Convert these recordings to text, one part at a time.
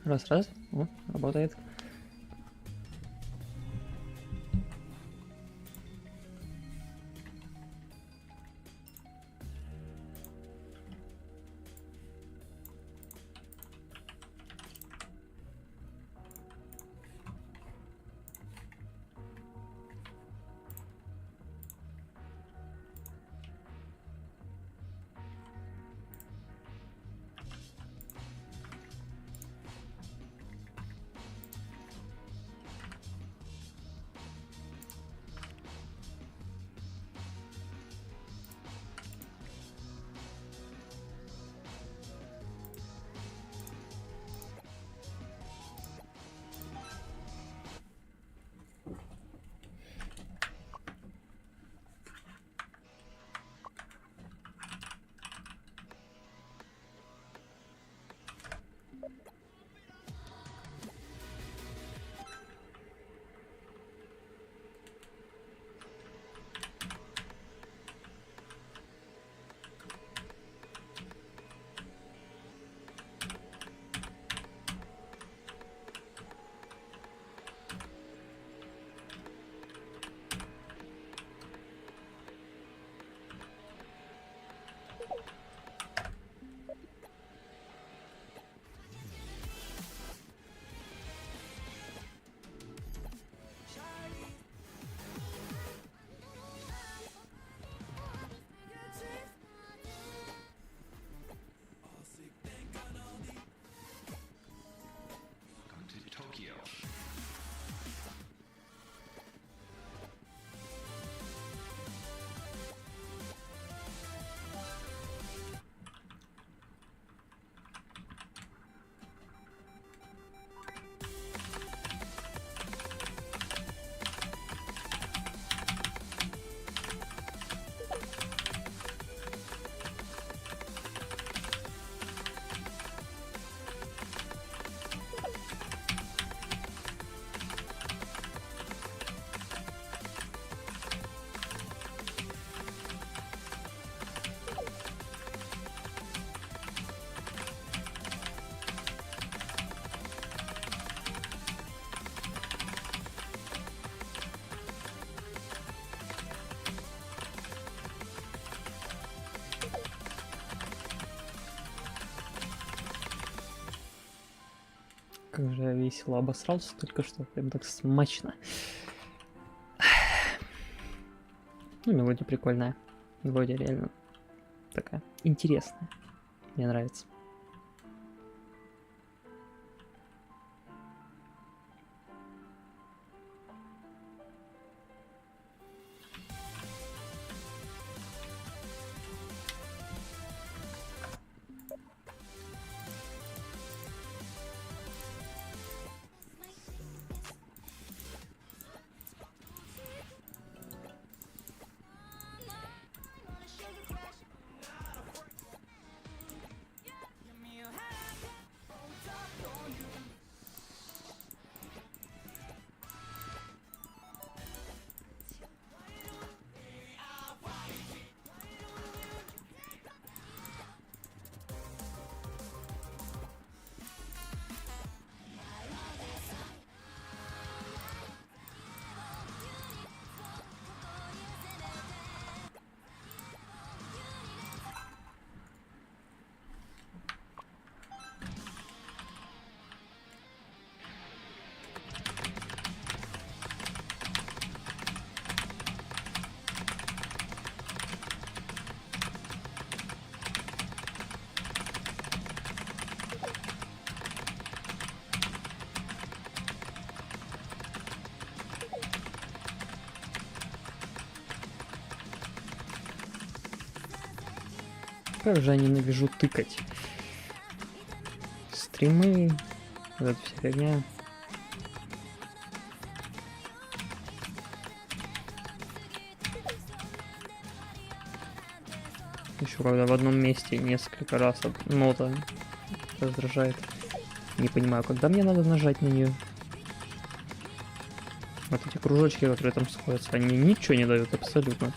Раз. О, работает. Как же я весело обосрался только что, прям так смачно. Ну, мелодия прикольная. Мелодия реально такая интересная. Мне нравится. Как же я ненавижу тыкать. Стримы, вот эта вся фигня. Еще когда в одном месте несколько раз нота раздражает. Не понимаю, когда мне надо нажать на нее. Вот эти кружочки, которые там сходятся, они мне ничего не дают абсолютно.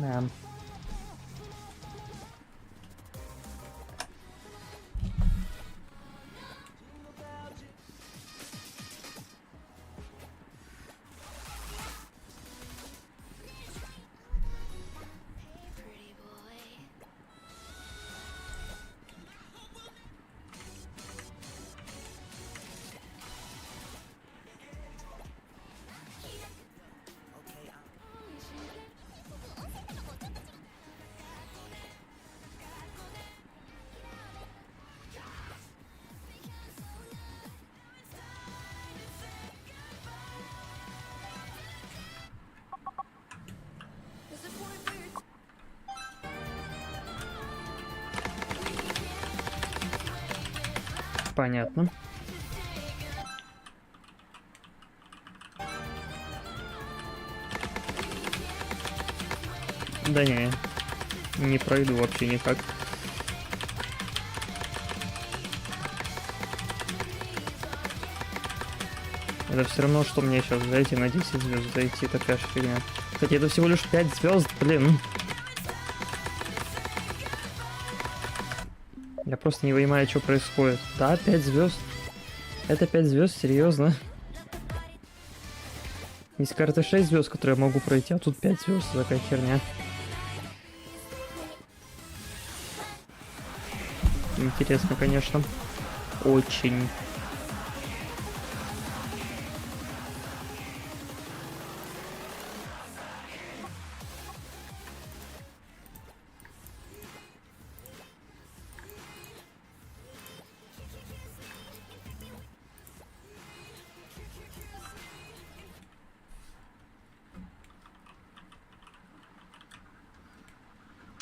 Да. Понятно. Да не пройду вообще никак. Это все равно, что мне сейчас зайти на 10 звезд, зайти, такая же фигня. Кстати, это всего лишь 5 звезд, блин. Я просто не понимаю, что происходит. Да, 5 звезд. Это 5 звезд, серьезно. Есть карта 6 звезд, которые я могу пройти, а тут 5 звезд, такая херня. Интересно, конечно. Очень.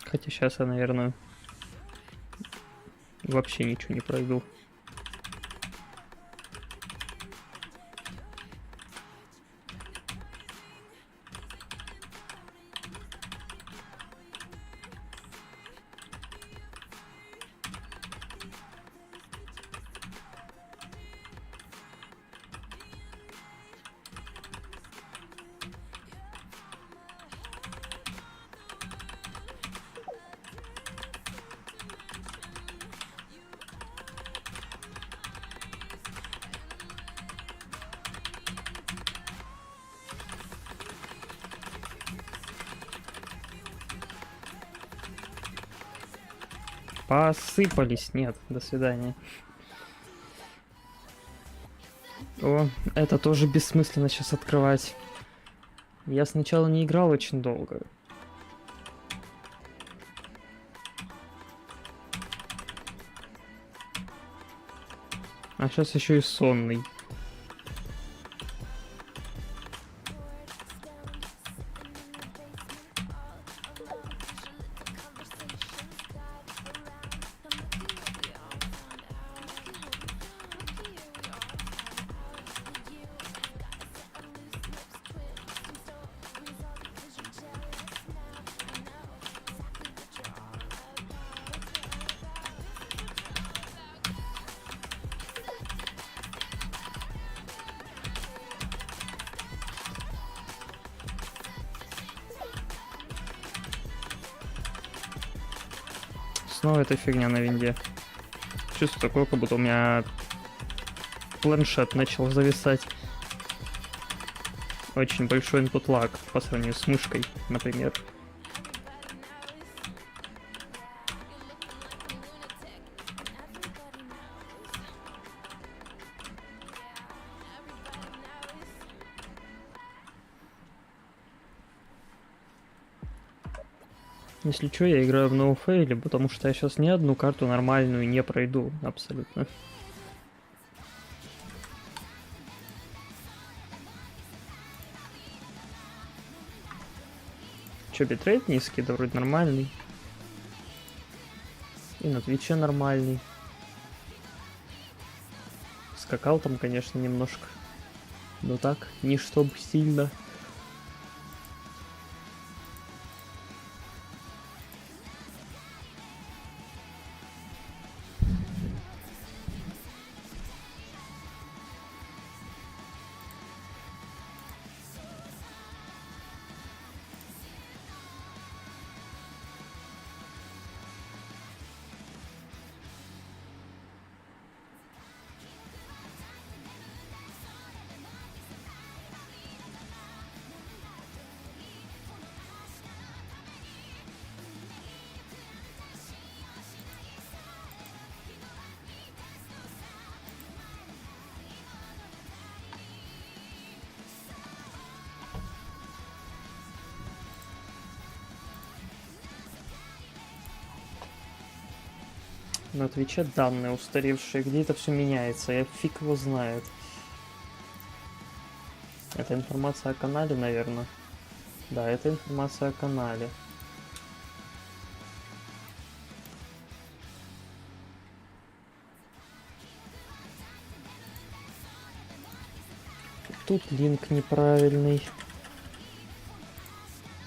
Хотя сейчас я, наверное, вообще ничего не пройду. Посыпались, нет, до свидания. О, это тоже бессмысленно сейчас открывать. Я сначала не играл очень долго. А сейчас еще и сонный. Снова эта фигня на винде. Чувство такое, как будто у меня планшет начал зависать. Очень большой input lag по сравнению с мышкой, например. Если что, я играю в ноуфейле, потому что я сейчас ни одну карту нормальную не пройду, абсолютно. Че, битрейт низкий? Да вроде нормальный. И на Твиче нормальный. Скакал там, конечно, немножко. Но так, не чтоб сильно. На Твиче данные устаревшие, где это все меняется, я фиг его знает. Это информация о канале, наверное. Да, это информация о канале. Тут линк неправильный.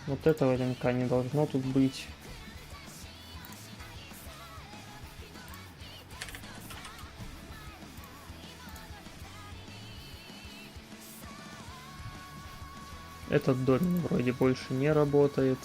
Вот этого линка не должно тут быть. Этот домен вроде больше не работает.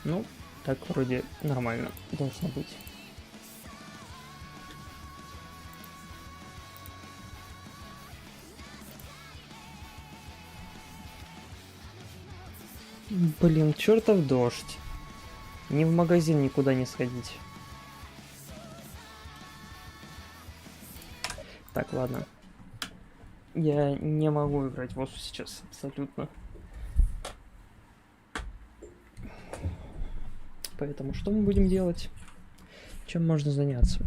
Ну, так вроде нормально должно быть. Блин, чертов дождь. Ни в магазин никуда не сходить. Так, ладно. Я не могу играть в Осу сейчас, абсолютно. Поэтому что мы будем делать? Чем можно заняться?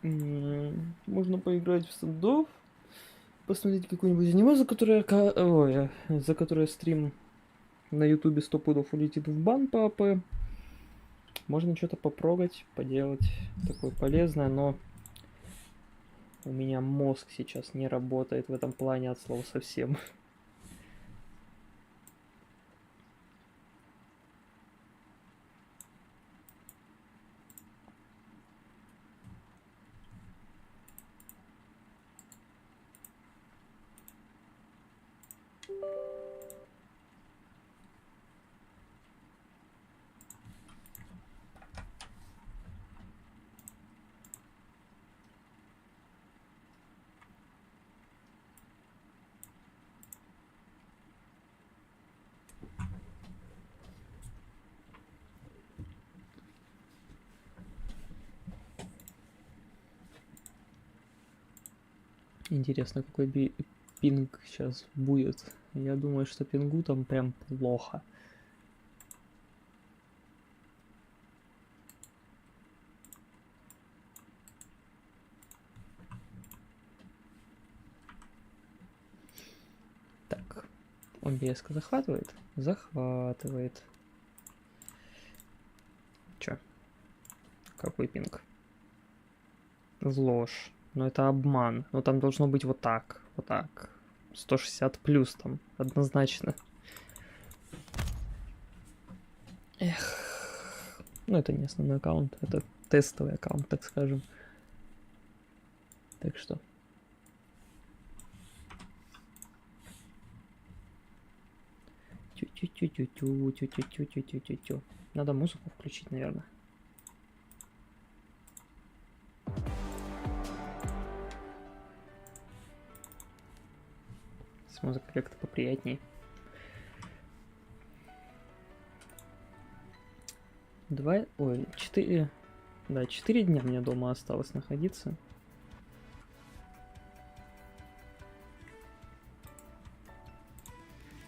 Можно поиграть в стендов, посмотреть какой-нибудь аниме, за которое стрим на ютубе 100 пудов улетит в бан по АП. Можно что-то попрогать, поделать такое полезное, но у меня мозг сейчас не работает в этом плане от слова совсем. Интересно, какой пинг сейчас будет. Я думаю, что пингу там прям плохо. Так, OBS захватывает? Захватывает. Чё? Какой пинг? В ложь. Но это обман. Но там должно быть вот так. Вот так. 160 плюс там. Однозначно. Эх. Ну, это не основной аккаунт. Это тестовый аккаунт, так скажем. Так что. Тю-тю-тю-тю-тю-тю-тю-тю-тю-тю-тю. Надо музыку включить, наверное. Музыка как-то поприятнее. Четыре. Да, 4 дня мне дома осталось находиться.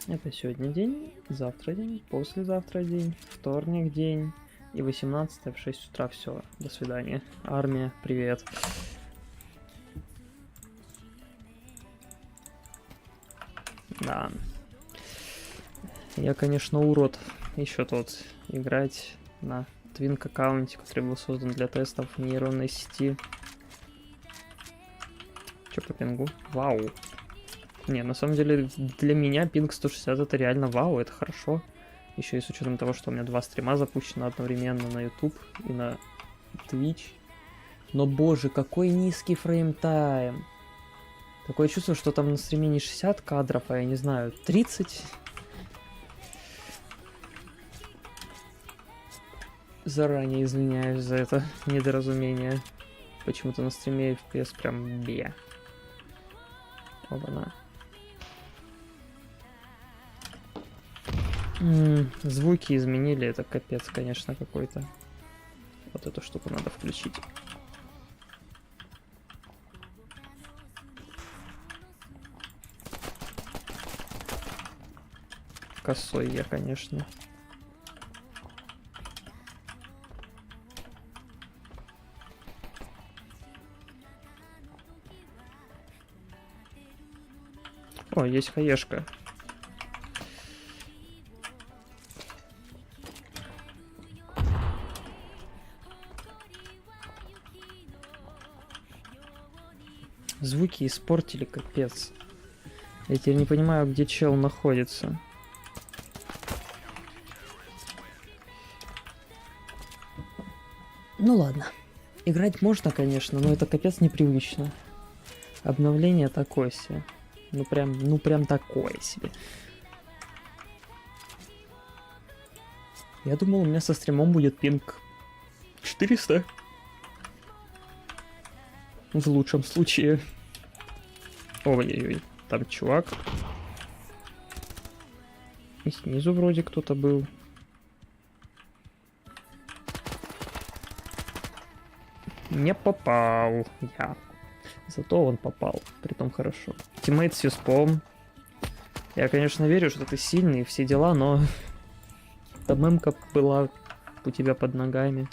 Это сегодня день, завтра день, послезавтра день, вторник день и 18 в 6 утра. Все, до свидания. Армия, привет. Да. Я, конечно, урод еще тот играть на Twink аккаунте, который был создан для тестов нейронной сети. Че по пингу? Вау. Не, на самом деле, для меня пинг 160 это реально вау, это хорошо. Еще и с учетом того, что у меня 2 стрима запущено одновременно на YouTube и на Twitch. Но боже, какой низкий фреймтайм. Такое чувство, что там на стриме не 60 кадров, а я не знаю, 30. Заранее извиняюсь за это недоразумение. Почему-то на стриме FPS прям бе. Оба-на. Звуки изменили, это капец, конечно, какой-то. Вот эту штуку надо включить. Косой я, конечно. О, есть хаешка. Звуки испортили, капец. Я теперь не понимаю, где чел находится. Ну ладно. Играть можно, конечно, но это капец непривычно. Обновление такое себе. Ну прям такое себе. Я думал, у меня со стримом будет пинг 400. В лучшем случае. Ой-ой-ой, там чувак. И снизу вроде кто-то был. Не попал я. Зато он попал. Притом хорошо. Тиммейт с юспом. Я, конечно, верю, что ты сильный и все дела, но... Мемка была у тебя под ногами.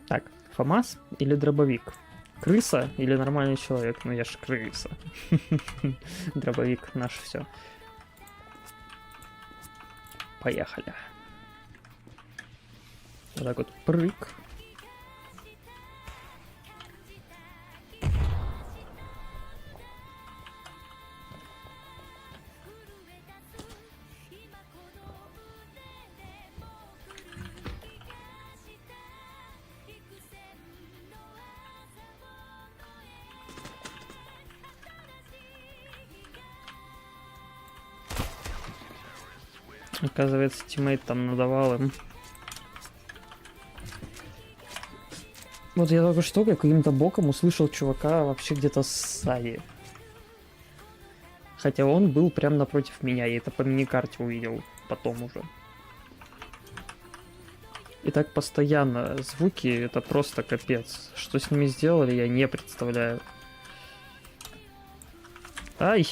Так, ФАМАС или дробовик? Крыса или нормальный человек? Ну я ж крыса. Дробовик наш все. Поехали. Вот так вот прыг. Оказывается, тиммейт там надавал им. Вот я только что каким-то боком услышал чувака вообще где-то сзади. Хотя он был прям напротив меня, я это по миникарте увидел потом уже. И так постоянно звуки, это просто капец. Что с ними сделали, я не представляю. Ай!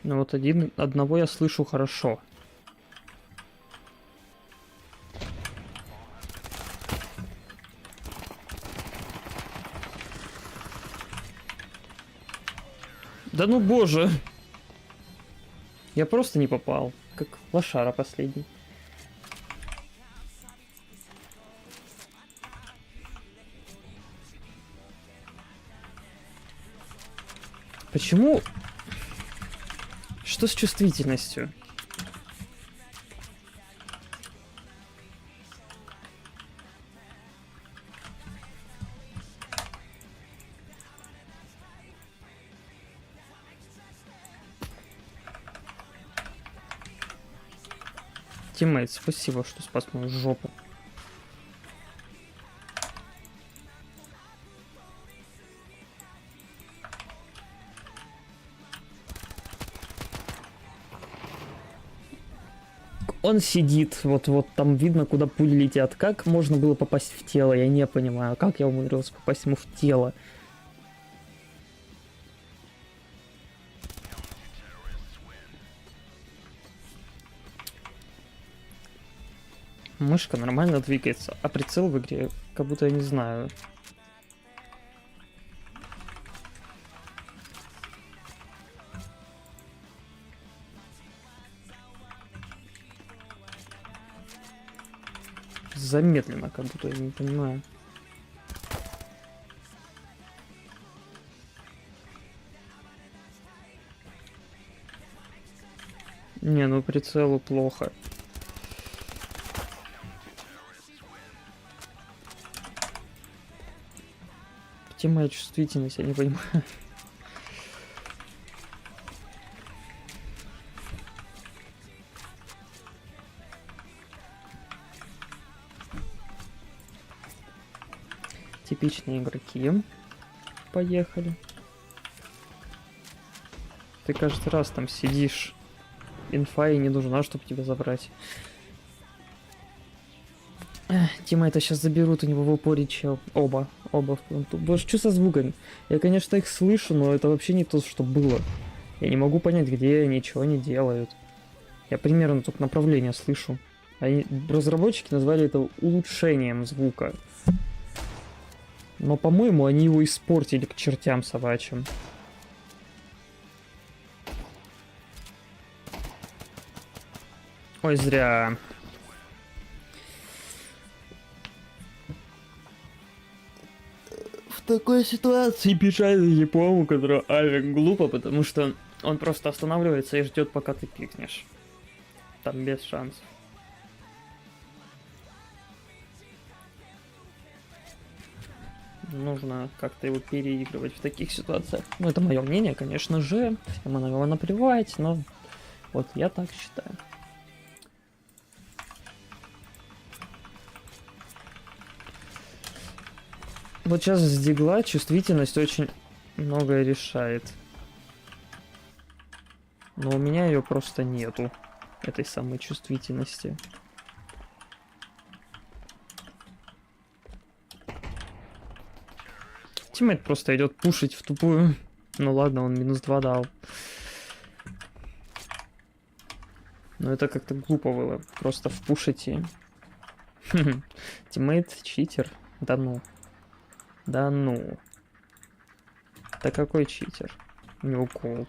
Ну вот одного я слышу хорошо. Да ну боже! Я просто не попал, как лошара последний. Почему? Что с чувствительностью? Тиммейт, спасибо, что спас мою жопу. Он сидит, вот там видно, куда пули летят. Как можно было попасть в тело, я не понимаю. Как я умудрился попасть ему в тело? Мышка нормально двигается, а прицел в игре, как будто я не знаю. Замедленно, как будто я не понимаю. Не, ну прицелу плохо. Где моя чувствительность, я не понимаю. Типичные игроки. Поехали. Ты каждый раз там сидишь. Инфа и не нужна, чтобы тебя забрать. Тима, это сейчас заберут у него в упоре чел. Оба в планту. Боже, что со звуками? Я, конечно, их слышу, но это вообще не то, что было. Я не могу понять, где они, чего они делают. Я примерно только направление слышу. Разработчики назвали это улучшением звука. Но, по-моему, они его испортили к чертям собачьим. Ой, зря. В такой ситуации бежать за Япому, который авик, глупо, потому что он просто останавливается и ждет, пока ты пикнешь. Там без шансов. Нужно как-то его переигрывать в таких ситуациях. Ну, это мое мнение, конечно же. Всем на него наплевать, но вот я так считаю. Вот сейчас с дигла чувствительность очень многое решает. Но у меня ее просто нету, этой самой чувствительности. Тиммейт просто идет пушить в тупую. Ну ладно, он -2 дал. Но это как-то глупо было. Просто впушить и... Тиммейт читер. Да ну. Да ну. Да какой читер? No cold.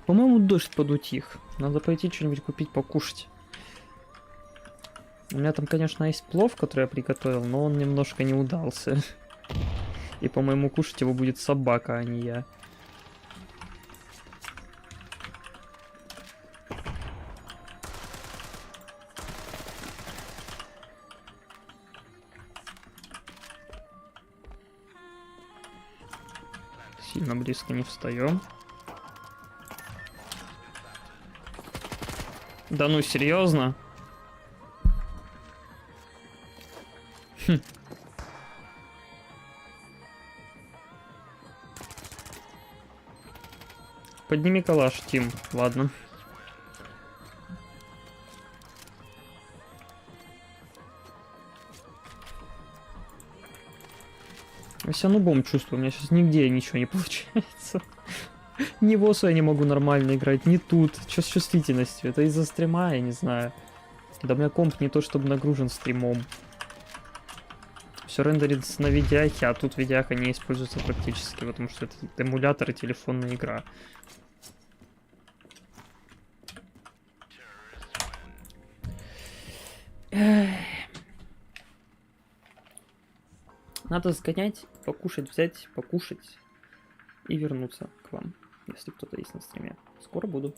По-моему, дождь подутих. Надо пойти что-нибудь купить покушать. У меня там, конечно, есть плов, который я приготовил, но он немножко не удался. И, по-моему, кушать его будет собака, а не я. Сильно близко не встаем. Да ну, серьезно? Хм. Подними калаш, Тим. Ладно. Я себя нубом чувствую, у меня сейчас нигде ничего не получается. Ни в осу я не могу нормально играть, ни тут. Что с чувствительностью? Это из-за стрима, я не знаю. Да у меня комп не то чтобы нагружен стримом. Все рендерится на видяхе, а тут видяха не используется практически, потому что это эмулятор и телефонная игра. Надо сгонять, покушать, взять, покушать и вернуться к вам, если кто-то есть на стриме. Скоро буду.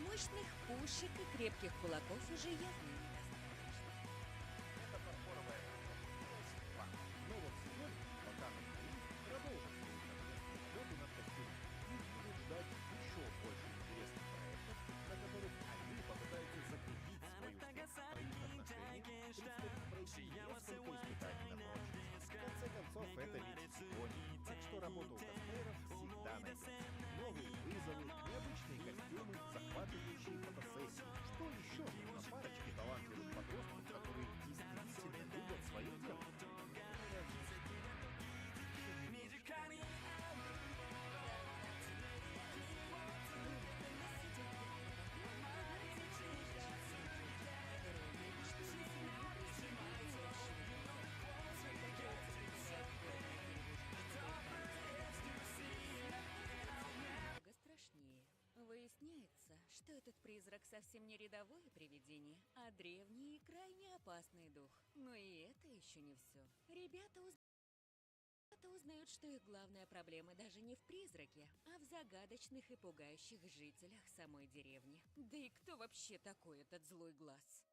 Мощных пушек и крепких кулаков уже явно недостаточно. Это фарфоровая красота. В новом сезоне Богданов Грин продолжит свою совместную работу над костюмом. Их будут ждать еще больше интересных проектов, на которых они попытаются закрепить свой успех. По их отношениям предстоит пройти несколько испытаний на прочность. В конце концов, это ведь Япония. Так что работа у косплееров всегда найдется. Новые вызовы, необычные костюмы, захватывающие фотосессии. Что еще нужно парочке талантливых подростков, которые действительно любят свое дело? Страшнее. Выясняется, что этот призрак совсем не рядовое привидение, а древний и крайне опасный дух. Но и это еще не все. Ребята узнают, что их главная проблема даже не в призраке, а в загадочных и пугающих жителях самой деревни. Да и кто вообще такой этот злой глаз?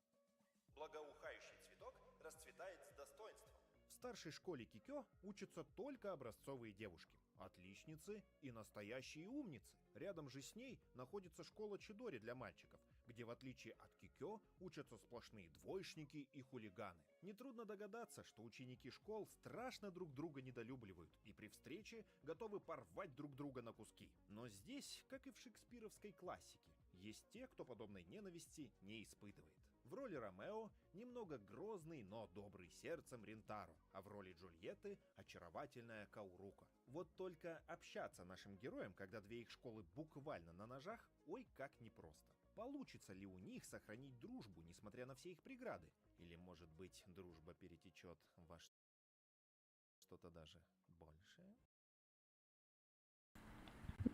Благоухающий цветок расцветает с достоинством. В старшей школе Кикё учатся только образцовые девушки, отличницы и настоящие умницы. Рядом же с ней находится школа Чидори для мальчиков, где в отличие от Кикё учатся сплошные двоечники и хулиганы. Нетрудно догадаться, что ученики школ страшно друг друга недолюбливают и при встрече готовы порвать друг друга на куски. Но здесь, как и в шекспировской классике, есть те, кто подобной ненависти не испытывает. В роли Ромео немного грозный, но добрый сердцем Ринтаро, а в роли Джульетты очаровательная Каурука. Вот только общаться нашим героям, когда две их школы буквально на ножах, ой, как непросто. Получится ли у них сохранить дружбу, несмотря на все их преграды? Или, может быть, дружба перетечет во что-то даже большее?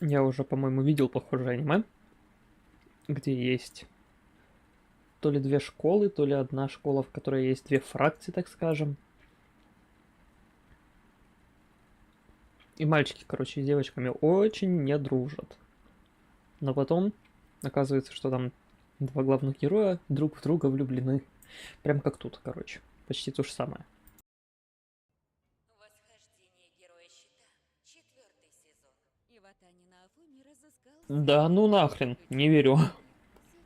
Я уже, по-моему, видел похожее аниме, где есть то ли две школы, то ли одна школа, в которой есть две фракции, так скажем. И мальчики, короче, с девочками очень не дружат. Но потом оказывается, что там два главных героя друг в друга влюблены. Прям как тут, короче. Почти то же самое. Восхождение Героя Щита. 4-й сезон. Иватани Наофуми разыскал... Да ну нахрен, не верю.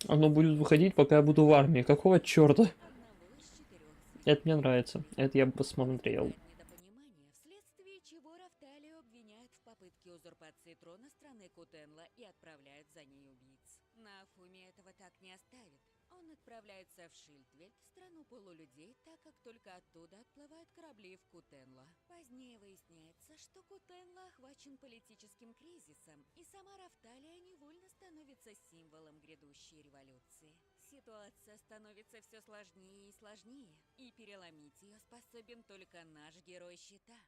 Оно будет выходить, пока я буду в армии. Какого черта? Одного из 4 Это мне нравится. Это я бы посмотрел. недопонимание, вследствие чего Рафталию обвиняют в попытке узурпации трона страны Кутенла и отправляют за ней убийц. Наофуми этого так не оставит. Он отправляется в Шильдвельд, страну полулюдей, так как только оттуда отплывают корабли в Кутенла. Позднее выясняется, что Кутенла охвачен политическим кризисом, и сама Рафталия невольно становится символом грядущей революции. Ситуация становится все сложнее и сложнее, и переломить ее способен только наш Герой Щита.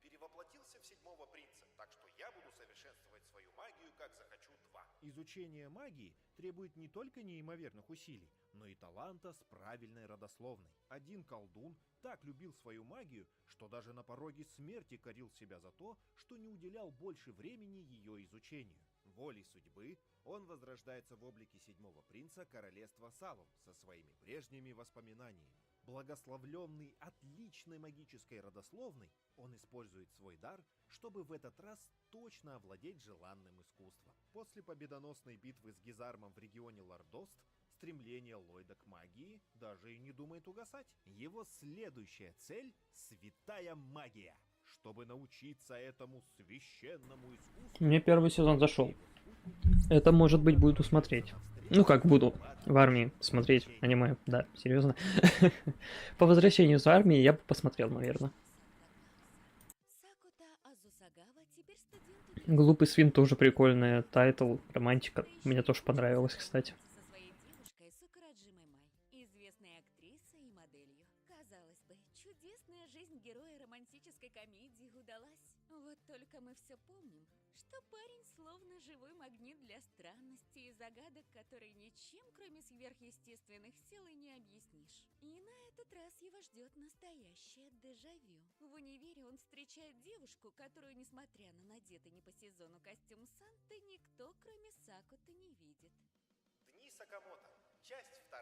Перевоплотился в седьмого принца, так что я буду совершенствовать свою магию, как захочу 2. Изучение магии требует не только неимоверных усилий, но и таланта с правильной родословной. Один колдун так любил свою магию, что даже на пороге смерти корил себя за то, что не уделял больше времени ее изучению. Волей судьбы он возрождается в облике седьмого принца королевства Салум со своими прежними воспоминаниями. Благословленный отличной магической родословной, он использует свой дар, чтобы в этот раз точно овладеть желанным искусством. После победоносной битвы с Гизармом в регионе Лордост, стремление Ллойда к магии даже и не думает угасать. Его следующая цель — святая магия. Чтобы научиться этому священному искусству... Мне первый сезон зашел. Это, может быть, будет усмотреть. Ну как буду в армии смотреть аниме, да, серьезно. По возвращению с армии я бы посмотрел, наверное. Сакута Азусагава теперь студент Глупый свин тоже прикольная, тайтл, романтика. Мне тоже понравилось, кстати. со своей девушкой Сукураджимой Май, известной актрисой и моделью. Казалось бы, чудесная жизнь героя романтической комедии удалась. Вот только мы все помним, что парень словно живой магнит для странностей и загадок, которые ничем, кроме сверхъестественных сил, и не объяснишь. И на этот раз его ждет настоящее дежавю. В универе он встречает девушку, которую, несмотря на надетый не по сезону костюм Санты, никто, кроме Сакуты, не видит. Дни Сакамото. Часть 2.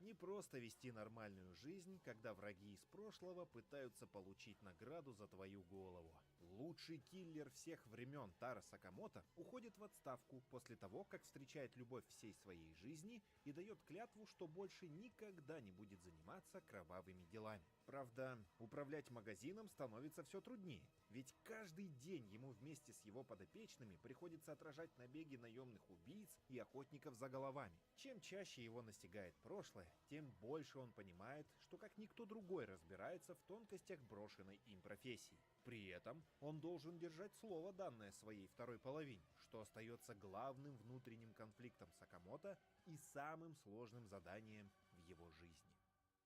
Не просто вести нормальную жизнь, когда враги из прошлого пытаются получить награду за твою голову. Лучший киллер всех времен Таро Сакамото уходит в отставку после того, как встречает любовь всей своей жизни и дает клятву, что больше никогда не будет заниматься кровавыми делами. Правда, управлять магазином становится все труднее, ведь каждый день ему вместе с его подопечными приходится отражать набеги наемных убийц и охотников за головами. Чем чаще его настигает прошлое, тем больше он понимает, что как никто другой разбирается в тонкостях брошенной им профессии. При этом он должен держать слово, данное своей второй половине, что остается главным внутренним конфликтом Сакамото и самым сложным заданием в его жизни.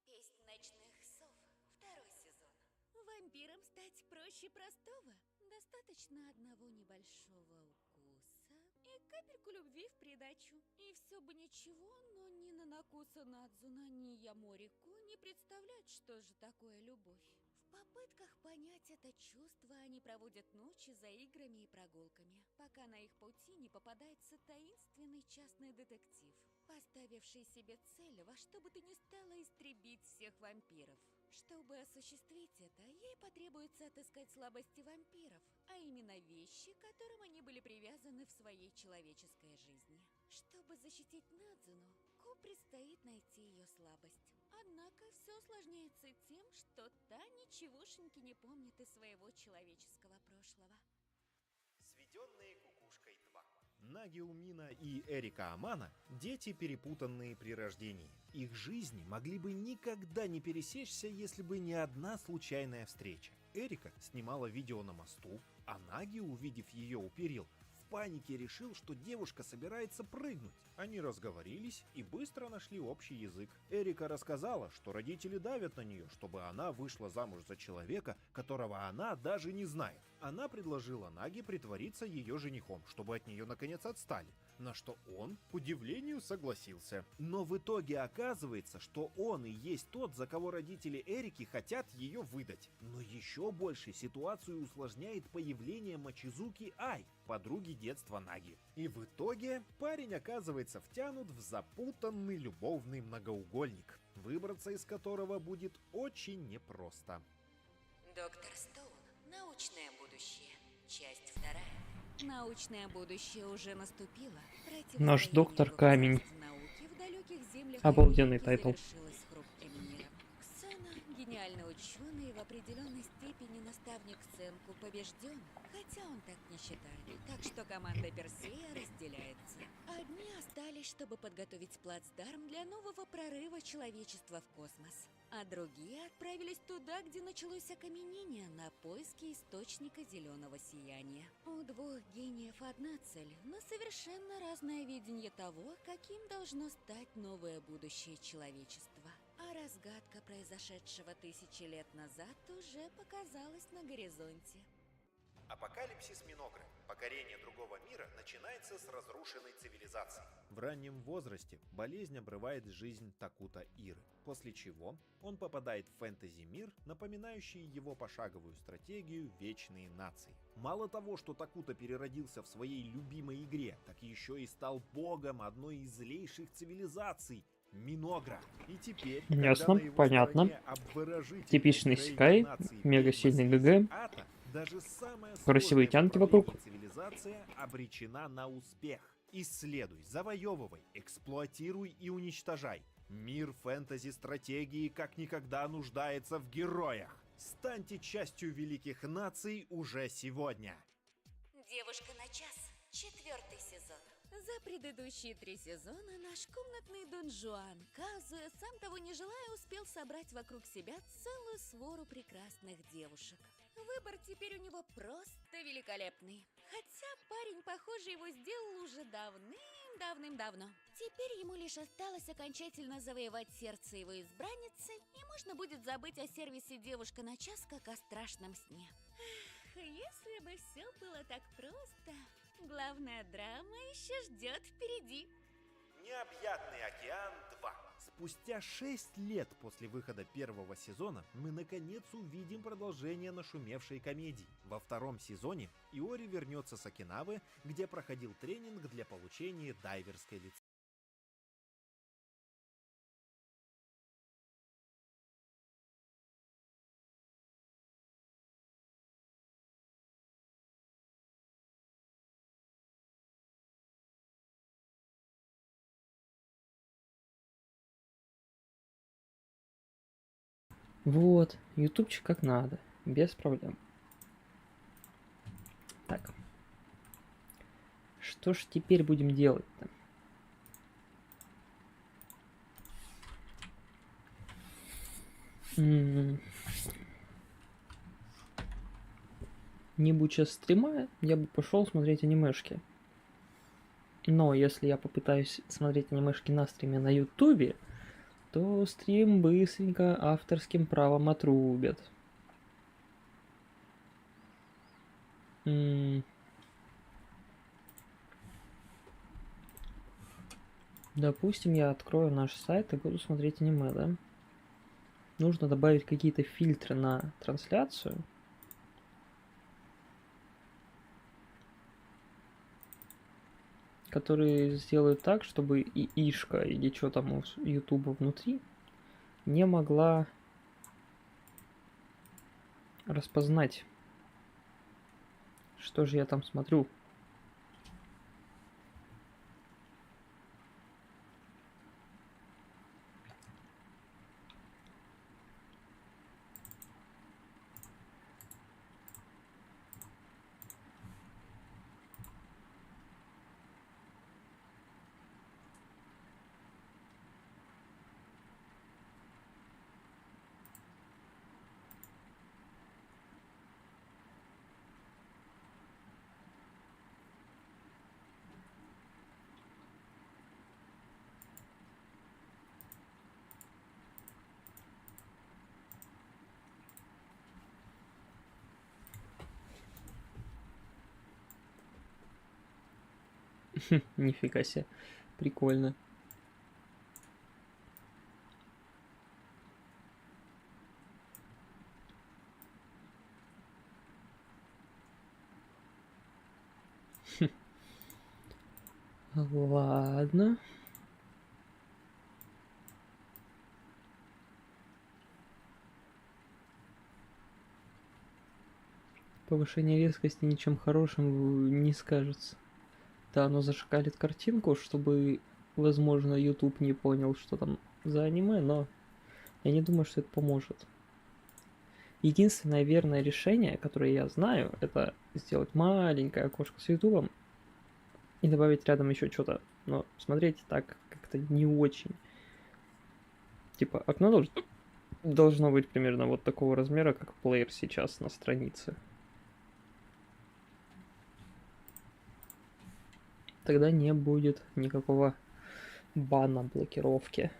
Песнь ночных сов. 2 сезон. Вампиром стать проще простого. Достаточно одного небольшого укуса и капельку любви в придачу. И все бы ничего, но ни Нанакуса Надзуна, ни Яморику не представляют, что же такое любовь. В попытках понять это чувство они проводят ночи за играми и прогулками, пока на их пути не попадается таинственный частный детектив, поставивший себе цель во что бы то ни стало истребить всех вампиров. Чтобы осуществить это, ей потребуется отыскать слабости вампиров, а именно вещи, к которым они были привязаны в своей человеческой жизни. Чтобы защитить Надзуну, Ку предстоит найти ее слабость. Однако все усложняется тем, что та ничегошеньки не помнит из своего человеческого прошлого. Сведенные кукушкой 2. Нагиу Мина и Эрика Амана – дети, перепутанные при рождении. Их жизни могли бы никогда не пересечься, если бы не одна случайная встреча. Эрика снимала видео на мосту, а Наги, увидев ее у перил, в панике решил, что девушка собирается прыгнуть. Они разговорились и быстро нашли общий язык. Эрика рассказала, что родители давят на нее, чтобы она вышла замуж за человека, которого она даже не знает. Она предложила Наги притвориться ее женихом, чтобы от нее наконец отстали, на что он, к удивлению, согласился. Но в итоге оказывается, что он и есть тот, за кого родители Эрики хотят ее выдать. Но еще больше ситуацию усложняет появление Мочизуки Ай, подруги детства Наги. И в итоге парень оказывается втянут в запутанный любовный многоугольник, выбраться из которого будет очень непросто. Доктор Стоун. Научное будущее. Часть 2. Научное будущее уже наступило. Наш доктор Камень. Науки в далеких землях Обалденный Америки тайтл. завершилась хрупким миром. Ксена, гениальный ученый и в определенной степени наставник Ценку, побежден, хотя он так не считает. Так что команда Персея разделяется. Одни остались, чтобы подготовить плацдарм для нового прорыва человечества в космос. А другие отправились туда, где началось окаменение, на поиски источника зеленого сияния. У двух гениев одна цель, но совершенно разное видение того, каким должно стать новое будущее человечества. А разгадка произошедшего 1000 лет назад уже показалась на горизонте. Апокалипсис Миногры. Покорение другого мира начинается с разрушенной цивилизации. В раннем возрасте болезнь обрывает жизнь Такута Иры, после чего он попадает в фэнтези-мир, напоминающий его пошаговую стратегию «Вечные нации». Мало того, что Такута переродился в своей любимой игре, так еще и стал богом одной из злейших цивилизаций — Миногра. И теперь, Ясно, когда на его понятно. стороне обворожительная Типичный Грейд Секай, нации мега сильный ГГ. Ата, даже самая Красивые сложная в тянки вокруг. управлении цивилизация обречена на успех. Исследуй, завоевывай, эксплуатируй и уничтожай. Мир фэнтези-стратегии как никогда нуждается в героях. Станьте частью великих наций уже сегодня. Девушка на час. 4 сезон. За предыдущие 3 сезона наш комнатный Дон Жуан, Казуя, сам того не желая, успел собрать вокруг себя целую свору прекрасных девушек. Выбор теперь у него просто великолепный. Хотя парень, похоже, его сделал уже давным-давным-давно. Теперь ему лишь осталось окончательно завоевать сердце его избранницы, и можно будет забыть о сервисе «Девушка на час», как о страшном сне. если бы все было так просто. Главная драма еще ждет впереди. Необъятный океан 2. Спустя 6 лет после выхода первого сезона мы наконец увидим продолжение нашумевшей комедии. Во втором сезоне Иори вернется с Окинавы, где проходил тренинг для получения дайверской лицензии. Вот, ютубчик как надо, без проблем. Так. Что ж теперь будем делать-то? Не будь сейчас стрима, я бы пошел смотреть анимешки. Но если я попытаюсь смотреть анимешки на стриме на ютубе, то стрим быстренько авторским правом отрубят. Допустим, я открою наш сайт и буду смотреть аниме, да? Нужно добавить какие-то фильтры на трансляцию. Которые сделают так, чтобы и ишка, или что там у ютуба внутри, не могла распознать, что же я там смотрю. Нифига себе, прикольно. Ладно. Повышение резкости ничем хорошим не скажется. Да, оно зашкалит картинку, чтобы, возможно, YouTube не понял, что там за аниме, но я не думаю, что это поможет. Единственное верное решение, которое я знаю, это сделать маленькое окошко с YouTube и добавить рядом еще что-то. Но смотреть так как-то не очень. Типа, окно должно быть примерно вот такого размера, как плеер сейчас на странице. Тогда не будет никакого бана, блокировки.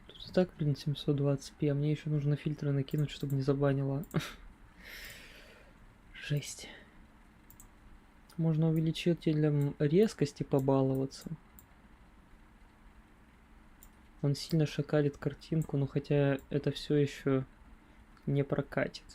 Тут и так, блин, 720p, а мне еще нужно фильтры накинуть, чтобы не забанило. Жесть. Можно увеличителем резкости побаловаться. Он сильно шакалит картинку, но хотя это все еще не прокатит.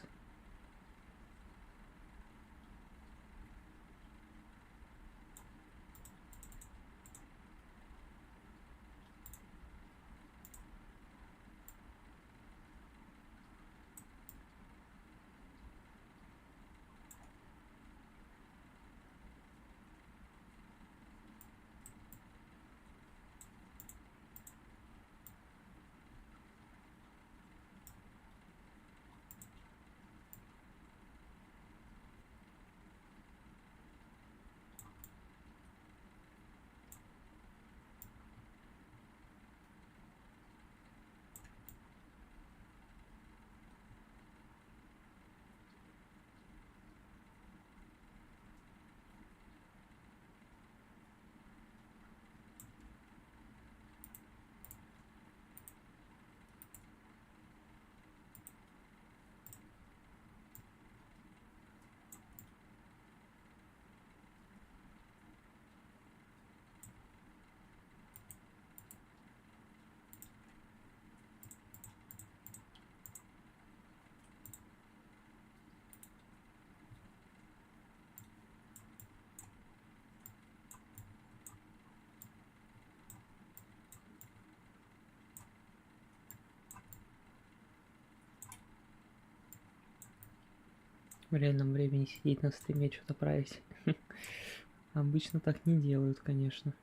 В реальном времени сидеть на стриме, что-то править. Обычно так не делают, конечно.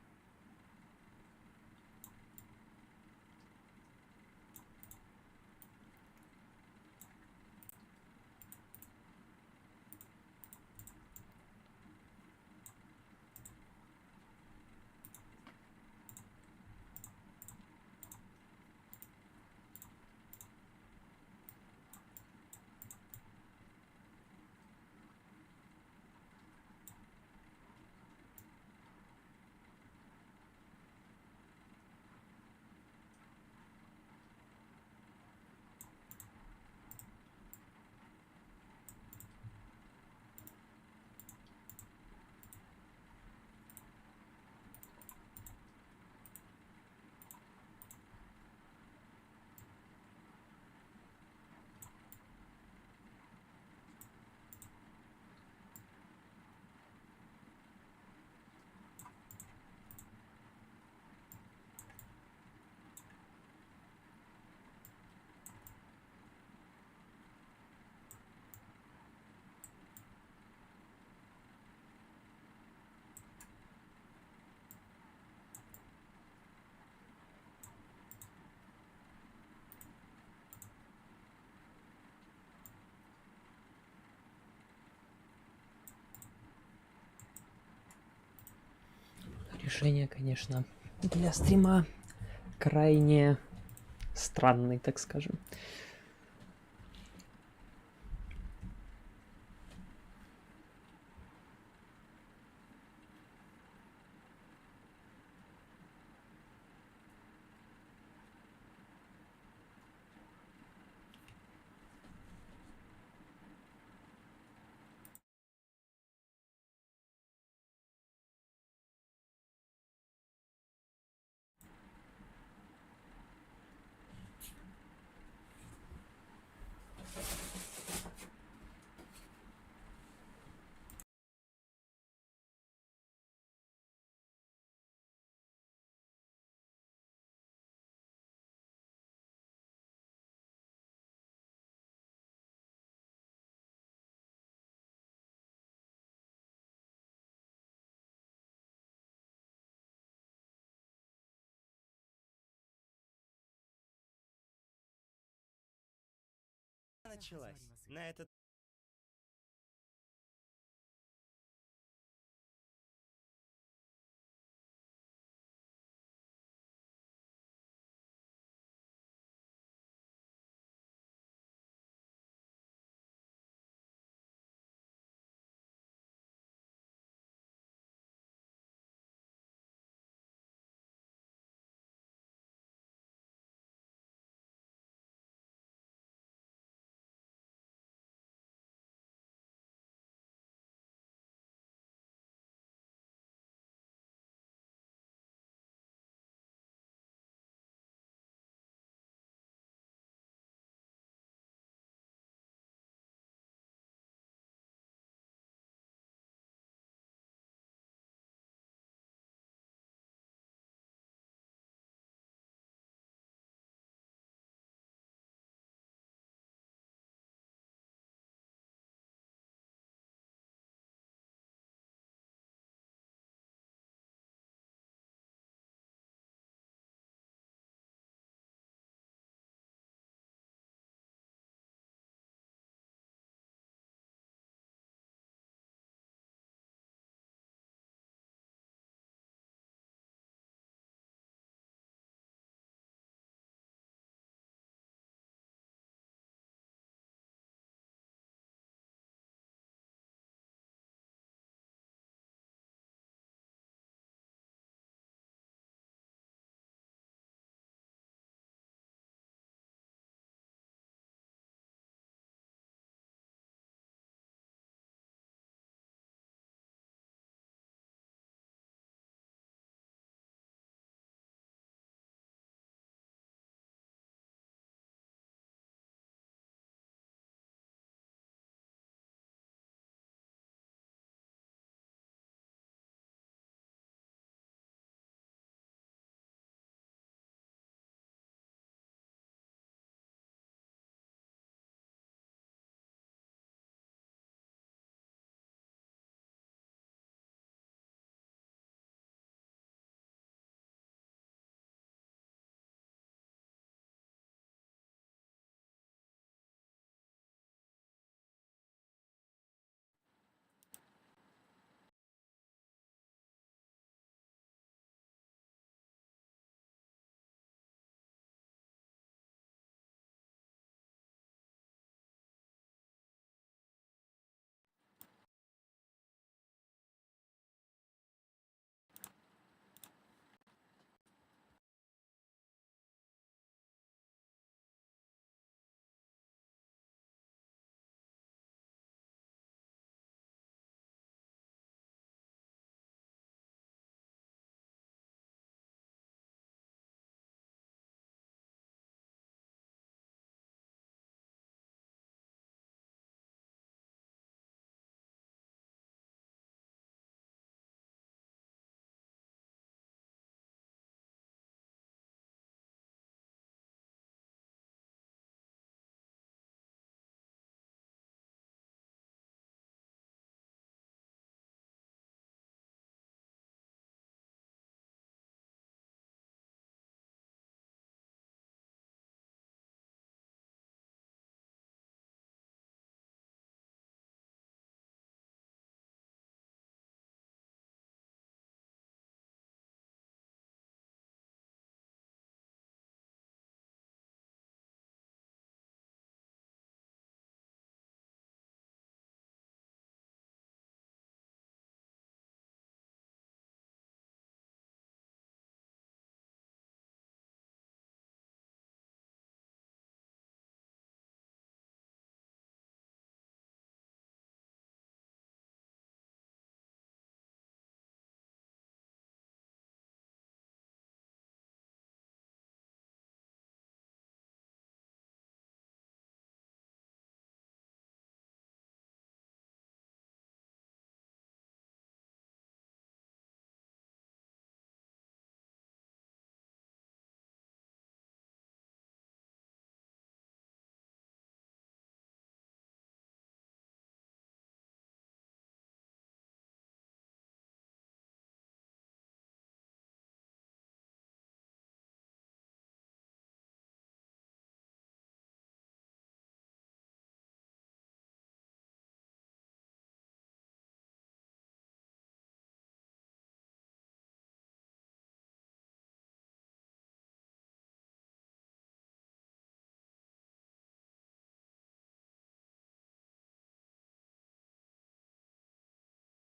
Решение, конечно, для стрима крайне странный, так скажем. Началась. На этот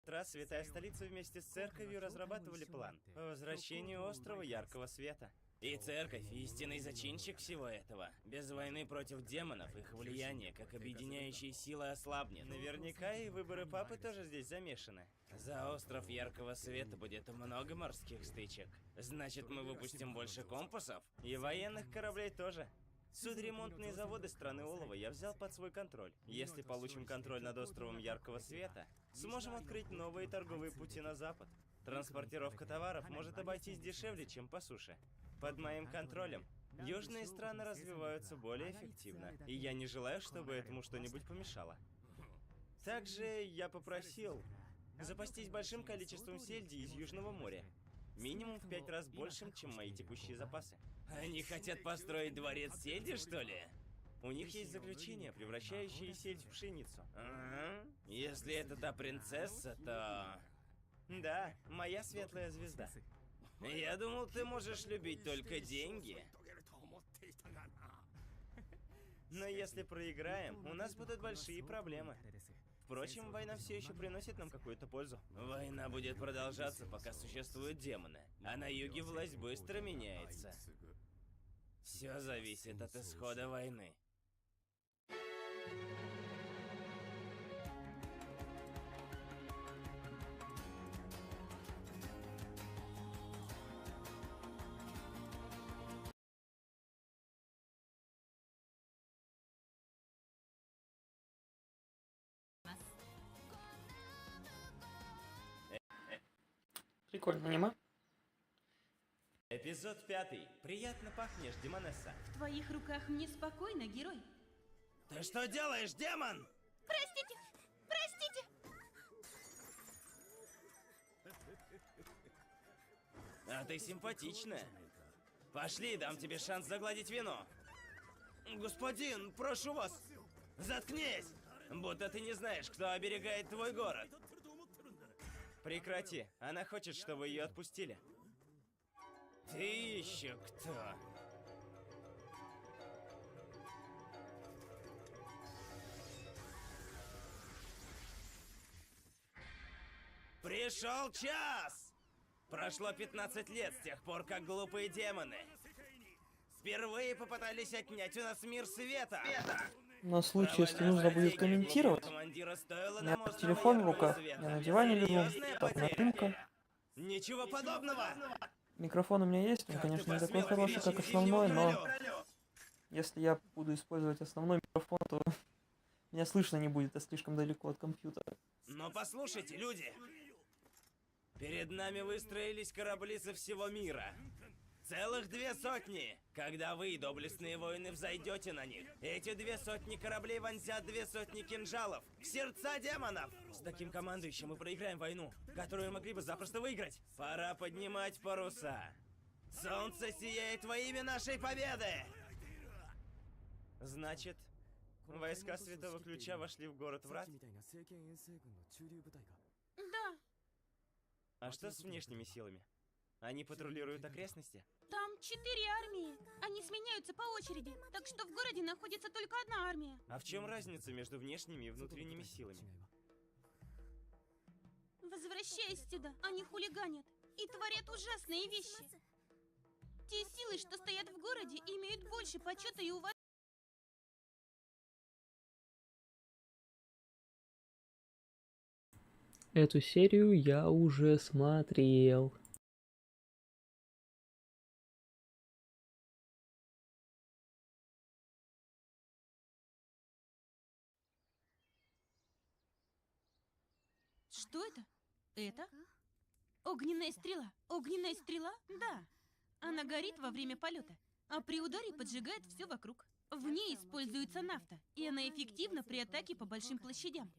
Раз Святая Столица вместе с церковью разрабатывали план по возвращению острова Яркого Света. И церковь — истинный зачинщик всего этого. Без войны против демонов их влияние как объединяющей силы ослабнет. Наверняка и выборы папы тоже здесь замешаны. За остров Яркого Света будет много морских стычек. Значит, мы выпустим больше компасов? И военных кораблей тоже. Судоремонтные заводы страны Олова я взял под свой контроль. Если получим контроль над островом Яркого Света, сможем открыть новые торговые пути на запад. Транспортировка товаров может обойтись дешевле, чем по суше. Под моим контролем южные страны развиваются более эффективно, и я не желаю, чтобы этому что-нибудь помешало. Также я попросил запастись большим количеством сельди из Южного моря. Минимум в 5 раз большим, чем мои текущие запасы. Они хотят построить дворец сельди, что ли? У них есть заключение, превращающее сельдь в пшеницу. Ага. Если это та принцесса, то... Да, моя светлая звезда. Я думал, ты можешь любить только деньги. Но если проиграем, у нас будут большие проблемы. Впрочем, война все еще приносит нам какую-то пользу. Война будет продолжаться, пока существуют демоны. А на юге власть быстро меняется. Все зависит от исхода войны. Прикольно, аниме. Эпизод 5. Приятно пахнешь, демонесса. В твоих руках мне спокойно, герой. Ты что делаешь, демон? Простите! Простите! А ты симпатичная. Пошли, дам тебе шанс загладить вину. Господин, прошу вас, заткнись! Будто ты не знаешь, кто оберегает твой город. Прекрати, она хочет, чтобы ее отпустили. Ты еще кто? Пришел час! Прошло 15 лет с тех пор, как глупые демоны впервые попытались отнять у нас мир света. На случай, если нужно будет комментировать, у меня телефон в руках, я на диване лежу, так на дымка. Ничего подобного! Микрофон у меня есть, он, конечно, не такой хороший, как основной, но если я буду использовать основной микрофон, то меня слышно не будет, я слишком далеко от компьютера. Но послушайте, люди! Перед нами выстроились корабли со всего мира. Целых 200. Когда вы, доблестные воины, взойдете на них, эти 200 кораблей вонзят 200 кинжалов в сердца демонов. С таким командующим мы проиграем войну, которую могли бы запросто выиграть. Пора поднимать паруса. Солнце сияет во имя нашей победы! Значит, войска Святого Ключа вошли в город врат? Да, А что с внешними силами? Они патрулируют окрестности? там 4 армии. Они сменяются по очереди, так что в городе находится только одна армия. А в чем разница между внешними и внутренними силами? Возвращаясь сюда, они хулиганят и творят ужасные вещи. Те силы, что стоят в городе, имеют больше почета и уважения. Эту серию я уже смотрел. Что это? Это? Огненная стрела. Огненная стрела? Да. Она горит во время полета, а при ударе поджигает все вокруг. В ней используется нафта, и она эффективна при атаке по большим площадям.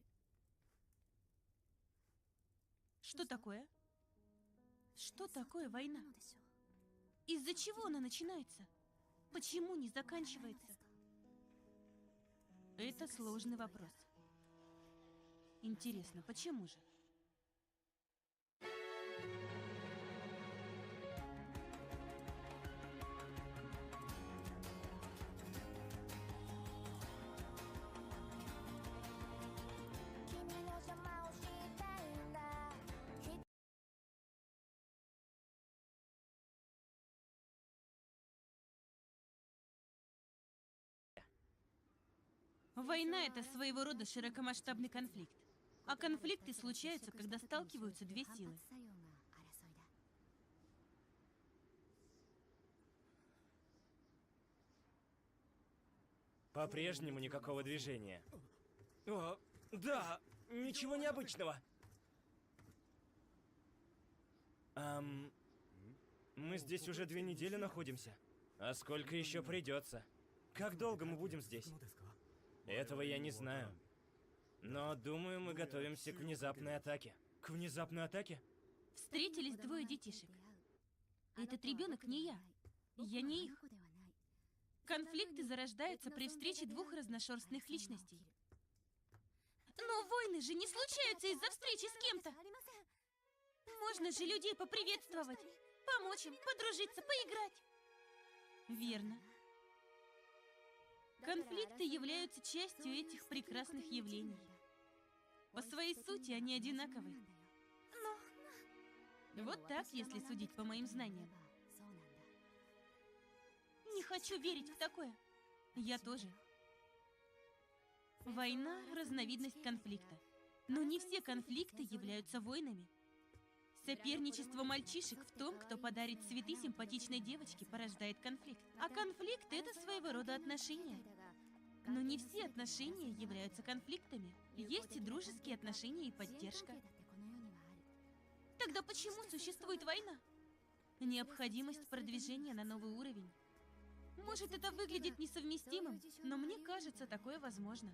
Что такое? Что такое война? Из-за чего она начинается? Почему не заканчивается? Это сложный вопрос. Интересно, почему же? Война — это своего рода широкомасштабный конфликт. А конфликты случаются, когда сталкиваются две силы. По-прежнему никакого движения. О, да, ничего необычного. Мы здесь уже 2 недели находимся. А сколько еще придется? Как долго мы будем здесь? Этого я не знаю. Но думаю, мы готовимся к внезапной атаке. К внезапной атаке? Встретились двое детишек. Этот ребенок не я. Я не их. Конфликты зарождаются при встрече двух разношерстных личностей. Но войны же не случаются из-за встречи с кем-то. Можно же людей поприветствовать, помочь им, подружиться, поиграть. Верно. Конфликты являются частью этих прекрасных явлений. По своей сути они одинаковы. Но вот так, если судить по моим знаниям. Не хочу верить в такое. Я тоже. Война — разновидность конфликта. Но не все конфликты являются войнами. Соперничество мальчишек в том, кто подарит цветы симпатичной девочке, порождает конфликт. А конфликт — это своего рода отношения. Но не все отношения являются конфликтами. Есть и дружеские отношения, и поддержка. Тогда почему существует война? Необходимость продвижения на новый уровень. Может, это выглядит несовместимым, но мне кажется, такое возможно.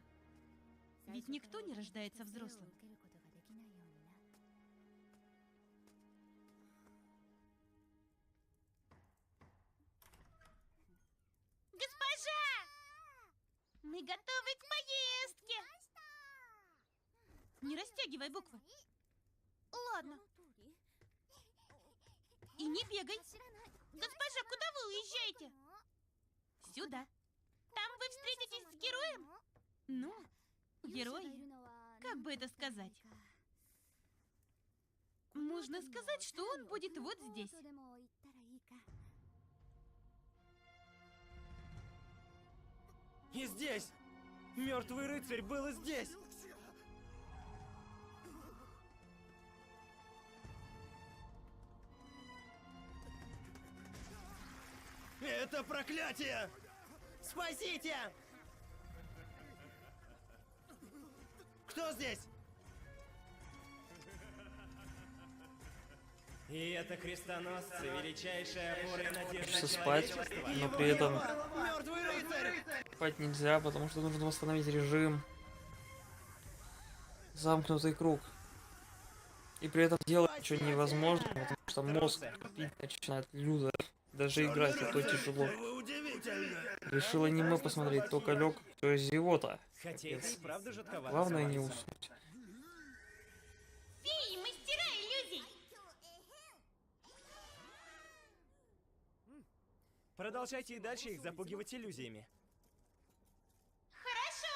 Ведь никто не рождается взрослым. Госпожа! Мы готовы к поездке! Не растягивай буквы. Ладно. И не бегай. Госпожа, куда вы уезжаете? Сюда. Там вы встретитесь с героем? Ну, герой. Как бы это сказать? Можно сказать, что он будет вот здесь. И здесь! Мертвый рыцарь был и здесь! Это проклятие! Спасите! Кто здесь? И это крестоносцы, величайшая опора и надежда Хочется спать, человечества. но при этом Мертвый рыцарь! спать нельзя, потому что нужно восстановить режим. Замкнутый круг. И при этом делать ничего невозможно, потому что мозг тупить начинает люто. Даже играть и то тяжело. Вы удивительны! Решил аниме посмотреть, только лег, то есть зевота. Хотя это и правда жутковато. Главное не смотрится. уснуть. Феи, мастера иллюзий! Продолжайте и дальше их запугивать иллюзиями. Хорошо!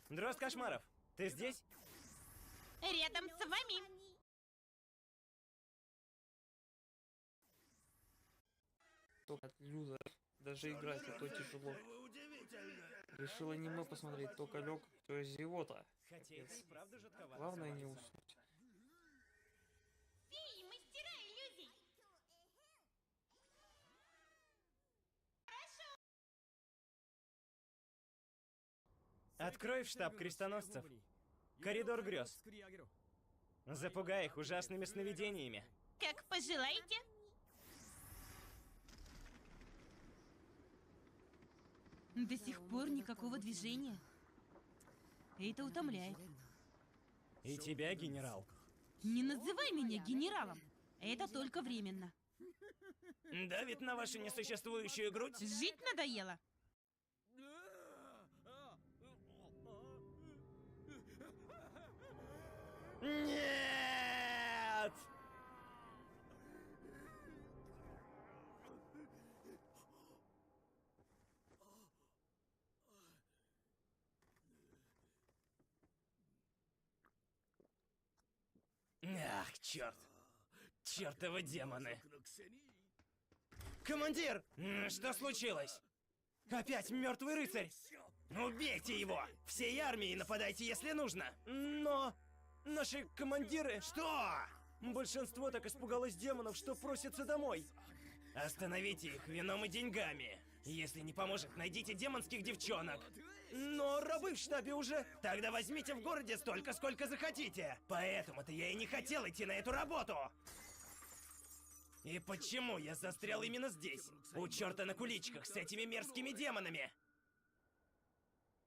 Дрозд Кошмаров, ты здесь? Рядом с вами. Только люто. Даже играть и то тяжело. Вы удивительны! Решил аниме посмотреть, только лег, то есть зевота. Хотя это и правда жутковато. Главное не смотрится. уснуть. Феи, мастера иллюзий! Открой в штаб крестоносцев коридор грез. Запугай их ужасными сновидениями. Как пожелаете. До сих пор никакого движения. Это утомляет. И тебя, генерал. Не называй меня генералом. Это только временно. Давит на вашу несуществующую грудь? Жить надоело. Нет! Ах, черт! Чертовы демоны! Командир! Что случилось? Опять мертвый рыцарь! Убейте его! Всей армией нападайте, если нужно! Но... Наши командиры... Что? Большинство так испугалось демонов, что просятся домой. Остановите их вином и деньгами. Если не поможет, найдите демонских девчонок. Но рабы в штабе уже... Тогда возьмите в городе столько, сколько захотите. Поэтому-то я и не хотел идти на эту работу. И почему я застрял именно здесь? У черта на куличках с этими мерзкими демонами.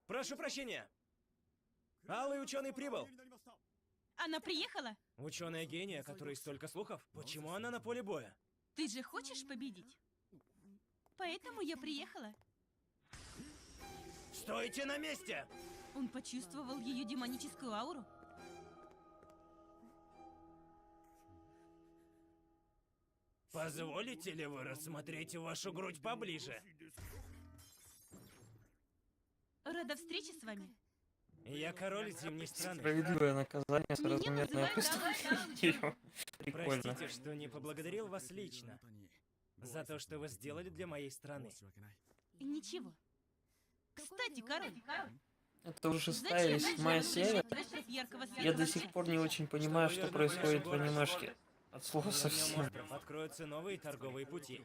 Прошу прощения. Алый ученый прибыл. Она приехала? Ученая гения, которой столько слухов. Почему она на поле боя? Ты же хочешь победить? Поэтому я приехала. Стойте на месте! Он почувствовал ее демоническую ауру. Позволите ли вы рассмотреть вашу грудь поближе? Рада встрече с вами. Я король зимней страны. Справедливое наказание, соразмерное называют опустошение. Прикольно. Простите, что не поблагодарил вас лично за то, что вы сделали для моей страны. Ничего. Кстати, король, Это уже 6-я или 7-я серия. Я до сих пор не очень понимаю, что происходит в анимешке. От слова совсем. Откроются новые торговые пути.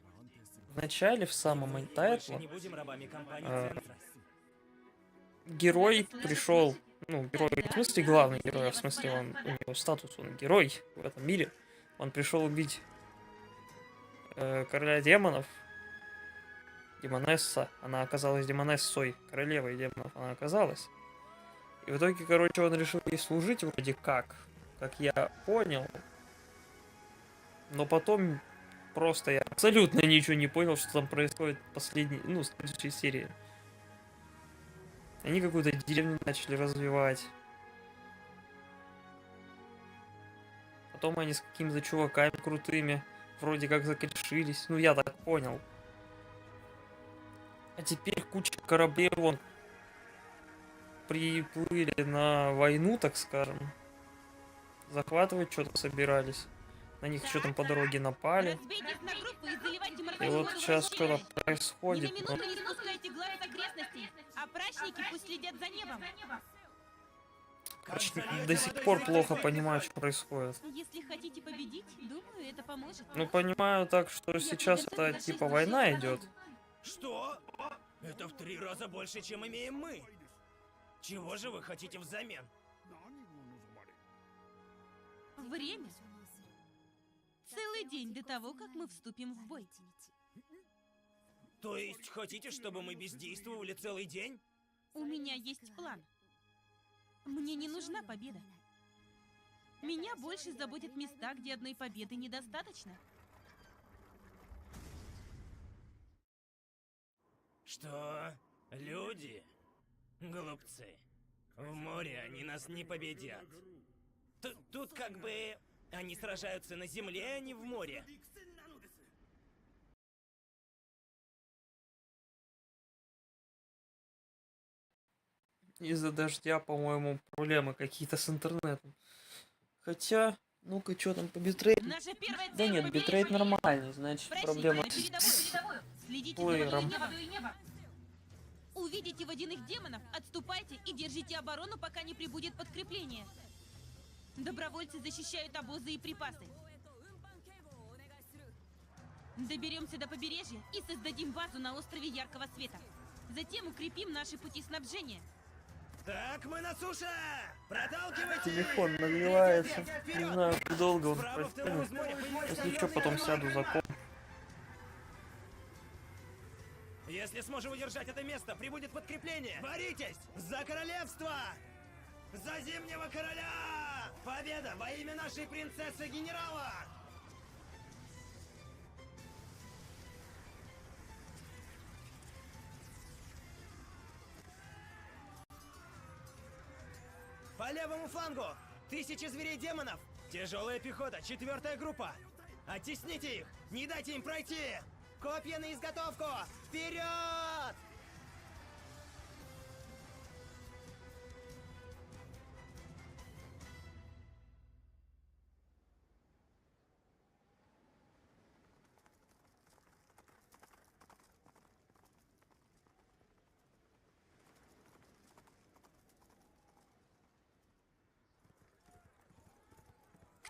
В начале, в самом Больше тайтле, не будем рабами компании Центра. герой пришел, ну, герой в смысле главный герой, а в смысле у него статус, он герой в этом мире. Он пришел убить короля демонов, демонесса. Она оказалась демонессой, королевой демонов она оказалась. И в итоге, короче, он решил ей служить вроде как я понял. Но потом просто я абсолютно ничего не понял, что там происходит в последней, ну, в следующей серии. Они какую-то деревню начали развивать. Потом они с какими-то чуваками крутыми вроде как закрешились. Ну, я так понял. А теперь куча кораблей вон приплыли на войну, так скажем. Захватывать что-то собирались. На них что там по дороге напали. разбейтесь на группы и заливайте И морковью вот воду сейчас в бассейн. что-то происходит. Ни на но минуту не спускайте глаз с окрестностей, а прачники пусть следят за небом. короче, до сих пор плохо понимаю, что происходит. Если хотите победить, думаю, это поможет. Ну, понимаю так, что сейчас это типа война идет. Что? Это в 3 раза больше, чем имеем мы. Чего же вы хотите взамен? Время. Целый день до того, как мы вступим в бой. То есть хотите, чтобы мы бездействовали целый день? У меня есть план. Мне не нужна победа. Меня больше заботят места, где одной победы недостаточно. Что? Люди? Глупцы. В море они нас не победят. Тут как бы... Они сражаются на земле, а не в море. Из-за дождя, по-моему, проблемы какие-то с интернетом. Хотя, ну-ка, что там по битрейту? Наша первая цель Да нет, победить битрейт врага. нормальный, значит, Прачники, проблема на передовую. Следите за плеером. водой и небом. Увидите водяных демонов, отступайте и держите оборону, пока не прибудет подкрепление. Добровольцы защищают обозы и припасы. Доберемся до побережья и создадим базу на острове Яркого Света. Затем укрепим наши пути снабжения. Так, мы на суше! Проталкивайте! Телефон нагревается. Не знаю, как долго он Справа в тылу из протянет. моря появится Если что, потом сяду за комп. Если сможем удержать это место, прибудет подкрепление! Боритесь! За королевство! За Зимнего Короля! Победа во имя нашей принцессы-генерала! По левому флангу! 1000 зверей-демонов! Тяжелая пехота, 4-я группа! Оттесните их! Не дайте им пройти! Копья на изготовку! Вперед!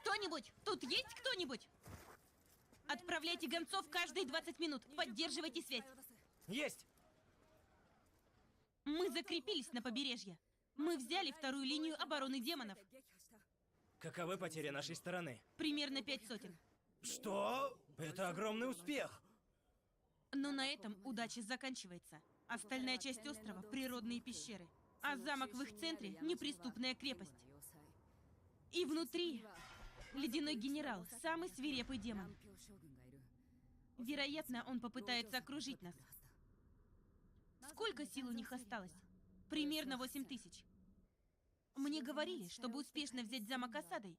Кто-нибудь? Тут есть кто-нибудь? Отправляйте гонцов каждые 20 минут. Поддерживайте связь. Есть! Мы закрепились на побережье. Мы взяли вторую линию обороны демонов. Каковы потери нашей стороны? Примерно 5 сотен. Что? Это огромный успех! Но на этом удача заканчивается. Остальная часть острова — природные пещеры. А замок в их центре — неприступная крепость. И внутри ледяной генерал, самый свирепый демон. Вероятно, он попытается окружить нас. Сколько сил у них осталось? Примерно 8000. Мне говорили, чтобы успешно взять замок осадой,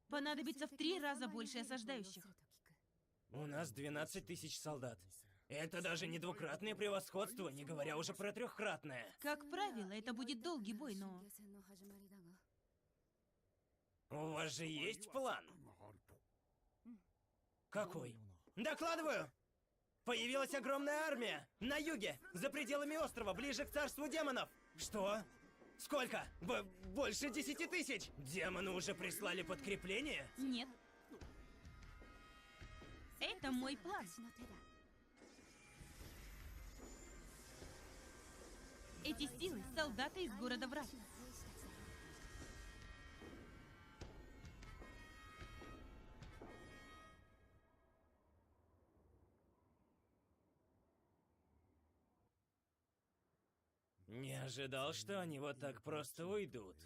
понадобится в 3 раза больше осаждающих. У нас 12 тысяч солдат. Это даже не двукратное превосходство, не говоря уже про трехкратное. Как правило, это будет долгий бой, но... У вас же есть план? Какой? Докладываю! Появилась огромная армия! На юге! За пределами острова, ближе к царству демонов! Что? Сколько? Больше 10 тысяч! Демоны уже прислали подкрепление? Нет. Это мой план. Эти силы — солдаты из города Врат. Не ожидал, что они вот так просто уйдут.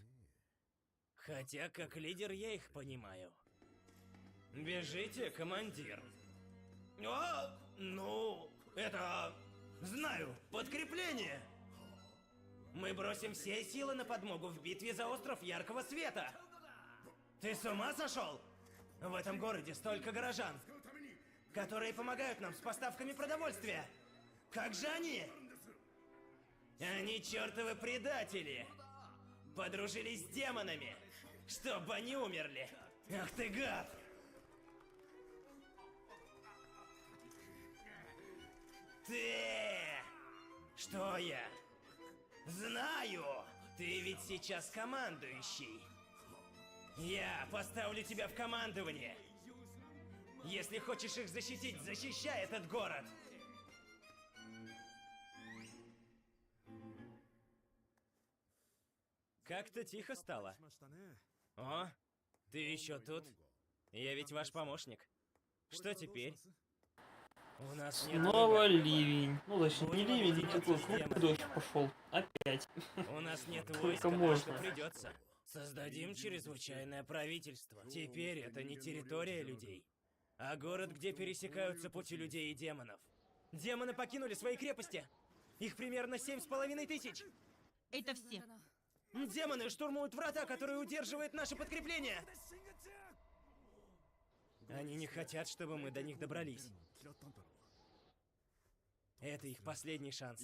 Хотя, как лидер, я их понимаю. Бежите, командир. О, ну, это... Знаю, подкрепление! Мы бросим все силы на подмогу в битве за остров Яркого Света! Ты с ума сошел? В этом городе столько горожан, которые помогают нам с поставками продовольствия. Как же они? Они чертовы предатели! Подружились с демонами, чтобы они умерли! Ах ты гад! Ты! Что я? Знаю! Ты ведь сейчас командующий. Я поставлю тебя в командование. Если хочешь их защитить, защищай этот город. Как-то тихо стало. О, ты еще тут? Я ведь ваш помощник. Что теперь? У нас нет Снова выбора. ливень. Ну, точнее, не Будем ливень, объединяться такой с крупный демонами. дождь пошел. Опять. У нас нет Только войска, так можно. что придется. Создадим чрезвычайное правительство. Теперь это не территория людей, а город, где пересекаются пути людей и демонов. Демоны покинули свои крепости. Их примерно 7500. Это все. Демоны штурмуют врата, которые удерживают наше подкрепление. Они не хотят, чтобы мы до них добрались. Это их последний шанс.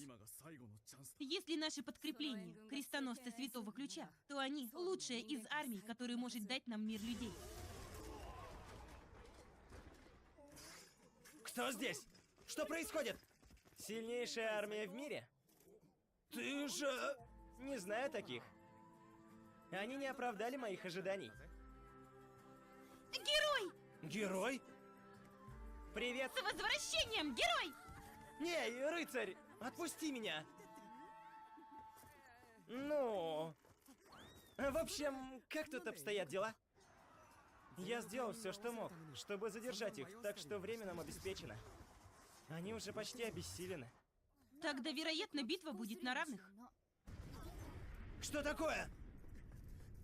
Если наше подкрепление — крестоносцы Святого Ключа, то они — лучшая из армий, которая может дать нам мир людей. Кто здесь? Что происходит? Сильнейшая армия в мире? Ты же... Не знаю таких. Они не оправдали моих ожиданий. Герой! Герой? Привет! С возвращением, герой! Не, рыцарь, отпусти меня. Ну... В общем, как тут обстоят дела? Я сделал все, что мог, чтобы задержать их, так что время нам обеспечено. Они уже почти обессилены. Тогда, вероятно, битва будет на равных. Что такое?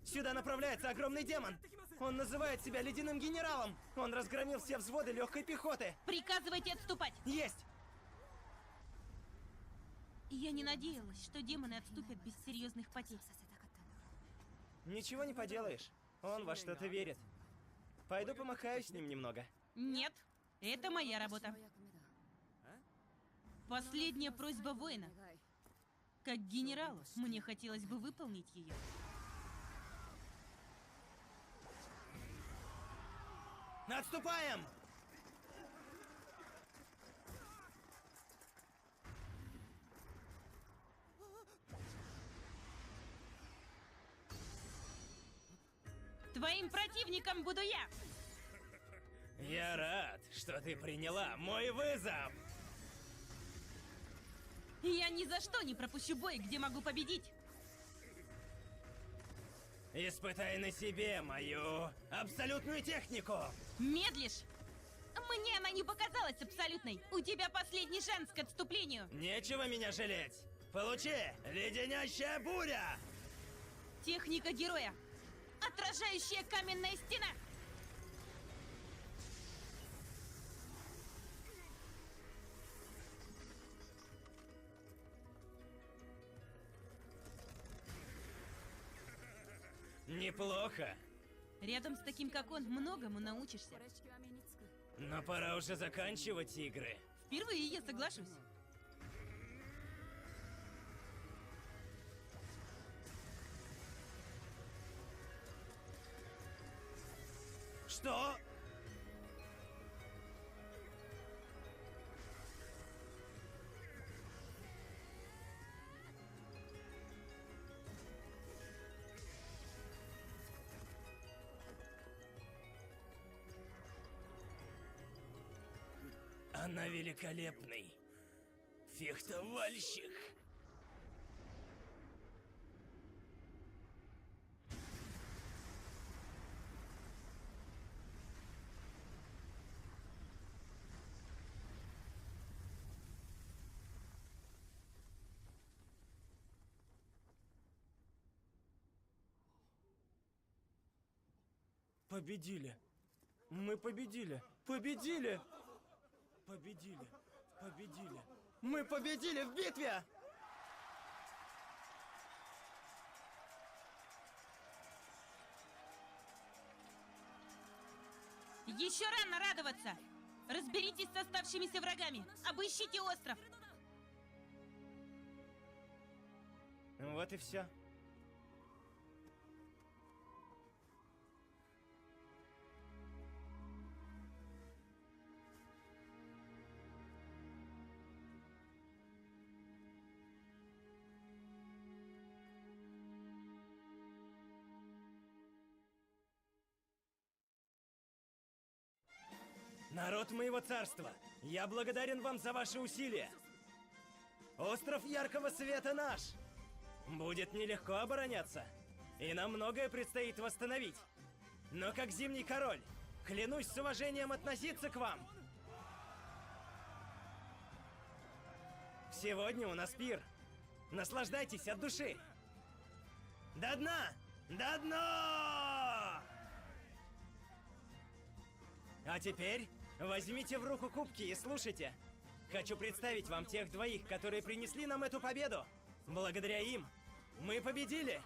Сюда направляется огромный демон. Он называет себя ледяным генералом. Он разгромил все взводы легкой пехоты. Приказывайте отступать! Есть! Я не надеялась, что демоны отступят без серьезных потерь. Ничего не поделаешь. Он во что-то верит. Пойду помахаю с ним немного. Нет, это моя работа. Последняя просьба воина. Как генералу, мне хотелось бы выполнить ее. Отступаем! Твоим противником буду я! Я рад, что ты приняла мой вызов! Я ни за что не пропущу бой, где могу победить! Испытай на себе мою абсолютную технику! Медлишь? Мне она не показалась абсолютной! У тебя последний шанс к отступлению! Нечего меня жалеть! Получи! Леденящая буря! Техника героя! Отражающая каменная стена! Неплохо, Рядом с таким, как он, многому научишься. но пора уже заканчивать игры. Впервые я соглашусь. Что? Она великолепный фехтовальщик. Победили. Мы победили. Победили. Победили. Победили. Мы победили в битве! Еще рано радоваться! Разберитесь с оставшимися врагами! Обыщите остров! Вот и все. Народ моего царства, я благодарен вам за ваши усилия. Остров Яркого Света наш. Будет нелегко обороняться, и нам многое предстоит восстановить. Но как Зимний Король, клянусь с уважением относиться к вам. Сегодня у нас пир. Наслаждайтесь от души. До дна! До дна! А теперь возьмите в руку кубки и слушайте. Хочу представить вам тех двоих, которые принесли нам эту победу. Благодаря им мы победили.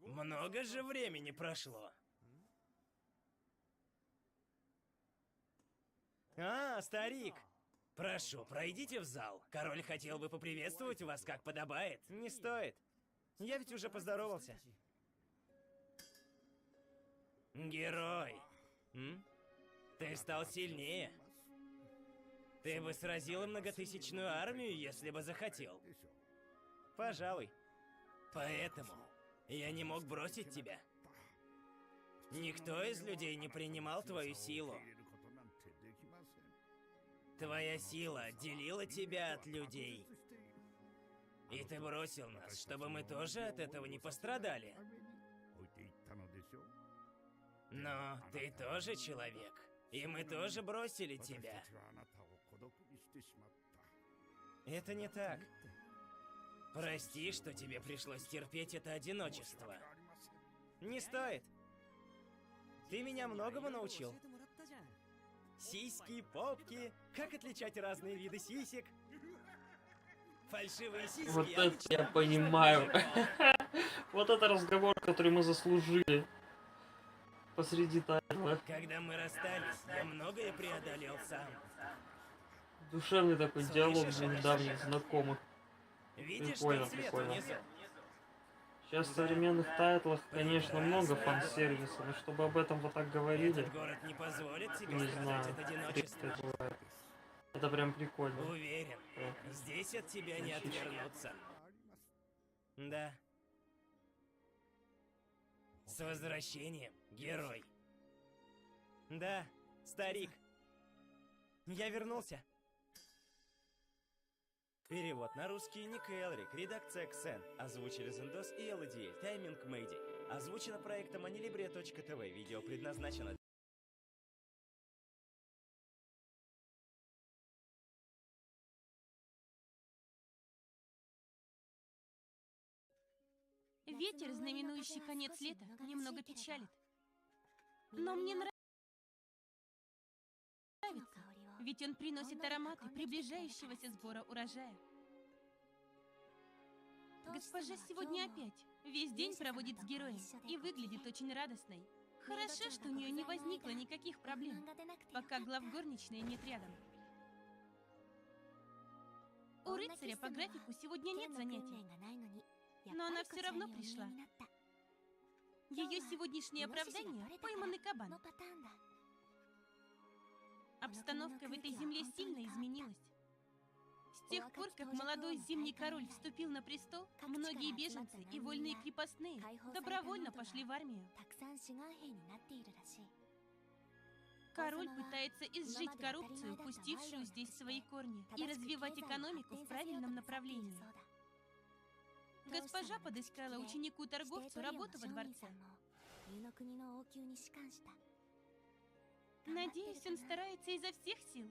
Много же времени прошло. А, старик! Прошу, пройдите в зал. Король хотел бы поприветствовать вас, как подобает. Не стоит. Я ведь уже поздоровался. Герой! Ты стал сильнее. Ты бы сразил многотысячную армию, если бы захотел. Пожалуй. Поэтому я не мог бросить тебя. Никто из людей не принимал твою силу. Твоя сила отделила тебя от людей. И ты бросил нас, чтобы мы тоже от этого не пострадали. Но ты тоже человек. И мы тоже бросили тебя. Это не так. Прости, что тебе пришлось терпеть это одиночество. Не стоит. Ты меня многому научил. Сиськи, попки, как отличать разные виды сисек. Фальшивые сиськи. Вот это я понимаю. Вот это разговор, который мы заслужили. Посреди тайма. Когда мы расстались, я многое преодолел сам. Душевный такой диалог двух давних знакомых. Видишь Прикольно, тот свет прикольно. внизу? Сейчас в современных тайтлах, конечно, много фан-сервиса, но чтобы об этом вот так говорили, Этот город не позволит тебе не страдать знаю, от одиночества. редко бывает. Это прям прикольно. Уверен, здесь от тебя не отвернуться. Да. С возвращением, герой. Да, старик. Я вернулся. Перевод на русский Ник Элрик, редакция Ксен. Озвучили Зендос и Элодиэль, тайминг Мэйди. Озвучено проектом Anilibre.tv. Видео предназначено Ветер, знаменующий конец лета, немного печалит. Но мне нравится, ведь он приносит ароматы приближающегося сбора урожая. Госпожа сегодня опять весь день проводит с героем и выглядит очень радостной. Хорошо, что у нее не возникло никаких проблем, пока главгорничной нет рядом. У рыцаря по графику сегодня нет занятий, но она все равно пришла. Ее сегодняшнее оправдание – пойманный кабан. Обстановка в этой земле сильно изменилась. С тех пор, как молодой зимний король вступил на престол, многие беженцы и вольные крепостные добровольно пошли в армию. Король пытается изжить коррупцию, пустившую здесь свои корни, и развивать экономику в правильном направлении. Госпожа подыскала ученику-торговцу работу во дворце. Надеюсь, он старается изо всех сил.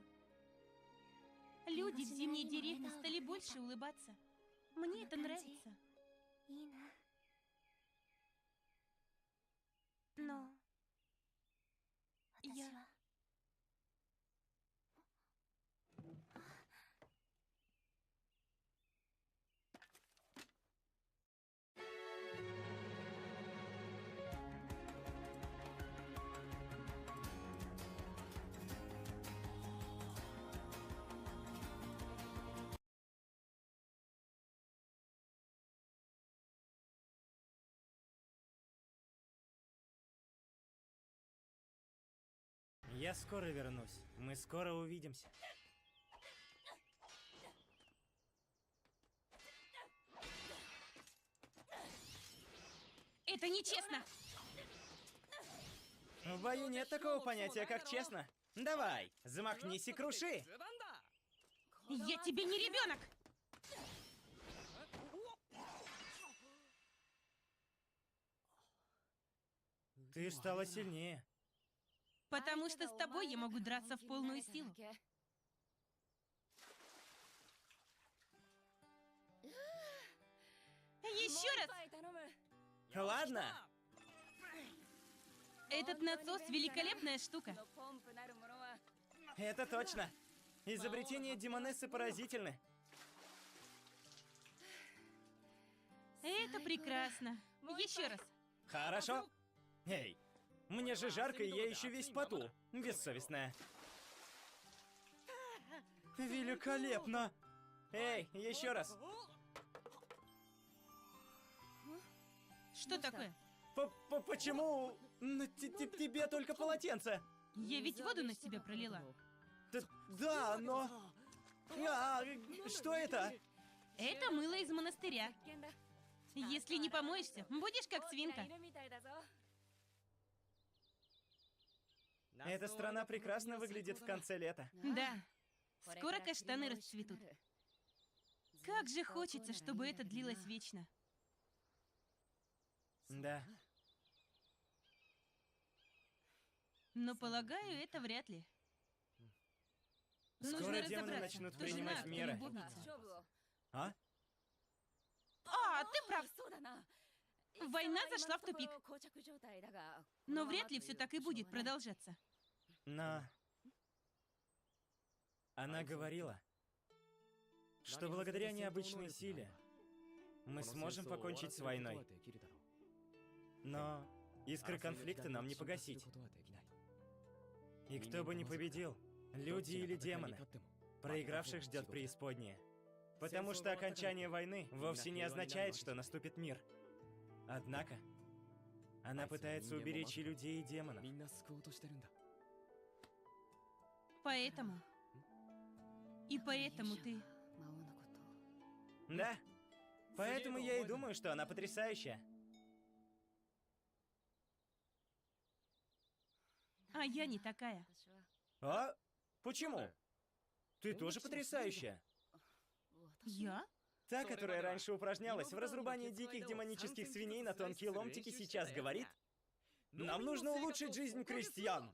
Люди в зимней деревне стали больше улыбаться. Мне это нравится. Но я... Я скоро вернусь. Мы скоро увидимся. Это нечестно! В бою нет такого понятия, как честно. Давай, замахнись и круши. Я тебе не ребенок! Ты стала сильнее. Потому что с тобой я могу драться в полную силу. Еще раз! Ладно. Этот насос великолепная штука. Это точно. Изобретения Демонессы поразительны. Это прекрасно. Еще раз. Хорошо. Эй, мне же жарко, и я еще весь в поту. Бессовестная. Великолепно. Эй, еще раз. Что такое? Почему тебе только полотенце? Я ведь воду на себя пролила. Да, но... что это? Это мыло из монастыря. Если не помоешься, будешь как свинка. Эта страна прекрасно выглядит в конце лета. Да. Скоро каштаны расцветут. Как же хочется, чтобы это длилось вечно. Да. Но, полагаю, это вряд ли. Скоро Нужно демоны разобраться, начнут кто принимать жена, кто меры. любовница. А? А, ты прав. Война зашла в тупик. Но вряд ли все так и будет продолжаться. Но... Она говорила, что благодаря необычной силе мы сможем покончить с войной. Но искры конфликта нам не погасить. И кто бы ни победил, люди или демоны, проигравших ждет преисподняя. Потому что окончание войны вовсе не означает, что наступит мир. Однако, она пытается уберечь и людей, и демонов. Поэтому... И поэтому ты... Да. Поэтому я и думаю, что она потрясающая. А я не такая. А? Почему? Ты тоже потрясающая. Я? Та, которая раньше упражнялась в разрубании диких демонических свиней на тонкие ломтики, сейчас говорит: нам нужно улучшить жизнь крестьян.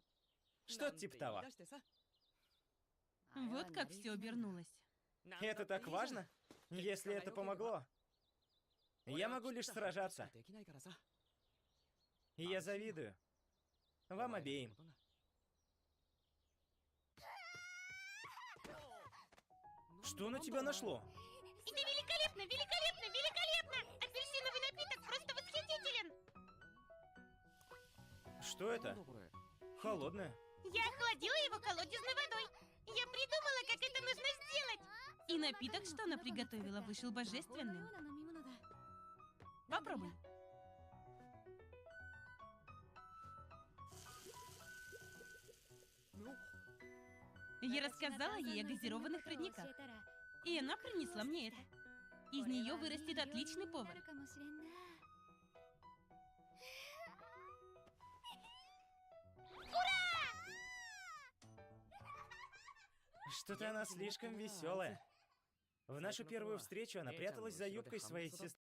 Что-то типа того. Вот как все обернулось. Это так важно? Если это помогло, я могу лишь сражаться. И я завидую вам обеим. Что на тебя нашло? Это великолепно, великолепно, великолепно! Апельсиновый напиток просто восхитителен! Что это? Холодное. Я охладила его колодезной водой. Я придумала, как это нужно сделать. И напиток, что она приготовила, вышел божественным. Попробуй. Я рассказала ей о газированных родниках, и она принесла мне это. Из нее вырастет отличный повар. Что-то она слишком веселая. В нашу первую встречу она пряталась за юбкой своей сестры.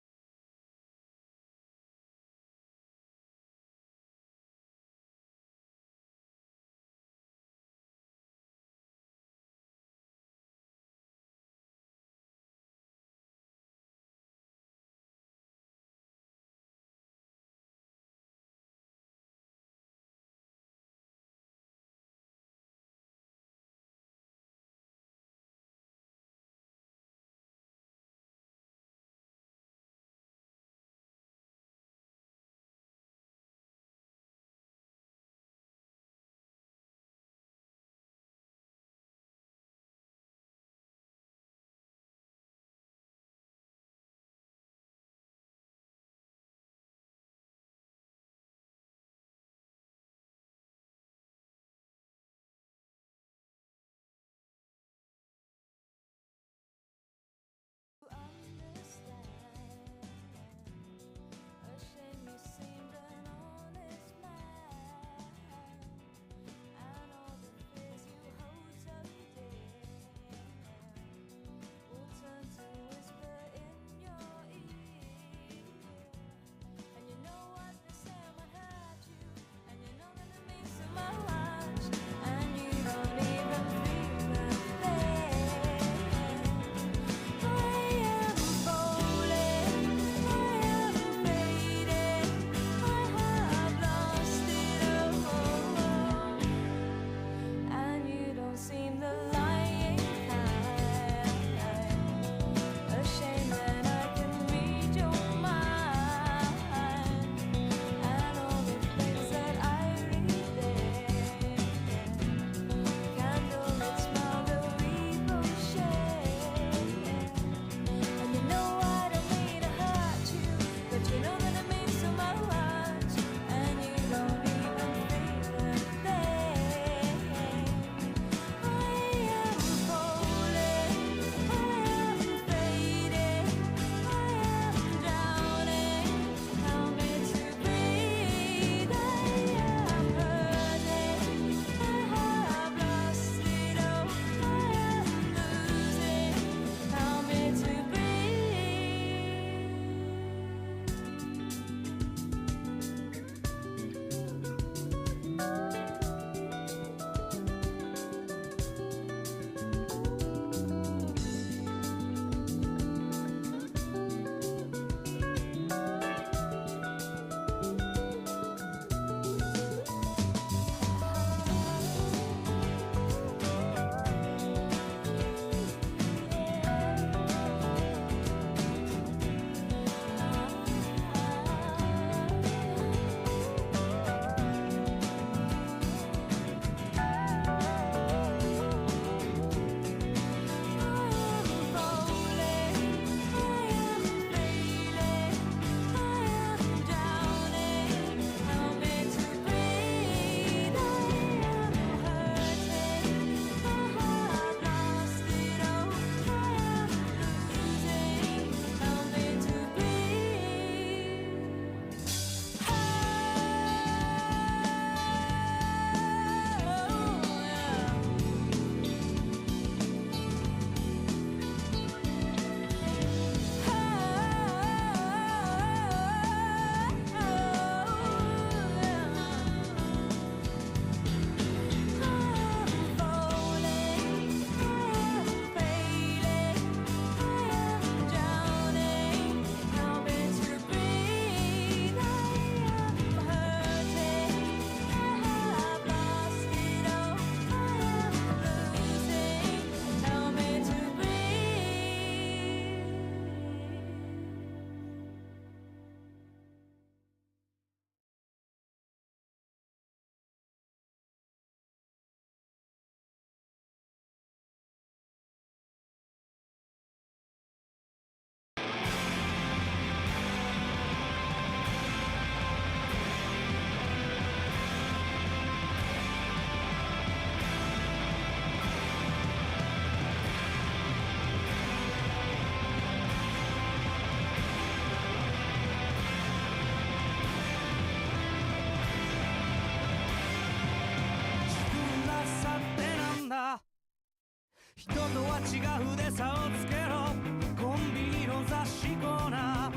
人とは違うで差をつけろコンビニの雑誌コーナー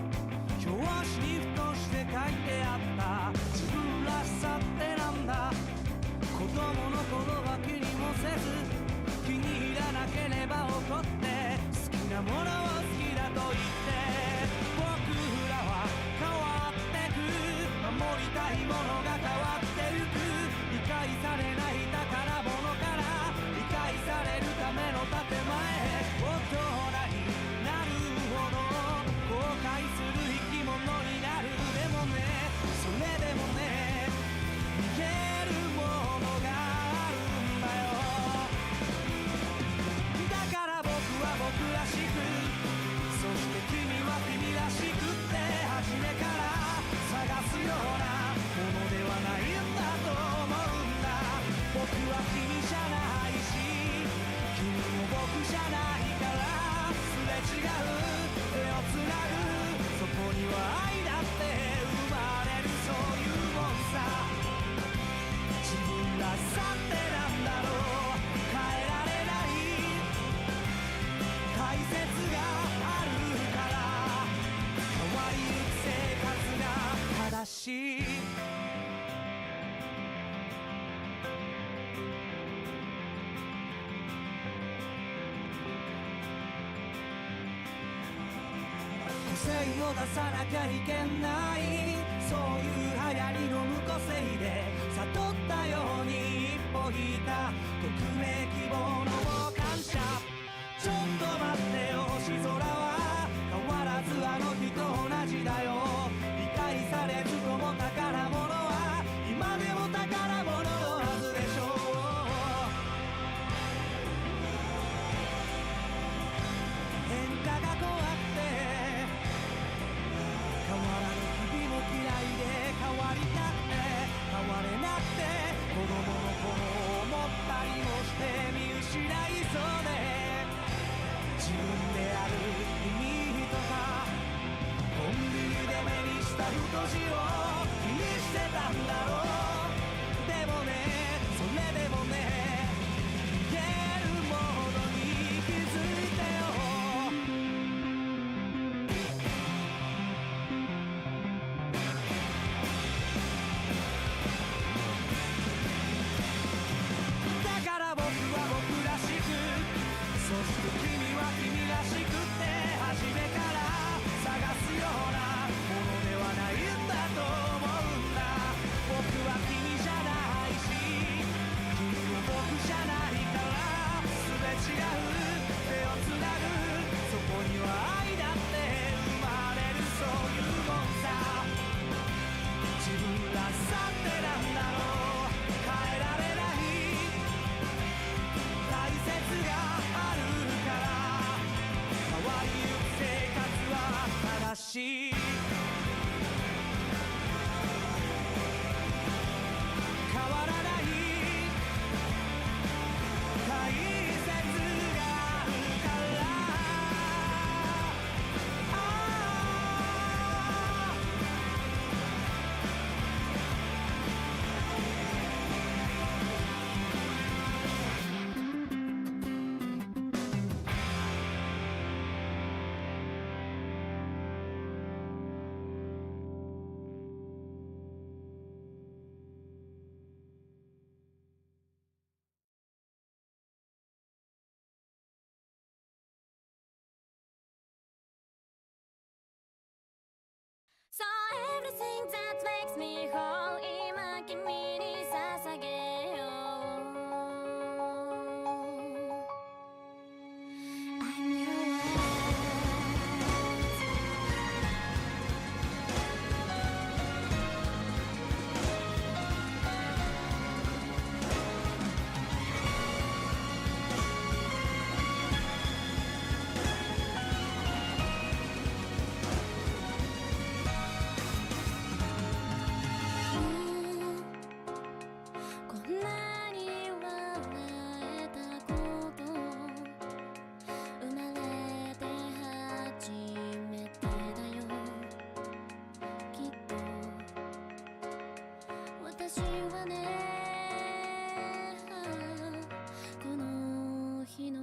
表紙にふとして書いてあった自分らしさってなんだ子供の頃は気にもせず気に入らなければ怒って好きなものを好きだと言って僕らは変わってく守りたいものが変わってゆく理解されない宝物から理解されるための建前大人になるほど後悔する生き物になるでもねそれでもね逃げるものがあるんだよだから僕は僕らしくそして君は君らしくって初めから探すようなものではないんだと思うんだ僕は君じゃないし君も僕じゃないからすれ違う手をつなぐそこには愛だって生まれるそういうもんさ自分らしさってなんだろう変えられない大切があるから変わりゆく生活が正しい個性を出さなきゃいけないそういう流行りの無個性で悟ったように一歩引いた匿名希望の感謝ちょっと待ってよ星空は変わらずあの日と同じだよ理解されずとも宝物は今でも宝物のはずでしょう変化が怖くて変わらぬ日々も嫌いで変わりたくて変われなくて子供の頃思ったりもして見失いそうで自分である意味とかコンビニで目にした太字を気にしてたんだろうでもねそれでもね言えるものに気づいてよだから僕は僕らしくそして君は君らしくって初めから探すようなものではないんだと思うんだ僕は君じゃないし君も僕じゃないからすれ違う手をつなぐそこには愛だって生まれるそういうもんさ自分らしさってなんだろう変えられない大切があるから変わりゆく生活は正しい変わらない大切があるからSo everything that makes me whole 今君に捧げよう I'm yourこの日の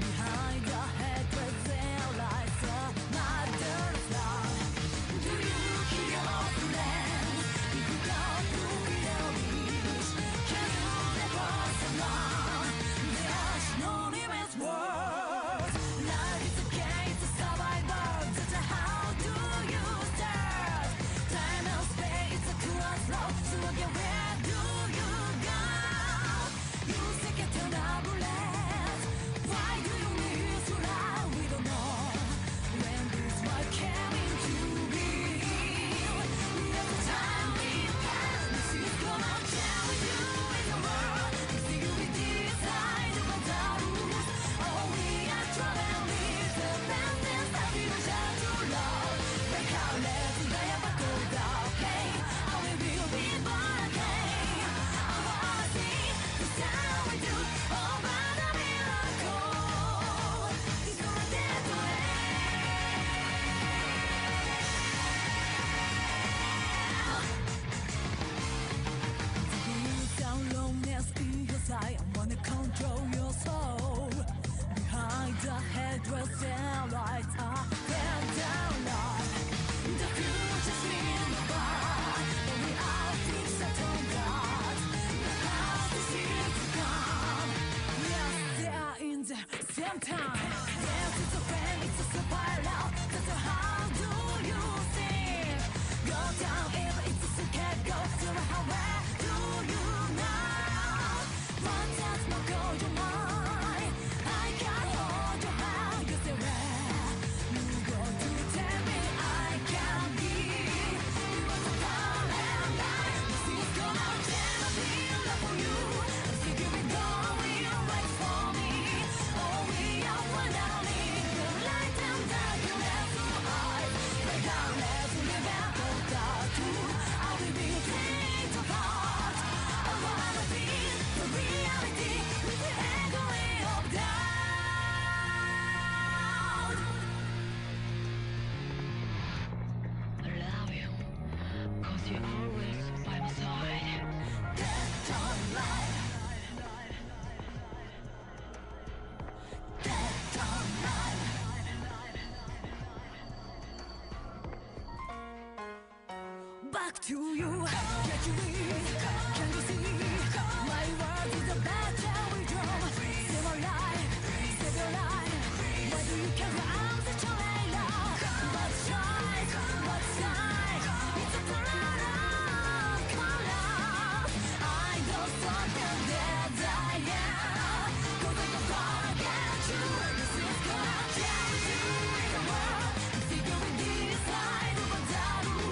Behind your head with their lies, so my dirty fly. downtown. Dance is a friend, it's a spiral. That's how do you think? Go down if it's a secret, go to how where do you know? One chance, no go your mind. I can hold your hand, you say where? You go to tell me I can be. You want to fall and die. This is gonna never be love for you. I think you've been going right for me. Oh, we are finally the light and dark and left to hide. Right down, let's live out the dark too. I will be taken to heart. I wanna be the reality with the echoing of doubt. I love you, 'cause you're always by my side. Dead on life. Dead on life. Back to you, get you in, can you see? My world is a battle drum. Save our life, save your life. Why do you carry arms at your love? But shine, it's a product, color. I don't stop the desire. 'Cause I can forget you. This is gonna change you in the world. See you in this side of a battle.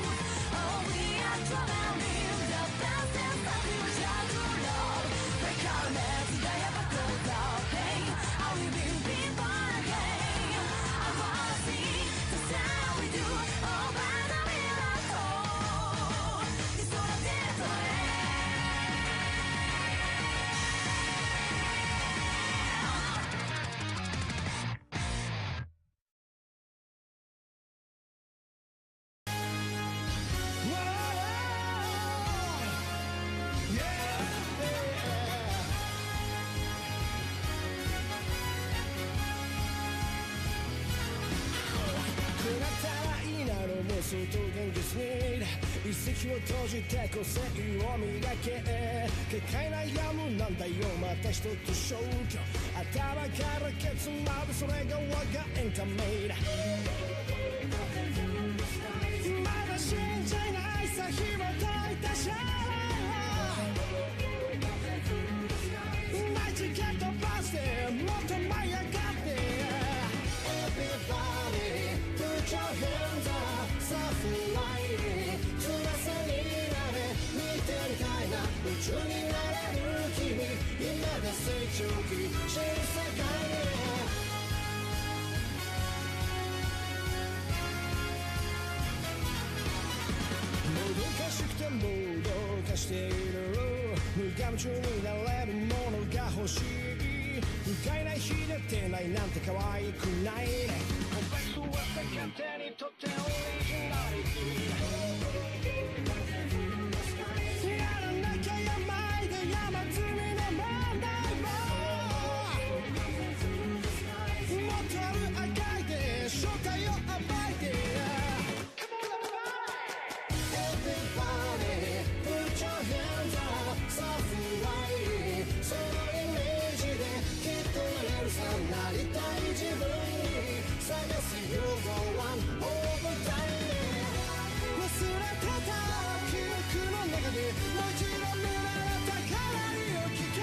Oh, we are traveling the fastest of you shall to love. Break our legs, they have a close out pain. I will be born again. I wanna see the sound we do. Oh, by the miracle. It's all a different. 妄想と現実に一石を閉じて個性を磨け軽快なやむなんだよまた一つ消去頭からケツまでそれが我がエンタメだまだ死んじゃいないさ火は焚いたシャワーナイチケットバスでもっと舞い上がって Everybody put your hands up さあフライ翼になれ見てみたいな宇宙になれる君今が成長期新世界へもどかしくてもどかしている無我夢中になれるものが欲しい不快な日でてないなんて可愛くないねコンパクトは勝手にとってオリジナリティやらなきゃやまいで山積みの問題ももっとある赤いで正体を暴いて Everybody put your hands up さあフライそのイメージできっとなれるさなりたい自分に探す You go on over time 忘れてた記憶の中でもう一度見られたからにを聞け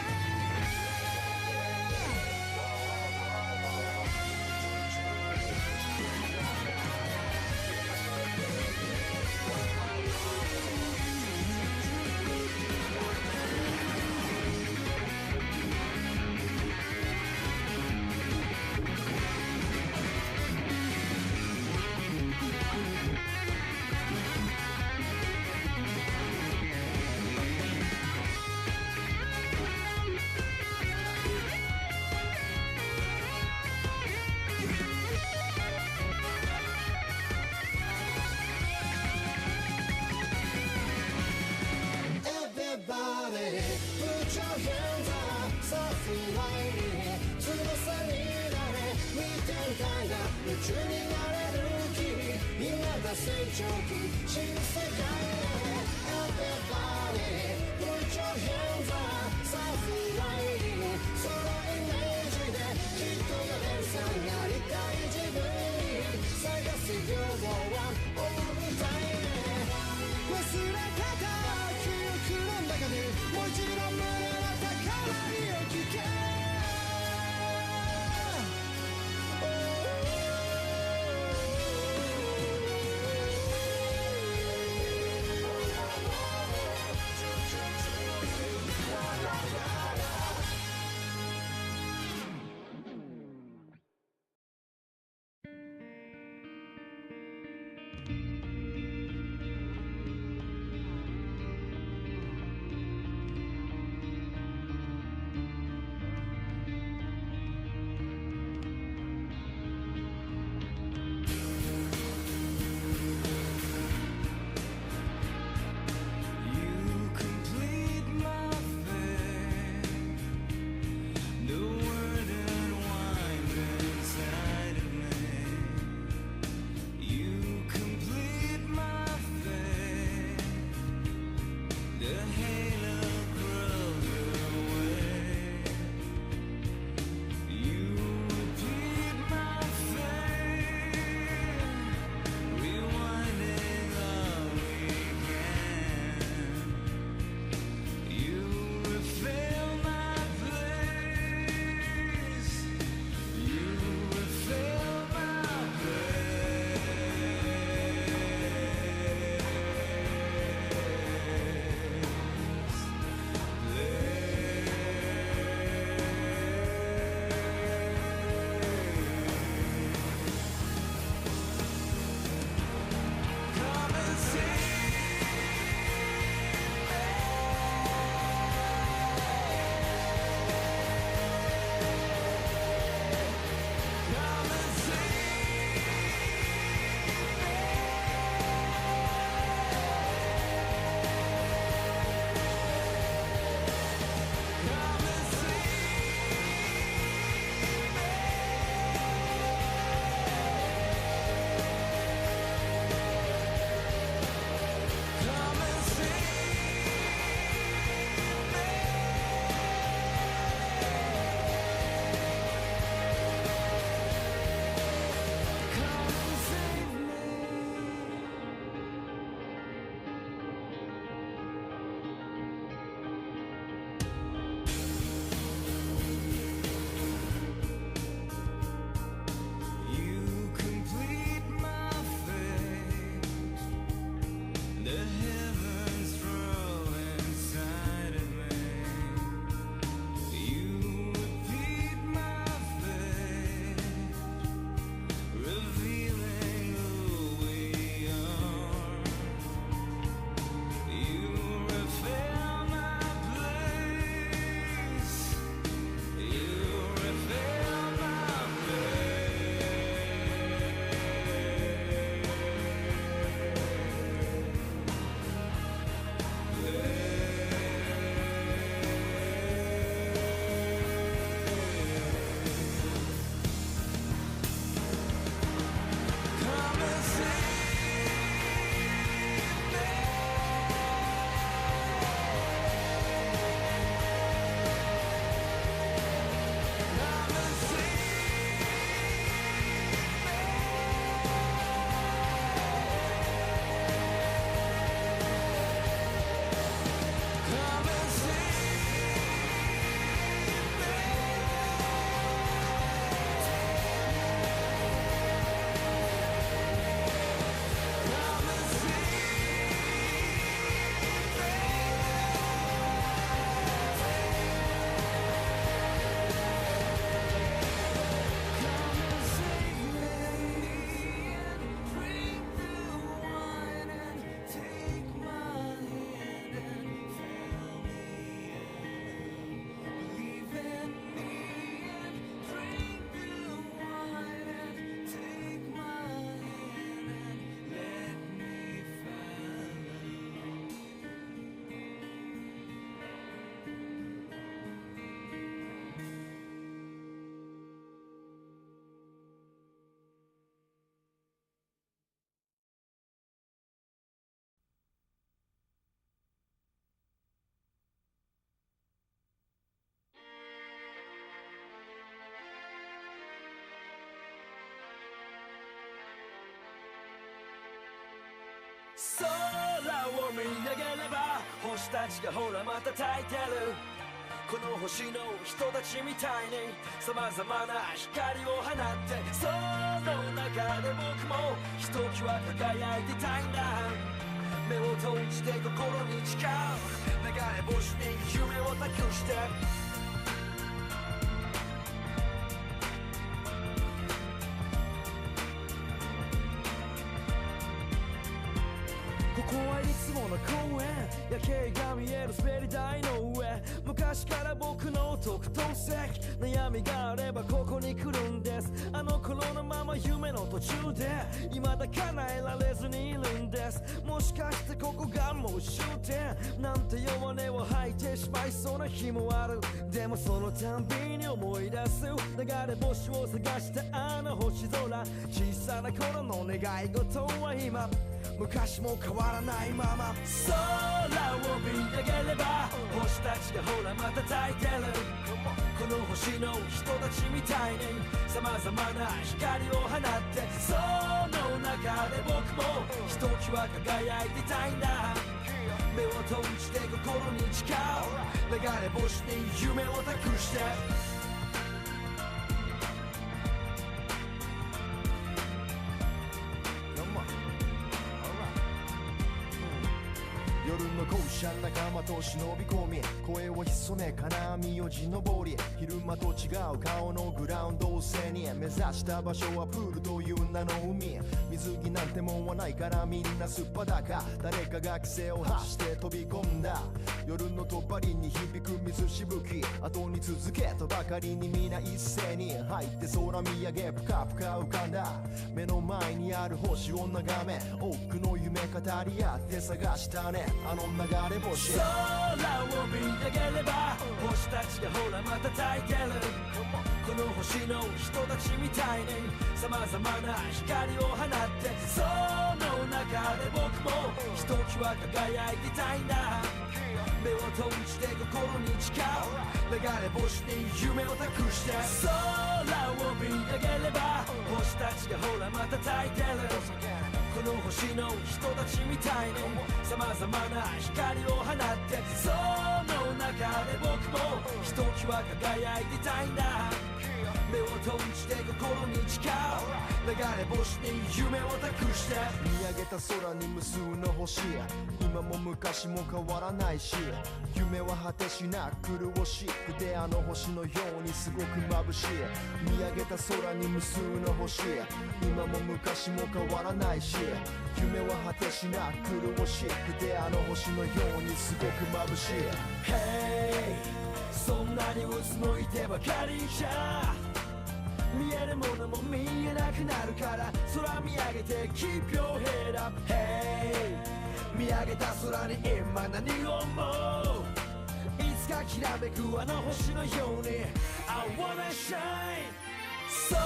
Everybody put your hands up さあフライ翼になれ見てみたいな宇宙になれる君今が成長期新世界へ Everybody put your hands up さあフライそのイメージできっとなれる空を見上げれば星たちがほらまた焚いてるこの星の人たちみたいに様々な光を放ってその中で僕もひときわ輝いてたいんだ目を閉じて心に誓う流れ星に夢を託してここはいつもの公園夜景が見える滑り台の上昔から僕の特等席悩みがあればここに来るんですあの頃のまま夢の途中で未だ叶えられずにいるんですもしかしてここがもう終点なんて弱音を吐いてしまいそうな日もあるでもそのたんびに思い出す流れ星を探したあの星空小さな頃の願い事は今昔も変わらないまま空を見上げれば星たちがほらまた焚いてるこの星の人たちみたいに様々な光を放ってその中で僕もひときわ輝いてたいんだ目を閉じて心に誓う流れ星に夢を託して夜の校舎仲間と忍び込み声を潜め金網を地登り昼間と違う顔のグラウンドを背に目指した場所はプールという名の海水着なんてもんはないからみんなすっぱだか誰かが規制を発して飛び込んだ夜のとばりに響く水しぶき後に続けとばかりに皆一斉に入って空見上げぷかぷか浮かんだ目の前にある星を眺め多くの夢語り合って探したねあの流れ星空を見上げれば星たちがほらまた焚いてるこの星の人たちみたいに様々な光を放ってその中で僕もひときわ輝いてたいんだ目を閉じて心に誓う流れ星に夢を託して空を見上げれば星たちがほらまた焚いてるこの星の人たちみたいに様々な光を放ってその中で僕もひときわ輝いてたいんだ目を閉じて心に誓う流れ星に夢を託して見上げた空に無数の星今も昔も変わらないし夢は果てしなく潤しくてあの星のようにすごく眩しい見上げた空に無数の星今も昔も変わらないし夢は果てしなく潤しくてあの星のようにすごく眩しい Hey そんなにうつむいてばかりじゃ見えるものも見えなくなるから空見上げて Keep your head up Hey 見上げた空に今何を思ういつかきらめくあの星のように I wanna shine 空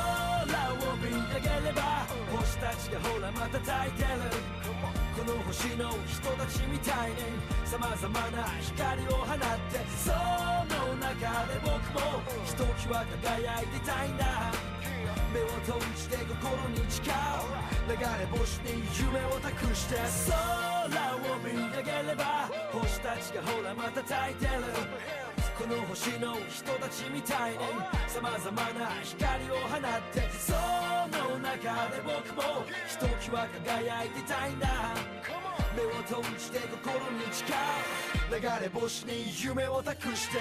を見上げれば星たちがほらまた焚いてるこの星の人たちみたいに様々な光を放ってその中で僕もひときわ輝いてたいんだ目を閉じて心に誓う流れ星に夢を託して空を見上げれば星たちがほらまた焚いてるこの星の人たちみたいに様々な光を放ってその中で僕もひときわ輝いてたいんだ目を閉じて心に誓う流れ星に夢を託して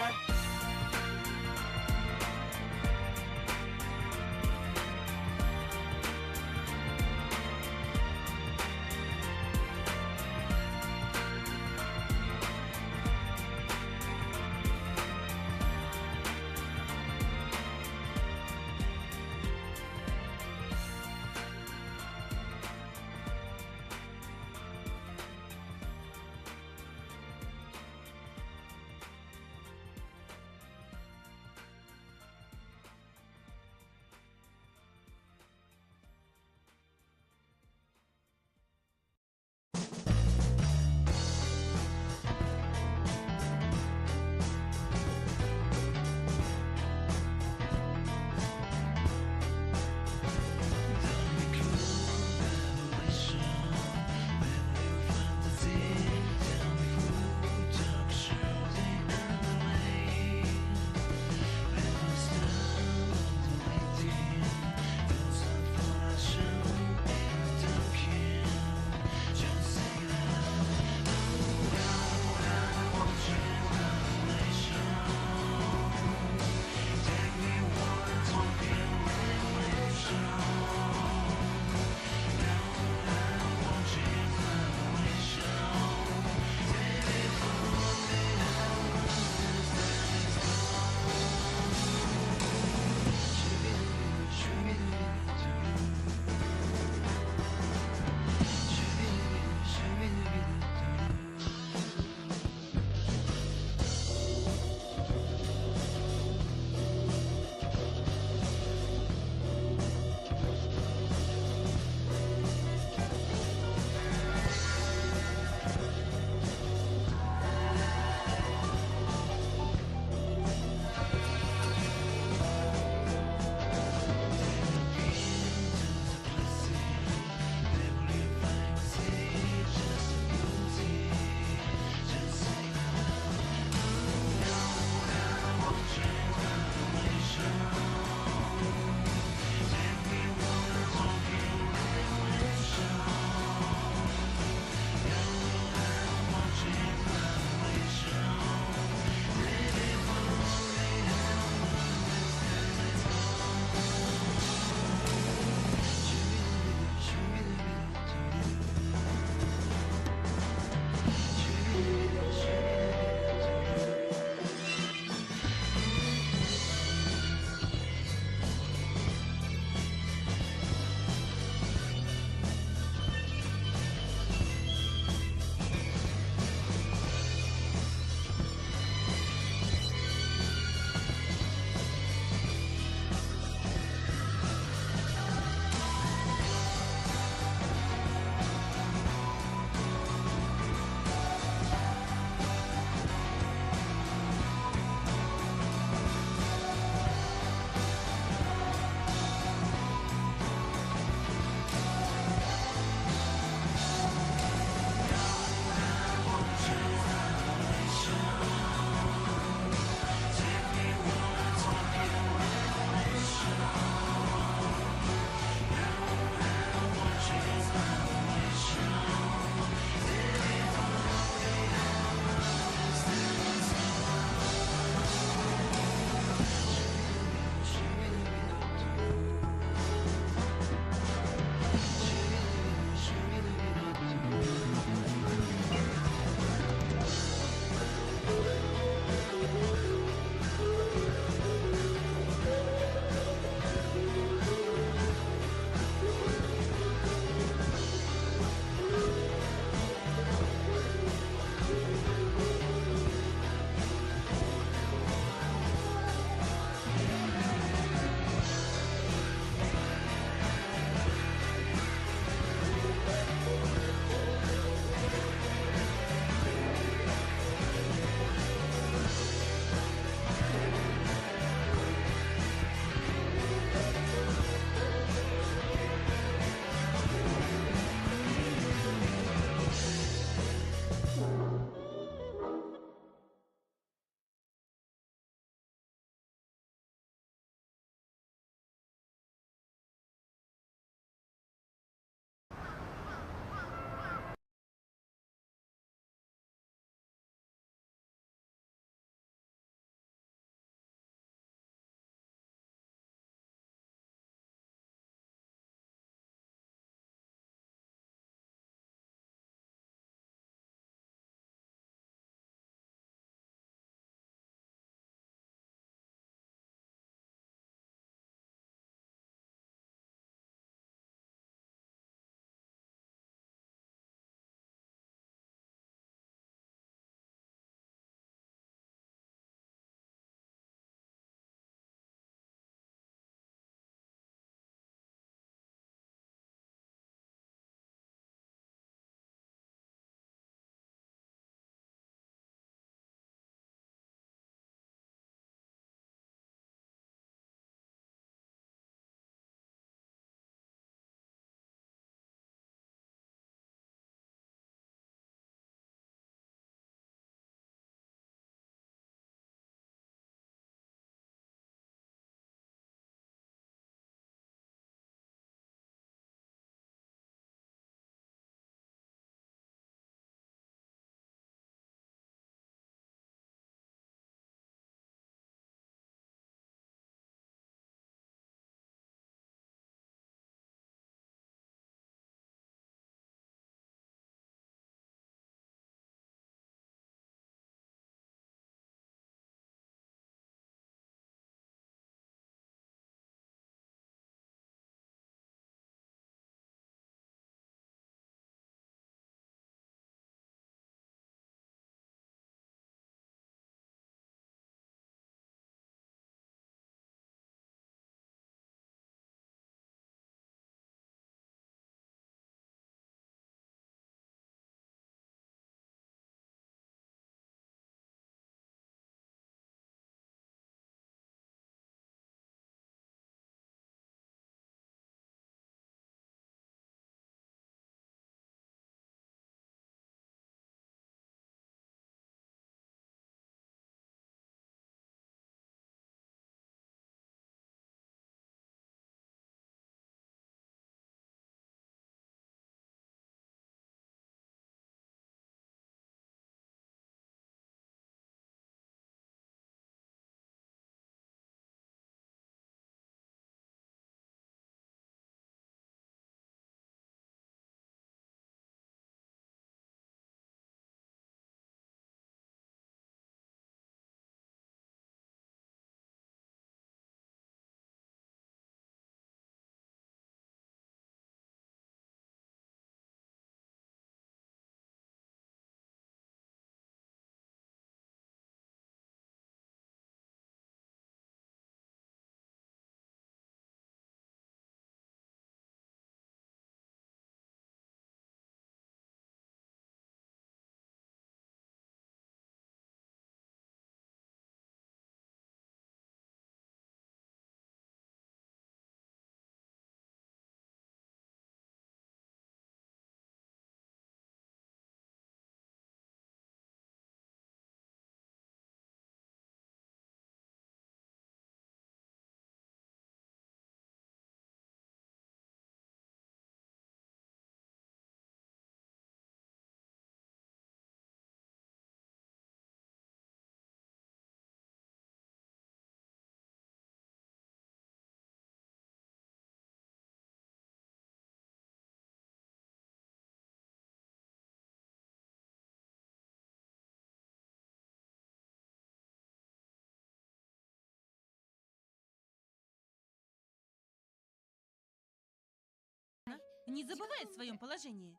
Не забывай о своем положении.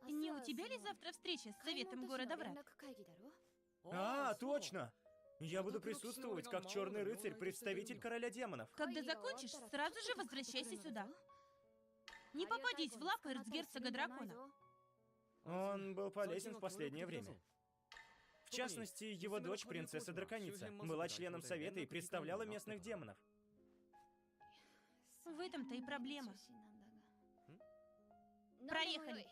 Не у тебя ли завтра встреча с советом города врат? А, точно! Я буду присутствовать как черный рыцарь, представитель короля демонов. Когда закончишь, сразу же возвращайся сюда. Не попадись в лапы эрцгерцога дракона. Он был полезен в последнее время. В частности, его дочь, принцесса-драконица, была членом совета и представляла местных демонов. В этом-то и проблема. Проехали.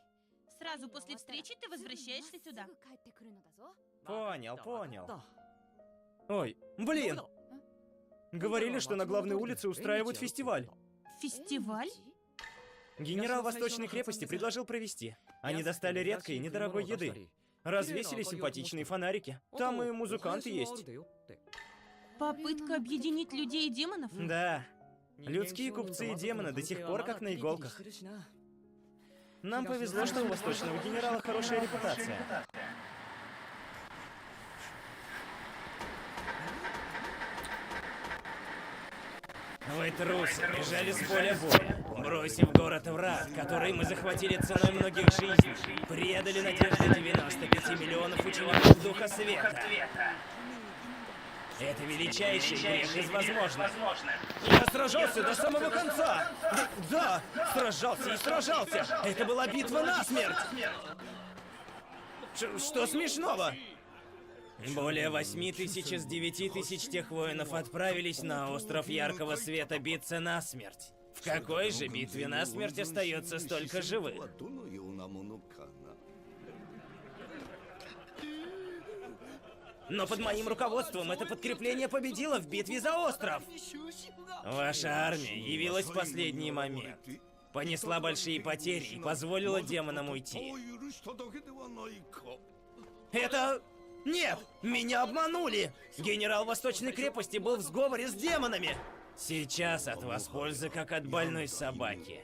Сразу после встречи ты возвращаешься сюда. Понял, понял. Ой, блин! Говорили, что на главной улице устраивают фестиваль. Фестиваль? Генерал Восточной крепости предложил провести. Они достали редкой и недорогой еды. Развесили симпатичные фонарики. Там и музыканты есть. Попытка объединить людей и демонов? Да. Людские купцы и демоны до сих пор как на иголках. Нам повезло, что у восточного генерала хорошая репутация. Вы, трусы, бежали с поля боя, бросив город врат, который мы захватили ценой многих жизней, предали надежды 95 миллионов учеников Духа Света. Это величайший грех из возможных. Я сражался до самого конца! Да, сражался и сражался! Это была битва насмерть! Что смешного? Более 8 тысяч из 9 тысяч тех воинов отправились на остров Яркого Света биться насмерть. В какой же битве насмерть остается столько живых? Но под моим руководством это подкрепление победило в битве за остров. Ваша армия явилась в последний момент. Понесла большие потери и позволила демонам уйти. Это... Нет! Меня обманули! Генерал Восточной крепости был в сговоре с демонами! Сейчас от вас польза, как от больной собаки.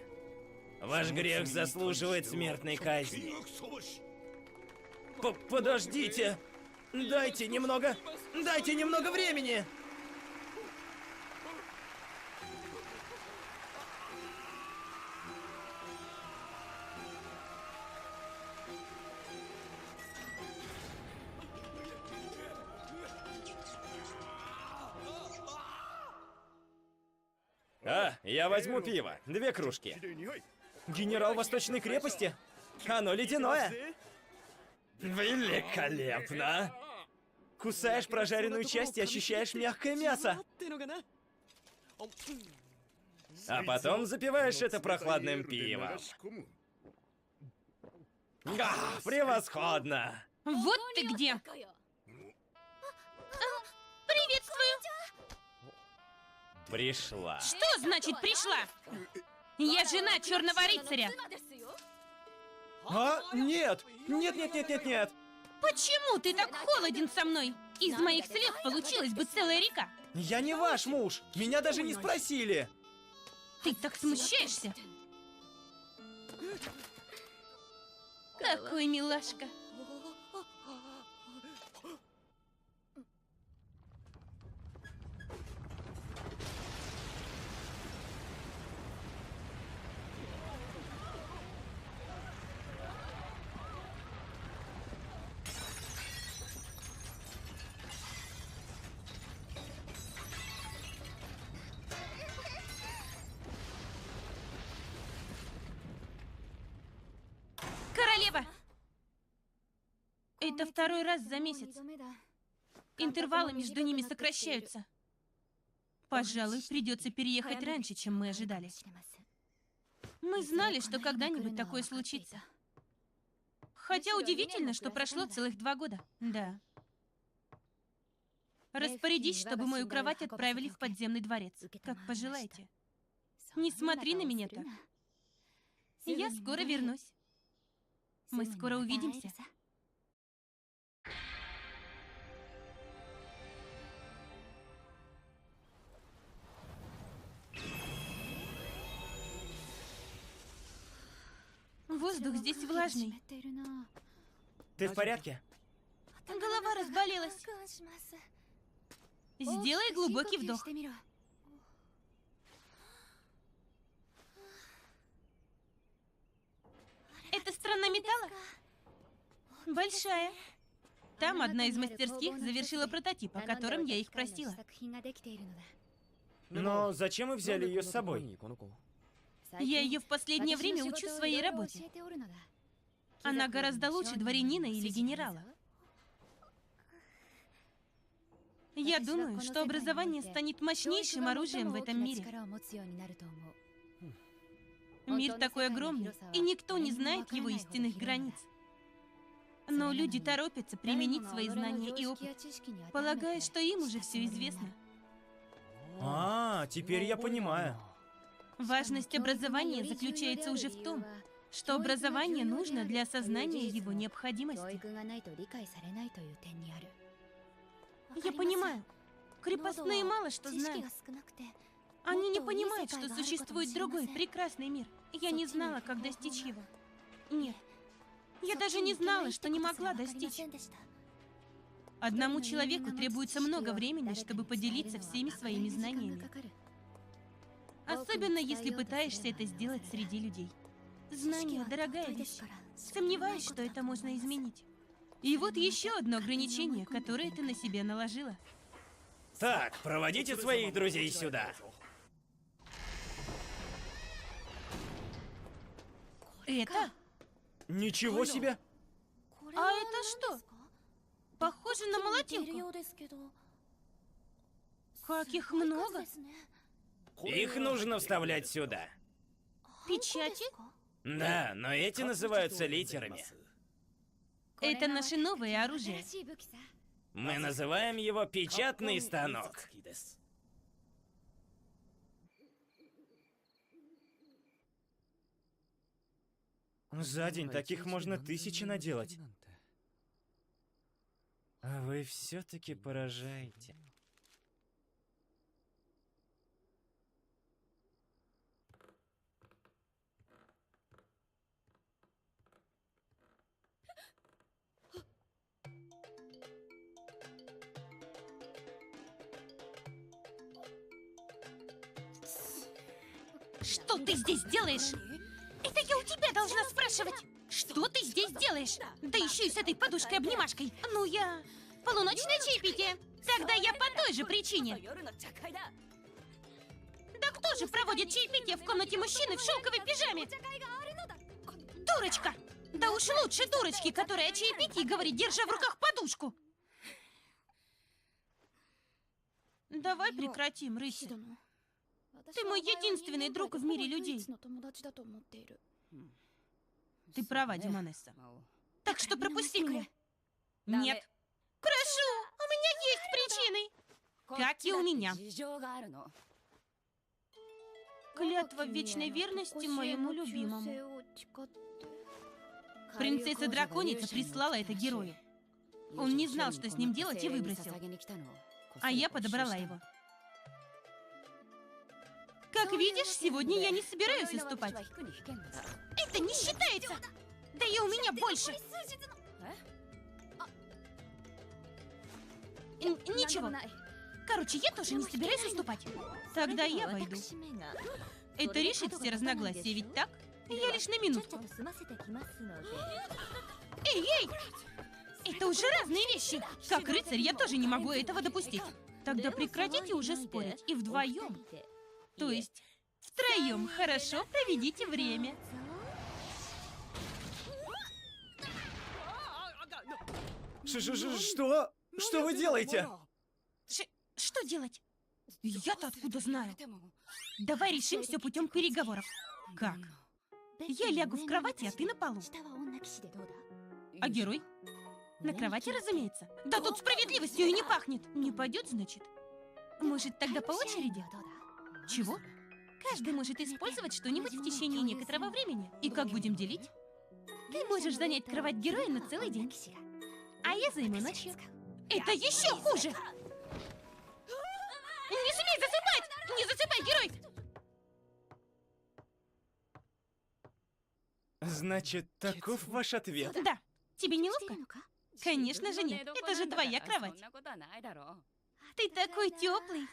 Ваш грех заслуживает смертной казни. Подождите! Дайте немного времени! Я возьму пиво. 2 кружки. Генерал Восточной крепости? Оно ледяное. Великолепно. Кусаешь прожаренную часть и ощущаешь мягкое мясо. А потом запиваешь это прохладным пивом. Превосходно. Вот ты где! Приветствую! Пришла. Что значит пришла? Я жена черного рыцаря. Нет! Нет! Почему ты так холоден со мной? Из моих слез получилась бы целая река. Я не ваш муж! Меня даже не спросили! Ты так смущаешься? Какой милашка. Королева! Это второй раз за месяц. Интервалы между ними сокращаются. Пожалуй, придется переехать раньше, чем мы ожидали. Мы знали, что когда-нибудь такое случится. Хотя удивительно, что прошло целых 2 года. Да. Распорядись, чтобы мою кровать отправили в подземный дворец. Как пожелаете. Не смотри на меня так. Я скоро вернусь. Мы скоро увидимся. Воздух здесь влажный. Ты в порядке? Голова разболелась. Сделай глубокий вдох. Страна металла? Большая. Там одна из мастерских завершила прототип, о котором я их просила. Но зачем вы взяли ее с собой? Я ее в последнее время учу своей работе. Она гораздо лучше дворянина или генерала. Я думаю, что образование станет мощнейшим оружием в этом мире. Мир такой огромный, и никто не знает его истинных границ. Но люди торопятся применить свои знания и опыт, полагая, что им уже все известно. А, теперь я понимаю. Важность образования заключается уже в том, что образование нужно для осознания его необходимости. Я понимаю, крепостные мало что знают. Они не понимают, что существует другой, прекрасный мир. Я не знала, как достичь его. Нет, я даже не знала, что не могла достичь. Одному человеку требуется много времени, чтобы поделиться всеми своими знаниями. Особенно, если пытаешься это сделать среди людей. Знание – дорогая вещь. Сомневаюсь, что это можно изменить. И вот еще одно ограничение, которое ты на себя наложила. Так, проводите своих друзей сюда. Это? Ничего себе! А это что? Похоже на молотилку. Как их много. Их нужно вставлять сюда. Печати? Да, но эти называются литерами. Это наше новое оружие. Мы называем его печатный станок. За день таких можно 1000 наделать. А вы все-таки поражаете. Что ты здесь делаешь? Это я у тебя должна спрашивать. Что ты здесь делаешь? Да еще и с этой подушкой-обнимашкой. Ну я... Полуночное чаепитие. Тогда я по той же причине. Да кто же проводит чаепитие в комнате мужчины в шелковой пижаме? Дурочка! Да уж лучше дурочки, которая о чаепитии говорит, держа в руках подушку. Давай прекратим, рыцарь. Ты мой единственный друг в мире людей. Ты права, Демонесса. Так что пропусти меня. Нет. Прошу, у меня есть причины. Как и у меня. Клятва вечной верности моему любимому. Принцесса-драконица прислала это герою. Он не знал, что с ним делать, и выбросил. А я подобрала его. Как видишь, сегодня я не собираюсь уступать. Это не считается! Да и у меня больше! Ничего. Короче, я тоже не собираюсь уступать. Тогда я войду. Это решит все разногласия, ведь так? Я лишь на минутку. Эй, эй! Это уже разные вещи. Как рыцарь я тоже не могу этого допустить. Тогда прекратите уже спорить и вдвоем. То есть, втроем хорошо проведите время. Что? Что вы делаете? Что делать? Я-то откуда знаю? Давай решим все путем переговоров. Как? Я лягу в кровати, а ты на полу. А герой? На кровати, разумеется. Да тут справедливостью и не пахнет. Не пойдет, значит? Может, тогда по очереди? Чего? Каждый может использовать что-нибудь в течение некоторого времени. И как будем делить? Ты можешь занять кровать героя на целый день. А я займу ночью. Это еще хуже! Не смей засыпать! Не засыпай, герой! Значит, таков ваш ответ. Да. Тебе неловко? Конечно же нет. Это же твоя кровать. Ты такой теплый.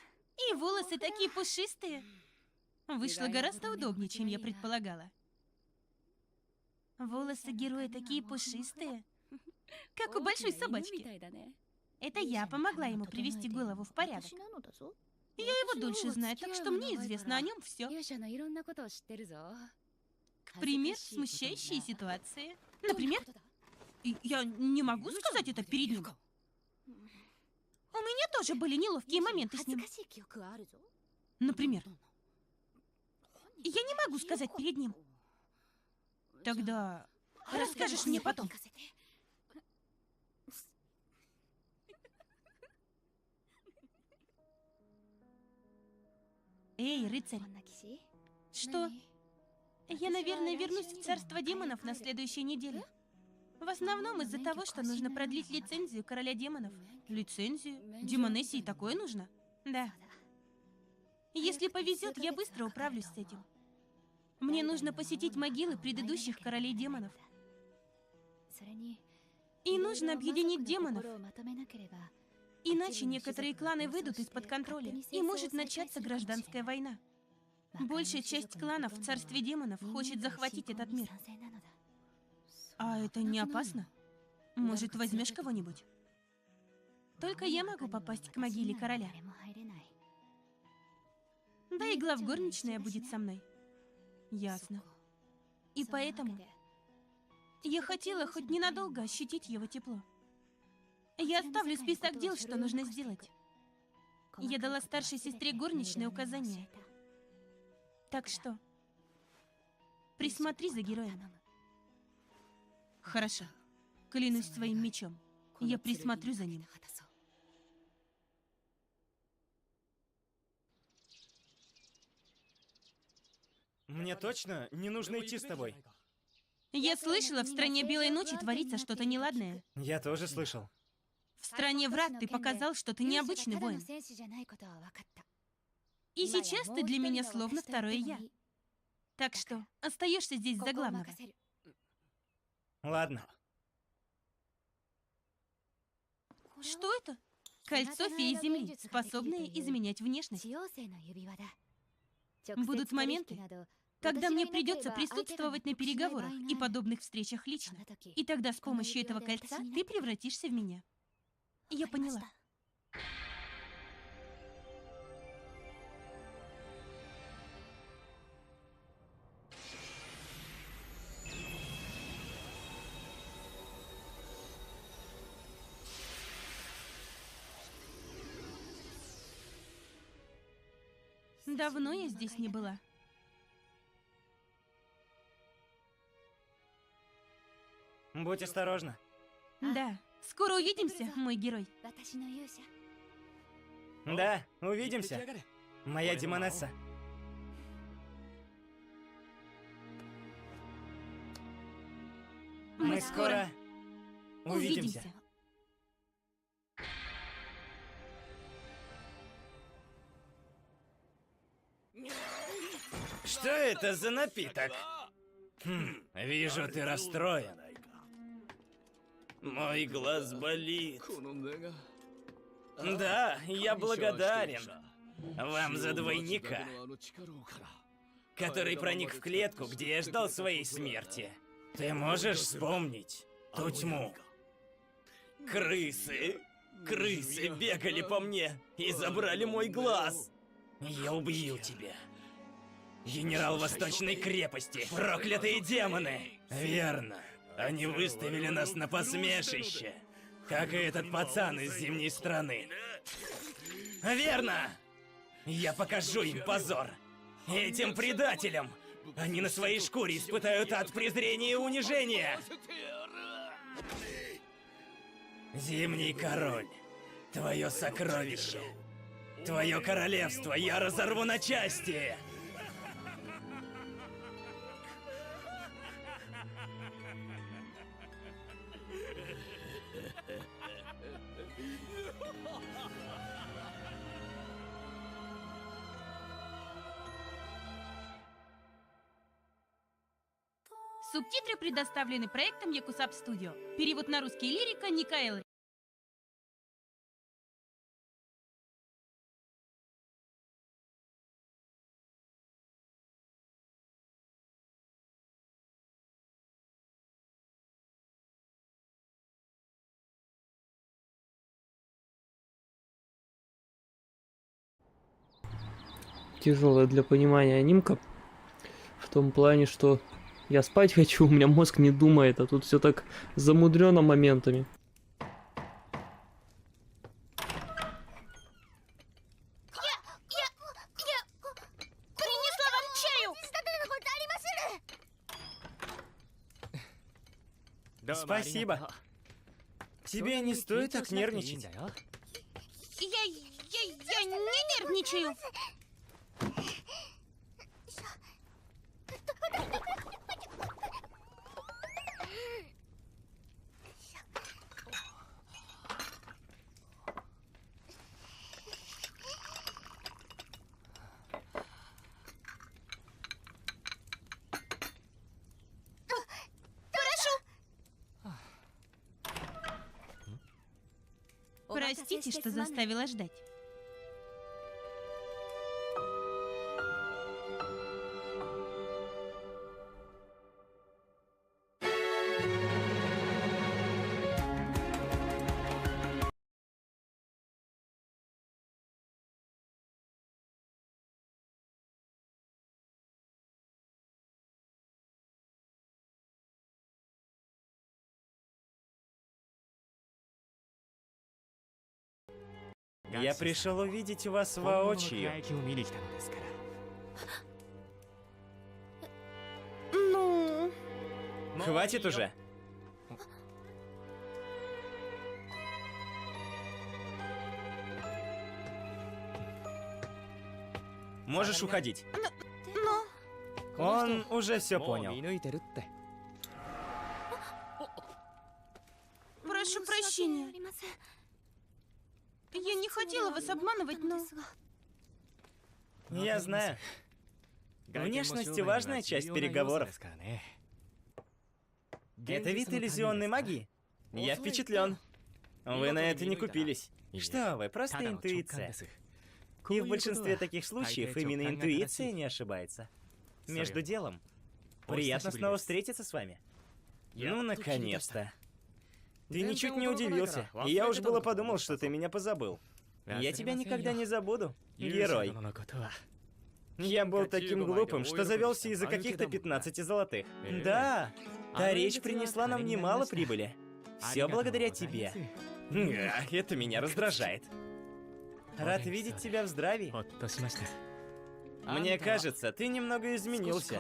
И волосы такие пушистые. Вышло гораздо удобнее, чем я предполагала. Волосы героя такие пушистые, как у большой собачки. Это я помогла ему привести голову в порядок. Я его дольше знаю, так что мне известно о нем все. Пример смущающие ситуации. Например, я не могу сказать это перед ним. У меня тоже были неловкие моменты с ним. Например, я не могу сказать перед ним. Тогда расскажешь мне потом. Эй, рыцарь. Что? Я, наверное, вернусь в царство демонов на следующей неделе. В основном из-за того, что нужно продлить лицензию короля демонов. Лицензию? Демонессе и такое нужно? Да. Если повезет, я быстро управлюсь с этим. Мне нужно посетить могилы предыдущих королей демонов. И нужно объединить демонов. Иначе некоторые кланы выйдут из-под контроля, и может начаться гражданская война. Большая часть кланов в царстве демонов хочет захватить этот мир. А это не опасно? Может, возьмешь кого-нибудь? Только я могу попасть к могиле короля. Да и главгорничная будет со мной. Ясно. И поэтому я хотела хоть ненадолго ощутить его тепло. Я оставлю список дел, что нужно сделать. Я дала старшей сестре горничной указания. Так что, присмотри за героем. Хорошо. Клянусь своим мечом. Я присмотрю за ним. Мне точно не нужно идти с тобой. Я слышала, в стране Белой Ночи творится что-то неладное. Я тоже слышал. В стране врат ты показал, что ты необычный воин. И сейчас ты для меня словно второе я. Так что остаешься здесь за главного. Ладно. Что это? Кольцо феи Земли, способное изменять внешность. Будут моменты, когда мне придется присутствовать на переговорах и подобных встречах лично. И тогда с помощью этого кольца ты превратишься в меня. Я поняла. Давно я здесь не была. Будь осторожна. Да, скоро увидимся, мой герой. Да, увидимся. Моя демонесса. Мы скоро увидимся. Что это за напиток? Вижу, ты расстроен. Мой глаз болит. Да, я благодарен вам за двойника, который проник в клетку, где я ждал своей смерти. Ты можешь вспомнить ту тьму? Крысы бегали по мне и забрали мой глаз. Я убью тебя. Генерал Восточной крепости, проклятые демоны! Верно. Они выставили нас на посмешище, как и этот пацан из зимней страны. Верно! Я покажу им позор. Этим предателям! Они на своей шкуре испытают ад презрения и унижения! Зимний король, твое сокровище, твое королевство я разорву на части! Субтитры предоставлены проектом Якусап Студио. Перевод на русский лирика Никаэл тяжелая для понимания анимка. В том плане, что я спать хочу, у меня мозг не думает, а тут все так замудрено моментами. Принесла вам чаю! Спасибо. Тебе не стоит так нервничать. Я не нервничаю. Простите, что заставила ждать. Я пришел увидеть вас воочию. Ну, Хватит уже. Можешь уходить. но... Он уже все понял. Прошу прощения. Я не хотела вас обманывать, но... Я знаю. Внешность — важная часть переговоров. Это вид иллюзионной магии? Я впечатлен. Вы на это не купились. Что вы, просто интуиция. И в большинстве таких случаев именно интуиция не ошибается. Между делом, приятно снова встретиться с вами. Ну, наконец-то. Ты ничуть не удивился, и я уж было подумал, что ты меня позабыл. Я тебя никогда не забуду, герой. Я был таким глупым, что завелся из-за каких-то 15 золотых. Да, та речь принесла нам немало прибыли. Все благодаря тебе. Это меня раздражает. Рад видеть тебя в здравии. Мне кажется, ты немного изменился.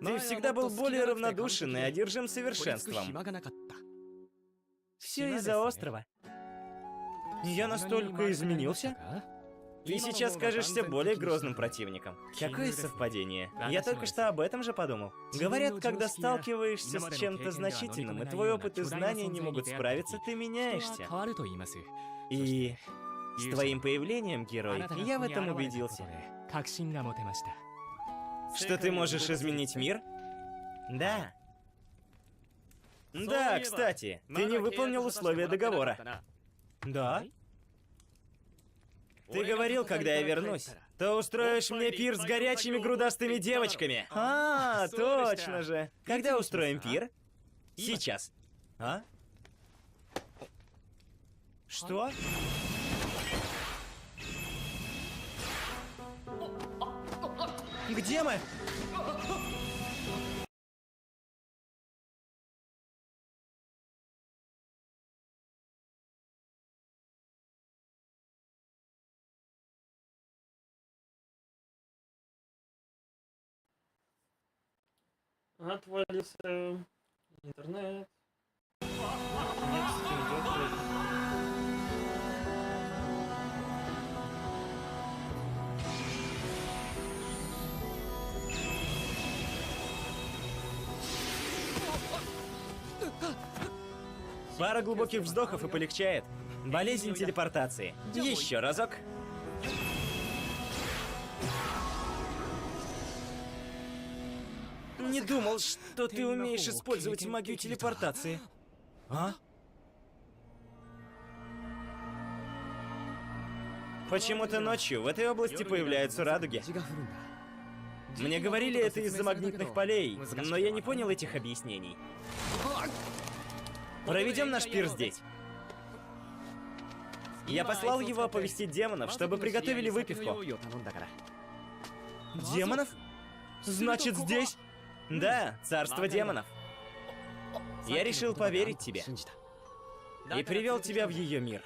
Ты всегда был более равнодушен и одержим совершенством. Все из-за острова. Я настолько изменился? Ты сейчас кажешься более грозным противником. Какое совпадение. Я только что об этом же подумал. Говорят, когда сталкиваешься с чем-то значительным, и твой опыт и знания не могут справиться, ты меняешься. И с твоим появлением, герой, я в этом убедился. Что ты можешь изменить мир? Да. Да, кстати, ты не выполнил условия договора. Да? Ты говорил, когда я вернусь, то устроишь мне пир с горячими грудастыми девочками. А, точно же. Когда устроим пир? Сейчас. А? Что? Где мы? Отвалился интернет. Нет, Steam идет. Пара глубоких вздохов и полегчает. Болезнь телепортации. Еще разок. Не думал, что ты умеешь использовать магию телепортации. А? Почему-то ночью в этой области появляются радуги. Мне говорили, это из-за магнитных полей, но я не понял этих объяснений. Проведем наш пир здесь. Я послал его оповестить демонов, чтобы приготовили выпивку. Демонов? Значит, здесь? Да, царство демонов. Я решил поверить тебе. И привел тебя в ее мир.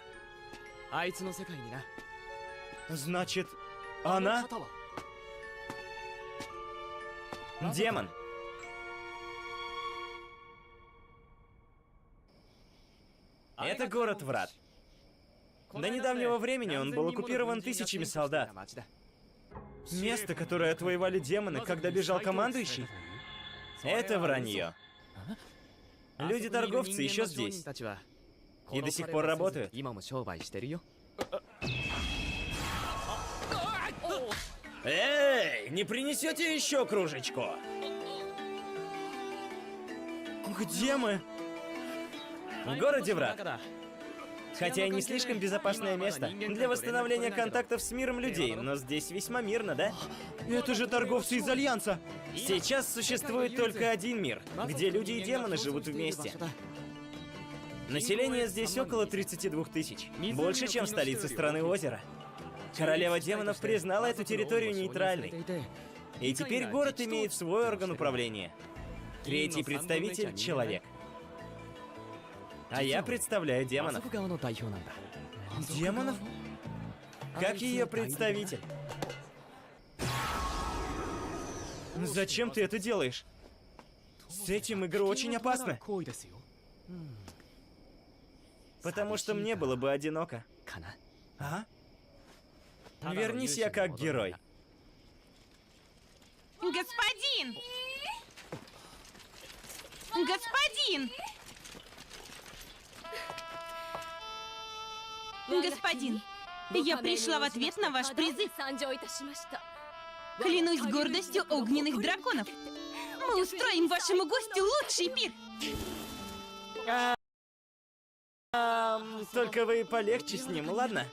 Значит, она? Демон. Это город врат. До недавнего времени он был оккупирован тысячами солдат. Место, которое отвоевали демоны, когда бежал командующий? Это вранье. Люди-торговцы еще здесь. И до сих пор работают. Эй, не принесете еще кружечку? Где мы? В городе врат. Хотя и не слишком безопасное место для восстановления контактов с миром людей, но здесь весьма мирно, да? Это же торговцы из Альянса! Сейчас существует только один мир, где люди и демоны живут вместе. Население здесь около 32 тысяч, больше, чем в столице страны озера. Королева демонов признала эту территорию нейтральной. И теперь город имеет свой орган управления. Третий представитель — человек. А я представляю демонов. Демонов? Как ее представитель? Зачем ты это делаешь? С этим игры очень опасны. Потому что мне было бы одиноко. А? Вернись я как герой. Господин! Господин! Господин, я пришла в ответ на ваш призыв. Клянусь гордостью огненных драконов. Мы устроим вашему гостю лучший пир. Только вы полегче с ним, ладно?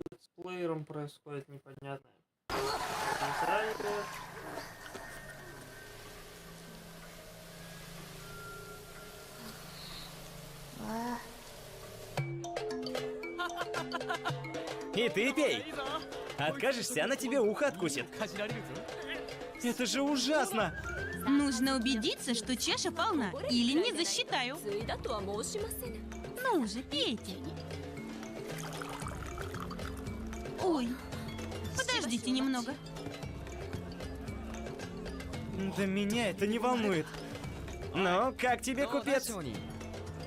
Что с плеером происходит непонятное. Устраивает. И ты пей. Откажешься, она тебе ухо откусит. Это же ужасно! Нужно убедиться, что чаша полна, или не засчитаю. Ну уже, пейте. Ой, подождите немного. Да меня это не волнует. Ну, как тебе, купец?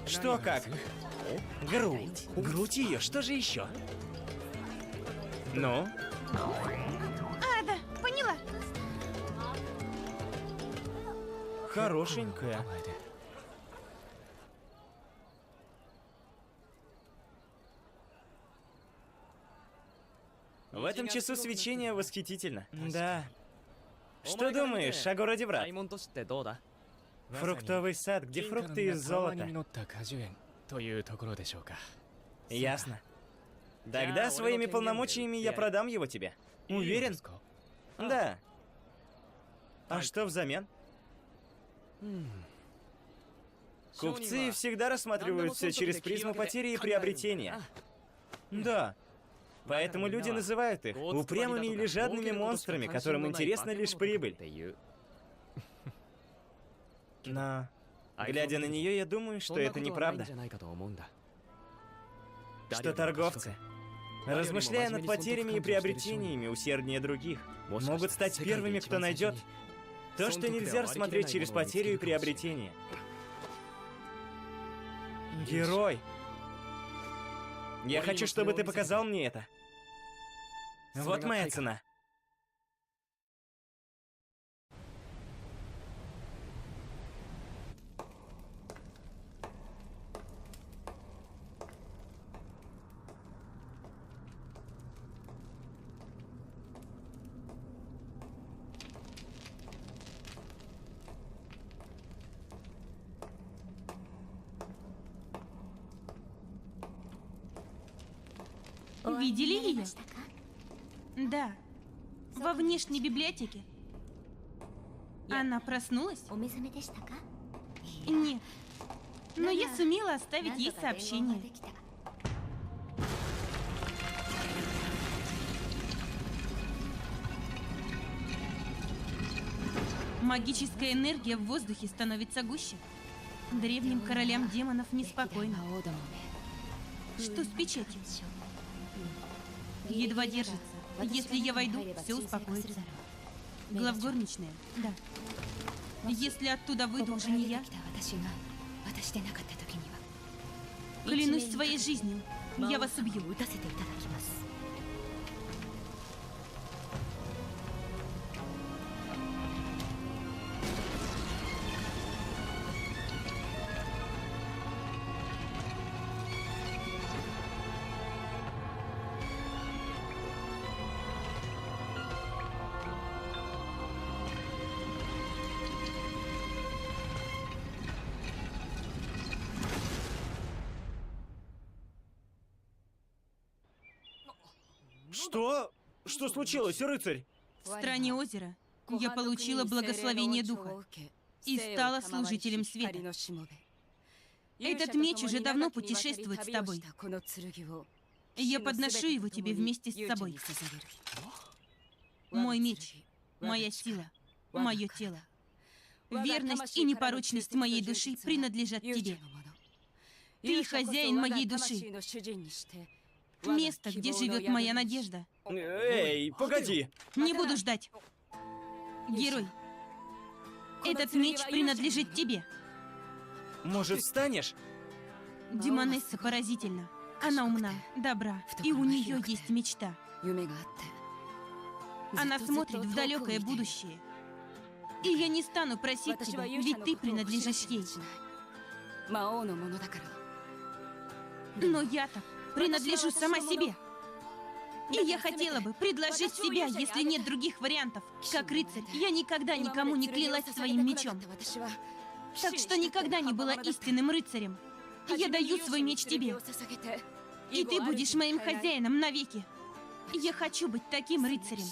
Что как? Грудь. Грудь ее, что же еще? Ну? А, да, поняла. Хорошенькая. В этом часу свечение восхитительно. Да. Что думаешь о городе врат? Фруктовый сад, где фрукты из золота. Ясно. Тогда своими полномочиями я продам его тебе. Уверен? Да. А что взамен? Купцы всегда рассматривают все через призму потери и приобретения. Да. Поэтому люди называют их упрямыми или жадными монстрами, которым интересна лишь прибыль. Но, глядя на нее, я думаю, что это неправда. Что торговцы размышляя над потерями и приобретениями усерднее других, могут стать первыми, кто найдет то, что нельзя рассмотреть через потерю и приобретение. Герой! Я хочу, чтобы ты показал мне это. Вот моя цена. Видели ее? Да. Во внешней библиотеке. Она проснулась? Нет. Но я сумела оставить ей сообщение. Магическая энергия в воздухе становится гуще. Древним королям демонов неспокойно. Что с печатью? Едва держится. Если я войду, все успокоится. Главгорничная, да. Если оттуда выйду уже не я, клянусь своей жизнью, я вас убью. Что? Что случилось, рыцарь? В стране озера я получила благословение духа и стала служителем света. Этот меч уже давно путешествует с тобой. Я подношу его тебе вместе с собой. Мой меч, моя сила, мое тело. Верность и непорочность моей души принадлежат тебе. Ты хозяин моей души. Место, где живет моя надежда. Эй, погоди! Не буду ждать. Герой, этот меч принадлежит тебе. Может, встанешь? Демонесса поразительна. Она умна, добра, и у нее есть мечта. Она смотрит в далекое будущее. И я не стану просить тебя, ведь ты принадлежишь ей. Но я-то принадлежу сама себе. И я хотела бы предложить себя, если нет других вариантов. Как рыцарь, я никогда никому не клялась своим мечом. Так что никогда не была истинным рыцарем. Я даю свой меч тебе. И ты будешь моим хозяином навеки. Я хочу быть таким рыцарем.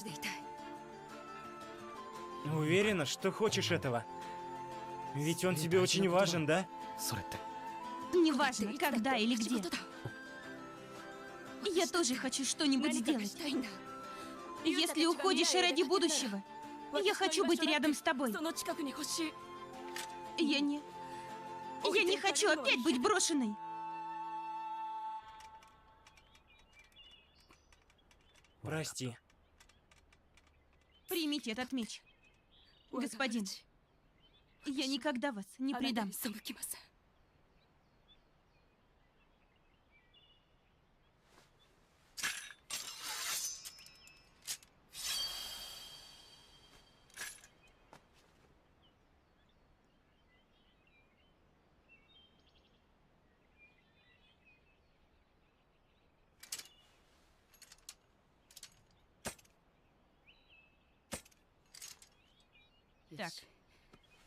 Уверена, что хочешь этого? Ведь он тебе очень важен, да? Неважно, когда или где. Я тоже хочу что-нибудь сделать. Если уходишь ради будущего, я хочу быть рядом с тобой. Я не хочу опять быть брошенной. Прости. Примите этот меч. Господин, я никогда вас не предам. Так,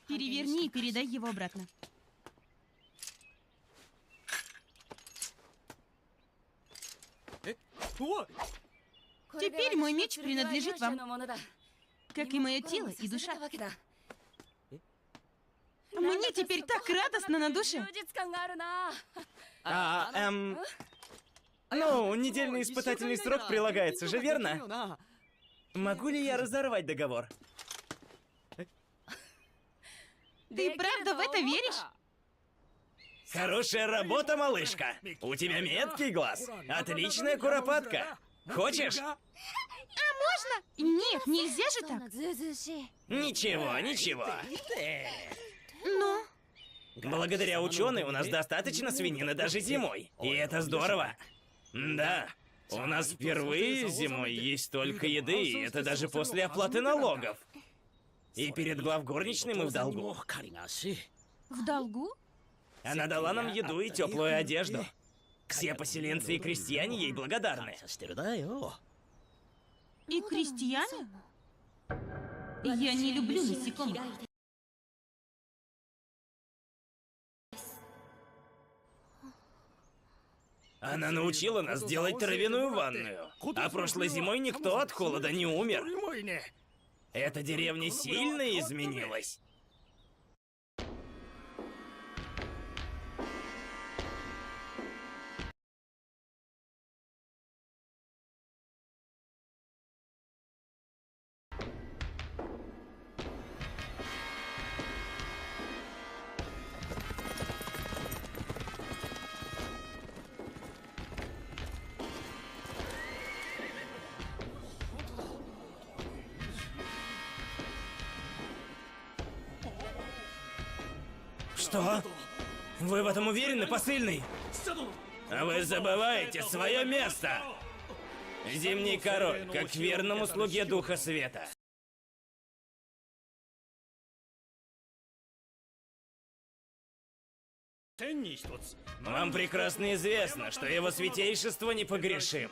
переверни и передай его обратно. Теперь мой меч принадлежит вам, как и мое тело и душа. Мне теперь так радостно на душе. Ну, недельный испытательный срок прилагается же, верно? Могу ли я разорвать договор? Ты правда в это веришь? Хорошая работа, малышка. У тебя меткий глаз. Отличная куропатка. Хочешь? Нет, нельзя же так. Ничего, ничего. Ну, Благодаря ученым у нас достаточно свинины даже зимой. И это здорово. Да. У нас впервые зимой есть столько еды, и это даже после оплаты налогов. И перед главгорничной мы в долгу. в долгу? Она дала нам еду и теплую одежду. Все поселенцы и крестьяне ей благодарны. И крестьяне? Я не люблю насекомых. Она научила нас делать травяную ванную. А прошлой зимой никто от холода не умер. Эта деревня сильно изменилась. Что? Вы в этом уверены, посыльный? А вы забываете свое место! Зимний король, как верному слуге Духа Света. Вам прекрасно известно, что его святейшество непогрешим.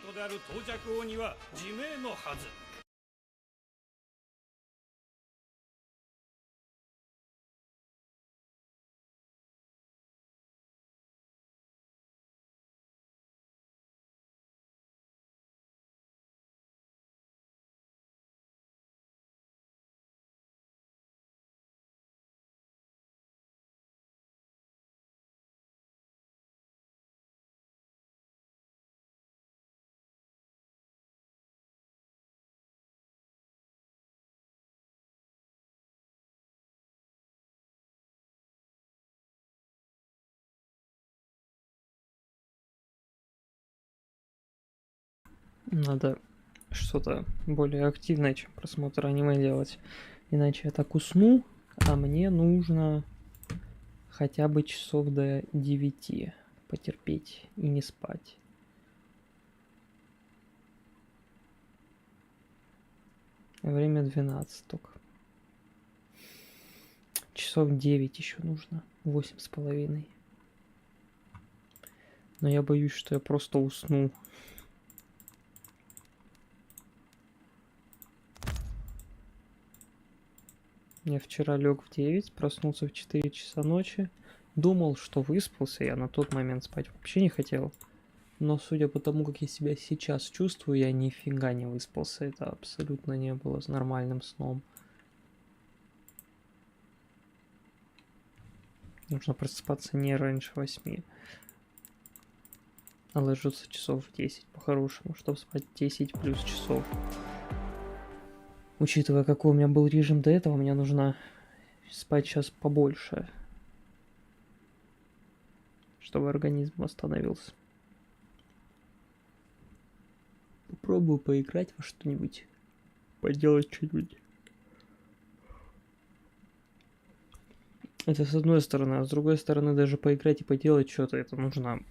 Надо что-то более активное, чем просмотр аниме делать. Иначе я так усну, а мне нужно хотя бы часов до 9 потерпеть и не спать. Время 12 только. Часов 9 еще нужно. 8,5. Но я боюсь, что я просто усну. Я вчера лег в 9, проснулся в 4 часа ночи. Думал, что выспался, я на тот момент спать вообще не хотел. Но судя по тому, как я себя сейчас чувствую, я нифига не выспался. Это абсолютно не было с нормальным сном. Нужно просыпаться не раньше 8. А ложиться часов в 10 по-хорошему, чтобы спать 10 плюс часов. Учитывая, какой у меня был режим до этого, мне нужно спать сейчас побольше, чтобы организм восстановился. Попробую поиграть во что-нибудь, поделать что-нибудь. Это с одной стороны, а с другой стороны, даже поиграть и поделать что-то, это нужно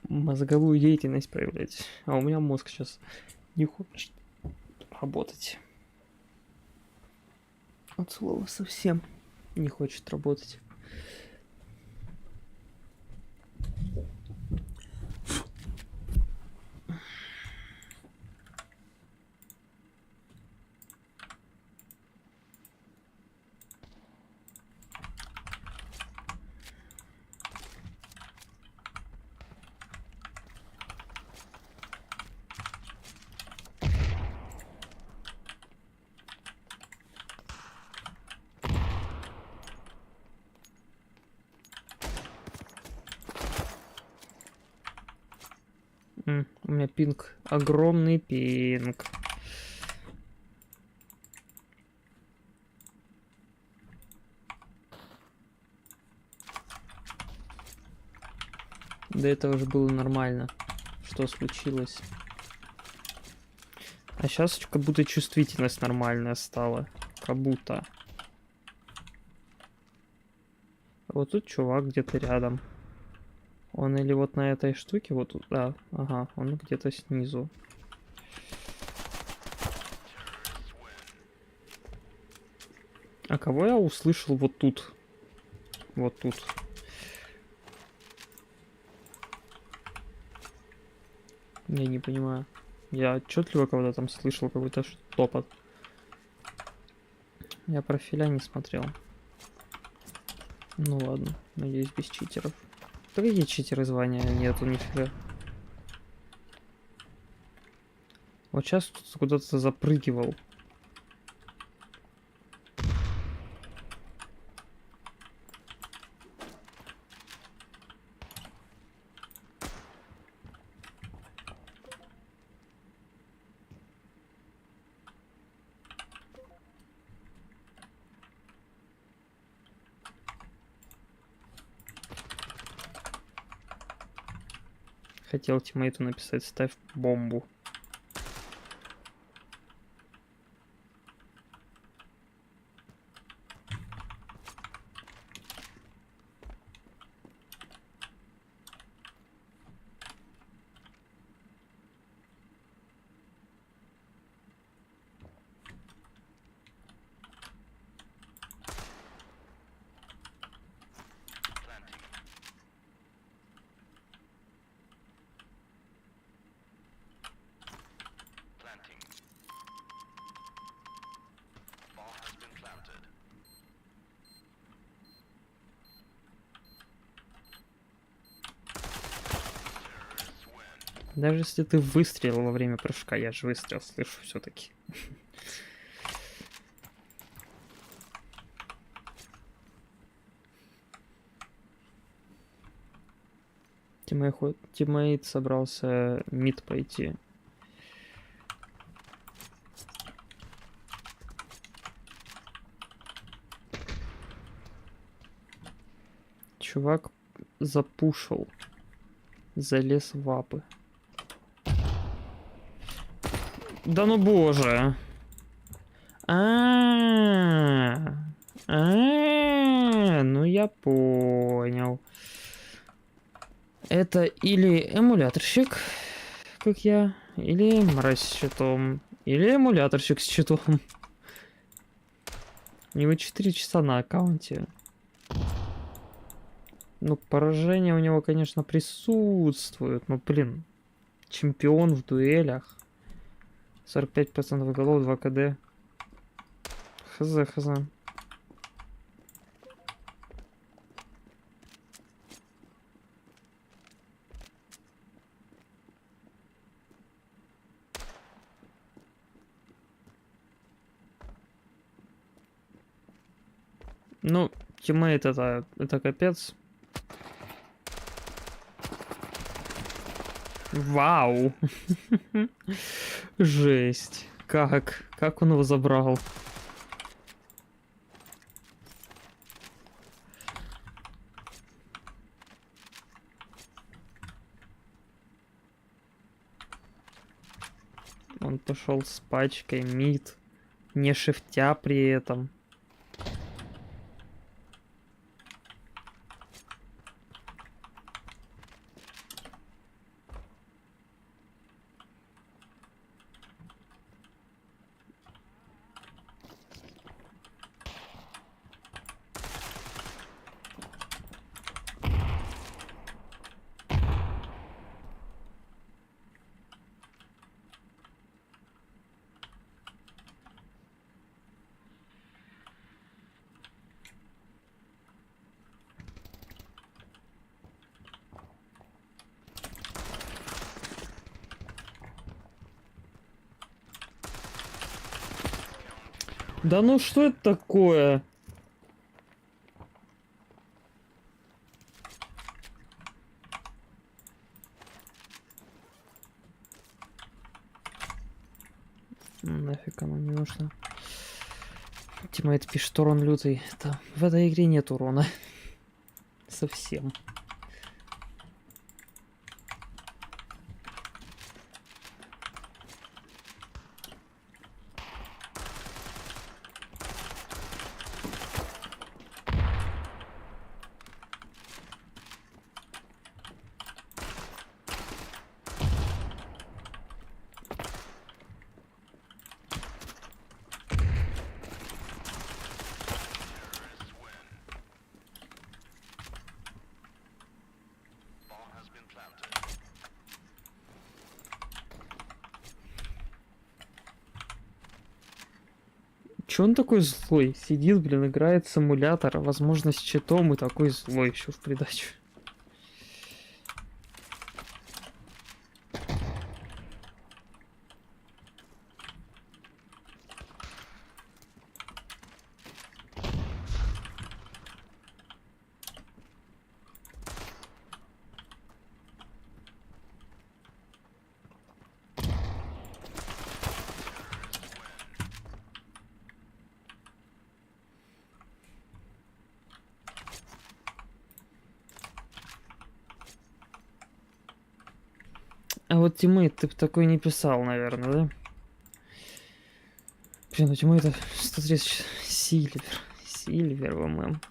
мозговую деятельность проявлять. А у меня мозг сейчас не хочет работать. От слова совсем не хочет работать. У меня пинг. Огромный пинг. До этого же было нормально. Что случилось? А сейчас как будто чувствительность нормальная стала. Как будто. Вот тут чувак где-то рядом. Он или вот на этой штуке, вот тут, да, ага, он где-то снизу. А кого я услышал вот тут? Вот тут. Я не понимаю. Я отчетливо кого-то там слышал, какой-то топот. Я профиля не смотрел. Ну ладно, надеюсь, без читеров. Да какие читеры, звания нету нифига. Вот сейчас кто-то куда-то запрыгивал. Хотел тиммейту написать: ставь бомбу. Даже если ты выстрелил во время прыжка, я же выстрел слышу все-таки. Тиммейт собрался мид пойти. Чувак запушил. Залез в апы. Да ну боже. Ну я понял. Это или эмуляторщик, как я, или мразь с щитом, или эмуляторщик с щитом. У него 4 часа на аккаунте. Ну, поражение у него, конечно, присутствует, но, блин, чемпион в дуэлях. 45% голов, 2 КД. Хз. Ну, тиммейт это капец. Вау. Жесть. Как он его забрал? Он пошел с пачкой мид, не шифтя при этом. Да ну что это такое? Нафиг оно не нужно. Тиммейт пишет: урон лютый. Да, в этой игре нет урона. Совсем. Чё он такой злой? Сидит, блин, играет в симулятор, возможно, с читом и такой злой еще в придачу. А вот тиммейт ты бы такой не писал, наверное, да? Блин, у тиммейта 130 Сильвер. Сильвер, ВММ.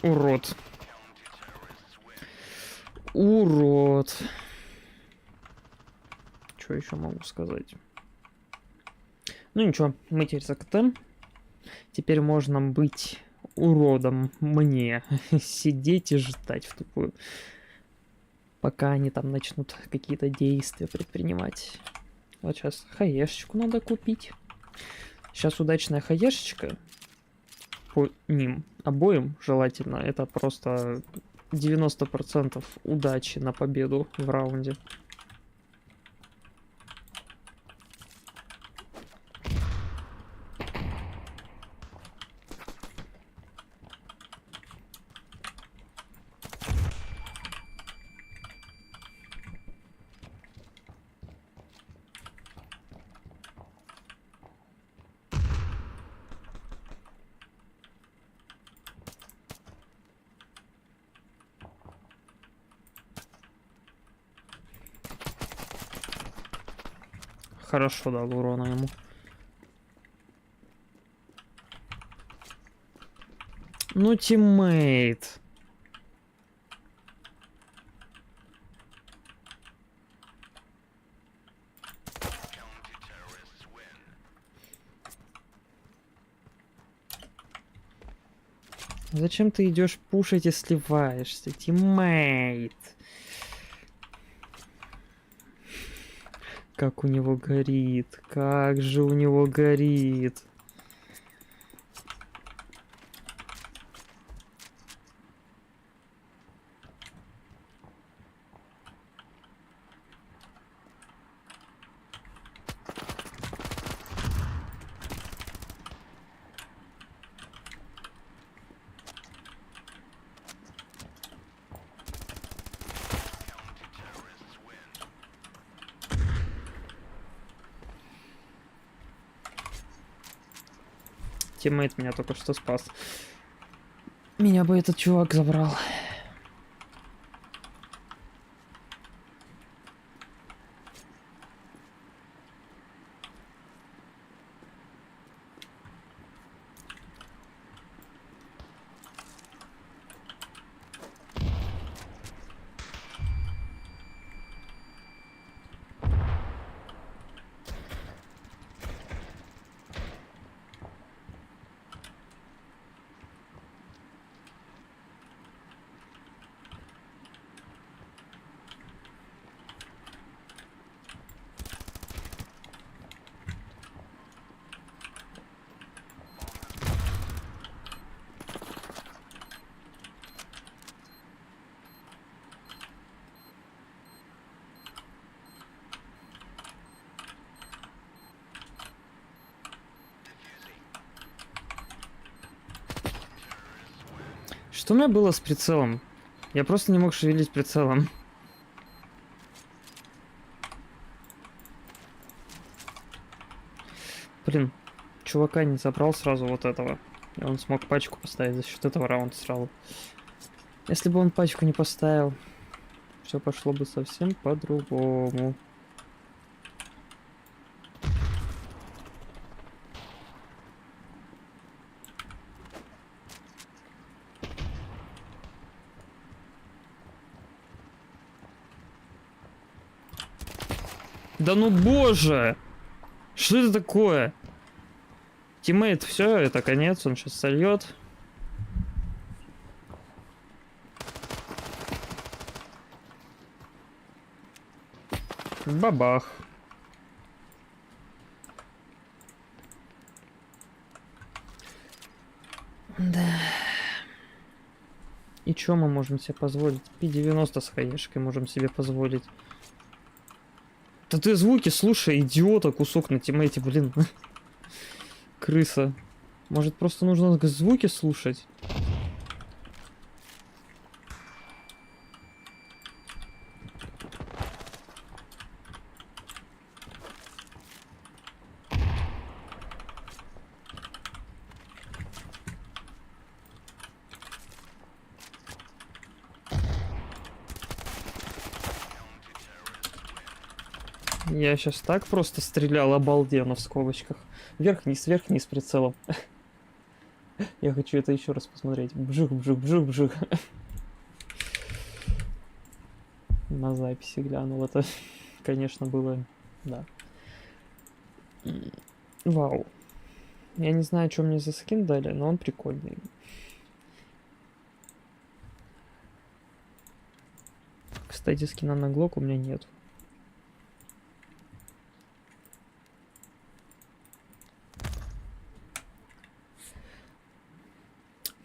Урод. Урод. Что еще могу сказать? Ну ничего, мы теперь закатаем. Теперь можно быть уродом мне. Сидеть и ждать в тупую. Пока они там начнут какие-то действия предпринимать. Вот сейчас хаешечку надо купить. Сейчас удачная хаешечка по ним обоим желательно. Это просто 90% удачи на победу в раунде. Хорошо дал урона ему. Ну, тиммейт. Зачем ты идешь пушить и сливаешься, тиммейт? Как у него горит, как же у него горит. Тиммейт меня только что спас. Меня бы этот чувак забрал. Что у меня было с прицелом? Я просто не мог шевелить прицелом. Блин, чувака не забрал сразу вот этого. И он смог пачку поставить за счет этого раунда сразу. Если бы он пачку не поставил, все пошло бы совсем по-другому. Да ну боже! Что это такое? Тиммейт, все, это конец, он сейчас сольет. Бабах. Да. И чё мы можем себе позволить? P90 с хаешкой можем себе позволить. Да ты звуки слушай, идиота, кусок на тиммейте, блин. Крыса. Может, просто нужно звуки слушать? Я сейчас так просто стрелял обалденно в скобочках. Вверх-вниз прицелом. Я хочу это еще раз посмотреть. Бжух, бжух, бжух, бжух. На записи глянул. Это, конечно, было... Да. Вау. Я не знаю, что мне за скин дали, но он прикольный. Кстати, скина на Глок у меня нет.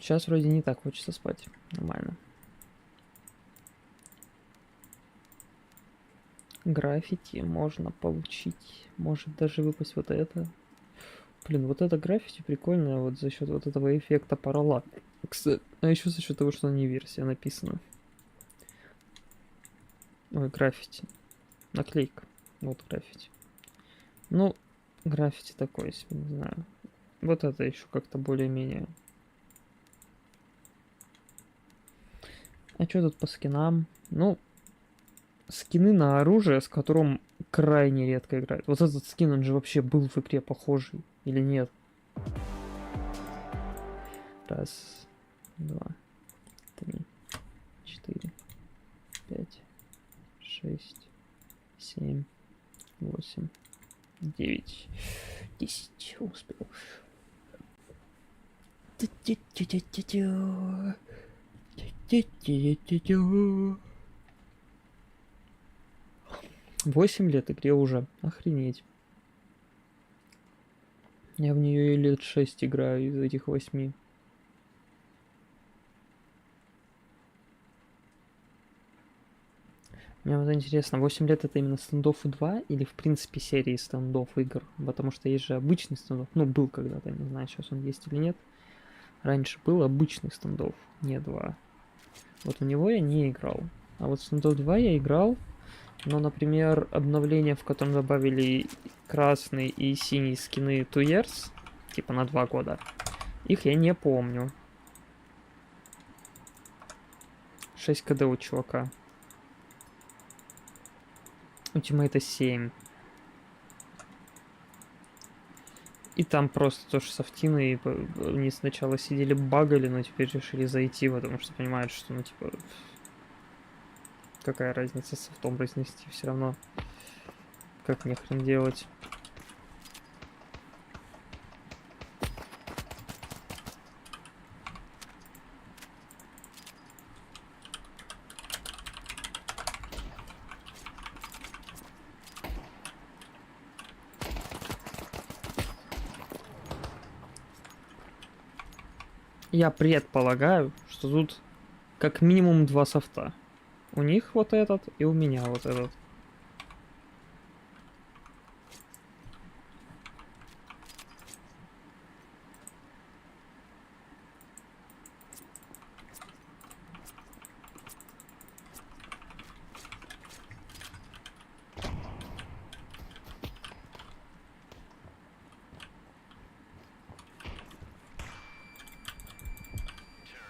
Сейчас вроде не так хочется спать. Нормально. Граффити можно получить. Может даже выпасть вот это. Блин, вот это граффити прикольное вот за счет вот этого эффекта параллакса. А еще за счет того, что на ней версия написана. Ой, граффити. Наклейка. Вот граффити. Ну, граффити такой себе, не знаю. Вот это еще как-то более-менее. А что тут по скинам? Ну, скины на оружие, с которым крайне редко играют. Вот этот скин, он же вообще был в игре похожий. Или нет? Раз, два, три, 4, 5, 6, 7, 8, 9, 10. Успел. 8 лет игре уже. Охренеть. Я в нее и лет 6 играю из этих 8. Мне вот интересно, 8 лет это именно стендоффу 2 или в принципе серии стендофф игр? Потому что есть же обычный стендофф. Ну, был когда-то, не знаю, сейчас он есть или нет. Раньше был обычный стендофф, не 2. Вот в него я не играл. А вот в стендофф 2 я играл. Но, например, обновление, в котором добавили красный и синий скины 2 years, типа на 2 года, их я не помню. 6 КД у чувака. У тиммейта 7. И там просто тоже софтины, они сначала сидели багали, но теперь решили зайти, потому что понимают, что, ну, типа, какая разница с софтом разнести, все равно, как мне хрен делать. Я предполагаю, что тут как минимум 2 софта. У них вот этот и у меня вот этот.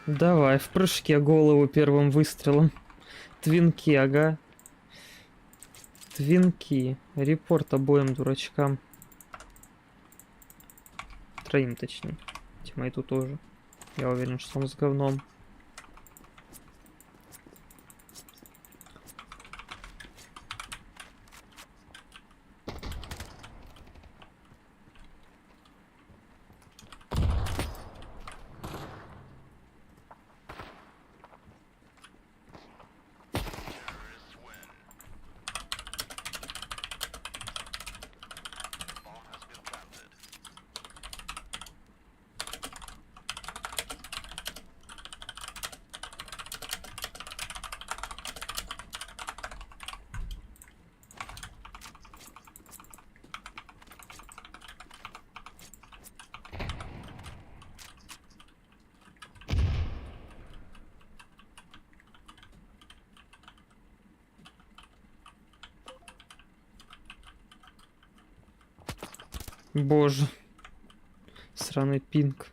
Давай, в прыжке голову первым выстрелом. Твинки, ага. Твинки. Репорт обоим дурачкам. Троим, точнее. Тиммейту тоже. Я уверен, что он с говном. Боже. Сраный пинг.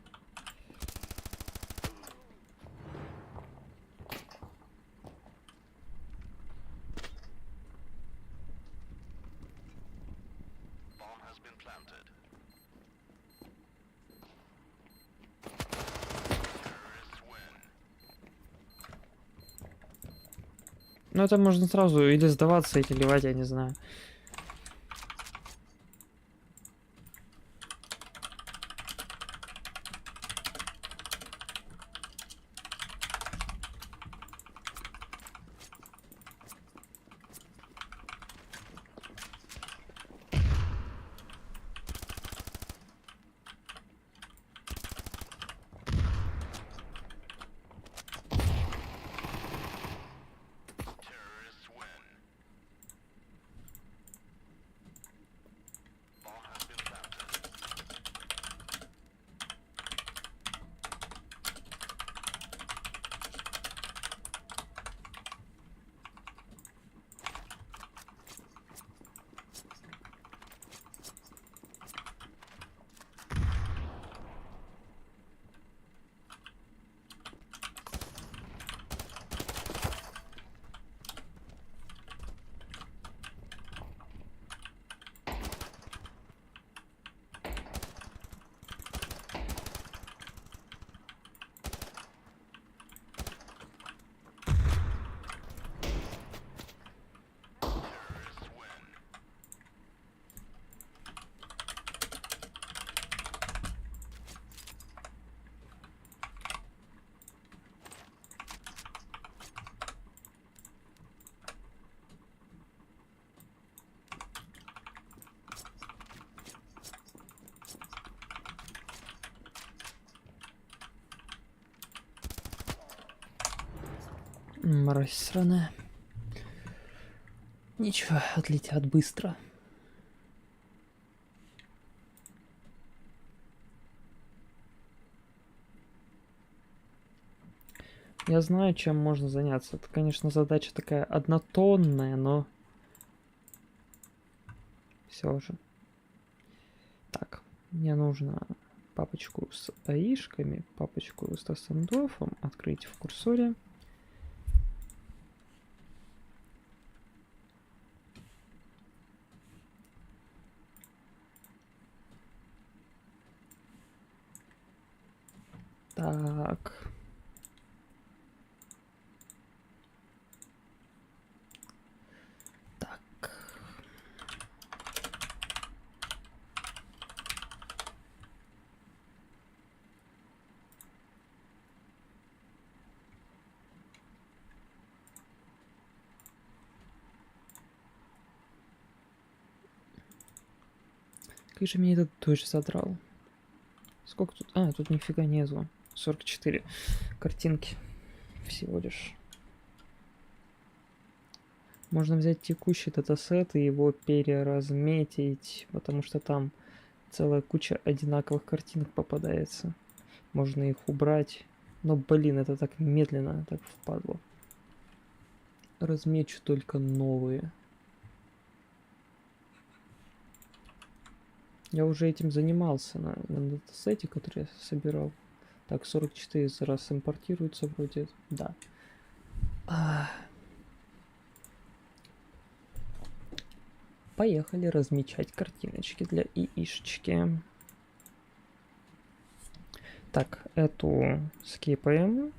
Ну это можно сразу или сдаваться, или ливать, я не знаю. Мразь сраная. Ничего, отлетят быстро. Я знаю, чем можно заняться. Это, конечно, задача такая однотонная, но все же. Так, мне нужно папочку с аишками, папочку с стендофом открыть в курсоре. Так. Так. Как же меня этот тоже задрал. Сколько тут? А, тут нифига нету. 44 картинки всего лишь. Можно взять текущий датасет и его переразметить, потому что там целая куча одинаковых картинок попадается. Можно их убрать. Но, блин, это так медленно, так впадло. Размечу только новые. Я уже этим занимался на датасете, который я собирал. Так, 44 раз импортируется вроде. Да. Поехали размечать картиночки для ИИшечки. Так, эту скипаем.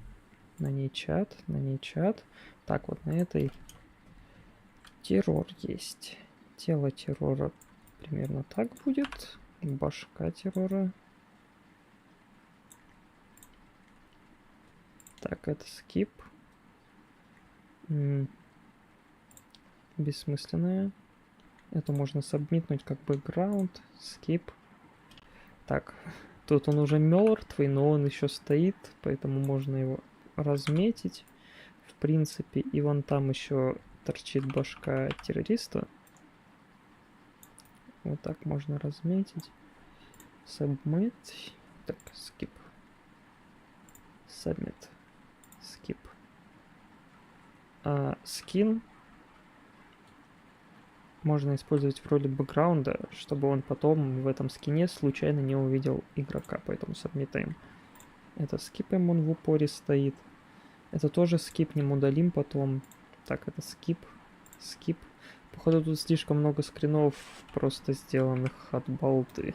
На ней чат, на ней чат. Так, вот на этой террор есть. Тело террора примерно так будет. Башка террора. Так, это скип. Бессмысленная. Это можно сабмитнуть как бэкграунд. Скип. Так, тут он уже мертвый, но он еще стоит, поэтому можно его разметить. В принципе, и вон там еще торчит башка террориста. Вот так можно разметить. Submit. Так, skip. Submit. Skip. Skin. можно использовать в роли бэкграунда, чтобы он потом в этом скине случайно не увидел игрока, поэтому сабмитаем. Это скипаем, он в упоре стоит. Это тоже скипнем, удалим потом. Так, это скип. Скип. Походу тут слишком много скринов, просто сделанных от балды.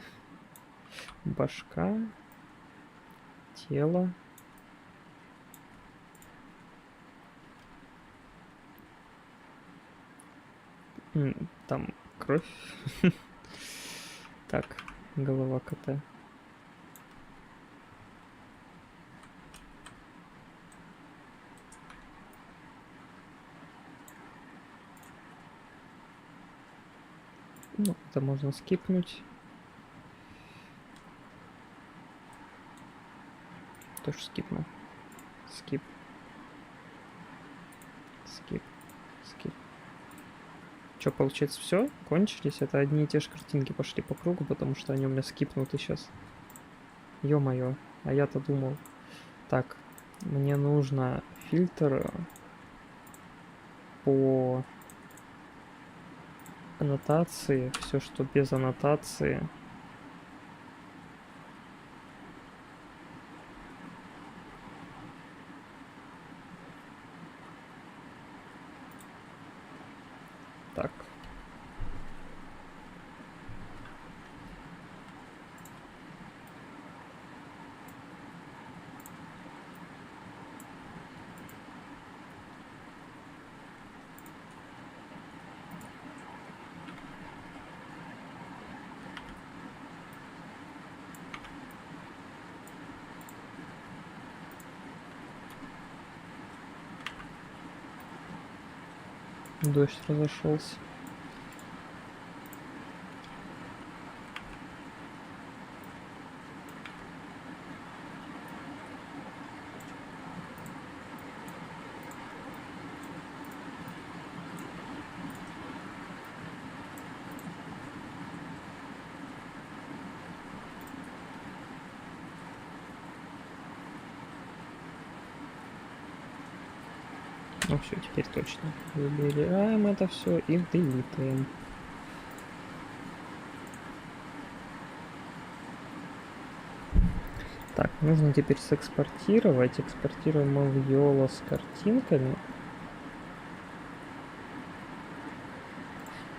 Башка. Тело. Там кровь. Так, голова кота. Ну, это можно скипнуть. Тоже скипнул. Скип. Скип. Скип. Что, получается, все? Кончились? Это одни и те же картинки пошли по кругу, потому что они у меня скипнуты сейчас. Ё-моё, а я-то думал. Так, мне нужно фильтр по аннотации, все, что без аннотации. Так. Дождь разошелся. Ну все, теперь точно. Выбираем это все и делитаем. Так, нужно теперь сэкспортировать. Экспортируем мы в YOLO с картинками.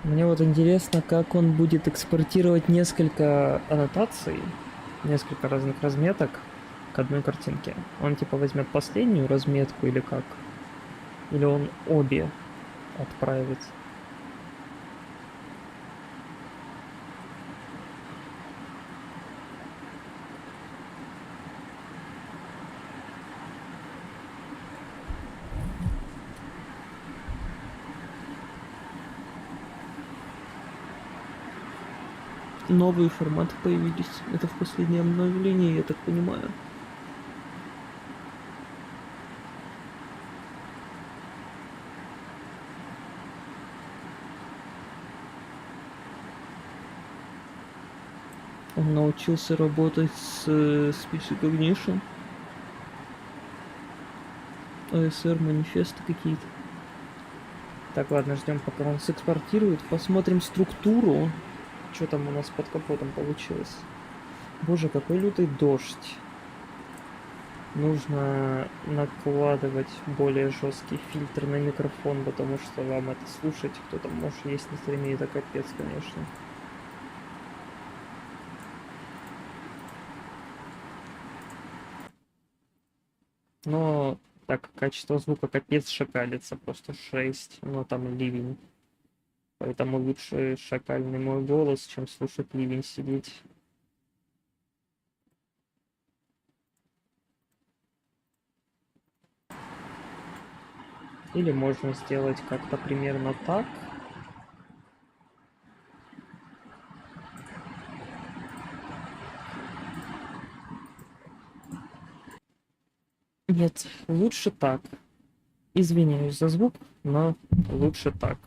Мне вот интересно, как он будет экспортировать несколько аннотаций, несколько разных разметок к одной картинке. Он типа возьмет последнюю разметку или как? Или он обе отправит? Новые форматы появились. Это в последнем обновлении, я так понимаю. Он научился работать с Speech Recognition. ASR манифесты какие-то. Так, ладно, ждем, пока он сэкспортирует. Посмотрим структуру. Что там у нас под капотом получилось? Боже, какой лютый дождь. Нужно накладывать более жесткий фильтр на микрофон, потому что вам это слушать, кто там может есть на стриме, это капец, конечно. Но так качество звука капец шакалится, просто 6, но там ливень. Поэтому лучше шакальный мой голос, чем слушать ливень сидеть. Или можно сделать как-то примерно так. Нет, лучше так. Извиняюсь за звук, но лучше так.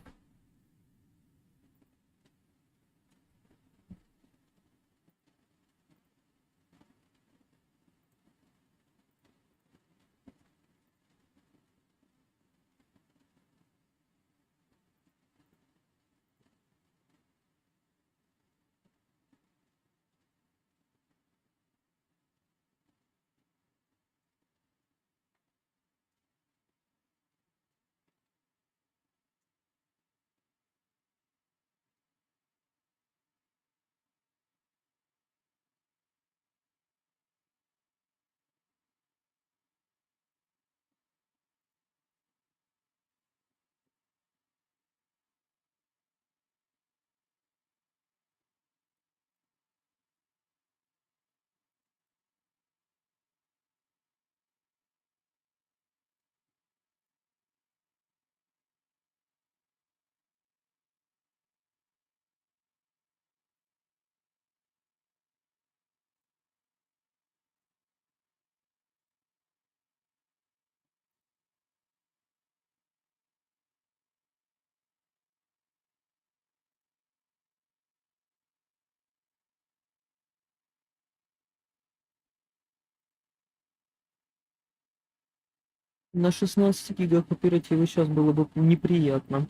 На 16 гигах оперативы сейчас было бы неприятно.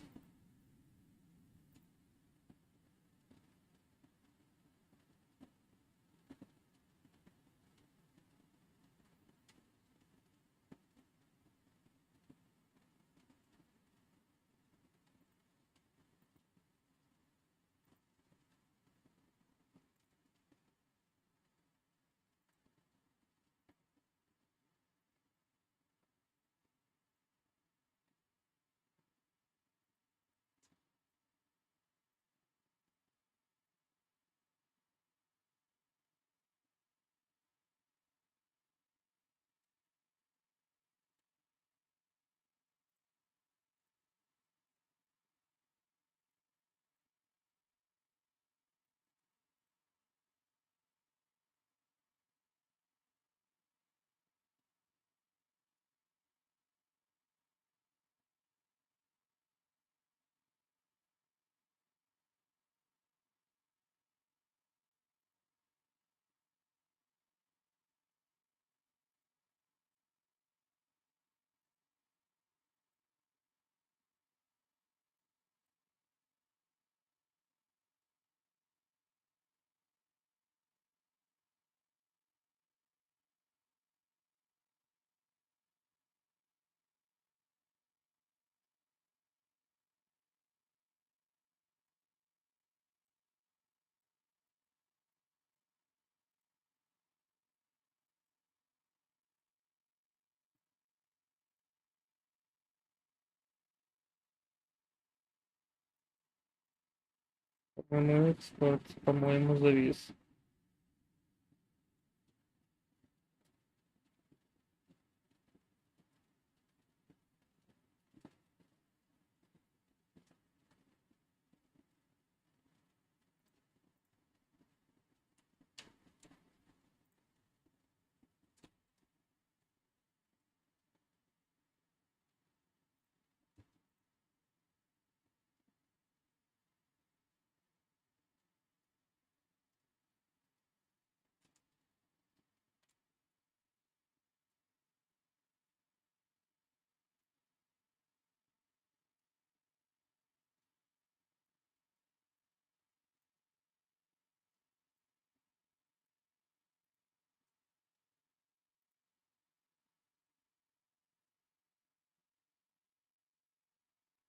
По-моему, экспорт, по-моему, завис.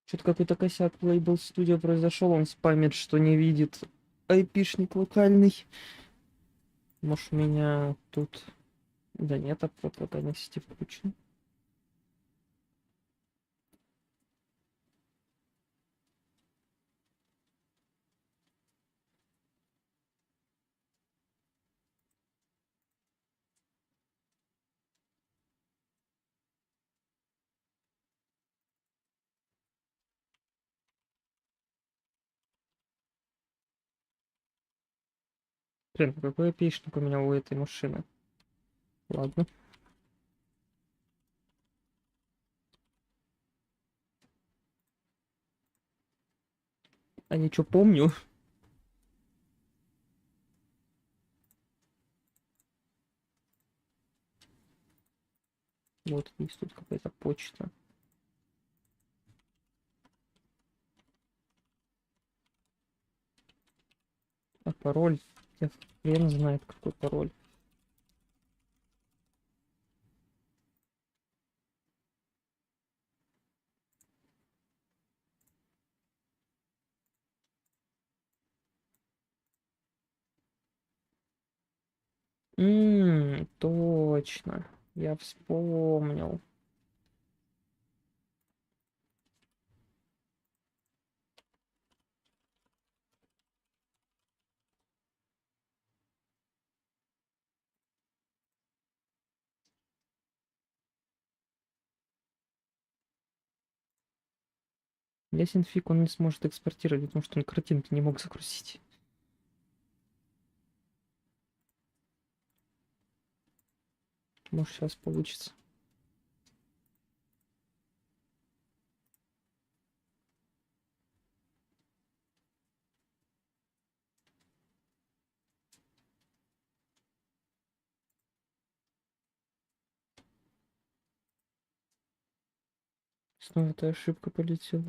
Что-то какой-то косяк в Label Studio произошел, он спамит, что не видит айпишник локальный. Может, у меня тут... Да нет, обход локальной сети включен. Блин, какой айпишник у меня у этой машины? Ладно. А я что помню? Вот есть тут какая-то почта. А пароль? Я хрен знает, какой пароль. Точно. Я вспомнил. Ясен фиг, он не сможет экспортировать, потому что он картинки не мог загрузить. Может, сейчас получится. Снова эта ошибка полетела.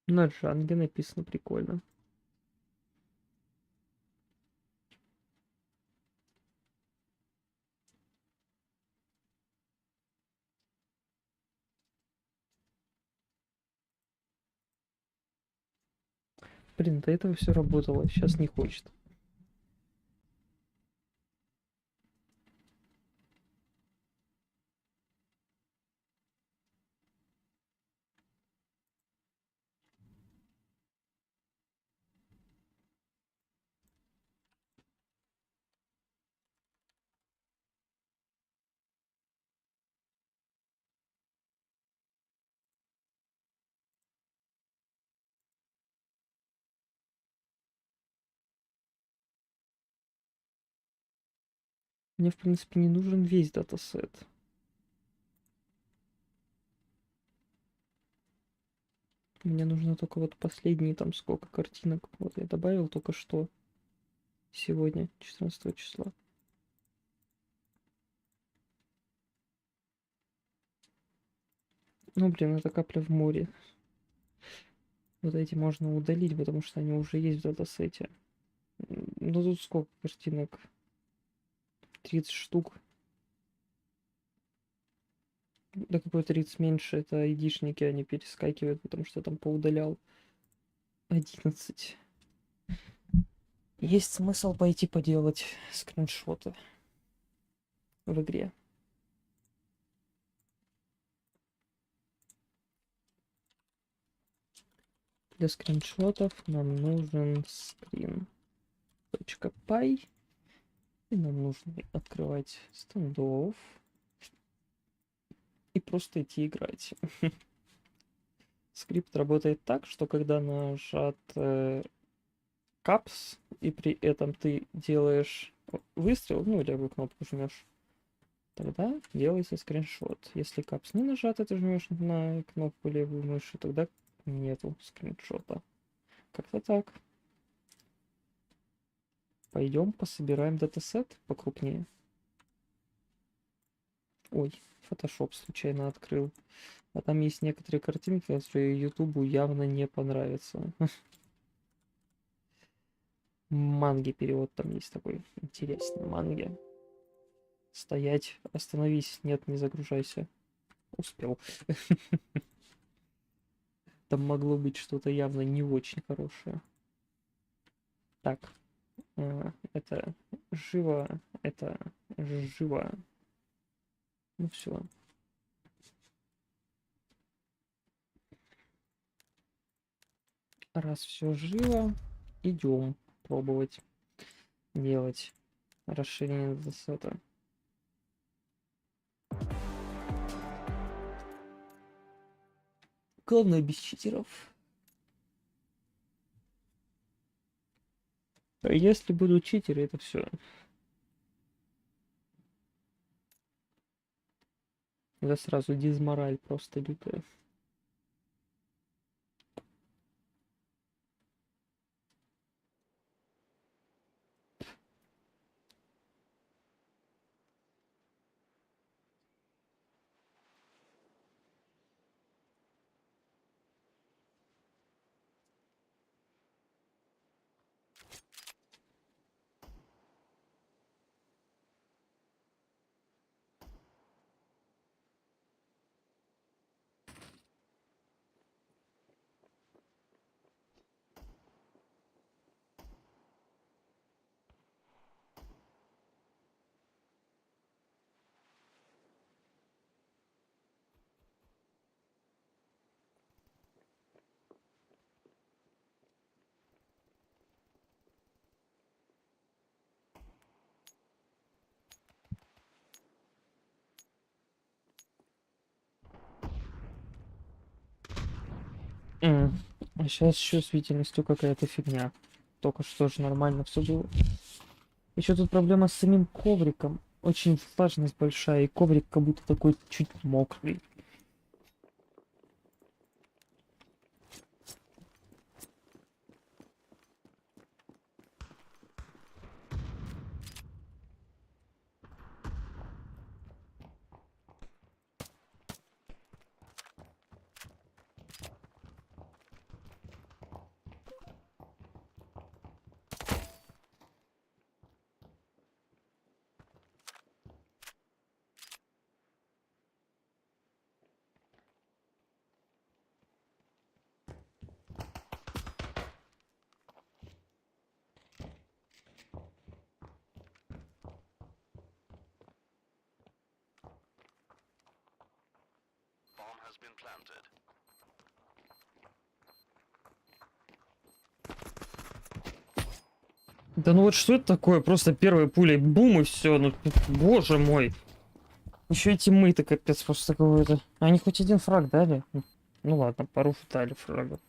На джанге написано прикольно. Блин, до этого все работало, сейчас не хочет. Мне, в принципе, не нужен весь датасет. Мне нужно только вот последние там сколько картинок. Вот я добавил только что. Сегодня, 14 числа. Ну, блин, это капля в море. Вот эти можно удалить, потому что они уже есть в датасете. Ну, тут сколько картинок? 30 штук. Да какой 30 меньше, это айдишники, они перескакивают, потому что я там поудалял 11. Есть смысл пойти поделать скриншоты в игре. Для скриншотов нам нужен screen.py. И нам нужно открывать стендов. И просто идти играть. Скрипт работает так, что когда нажат капс, и при этом ты делаешь выстрел, ну, левую кнопку жмешь, тогда делается скриншот. Если капс не нажат, и ты жмешь на кнопку левую мыши, тогда нету скриншота. Как-то так. Пойдем пособираем датасет покрупнее. Ой, Photoshop случайно открыл. А там есть некоторые картинки, которые Ютубу явно не понравятся. Манги перевод там есть такой интересный. Манги. Стоять, остановись, нет, не загружайся. Успел. Там могло быть что-то явно не очень хорошее. Так. Это живо. Это живо. Ну все. Раз все живо, идем пробовать делать расширение датасета. Главное без читеров. Если будут читеры, это все. Это сразу дизмораль просто лютая. А сейчас еще с видимостью какая-то фигня. Только что же нормально все было. Еще тут проблема с самим ковриком. Очень влажность большая, и коврик как будто такой чуть мокрый. Да ну вот что это такое? Просто первой пулей бум и все. Ну, боже мой. Еще и тиммейты капец просто какой-то. Они хоть один фраг дали? Ну ладно, пару дали фрагов.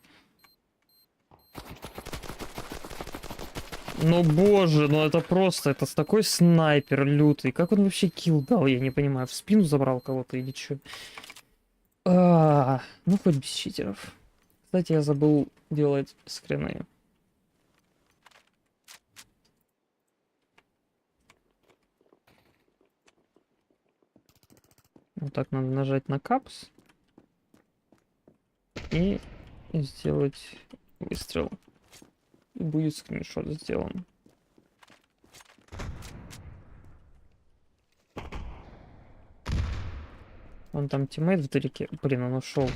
Ну боже, ну это просто, это такой снайпер лютый. Как он вообще килл дал, я не понимаю. В спину забрал кого-то или что? Ну хоть без читеров. Кстати, я забыл делать скрины. Вот так надо нажать на капс. И сделать выстрел. И будет скриншот сделан. Вон там тиммейт вдалеке. Блин, он ушел.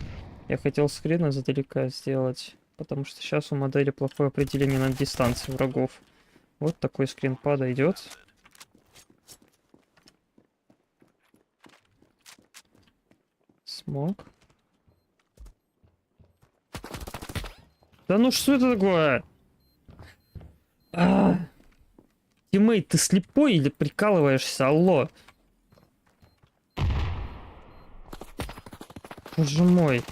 Я хотел скрин издалека сделать. Потому что сейчас у модели плохое определение на дистанции врагов. Вот такой скрин подойдет. Смог. Да ну что это такое? Тиммейт, ты слепой или прикалываешься? Алло. Боже мой.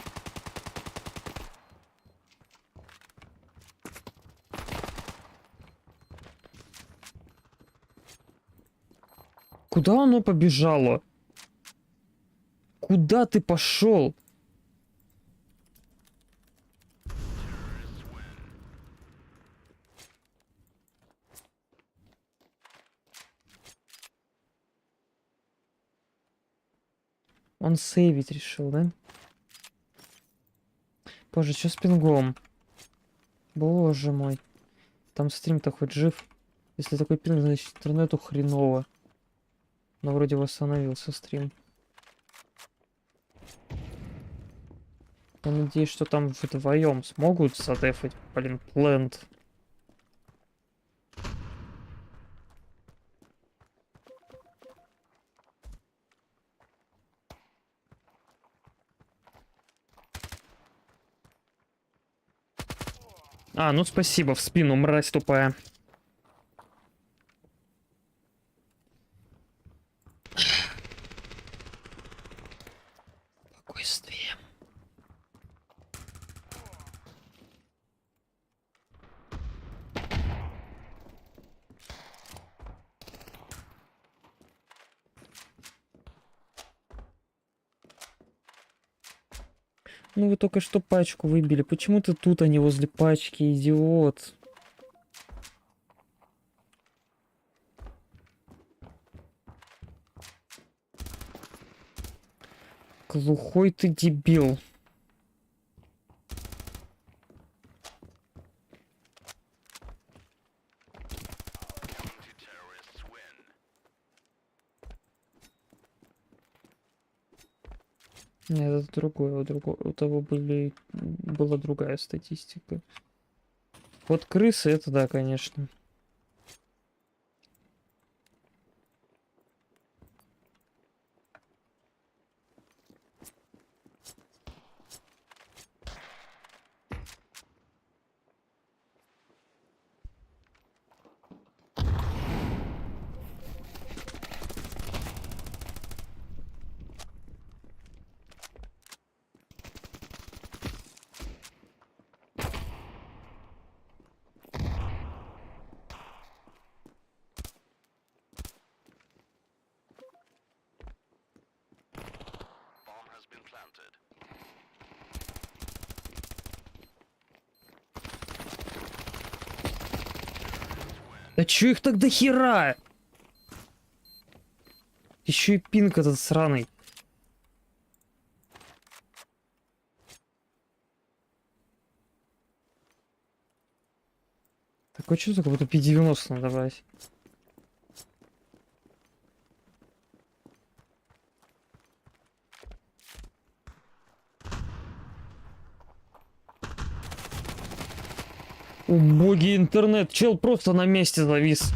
Куда оно побежало? Куда ты пошел? Он сейвить решил, да? Боже, что с пингом? Боже мой. Там стрим-то хоть жив. Если такой пинг, значит интернету хреново. Но вроде восстановился стрим. Я надеюсь, что там вдвоем смогут задефать, блин, плент. Ну спасибо, в спину, мразь тупая. Спокойствие. Ну вы только что пачку выбили. Почему ты тут, а не возле пачки, идиот? Глухой ты дебил. Нет, это другое, у того была другая статистика. Вот крысы, это да, конечно. Да чё их так до хера? Еще и пинг этот сраный. Такое чувство, как будто P90 надо брать. Убогий интернет. Чел просто на месте завис.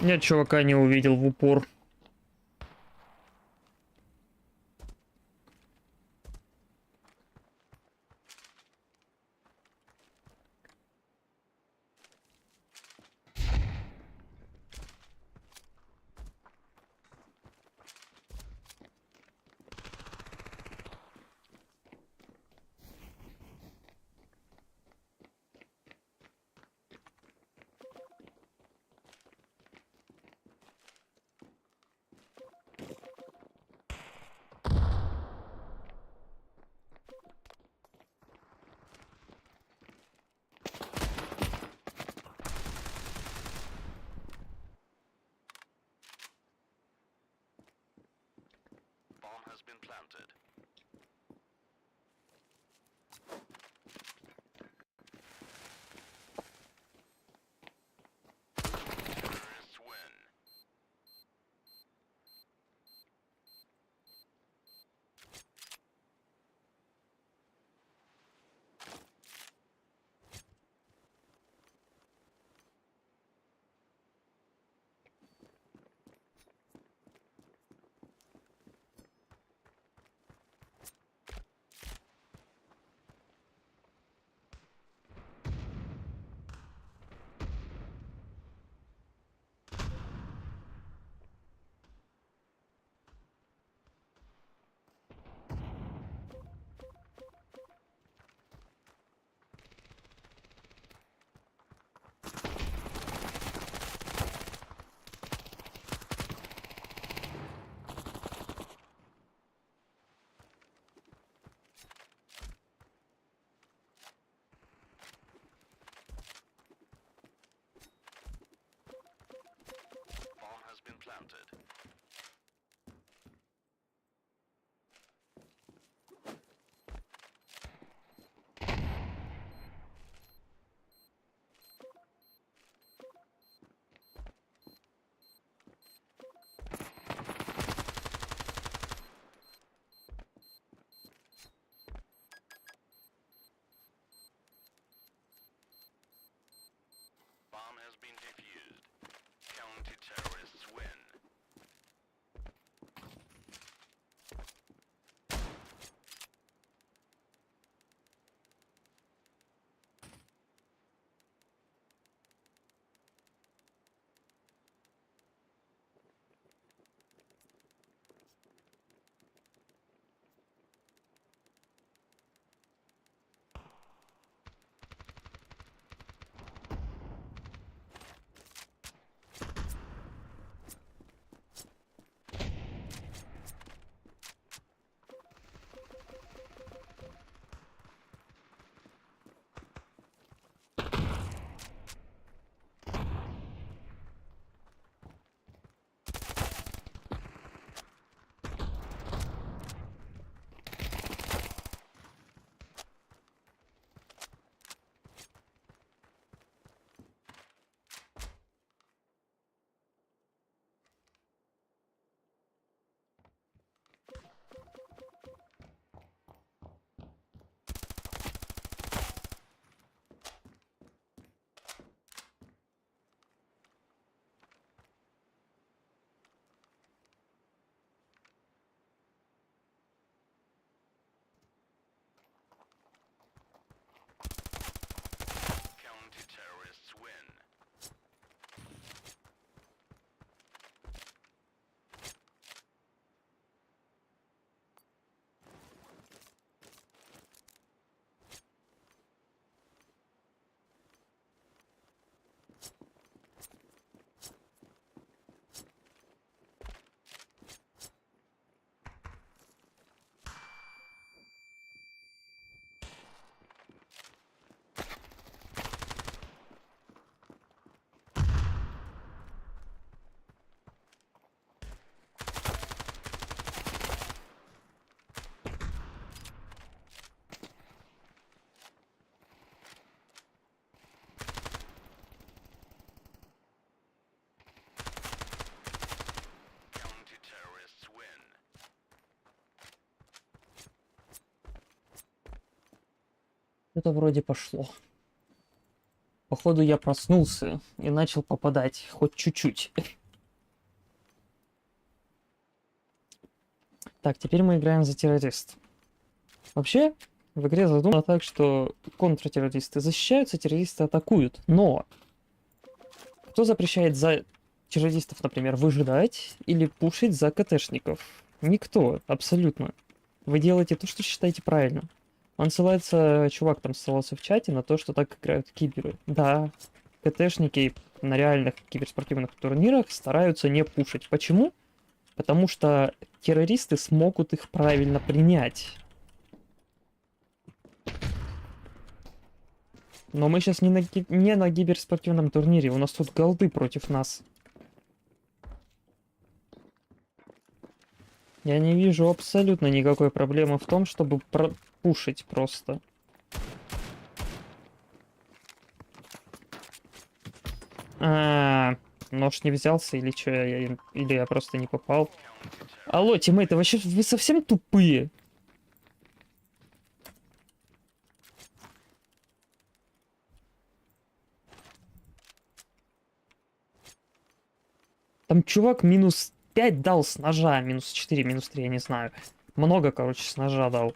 Я чувака не увидел в упор. Это вроде пошло. Походу я проснулся и начал попадать хоть чуть-чуть. Так, теперь мы играем за террорист. Вообще, в игре задумано так, что контртеррористы защищаются, террористы атакуют. Но кто запрещает за террористов, например, выжидать или пушить за КТшников? Никто, абсолютно. Вы делаете то, что считаете правильно. Он ссылается, чувак там ссылался в чате на то, что так играют киберы. Да, КТшники на реальных киберспортивных турнирах стараются не пушить. Почему? Потому что террористы смогут их правильно принять. Но мы сейчас не на киберспортивном турнире, у нас тут голды против нас. Я не вижу абсолютно никакой проблемы в том, чтобы пропушить просто. Нож не взялся или что, или я просто не попал. Алло, тиммейты, вообще вы совсем тупые? Там чувак минус 5 дал с ножа, минус 4, минус 3, я не знаю. Много, короче, с ножа дал.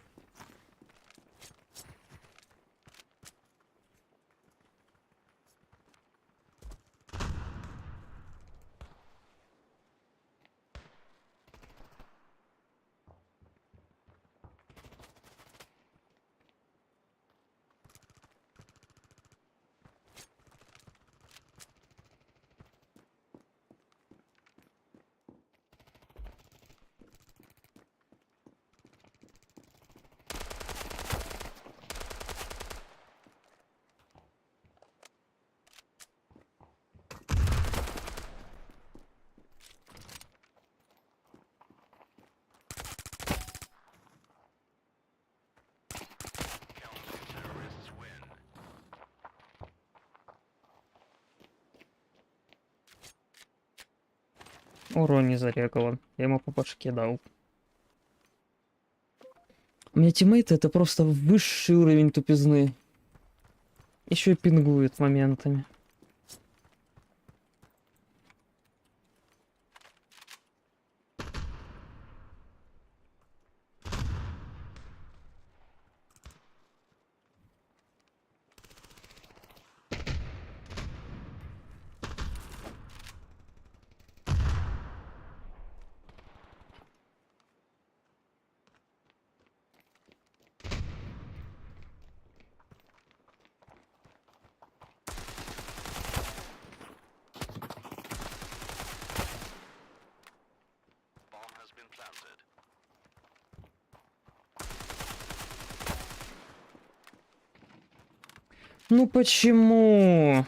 Урон не зарегало. Я ему по башке дал. У меня тиммейты это просто высший уровень тупизны. Еще и пингует моментами. Ну почему?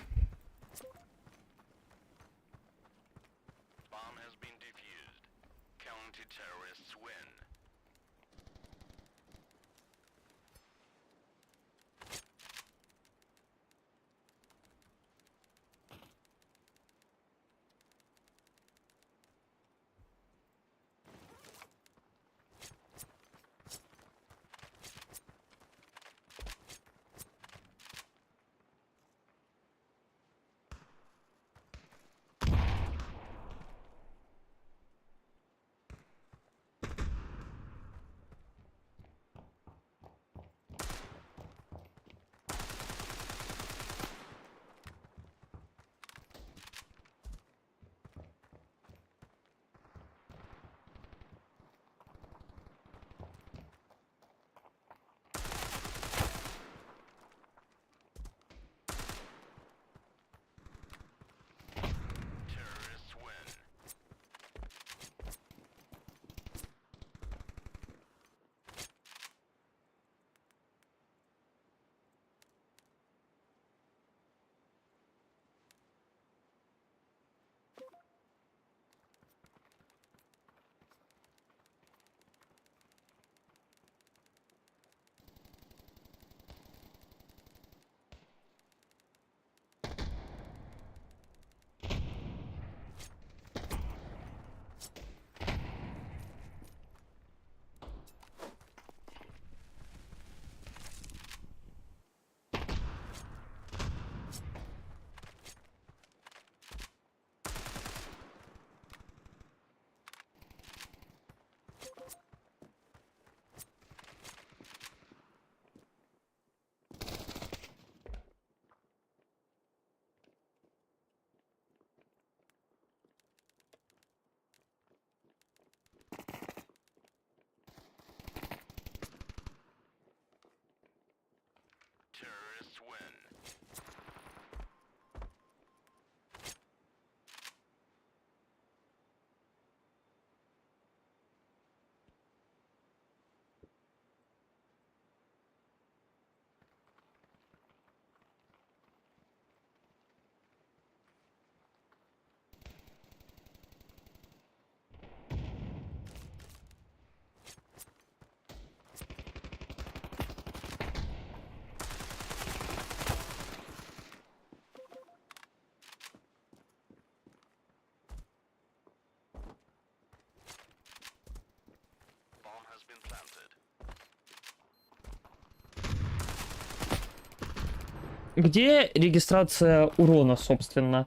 Где регистрация урона, собственно?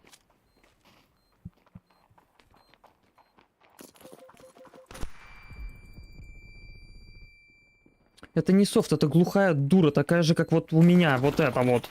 Это не софт, это глухая дура, такая же, как вот у меня, вот это вот.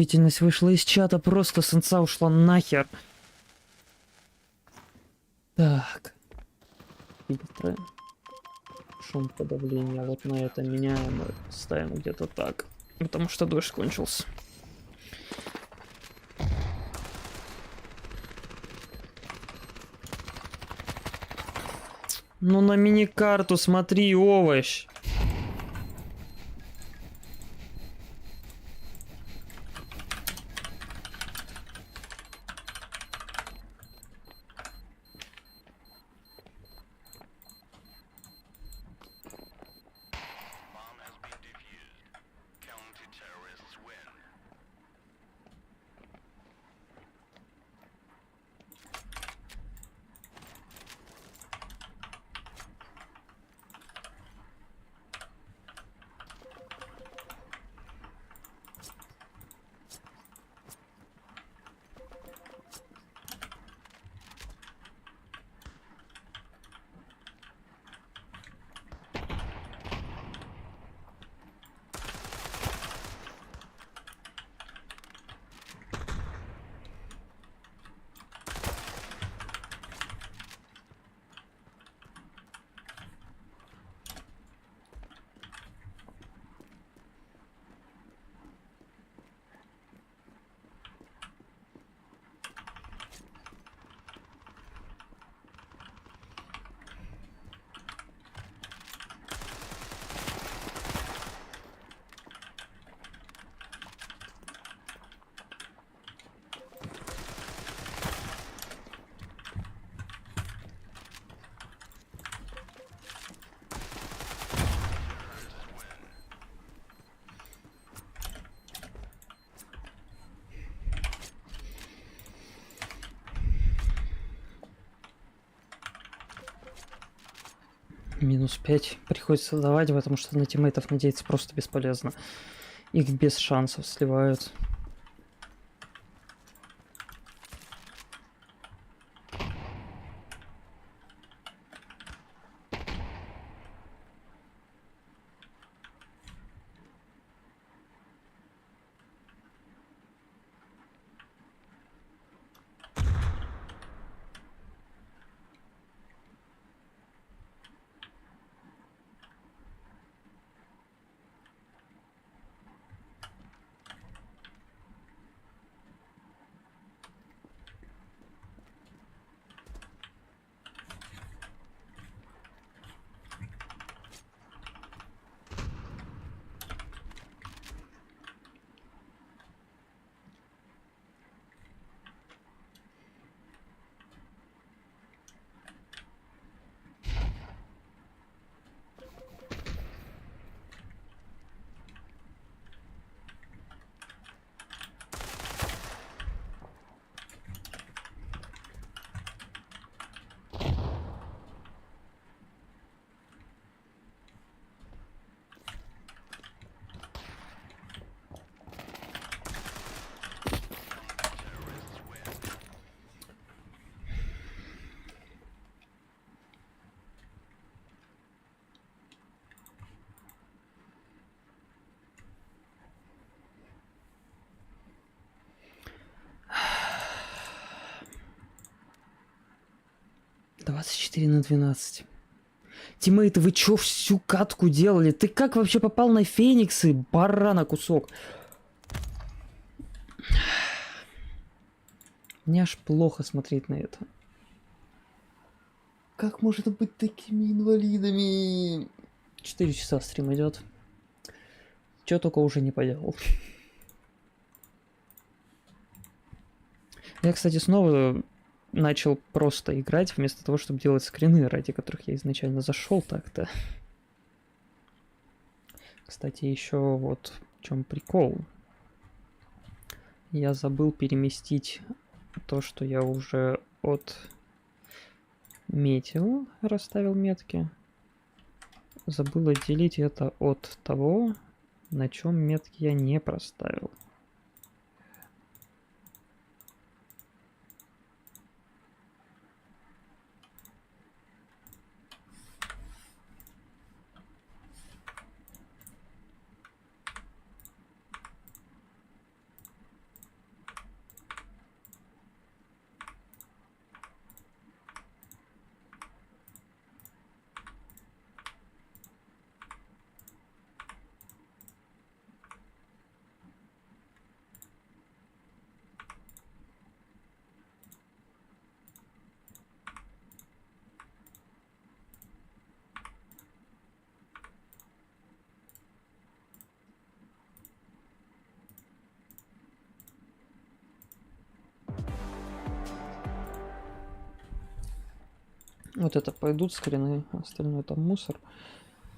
Чувствительность вышла из чата, просто сенса ушла нахер. Так. Фильтры. Шум подавления. Вот на это меняем и ставим где-то так. Потому что дождь кончился. Ну на мини-карту смотри, овощ. Минус 5 приходится давать, потому что на тиммейтов надеяться просто бесполезно. Их без шансов сливают. — 24/12. Тиммейты, вы чё всю катку делали? Ты как вообще попал на Фениксы? Барана кусок. Мне аж плохо смотреть на это. Как можно быть такими инвалидами? 4 часа стрим идет. Чё только уже не поделал. Я, кстати, снова начал просто играть, вместо того, чтобы делать скрины, ради которых я изначально зашел так-то. Кстати, еще вот в чем прикол. Я забыл переместить то, что я уже отметил, расставил метки. Забыл отделить это от того, на чем метки я не проставил. Вот это пойдут скрины, остальное там мусор.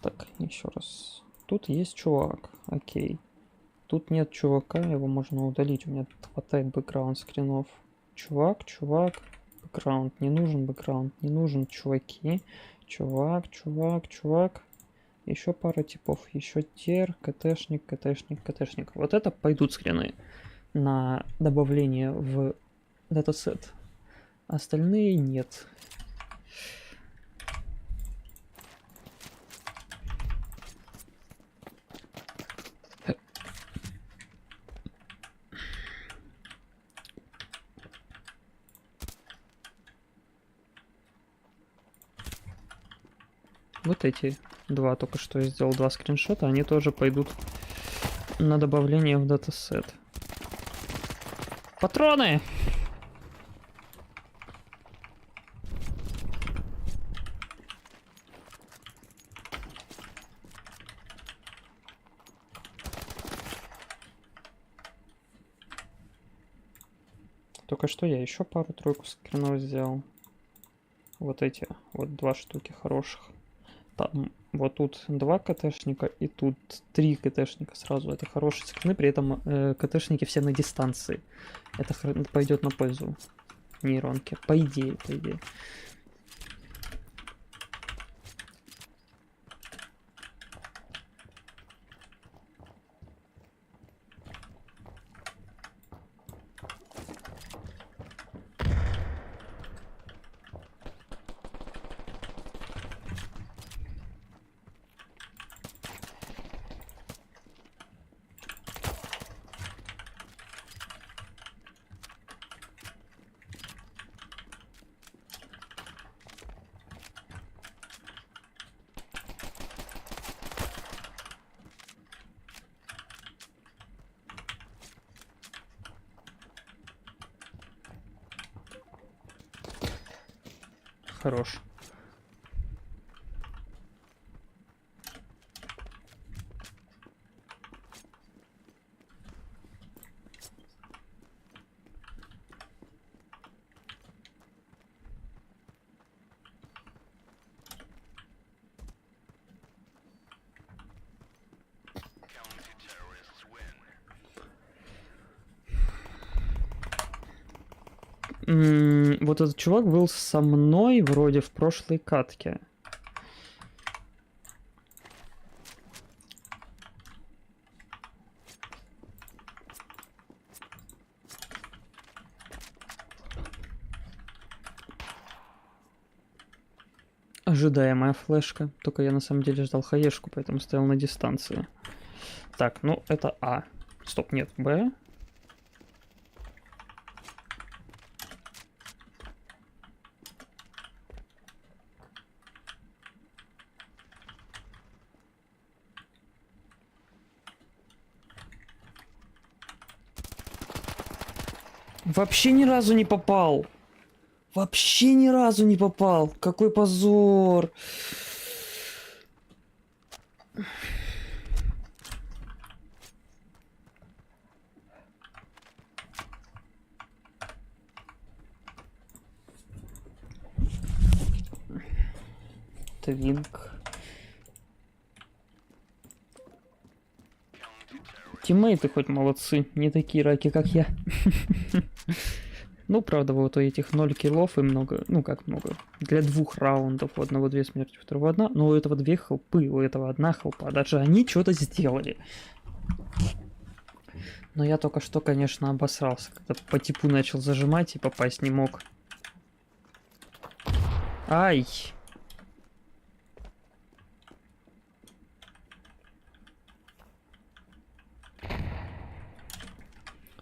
Так, еще раз. Тут есть чувак, окей. Тут нет чувака, его можно удалить, у меня хватает бэкграунд скринов. Чувак, бэкграунд не нужен, чуваки. Чувак. Еще пара типов, еще тер, КТшник. Вот это пойдут скрины на добавление в датасет. Остальные нет. Вот эти два, только что я сделал 2 скриншота, они тоже пойдут на добавление в датасет. Патроны! Только что я еще пару-тройку скринов сделал. Вот эти, вот 2 штуки хороших. Там, вот тут 2 КТшника и тут 3 КТшника сразу. Это хорошие скрины, при этом КТшники все на дистанции. Это пойдет на пользу нейронке. По идее. Хорош. Вот этот чувак был со мной вроде в прошлой катке. Ожидаемая флешка. Только я на самом деле ждал хаешку, поэтому стоял на дистанции. Так, ну это А. Стоп, нет, Б. Вообще ни разу не попал. Вообще ни разу не попал. Какой позор. Твинк. Тиммейты хоть молодцы, не такие раки, как я. Ну, правда, вот у этих 0 киллов и много, ну как много, для 2 раундов, у одного 2 смерти, у второго 1, но у этого 2 хелпы, у этого 1 хелпа, даже они что-то сделали. Но я только что, конечно, обосрался, когда по типу начал зажимать и попасть не мог. Ай!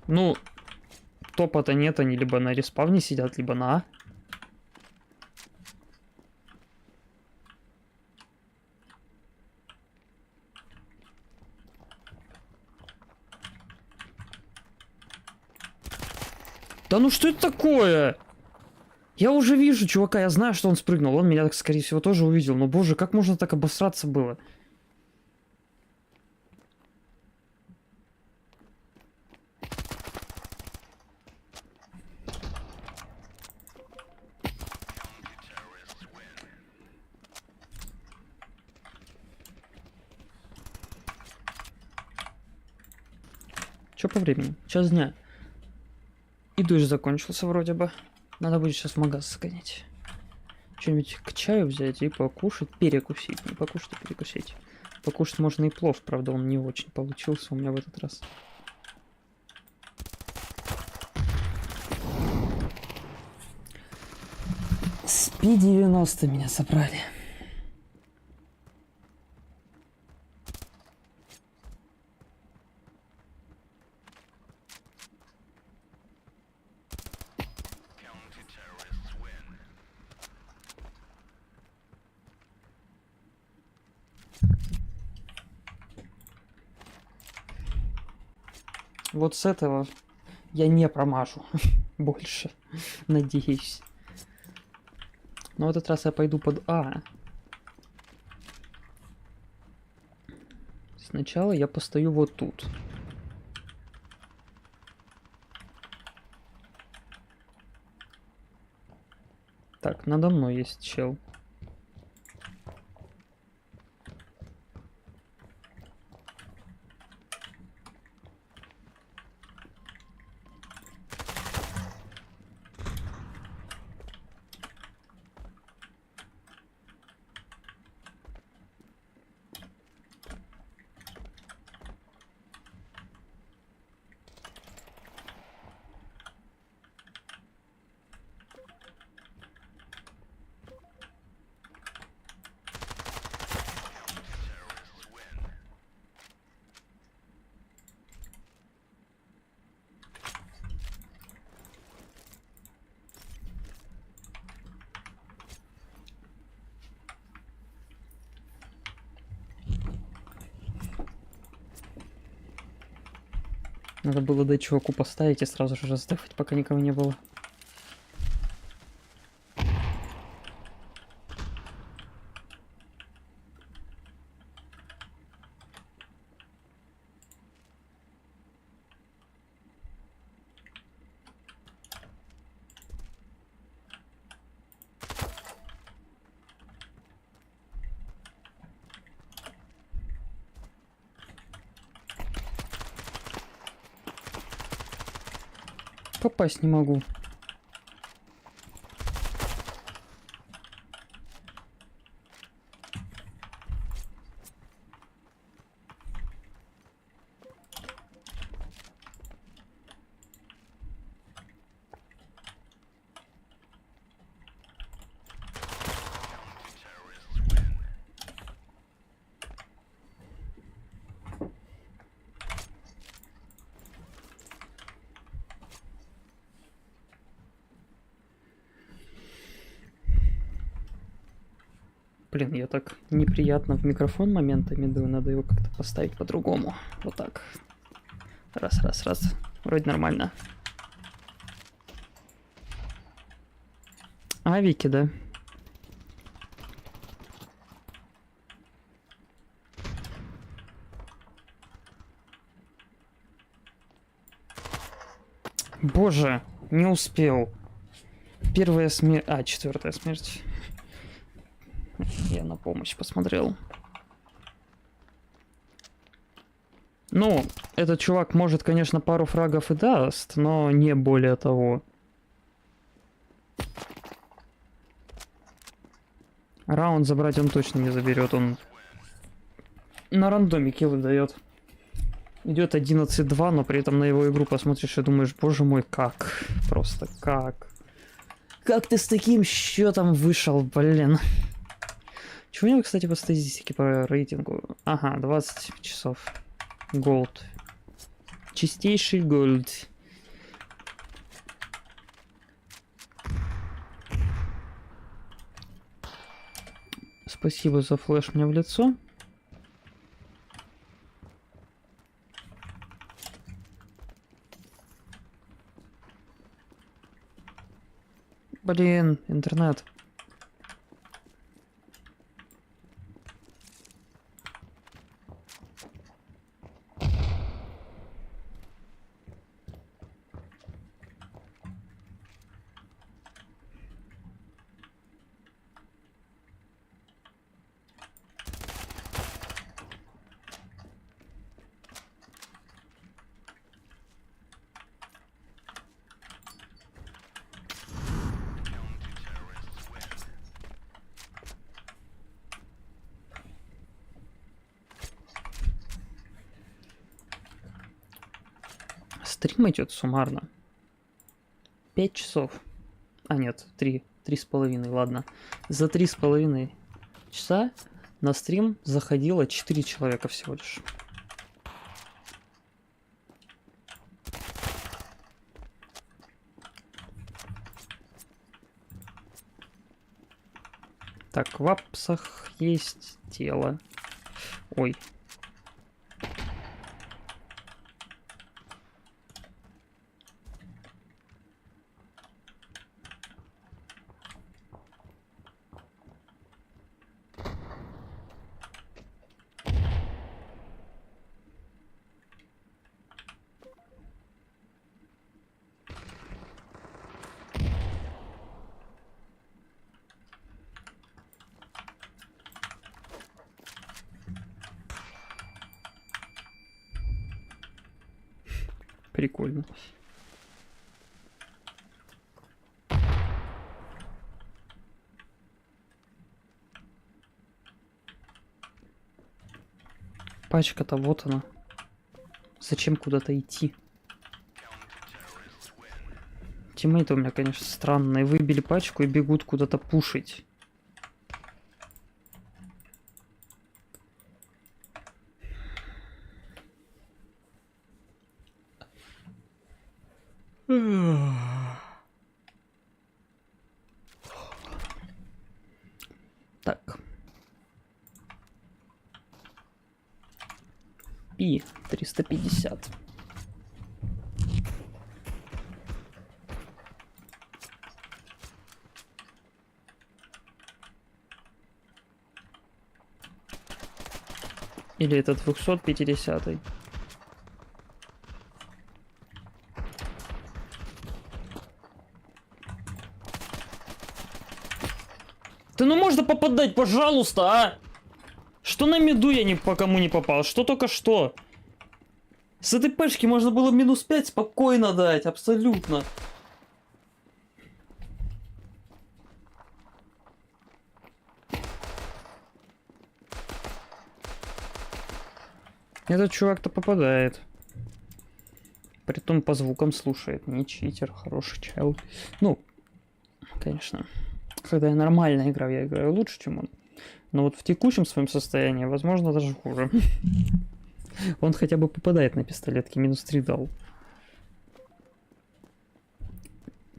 Ну, топа-то нет, они либо на респавне сидят, либо на А. Да ну что это такое? Я уже вижу чувака, я знаю, что он спрыгнул. Он меня, скорее всего, тоже увидел. Но, боже, как можно так обосраться было? Чё по времени? Час дня. И дождь закончился вроде бы. Надо будет сейчас в магаз сгонять. Что-нибудь к чаю взять и покушать, перекусить. Не покушать, а перекусить. Покушать можно и плов, правда, он не очень получился у меня в этот раз. С P90 меня собрали. Вот с этого я не промажу больше, надеюсь. Но в этот раз я пойду под А. Сначала я постою вот тут. Так, надо мной есть чел. Надо было дать чуваку поставить и сразу же раздефать, пока никого не было. Попасть не могу. Блин, я так неприятно в микрофон моментами думаю, надо его как-то поставить по-другому. Вот так. Раз, раз, раз. Вроде нормально. Авики, да? Боже, не успел. Первая смерть... А, четвертая смерть. Я на помощь посмотрел. Ну, этот чувак может, конечно, пару фрагов и даст, но не более того. Раунд забрать он точно не заберет, он на рандоме киллы дает. Идет 11-2, но при этом на его игру посмотришь и думаешь, боже мой, как? Просто как? Как ты с таким счетом вышел, блин? Чего у него, кстати, по статистике, по рейтингу? Ага, 20 часов. Голд. Чистейший голд. Спасибо за флеш мне в лицо. Блин, интернет. Стрим идет суммарно 5 часов. А нет, 3,5, ладно. За 3,5 часа на стрим заходило 4 человека всего лишь. Так, в апсах есть тело. Ой. Прикольно. Пачка-то вот она. Зачем куда-то идти? Тиммейты у меня, конечно, странные. Выбили пачку и бегут куда-то пушить. Так. И 350. Или это 250-й? Да ну можно попадать, пожалуйста, а! Что на миду я ни по кому не попал? Что только что? С этой пешки можно было минус 5 спокойно дать, абсолютно. Этот чувак-то попадает. Притом по звукам слушает. Не читер, хороший чел. Ну, конечно. Когда я нормально играю, я играю лучше, чем он. Но вот в текущем своем состоянии, возможно, даже хуже. Он хотя бы попадает на пистолетки. Минус 3 дал.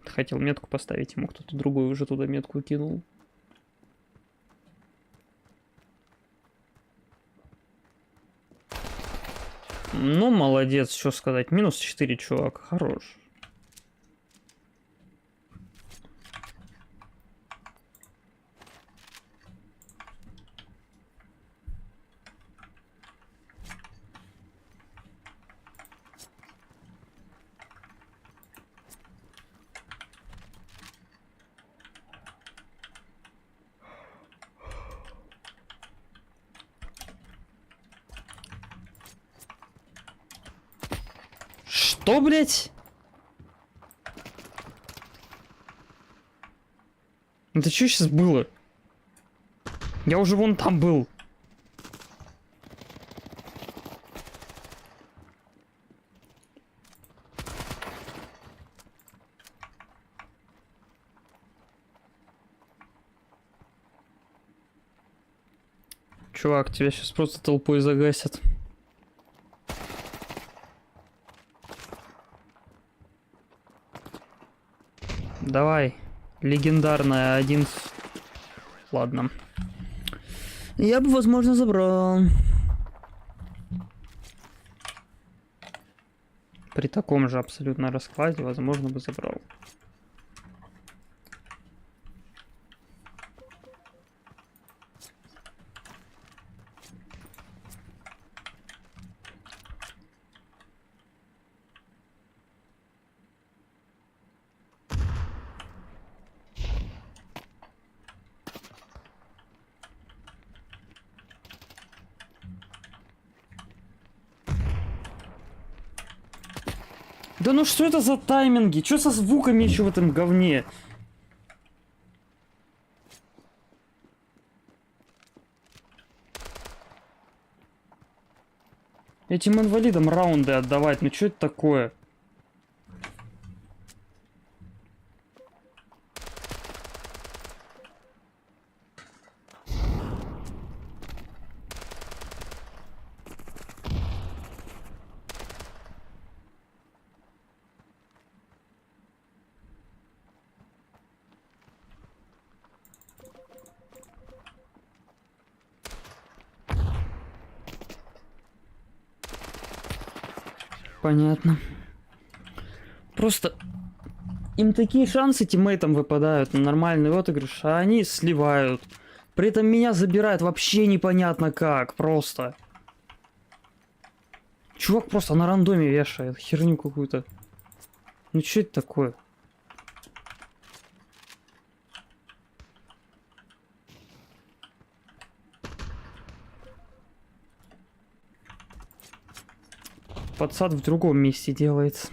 Хотел метку поставить, ему кто-то другой уже туда метку кинул. Ну, молодец, что сказать. Минус 4, чувак. Хорош. Что, блядь? Это что сейчас было? Я уже вон там был. Чувак, тебя сейчас просто толпой загасят. Давай. Легендарная 1. Ладно. Я бы, возможно, забрал. При таком же абсолютно раскладе, возможно, бы забрал. Да ну что это за тайминги? Что со звуками еще в этом говне? Этим инвалидам раунды отдавать, ну что это такое? Понятно. Просто им такие шансы тиммейтам выпадают на нормальный отыгрыш, а они сливают. При этом меня забирают вообще непонятно как, просто. Чувак просто на рандоме вешает херню какую-то. Ну что это такое? Подсад в другом месте делается.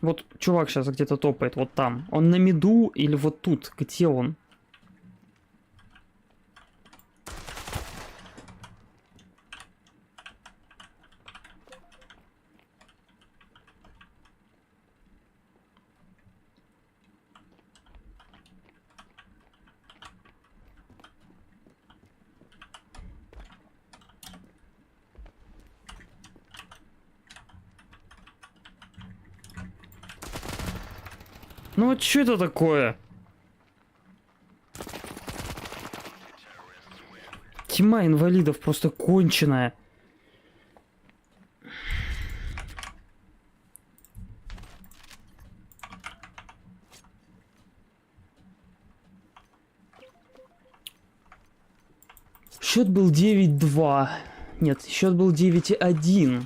Вот чувак сейчас где-то топает, вот там. Он на миду или вот тут? Где он? Ну вот что это такое? Тьма инвалидов просто конченая. Счет был 9-2. Нет, счет был 9-1.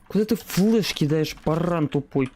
Куда ты флеш кидаешь, баран тупой?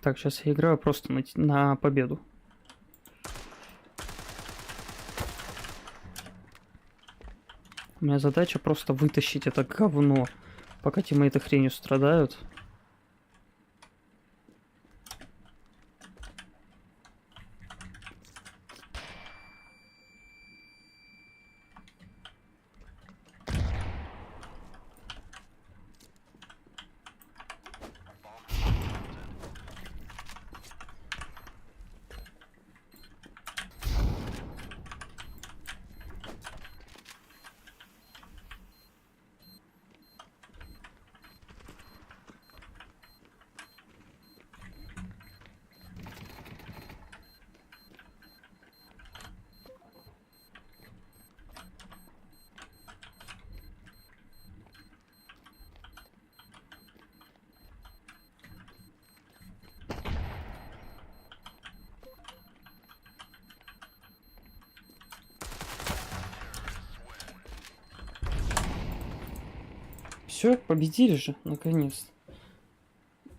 Так, сейчас я играю просто на победу. У меня задача просто вытащить это говно, пока тиммейты хренью страдают. Все, победили же, наконец.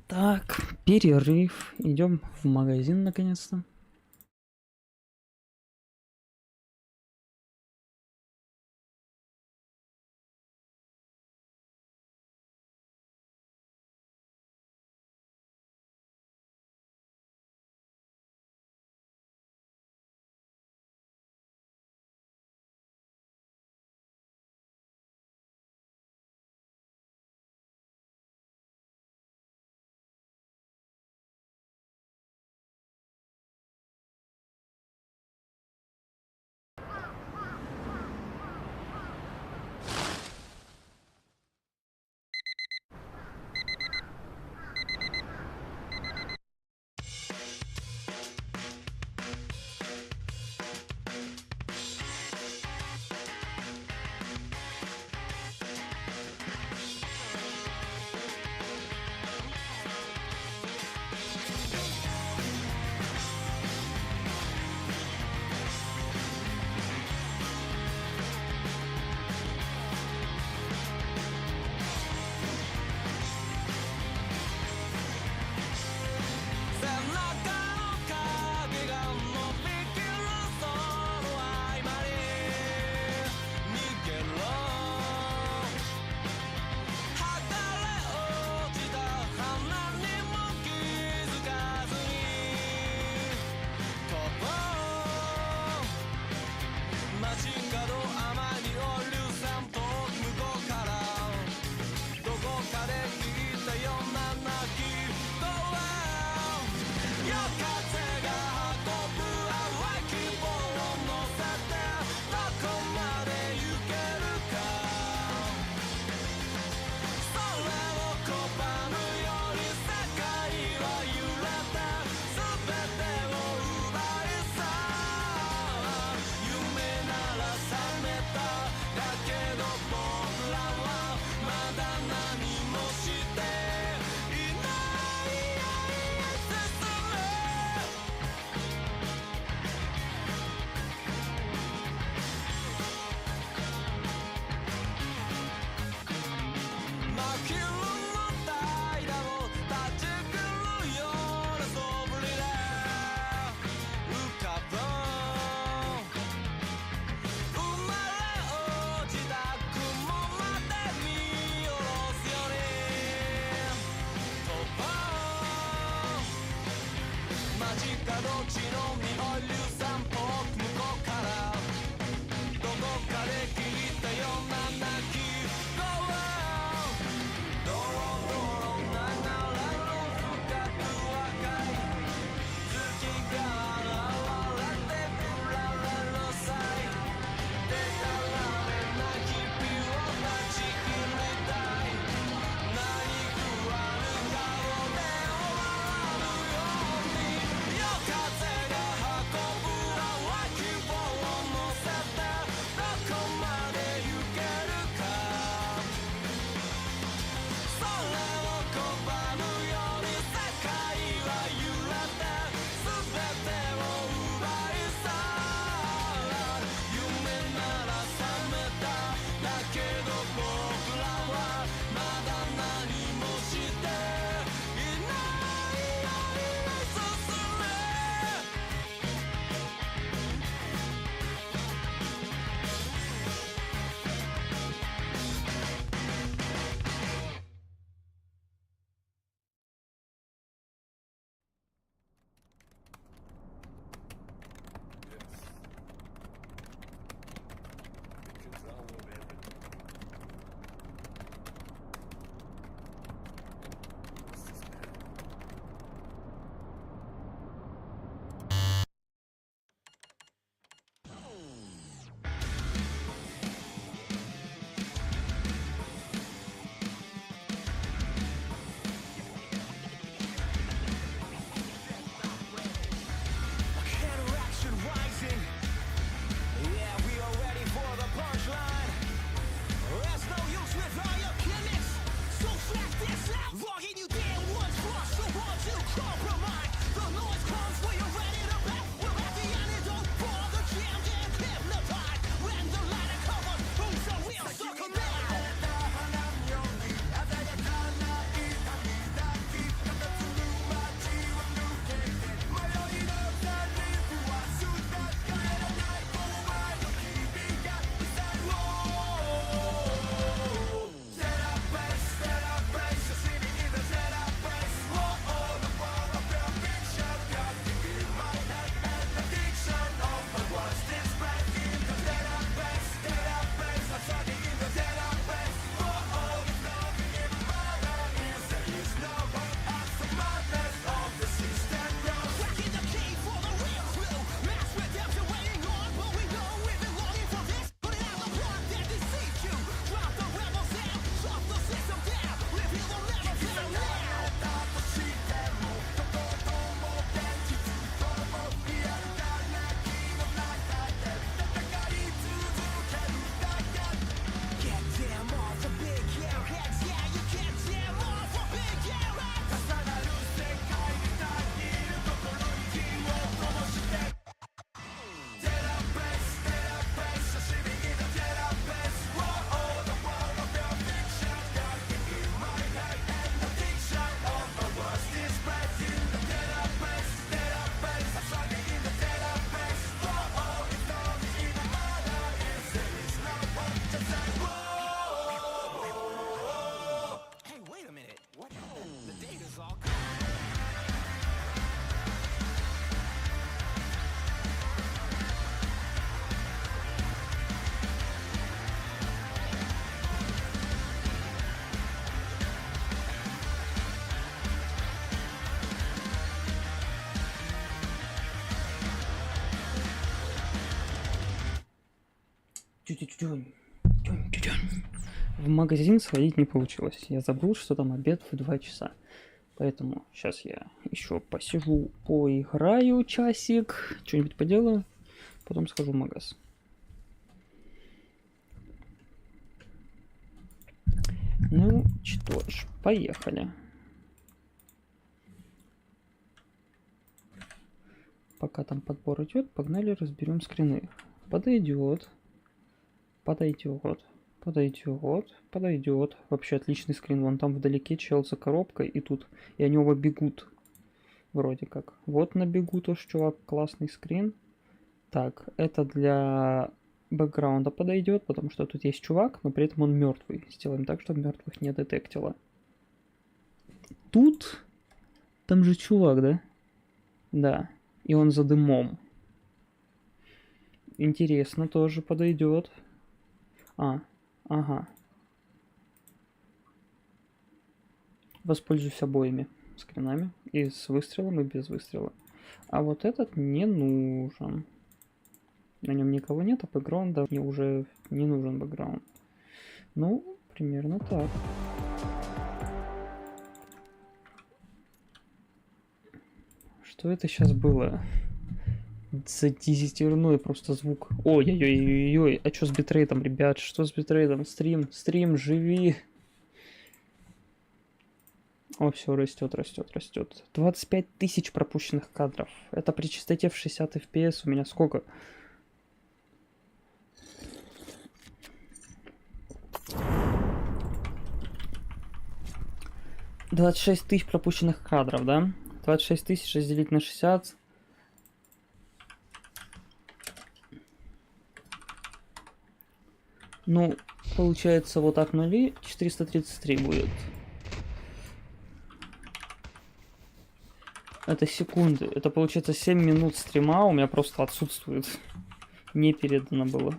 Так, перерыв. Идем в магазин, наконец-то. В магазин сходить не получилось. Я забыл, что там обед в 2 часа. Поэтому сейчас я еще посижу, поиграю часик, что-нибудь поделаю, потом схожу в магаз. Ну, что ж, поехали. Пока там подбор идет, погнали разберем скрины. Подойдет. Подойдет. Подойдет. Подойдет. Вообще отличный скрин. Вон там вдалеке чел за коробкой и тут. И они оба бегут. Вроде как. Вот на бегу тоже чувак. Классный скрин. Так, это для бэкграунда подойдет, потому что тут есть чувак, но при этом он мертвый. Сделаем так, чтобы мертвых не детектило. Тут... Там же чувак, да? Да. И он за дымом. Интересно, тоже подойдет. Ага. Воспользуюсь обоими скринами. И с выстрелом, и без выстрела. А вот этот не нужен. На нем никого нет, а бэкграунда мне уже не нужен бэкграунд. Ну, примерно так. Что это сейчас было? За десятерной просто звук. Ой-ой-ой-ой-ой. А что с битрейтом, ребят? Что с битрейтом? Стрим, живи. О, все, растет. 25 тысяч пропущенных кадров. Это при частоте в 60 FPS у меня сколько? $26 тысяч пропущенных кадров, да? 26 тысяч разделить на 60. Ну, получается, вот так нули, 433 будет. Это секунды. Это получается 7 минут стрима у меня просто отсутствует. Не передано было.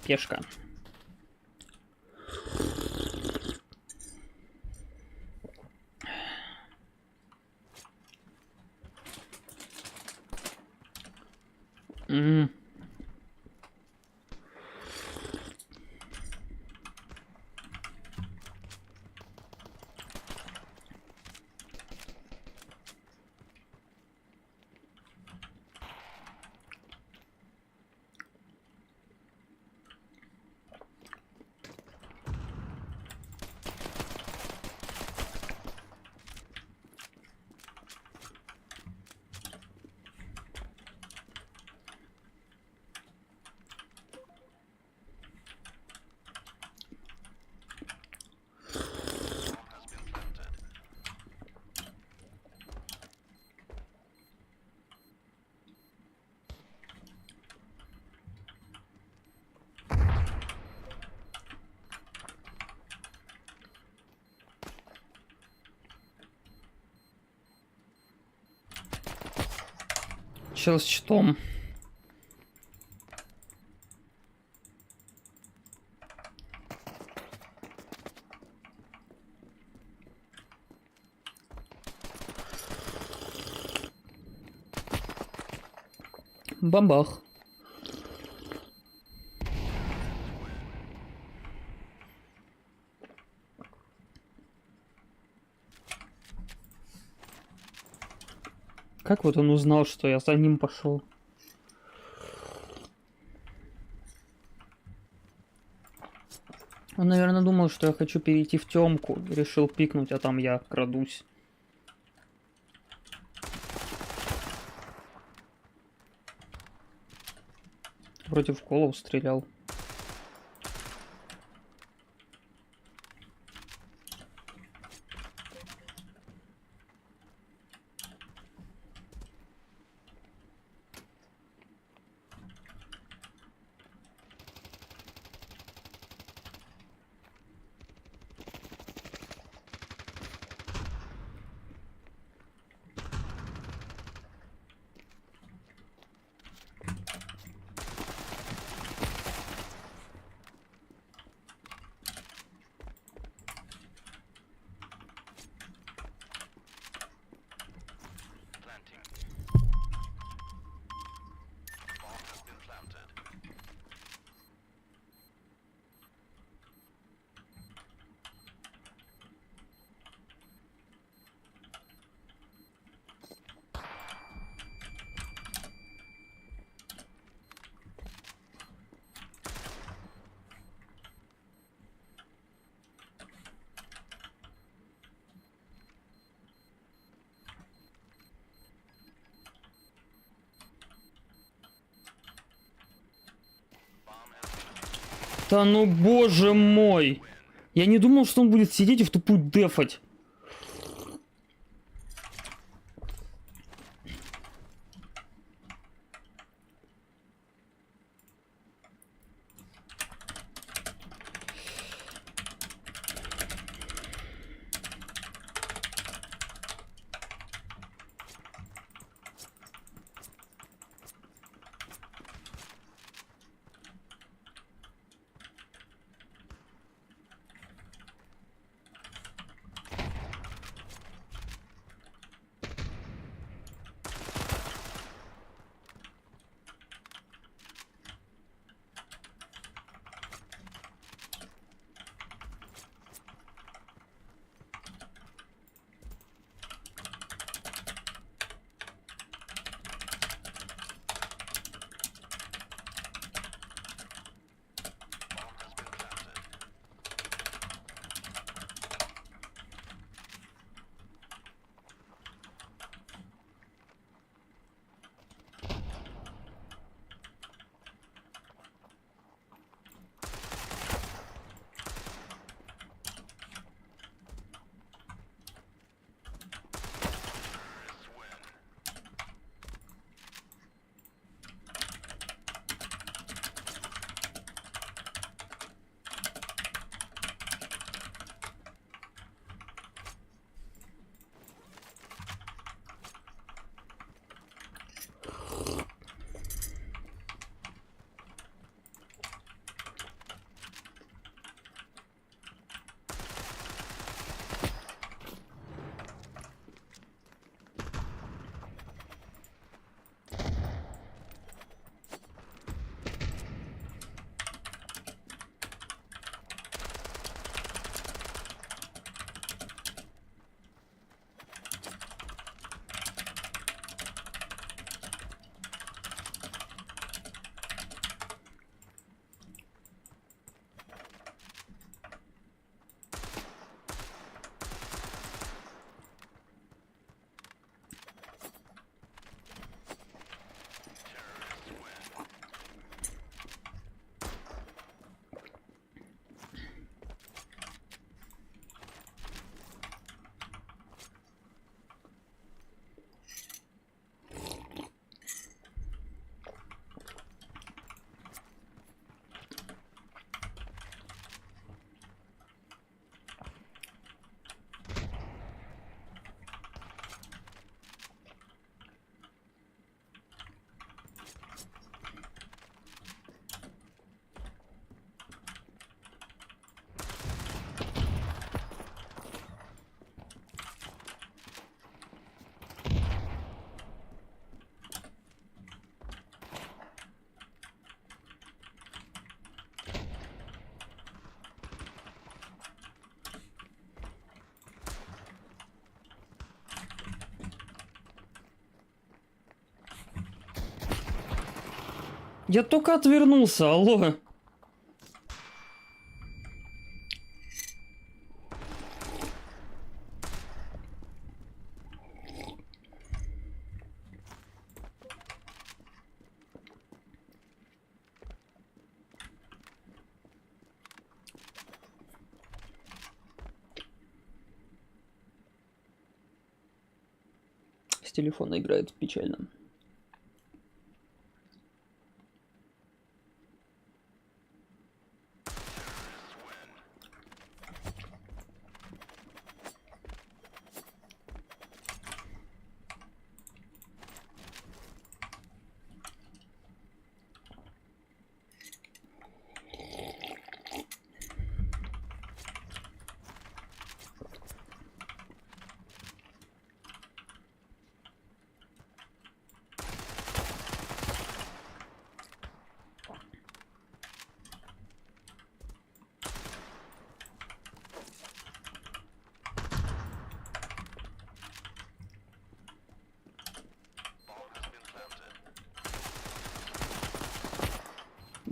Пешка. Чел с щитом. Бамбах. Как вот он узнал, что я за ним пошел? Он, наверное, думал, что я хочу перейти в темку. Решил пикнуть, а там я крадусь. Вроде в голову стрелял. Да ну боже мой! Я не думал, что он будет сидеть и в тупую дефать. Я только отвернулся, алло. С телефона играет печально.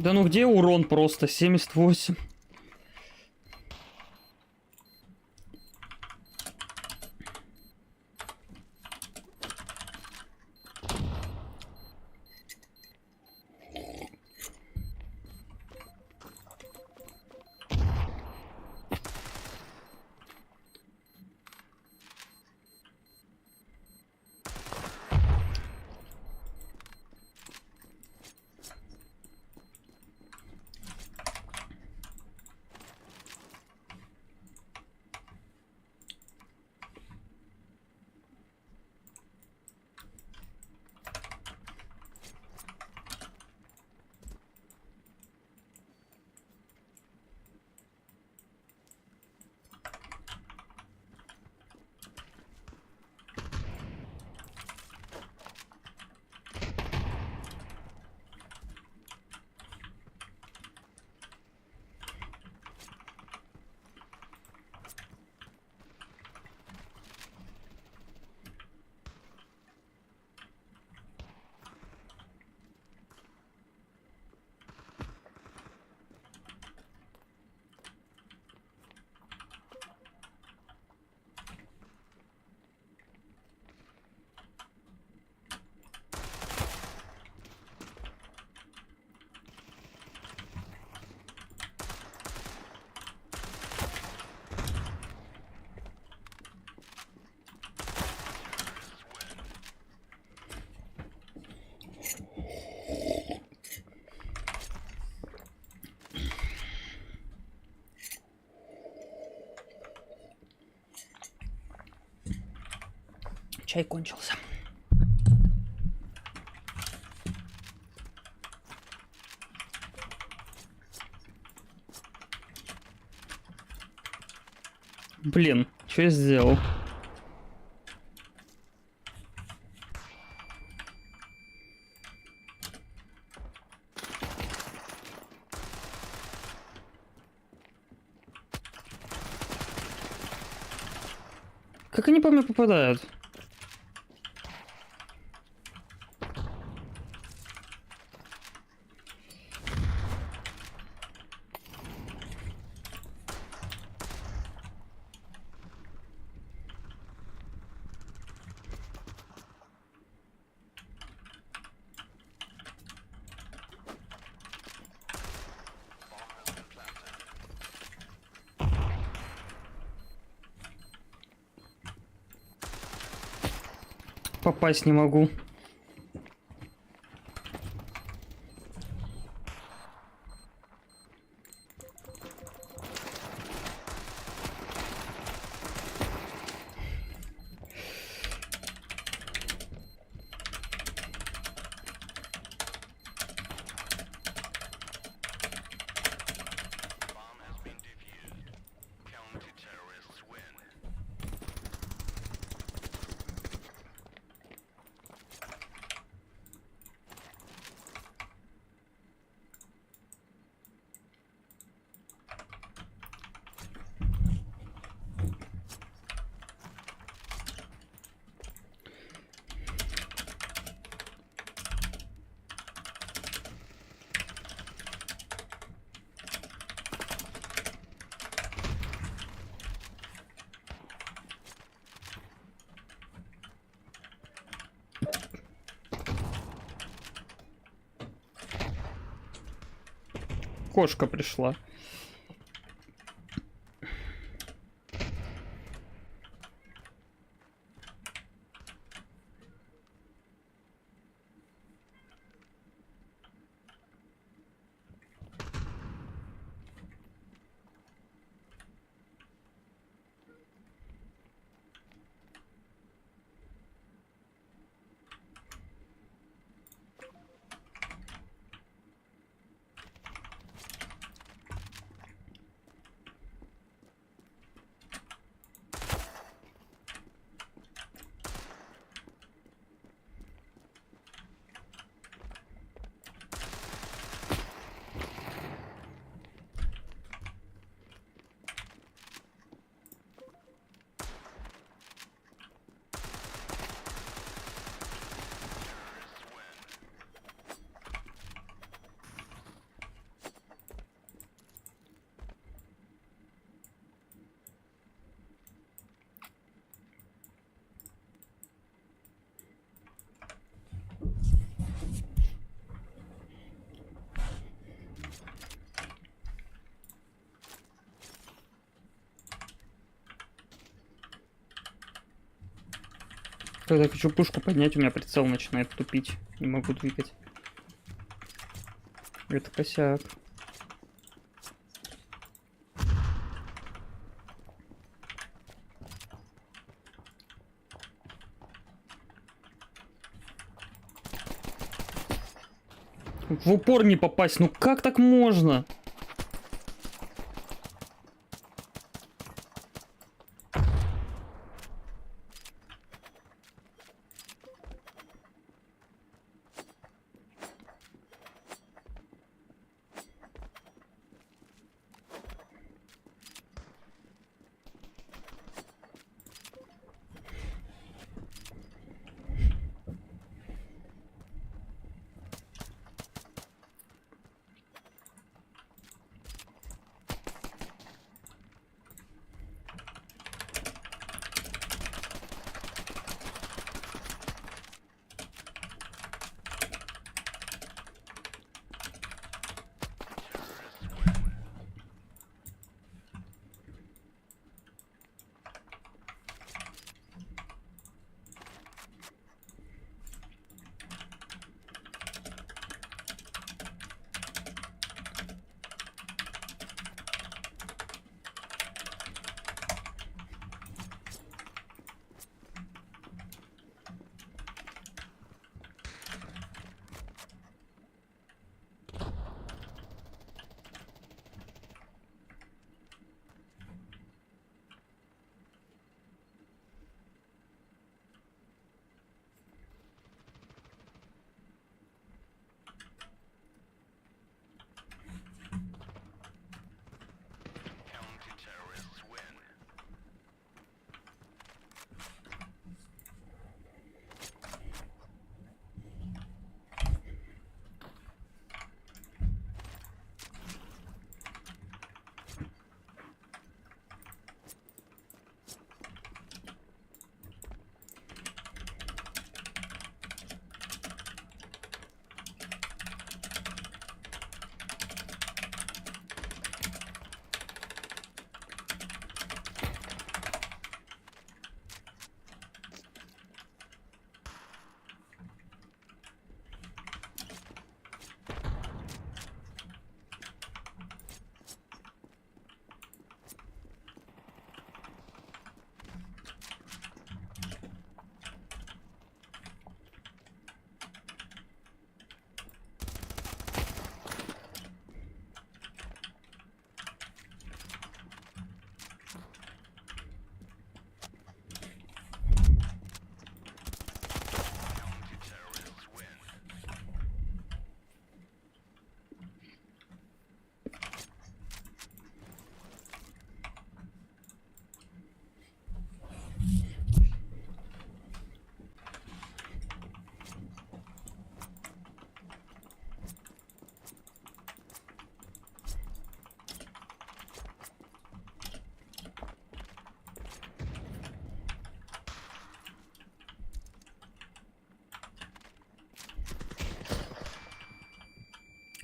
Да ну где урон просто? 78. Чай кончился. Блин, что я сделал? Как они по мне попадают? Попасть не могу. Кошка пришла. Когда хочу пушку поднять, у меня прицел начинает тупить. Не могу двигать. Это косяк. В упор не попасть. Ну как так можно?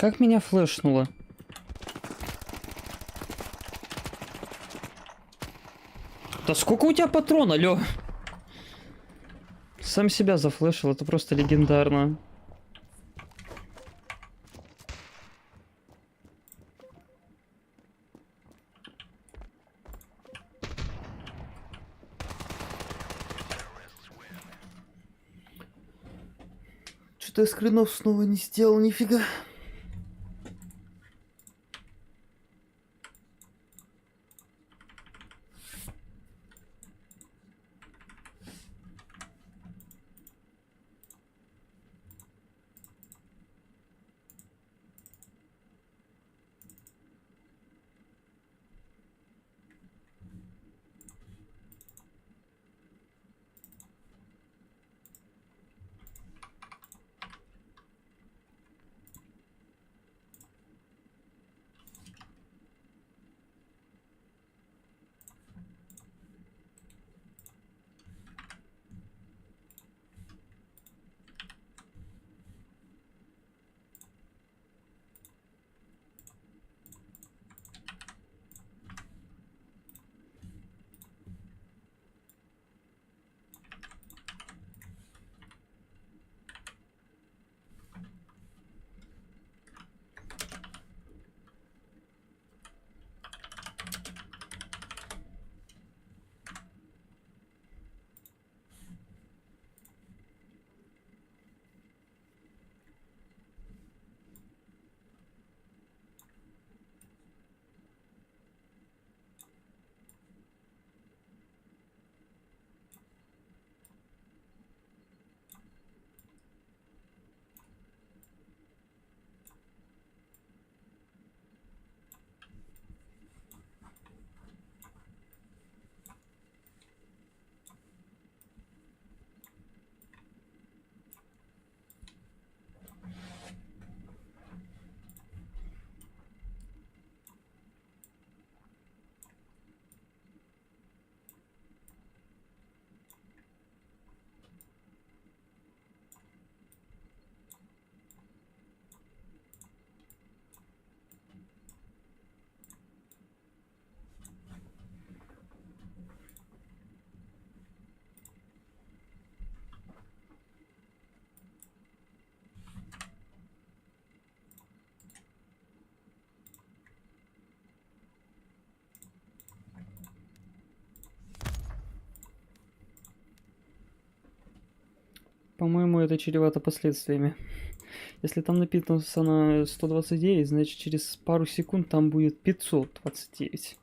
Как меня флешнуло? Да сколько у тебя патрон, алё? Сам себя зафлешил, это просто легендарно. Что-то я скринов снова не сделал, нифига. По-моему, это чревато последствиями. Если там написано 129, значит через пару секунд там будет 529.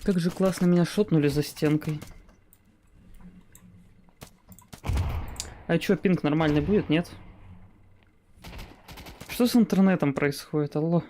Как же классно меня шотнули за стенкой. А чё, пинг нормальный будет, нет? Что с интернетом происходит, алло?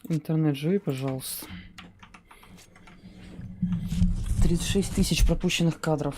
Интернет, живи, пожалуйста. 36 тысяч пропущенных кадров.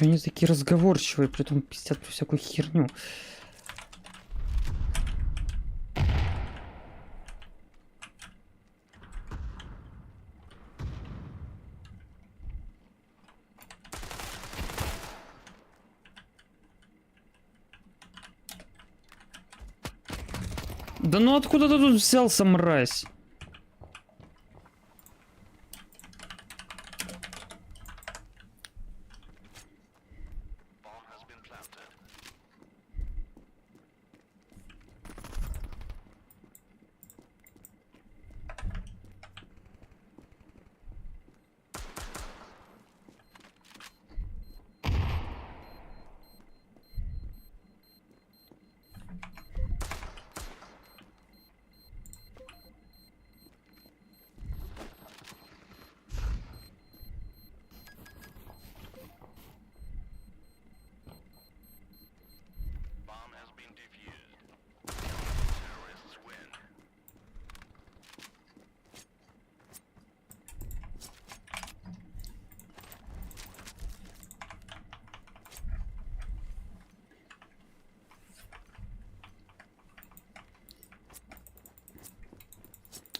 Чё они такие разговорчивые, притом пиздят про всякую херню? Да ну откуда ты тут взялся, мразь?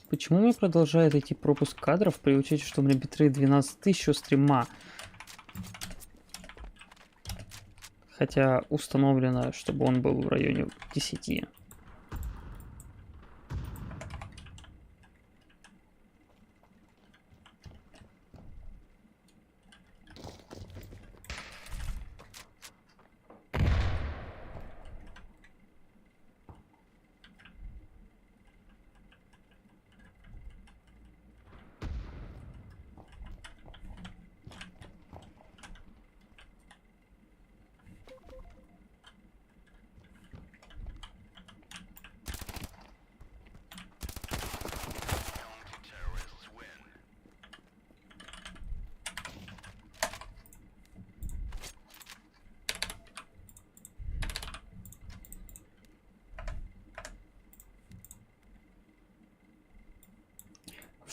Почему мне продолжает идти пропуск кадров при учете, что у меня битрейт 12 тысяч у стрима? Хотя установлено, чтобы он был в районе 10.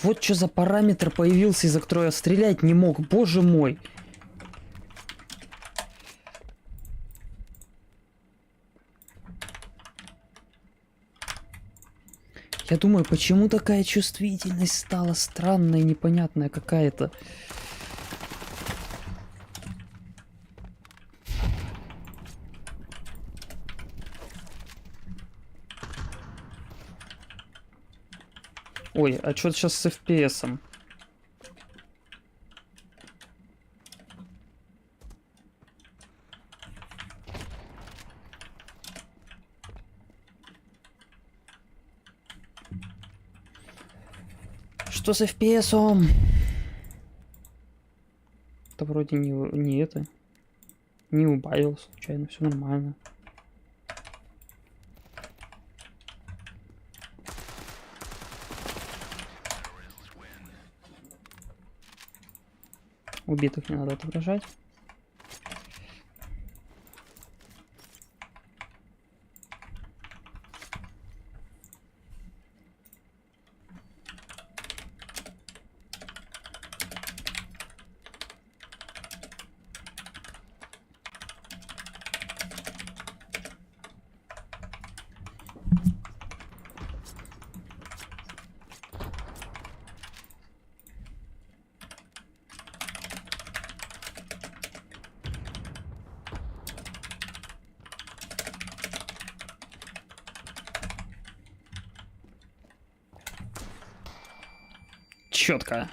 Вот что за параметр появился, из-за которого я стрелять не мог, боже мой. Я думаю, почему такая чувствительность стала странная, непонятная какая-то. Ой, а что сейчас с FPS-ом? Что с FPS-ом? Это вроде не это. Не убавил случайно, все нормально. Убитых не надо отображать. Четко.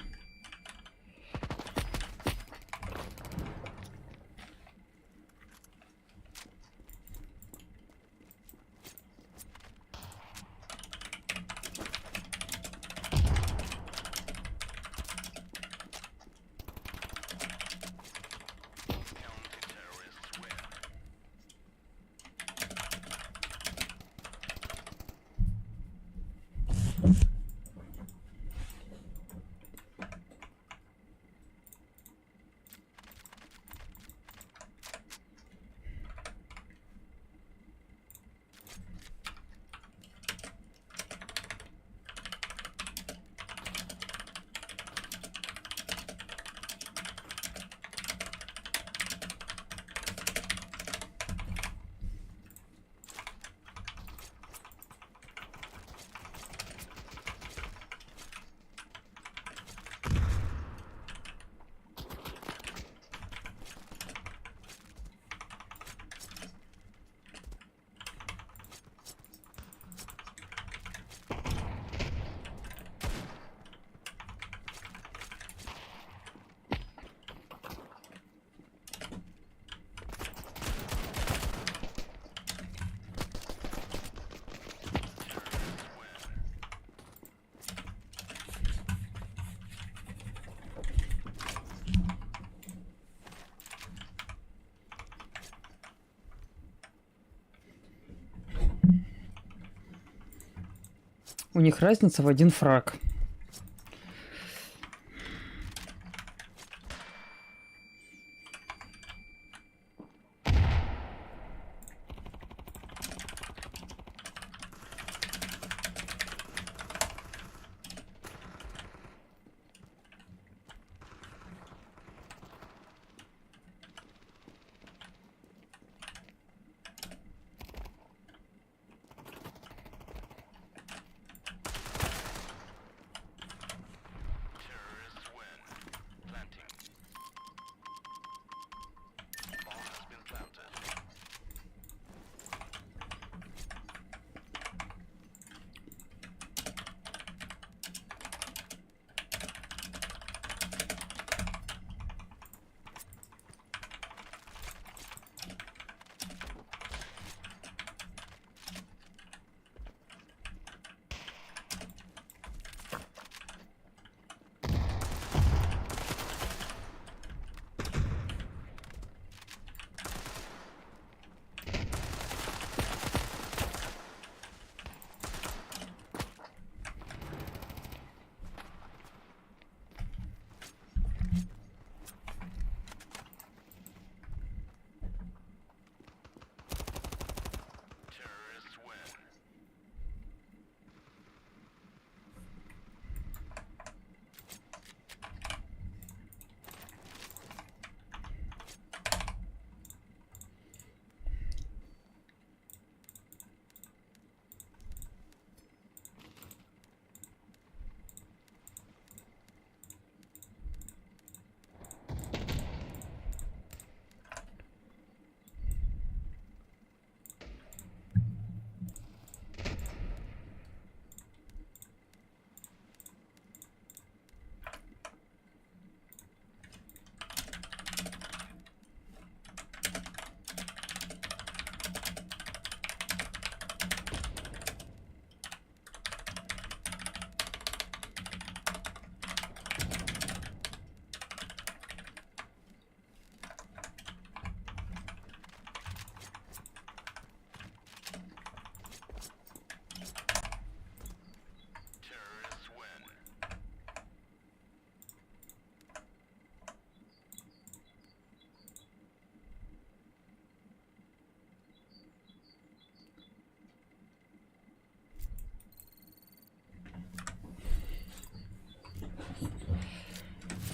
У них разница в 1 фраг.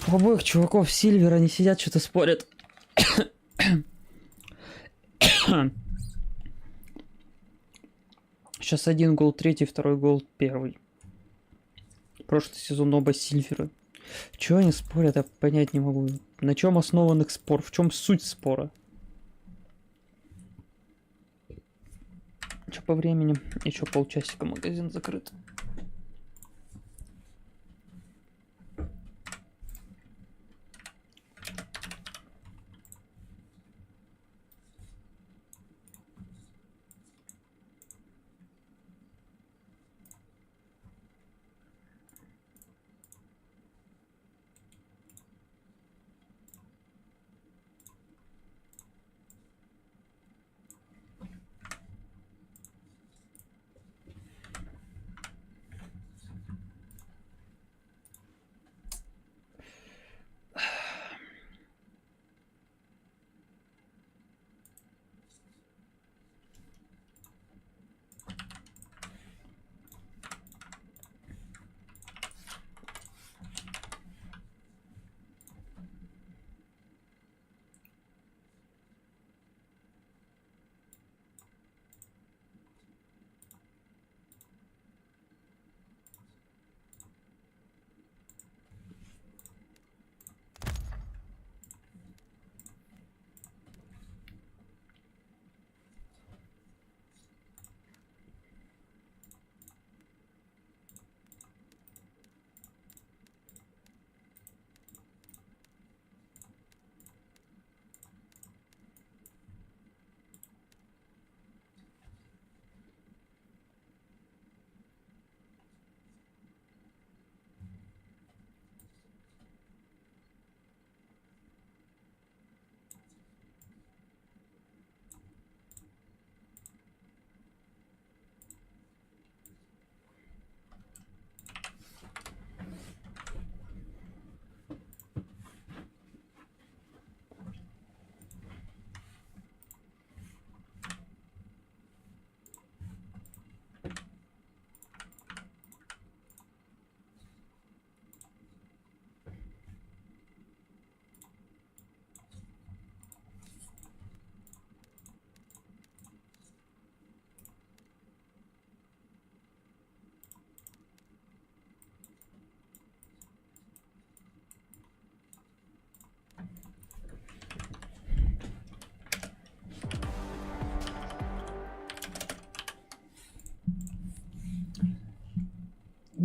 У обоих чуваков Сильвер, они сидят, что-то спорят. Сейчас один гол третий, второй гол первый. Прошлый сезон оба Сильверы. Чего они спорят, я понять не могу. На чем основан их спор? В чем суть спора? Что по времени? Еще полчасика, магазин закрыт.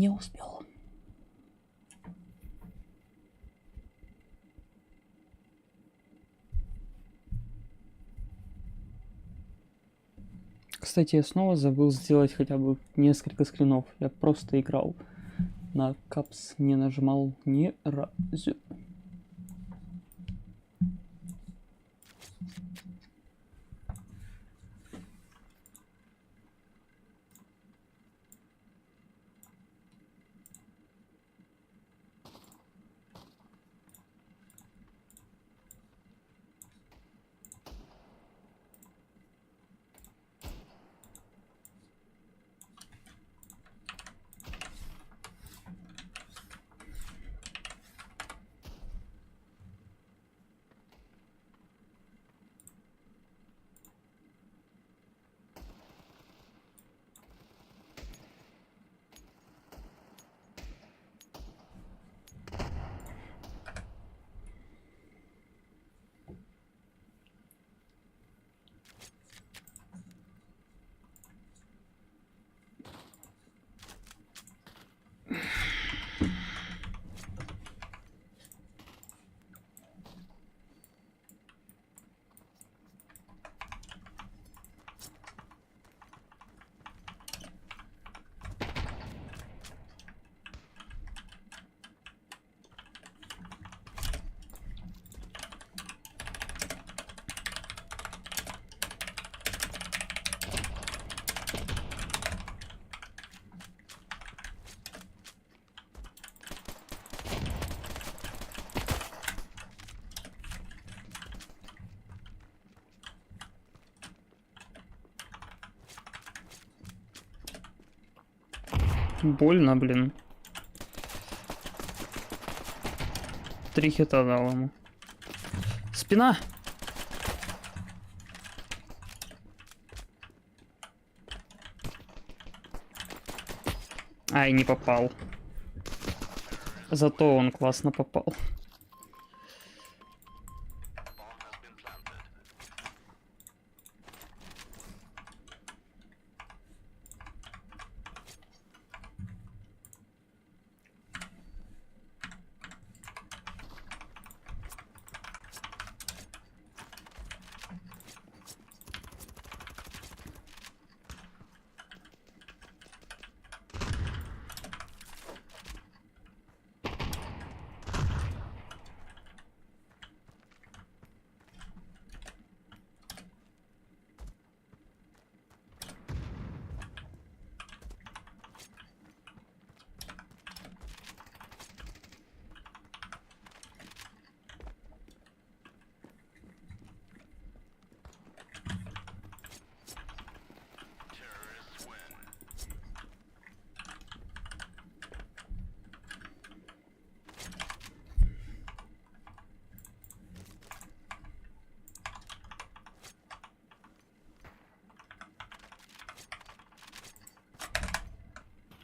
Не успел. Кстати, я снова забыл сделать хотя бы несколько скринов. Я просто играл. На капс не нажимал ни разу. Больно, блин. 3 хита дал ему. Спина! Ай, не попал. Зато он классно попал.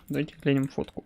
Давайте глянем фотку.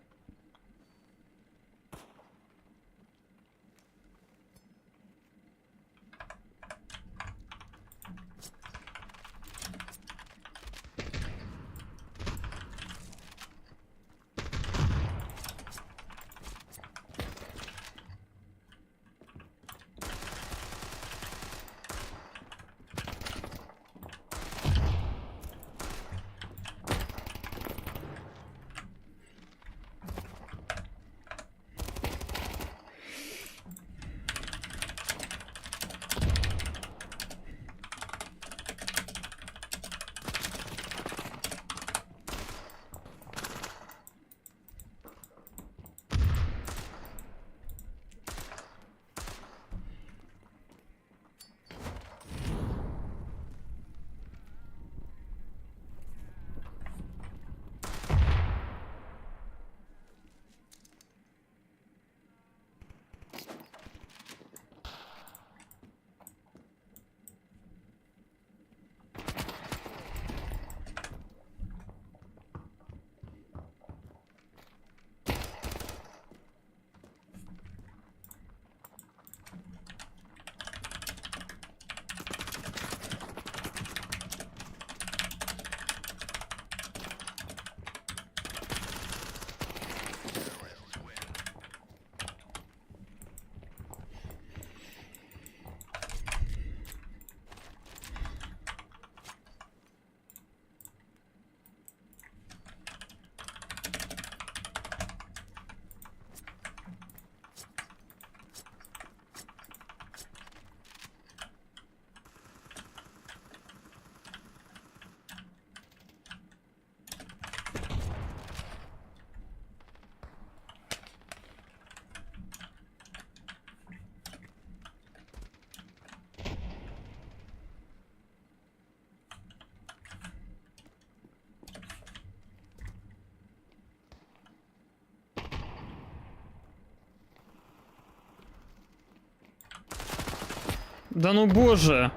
Да ну боже!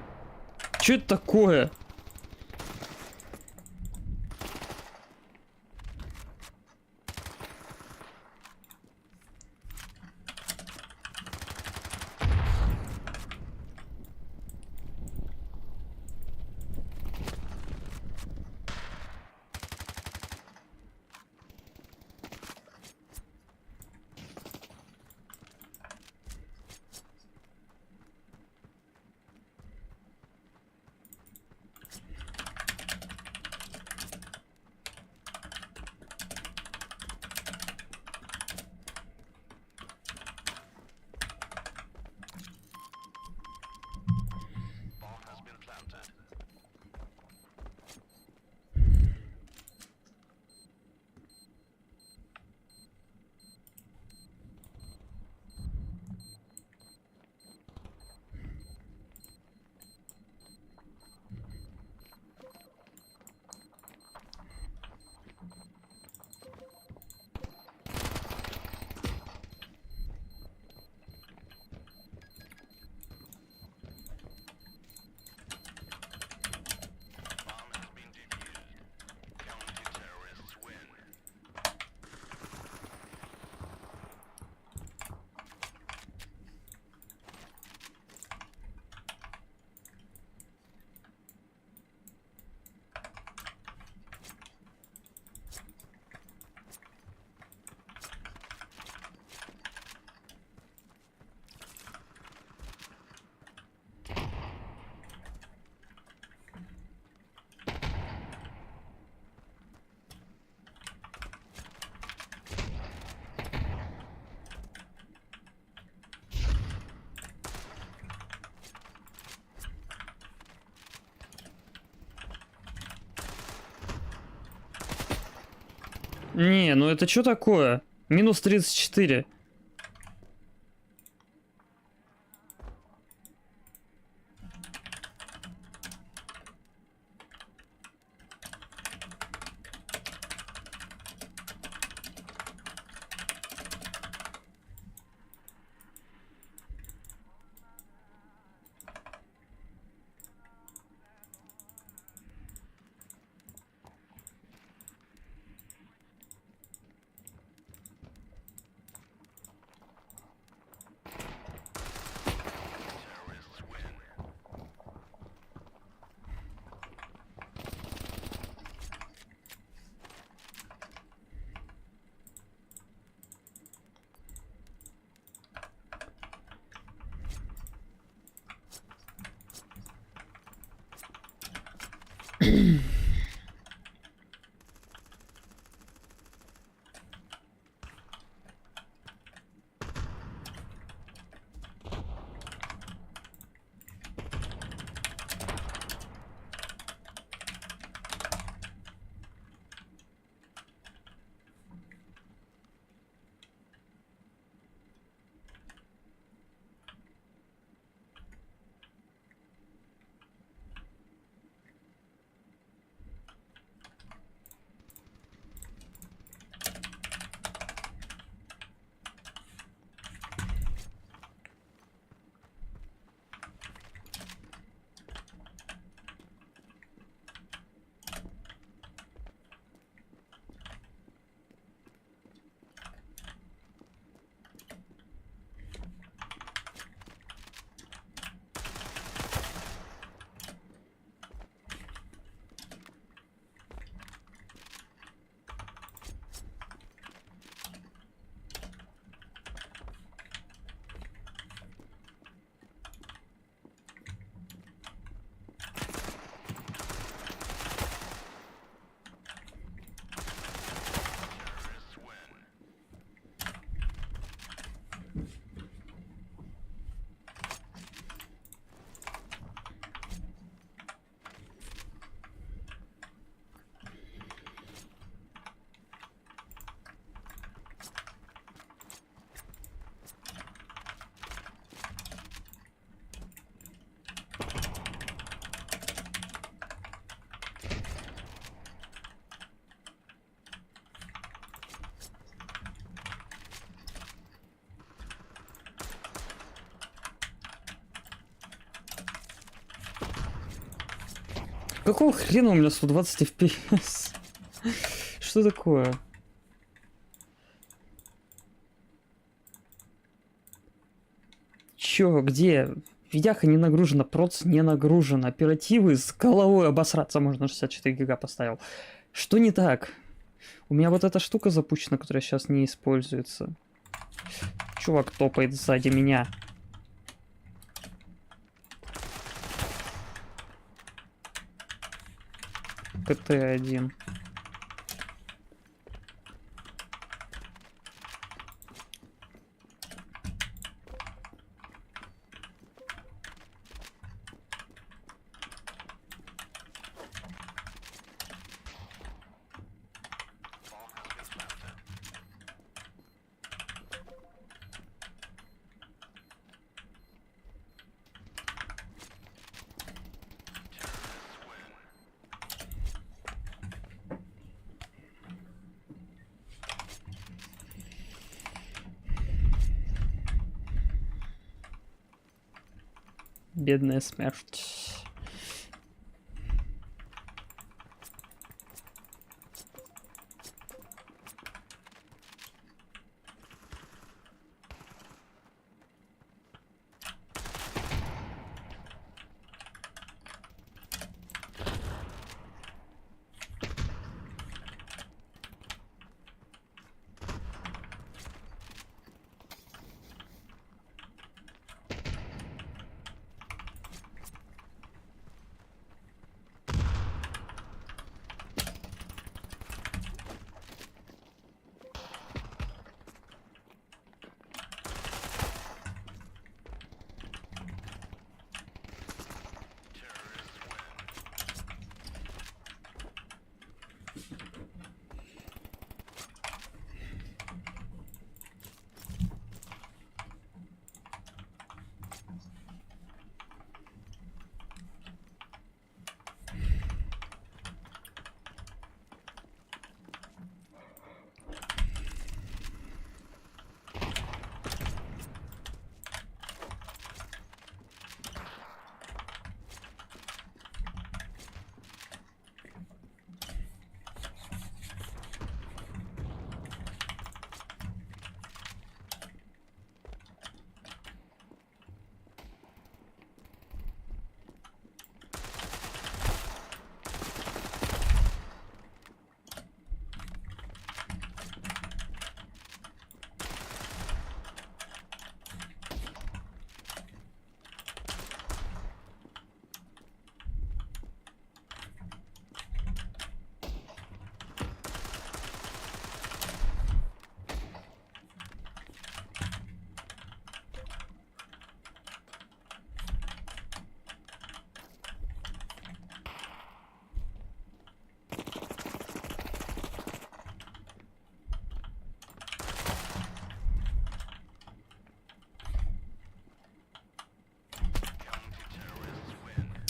Что это такое? Не, ну это что такое? Минус 34. Какого хрена у меня 120 FPS? Что такое? Чё, где? Видяха не нагружена, проц не нагружен, оперативы с головой обосраться можно, 64 гига поставил. Что не так? У меня вот эта штука запущена, которая сейчас не используется. Чувак топает сзади меня. КТ-1. Бедная смерть.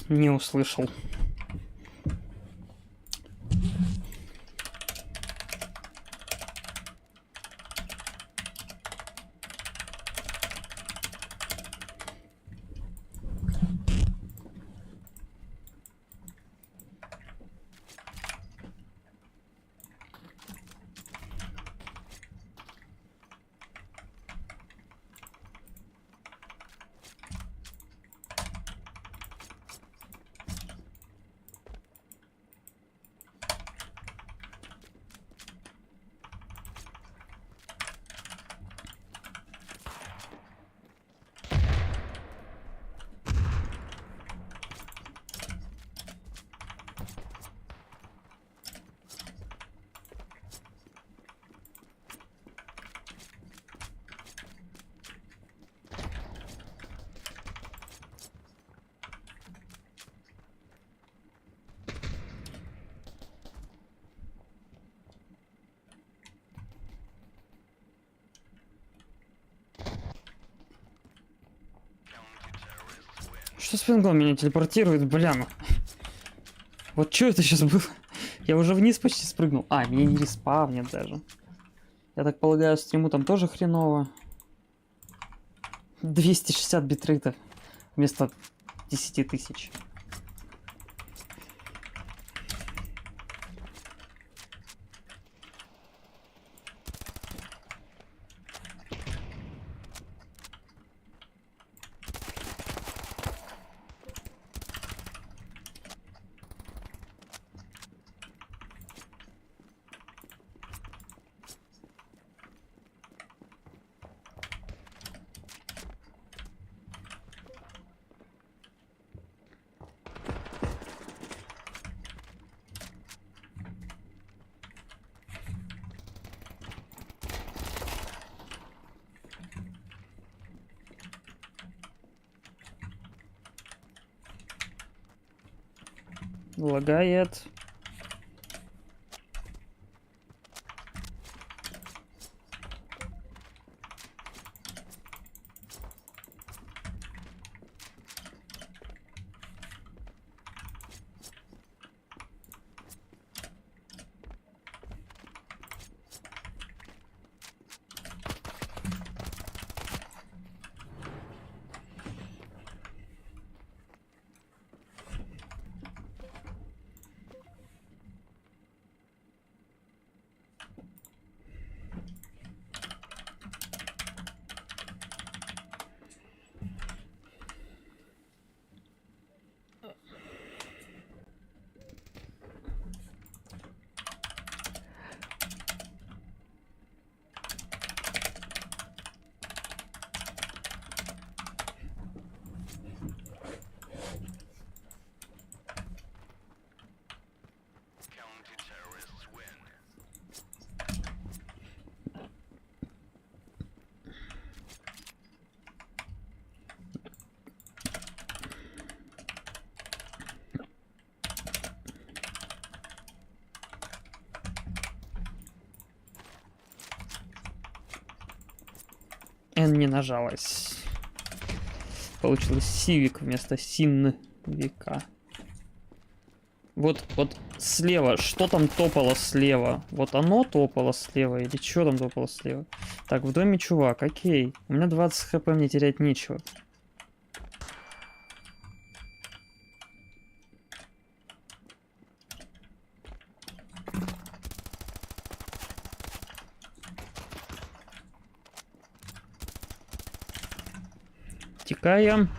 Не услышал. Что с пингом меня телепортирует, бля. Вот что это сейчас было? Я уже вниз почти спрыгнул. А, меня не респавнит даже. Я так полагаю, стриму там тоже хреново. 260 битрейта вместо 10 тысяч. Лагает. N не нажалась. Получилось сивик вместо синвика. Вот слева, что там топало слева? Вот оно топало слева или что там топало слева? Так, в доме чувак, окей. У меня 20 хп, мне терять нечего. Текаем.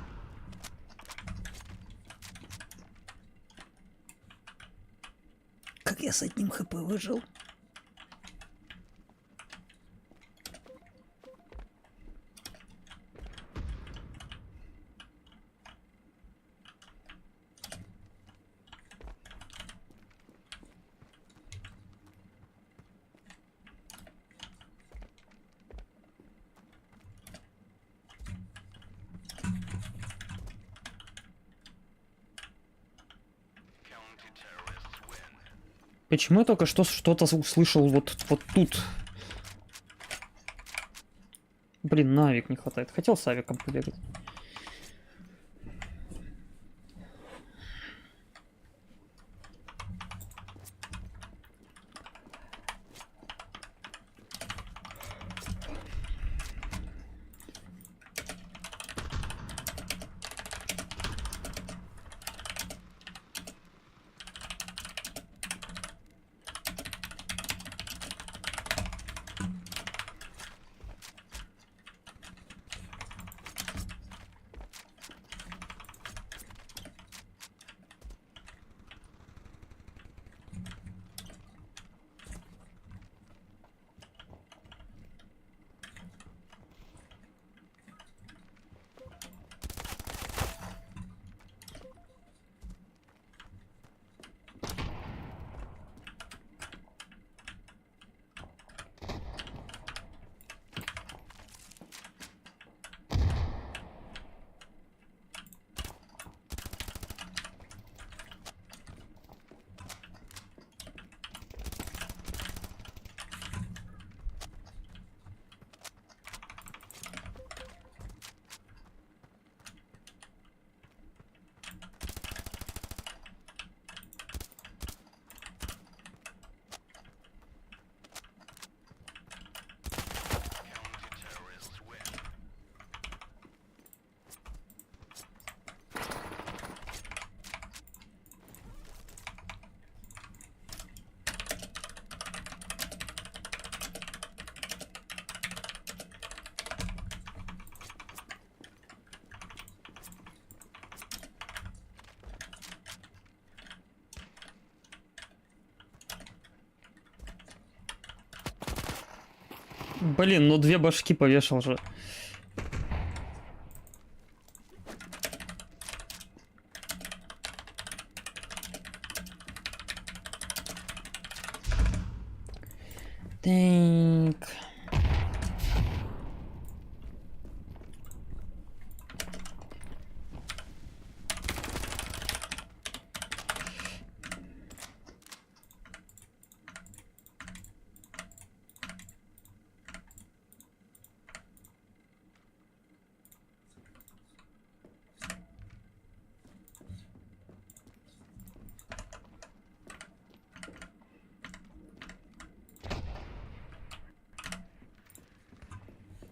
Как я с одним хп выжил? Почему я только что что-то услышал вот тут? Блин, навик не хватает. Хотел с авиком побегать. Блин, ну 2 башки повешал же. Так.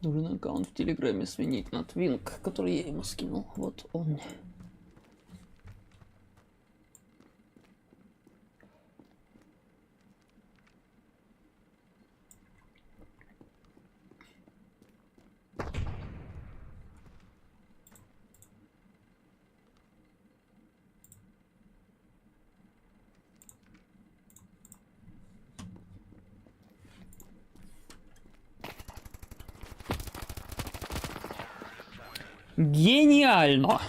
Нужен аккаунт в Телеграме сменить на Твинк, который я ему скинул. Вот он. Гениально!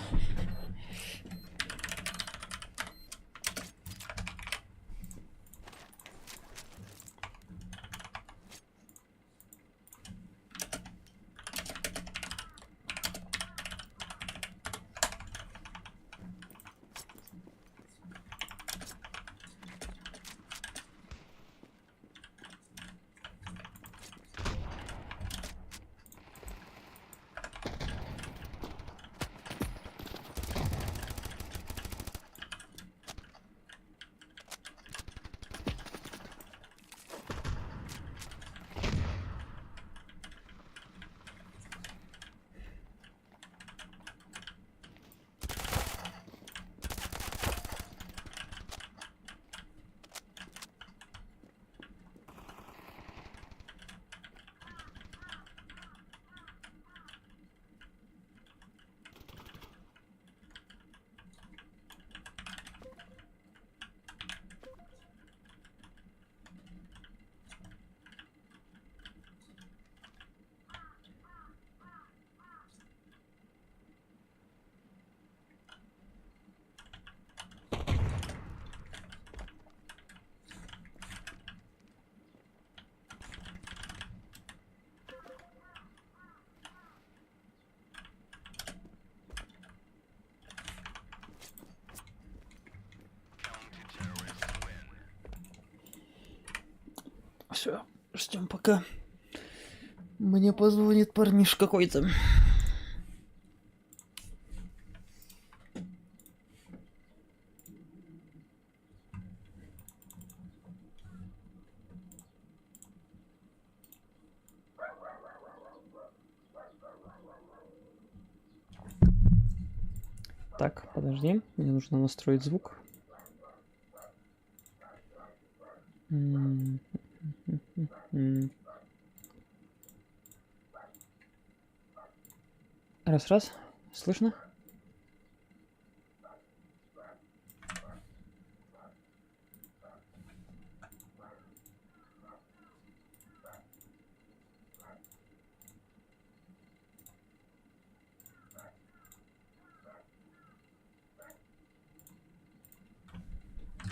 Все, ждем пока. Мне позвонит парниш какой-то. Так, подожди, мне нужно настроить звук. Раз, слышно?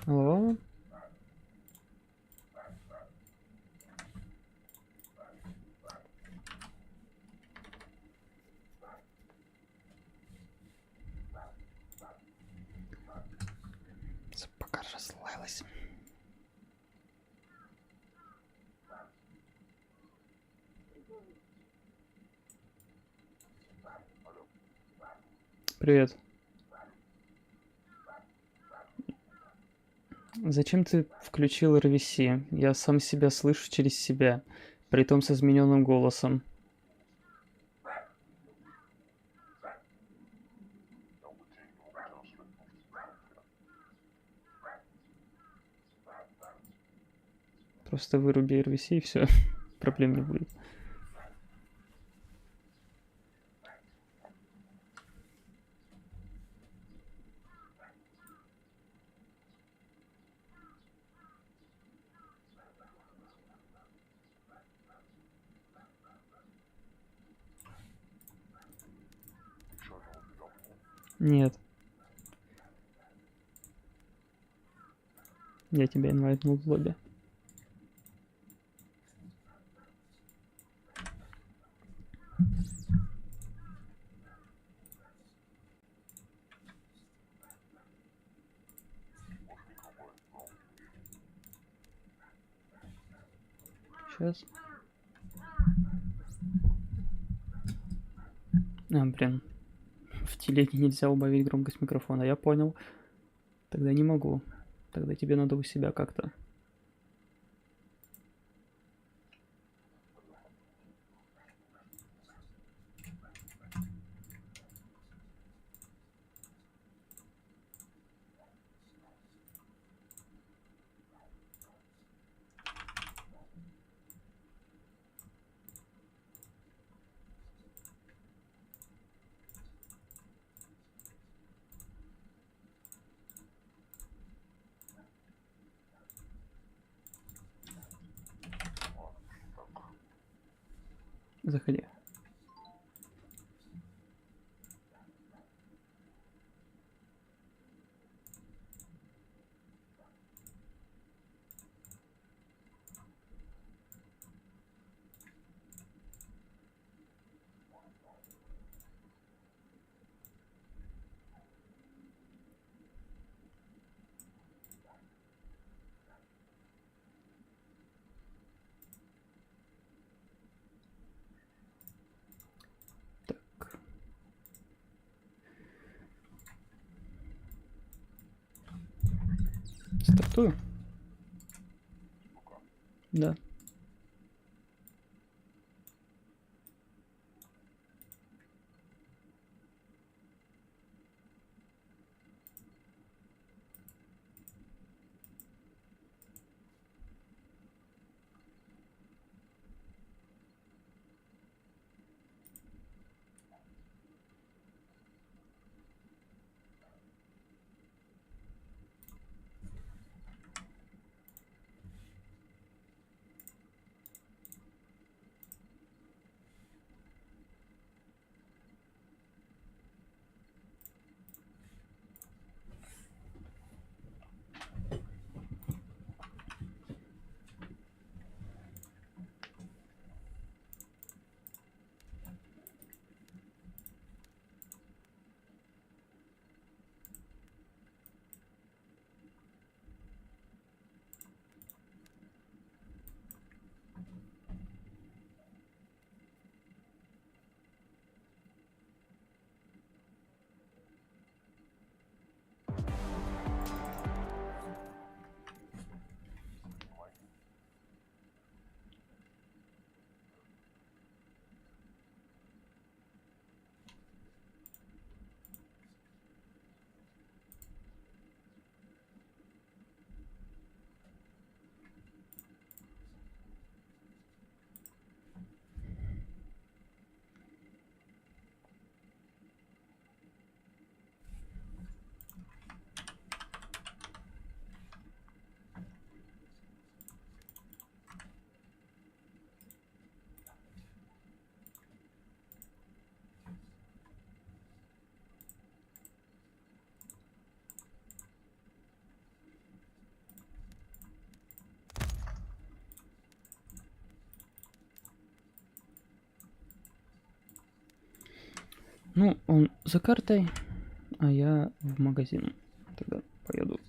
Алло. Пока расслабилась. Привет. Зачем ты включил RVC? Я сам себя слышу через себя, притом с измененным голосом. Просто выруби RVC и все, проблем не будет. Нет. Я тебя инвайтнул в лобби. Сейчас. Блин. В телеге нельзя убавить громкость микрофона, я понял. Тогда не могу. Тогда тебе надо у себя как-то. Заходи. Так. Стартую? Да. Ну, он за картой, а я в магазин. Тогда поеду.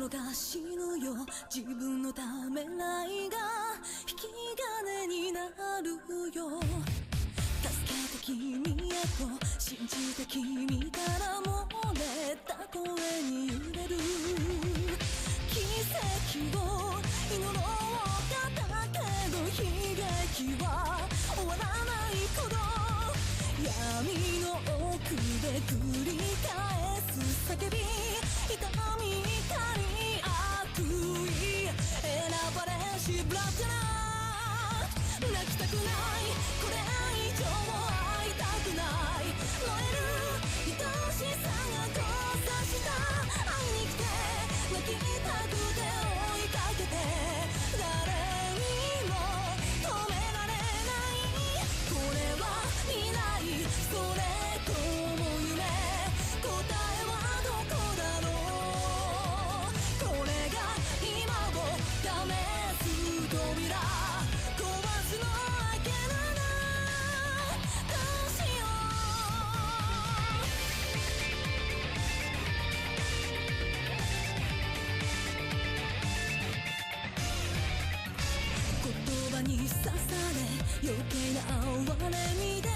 が死ぬよ自分のためらいが引き金になるよ助けて君へと信じて君から漏れた声に揺れる奇跡を祈ろうかだけど悲劇は終わらないほど闇の奥で繰り返す叫び痛み怒り悪意選ばれしブラッドな泣きたくないこれ以上会いたくない燃える愛しさが交差した会いに来て泣きたくて追いかけて誰にも止められないこれは未来それとも夢答えはどこだろうこれが今を試す扉壊すの開けならどうしよう言葉に刺され余計な哀れみで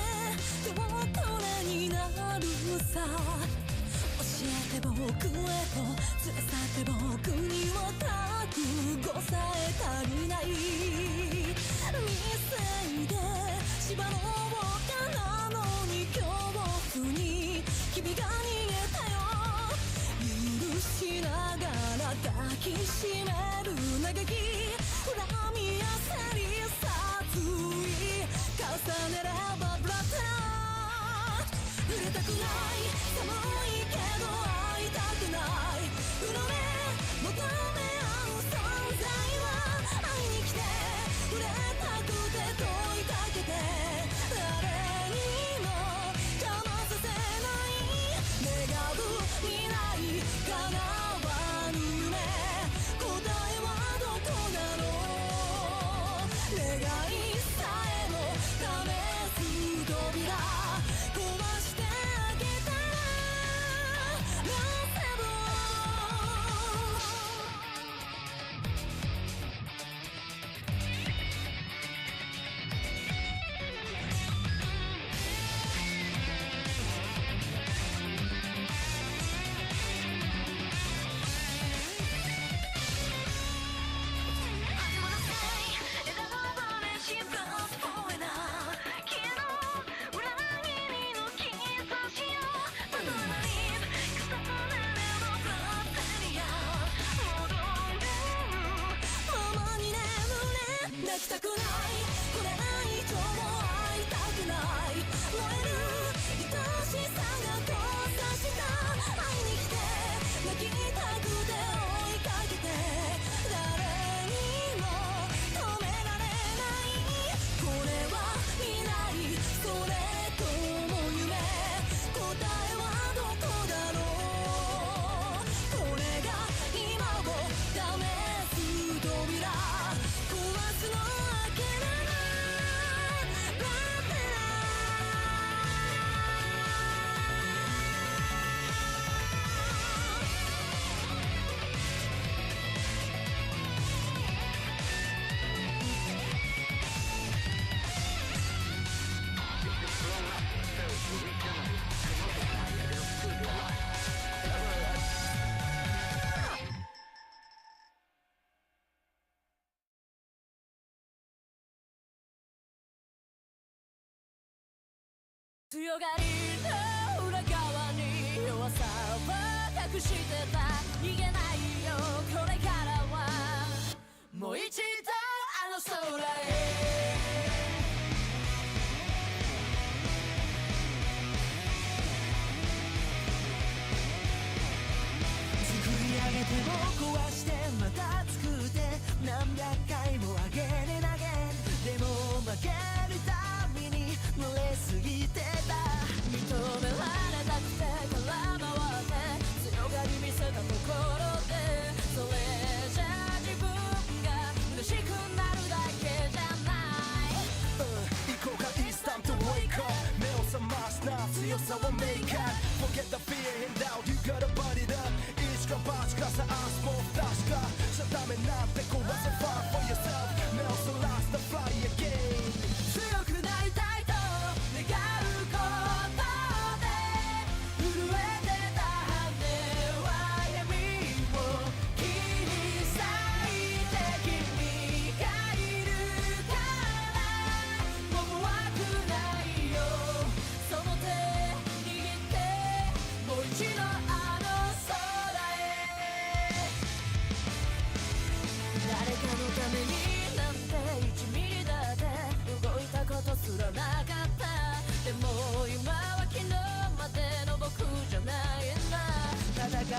どこれになるさ教えて僕へと連れ去って僕には覚悟さえ足りない未成で縛ろうかなのに恐怖に君が逃げたよ許しながら抱きしめる嘆き恨みやせり殺意重ねればブラッドな触れたくない寒いけど会いたくないうのめ求め合う存在は会いに来て触れたくて問いかけて誰にも邪魔させない願う未来叶わぬ夢答えはどこだろう願いさえも試す扉壊してあげたらラセボ泣きたくないこれ以上会いたくない燃える愛しさが交差した会いに来て泣きたくて追いかけて誰にも止められないこれは未来それとも夢答えはどこだろうこれが今を試す扉壊すの開けならバテラ強がりの裏側に弱さは隠してた逃げないよこれからはもう一度あの空へ作り上げても壊してまた作って何百回も上げれ投げでも負けるたびに濡れすぎてた認められたくて空回って強がり見せたところで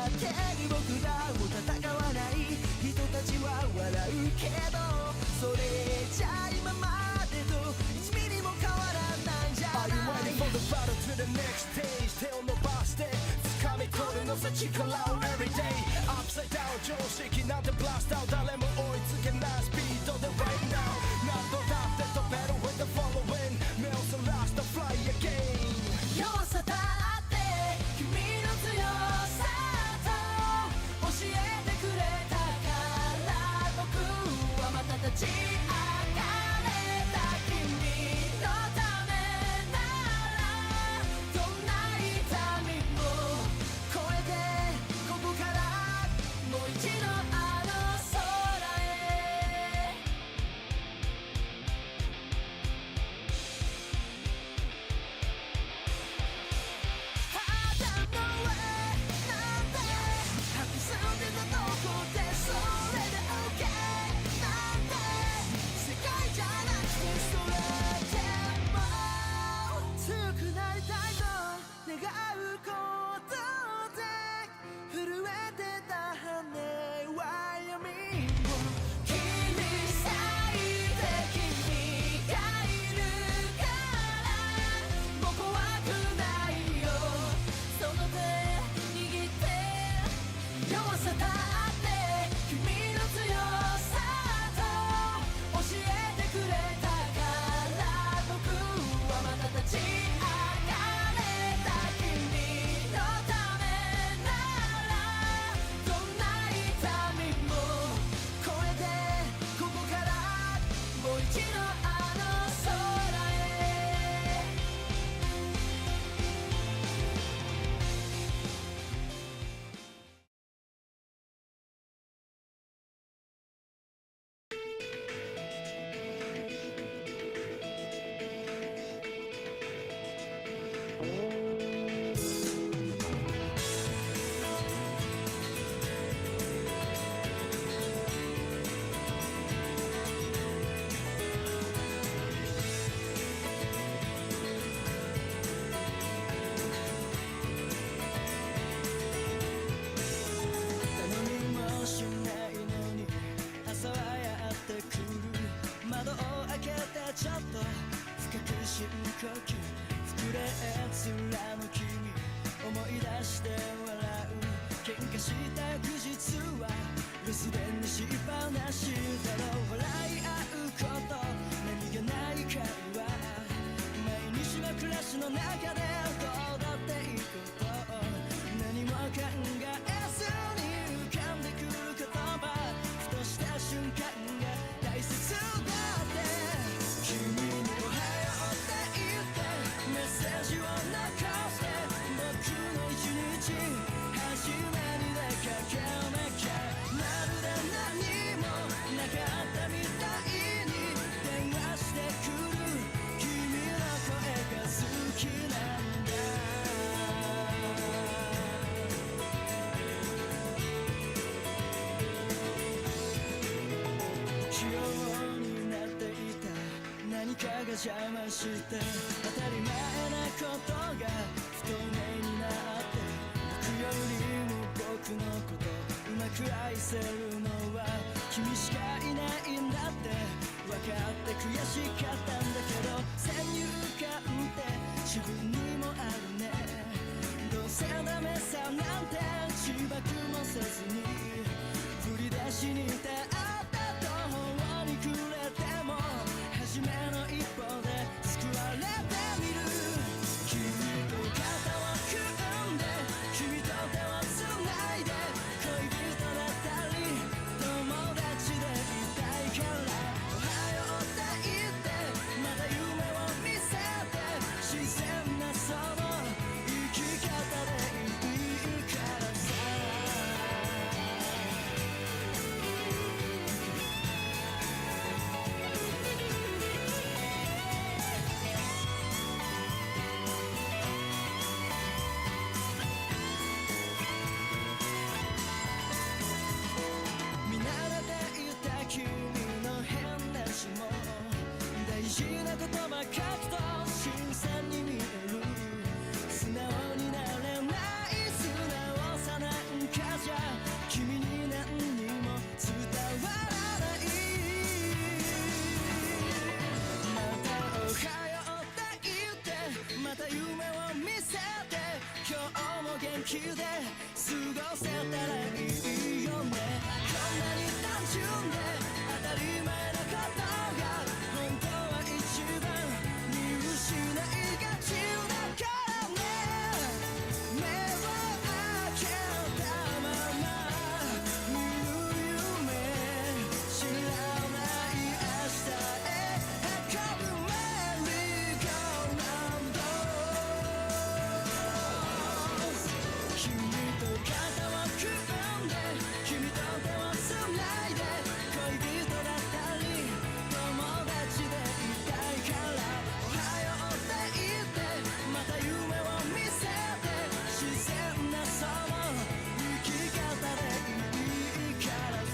ってる僕らを戦わない人たちは笑うけど、それじゃ今までと1ミリも変わらないじゃない。 Are you ready for the battle to the next stage? 手を伸ばして掴み取るのさ力を everyday Upside down 常識なんてブラスト誰も追いつけないスピードで right now 何度だって飛べる with the following 目をそらした fly again 弱さだって君の強さと教えてくれたから僕はまた立ち上がれた。君のためならどんな痛みも越えてここからもう一度あの空へ。肌の上なんて吐き捨てたとこでそれで OK なんて世界じゃなくてそれでも強くなりたいと願うことで震えてた羽は闇を切り裂いて君がいるからもう怖くないよ。その手握って弱さだって君の強さと教えてくれたから僕はまた立ち上がれた。君のためならどんな痛みも越えてここからもう一度あの空へ。何もしないのに朝はやってくる。窓を開けてちょっと深く深呼吸。膨れ面の君思い出して笑う。喧嘩した翌日は留守電にしっぱなしだろう。笑い合うこと何気ない会話毎日の暮らしの中でどうだっていいこと何も考えずに浮かんでくる言葉ふとした瞬間が大切だって君におはようって言ってメッセージを残して僕の一日始まりで駆けなきゃまるで何もなかったみたいに電話してくる君の声が好きなんだ。器用になっていた何かが邪魔して当たり前なことが不透明になって僕よりも僕のことうまく愛せるのは君しかいないんだって分かって悔しかったんだけど先入観って自分にもあるね。どうせダメさなんて自爆もせずに振り出しに立った途方に暮れても初めの一歩で救われてみる。君と肩を組んで君と手をつないで恋人だったり友達でいたいからおはようって言ってまた夢を見せて自然なその生き方でいいからさ。気で過ごせたらいいよね。こんなに単純で当たり前なことが本当は一番見失いがちだからね。目を開けたまま見る夢知らない明日へ運ぶメリーゴーランド。君と肩を組んで君と手をつないで恋人だったり友達でいたいからおはようって言ってまた夢を見せて自然なその生き方でいいからさ。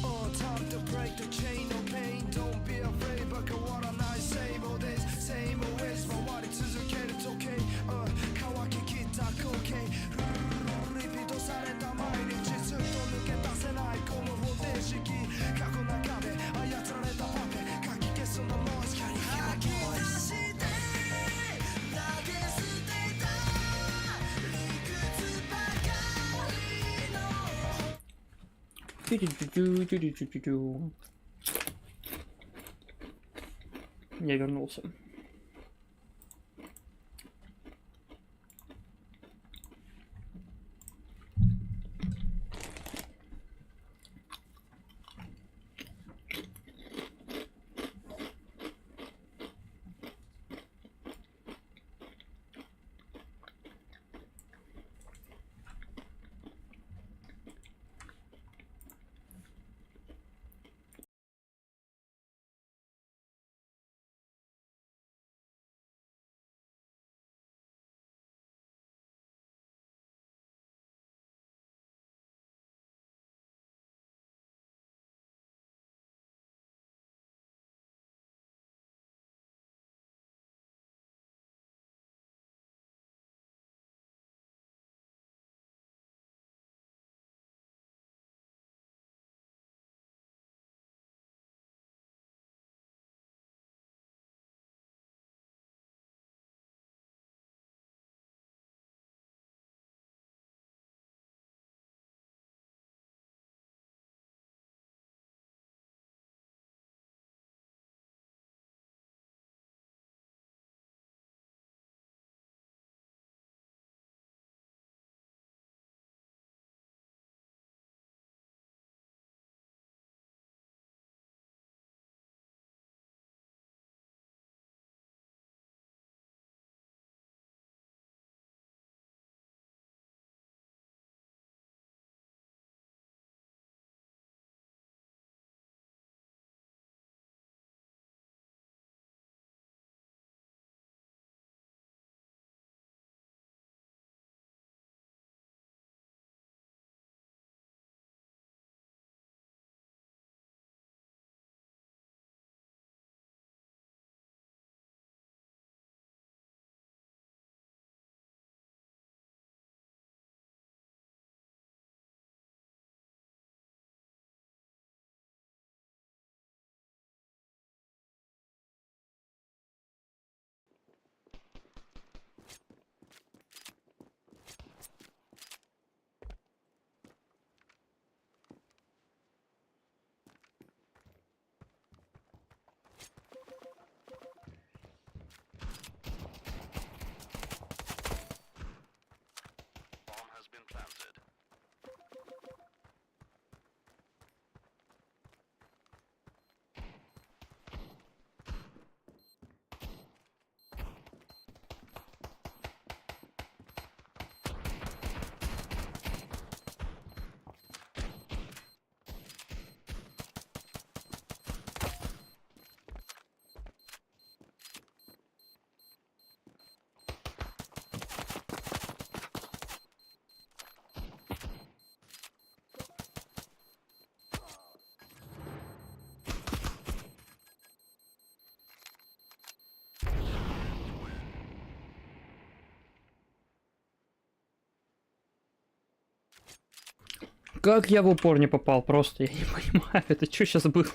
Oh, time to break the chain of pain. Don't be afraid, バカ終わらない Same old days, same old ways 回り続ける時計、乾ききった光景リピートされた毎日ずっと抜け出せないこの方程式過去の中で操られたパフェかき消すのノイズ光吐き出して投げ捨てた理屈ばかりのТю-тю-тю-тю-тю-тю-тю-тю. Я вернулся. Как я в упор не попал? Просто я не понимаю, это что сейчас было?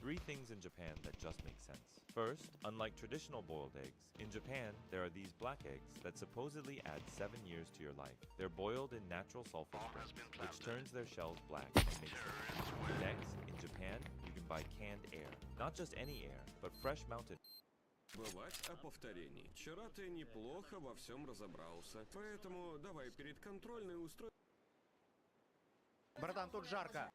three things in Japan that just make sense. First, unlike traditional boiled eggs, in Japan there are these black eggs that supposedly add 7 years to your life. They're boiled in natural sulfur springs, which turns their shells black and makes them eat. Next, in Japan, you can buy canned air. Not just any air, but fresh mountain. Бывать о повторении. Вчера ты неплохо во всем разобрался, поэтому давай перед контрольной устрой. Братан, тут жарко.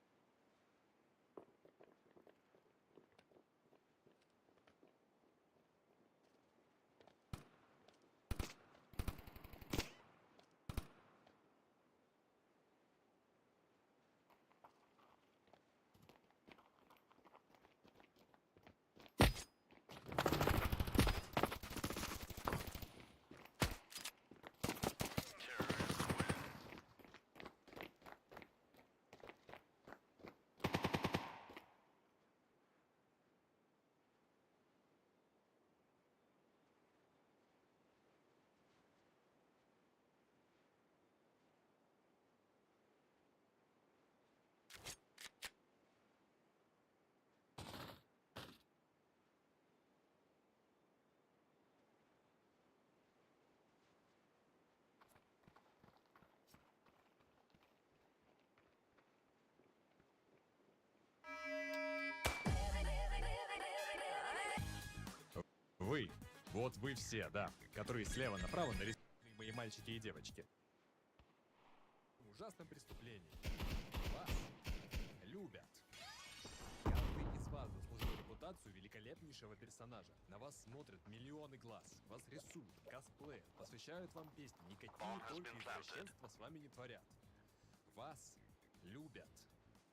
Вы, вот вы все, да, которые слева направо нарисованы мои мальчики и девочки. Ужасном преступлении. Вас любят. Каждый из вас заслужил репутацию великолепнейшего персонажа. На вас смотрят миллионы глаз. Вас рисуют, косплеят, посвящают вам песни. Никакие только извращенства с вами не творят. Вас любят.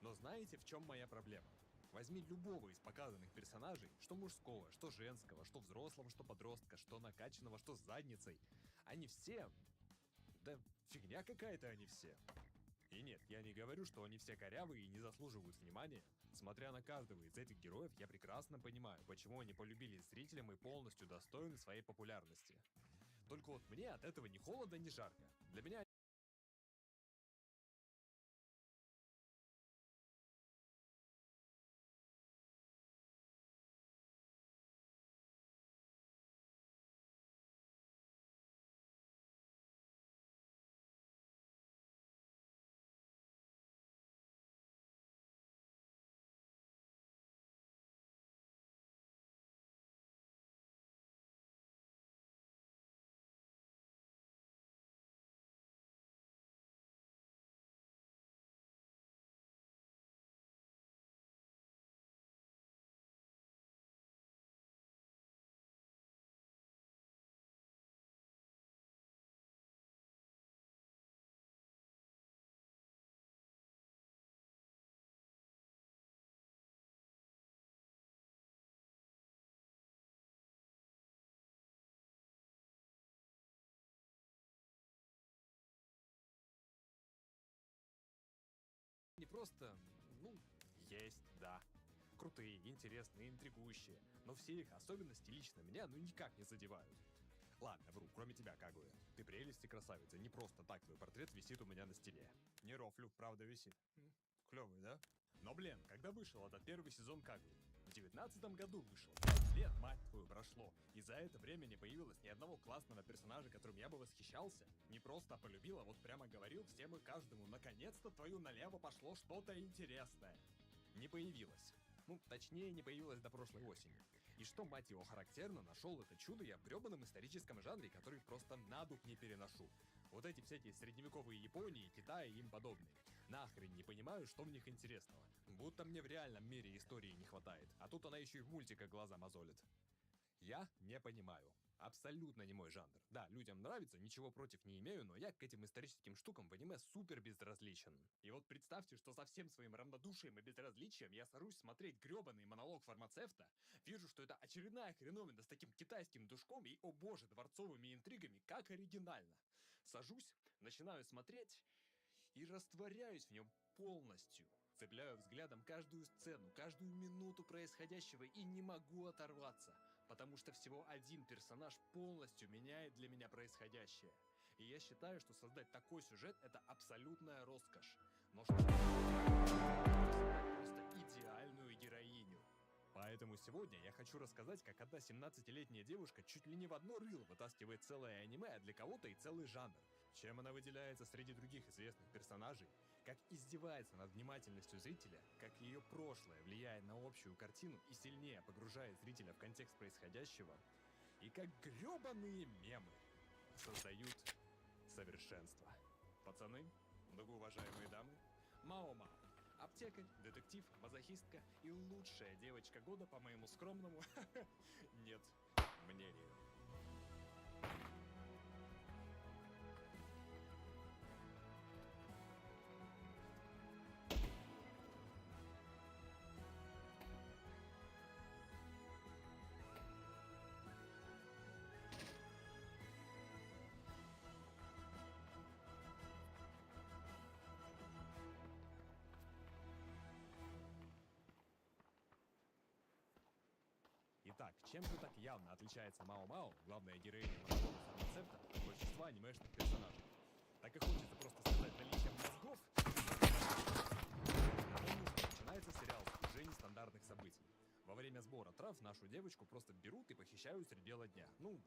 Но знаете, в чем моя проблема? Возьми любого из показанных персонажей, что мужского, что женского, что взрослого, что подростка, что накачанного, что с задницей. Они все... Да фигня какая-то они все. И нет, я не говорю, что они все корявые и не заслуживают внимания. Смотря на каждого из этих героев, я прекрасно понимаю, почему они полюбились зрителям и полностью достойны своей популярности. Только вот мне от этого ни холодно, ни жарко. Для меня... Не просто, есть, да. Крутые, интересные, интригующие. Но все их особенности лично меня, никак не задевают. Ладно, вру, кроме тебя, Кагуя. Ты прелесть и красавица. Не просто так твой портрет висит у меня на стене. Не рофлю, правда висит. Клевый, да? Но, блин, когда вышел этот первый сезон Кагуи? В 19-м году вышел. 5 лет, мать твою, прошло. И за это время не появилось ни одного классного персонажа, которым я бы восхищался. Не просто полюбил, а вот прямо говорил всем и каждому: наконец-то твою налево пошло что-то интересное. Не появилось. Точнее, не появилось до прошлой осени. И что, мать его, характерно, нашел это чудо я в гребаном историческом жанре, который просто на дух не переношу. Вот эти всякие средневековые Японии, Китай и им подобные. Нахрен не понимаю, что в них интересного. Будто мне в реальном мире истории не хватает, а тут она еще и в мультиках глаза мозолит. Я не понимаю. Абсолютно не мой жанр. Да, людям нравится, ничего против не имею, но я к этим историческим штукам в аниме супер безразличен. И вот представьте, что со всем своим равнодушием и безразличием я сажусь смотреть гребаный монолог фармацевта, вижу, что это очередная хреновина с таким китайским душком и, о боже, дворцовыми интригами, как оригинально. Сажусь, начинаю смотреть и растворяюсь в нем полностью. Цепляю взглядом каждую сцену, каждую минуту происходящего и не могу оторваться, потому что всего один персонаж полностью меняет для меня происходящее. И я считаю, что создать такой сюжет — это абсолютная роскошь. Но что просто идеальную героиню. Поэтому сегодня я хочу рассказать, как одна 17-летняя девушка чуть ли не в одно рыло вытаскивает целое аниме, а для кого-то и целый жанр. Чем она выделяется среди других известных персонажей, как издевается над внимательностью зрителя, как ее прошлое влияет на общую картину и сильнее погружает зрителя в контекст происходящего, и как грёбаные мемы создают совершенство. Пацаны, многоуважаемые дамы, Мао-Мао. Аптекарь, детектив, мазохистка и лучшая девочка года, по моему скромному нет мнению. Итак, чем же так явно отличается Мао-Мао, главная героиня фармацевта, от большинства анимешных персонажей? Так и хочется просто сказать наличием мозгов. Начинается сериал с уже нестандартных событий. Во время сбора трав нашу девочку просто берут и похищают среди бела дня. Ну,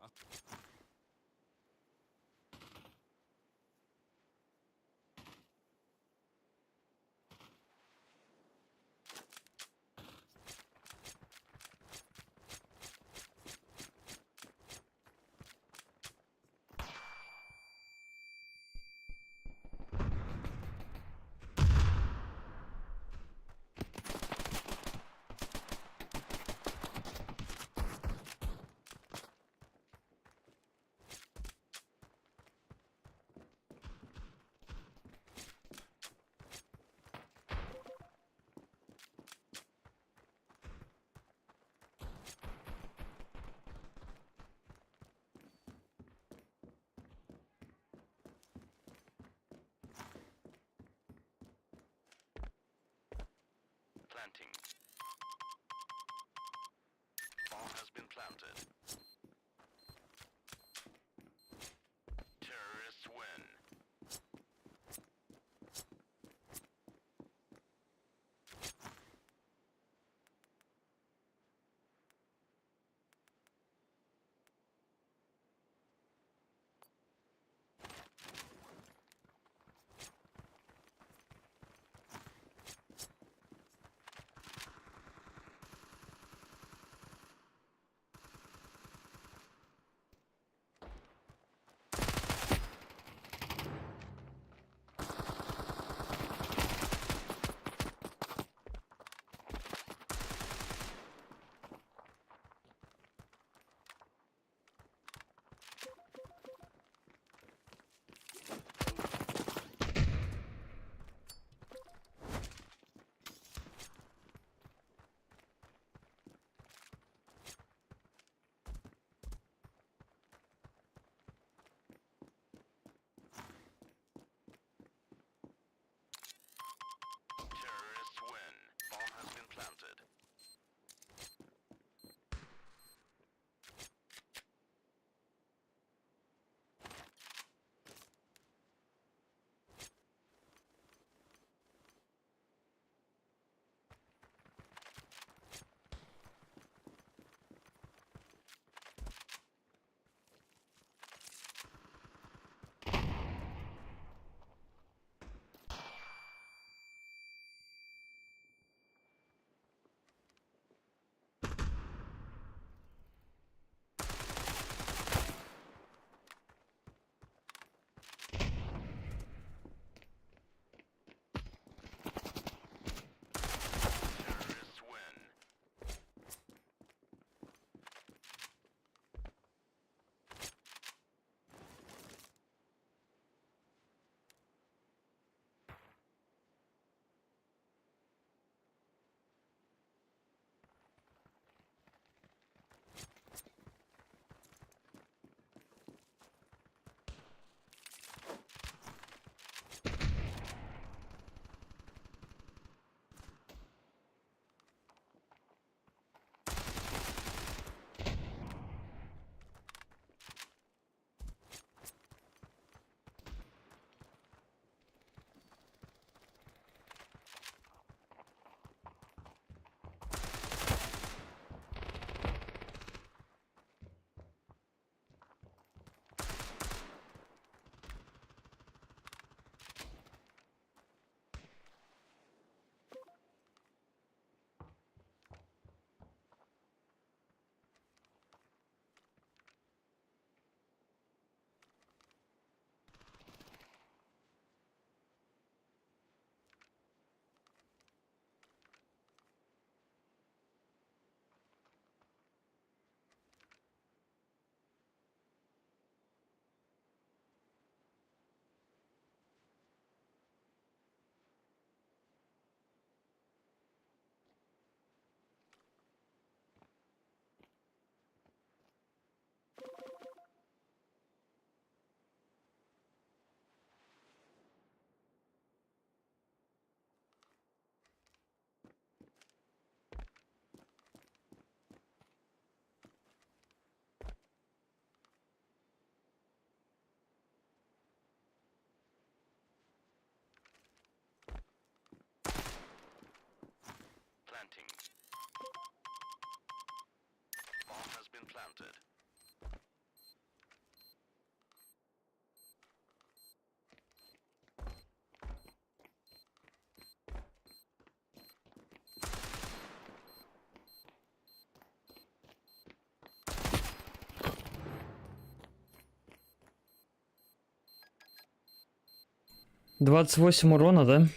28 урона, да?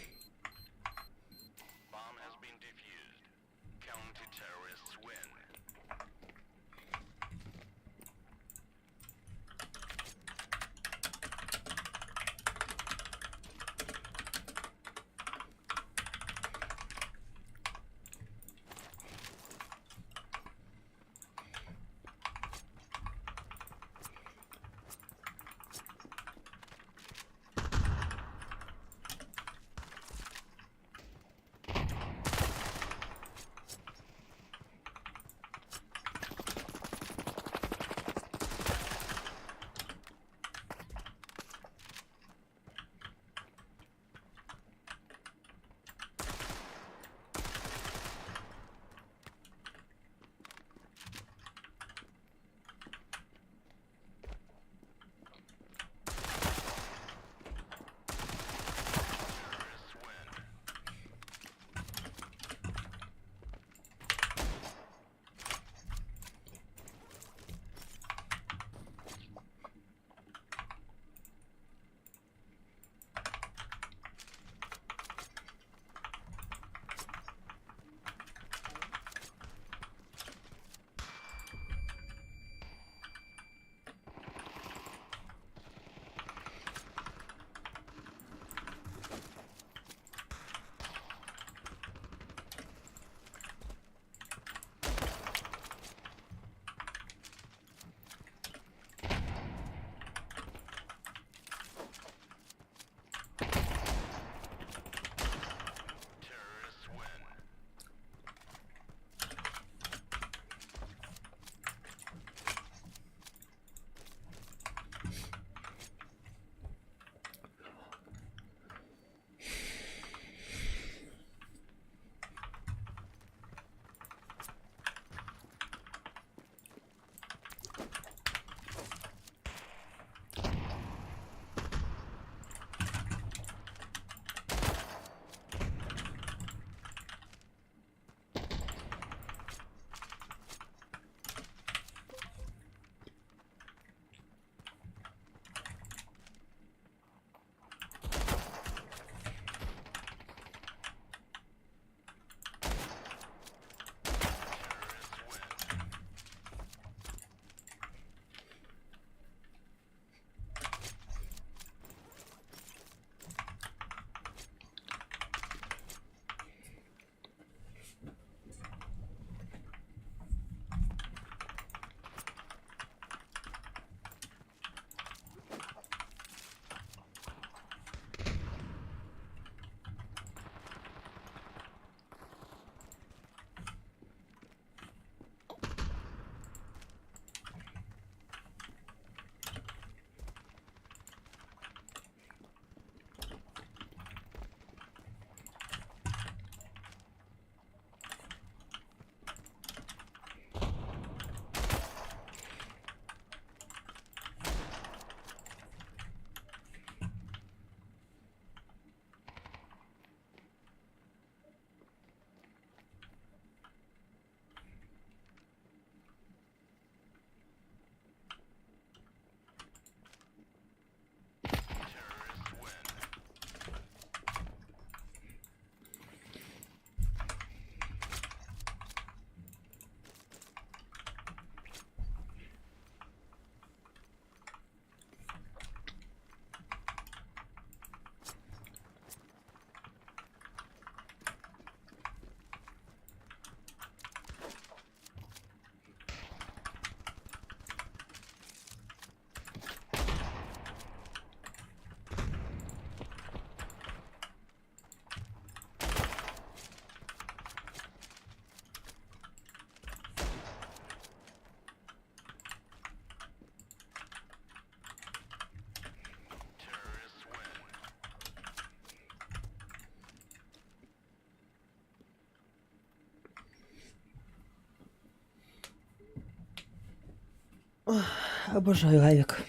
Обожаю авик.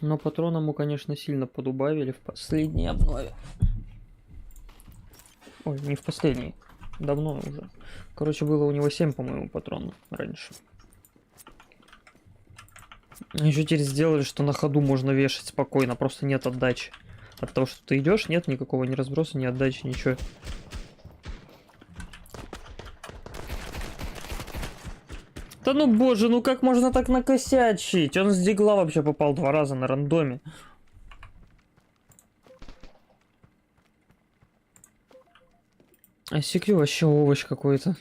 Но патроны ему, конечно, сильно подубавили в последней обнове. Ой, не в последней. Давно уже. Короче, было у него 7, по-моему, патронов раньше. Еще теперь сделали, что на ходу можно вешать спокойно, просто нет отдачи. От того, что ты идешь, нет никакого ни разброса, ни отдачи, ничего. Да ну боже, ну как можно так накосячить? Он с дигла вообще попал 2 раза на рандоме. А секью вообще овощ какой-то.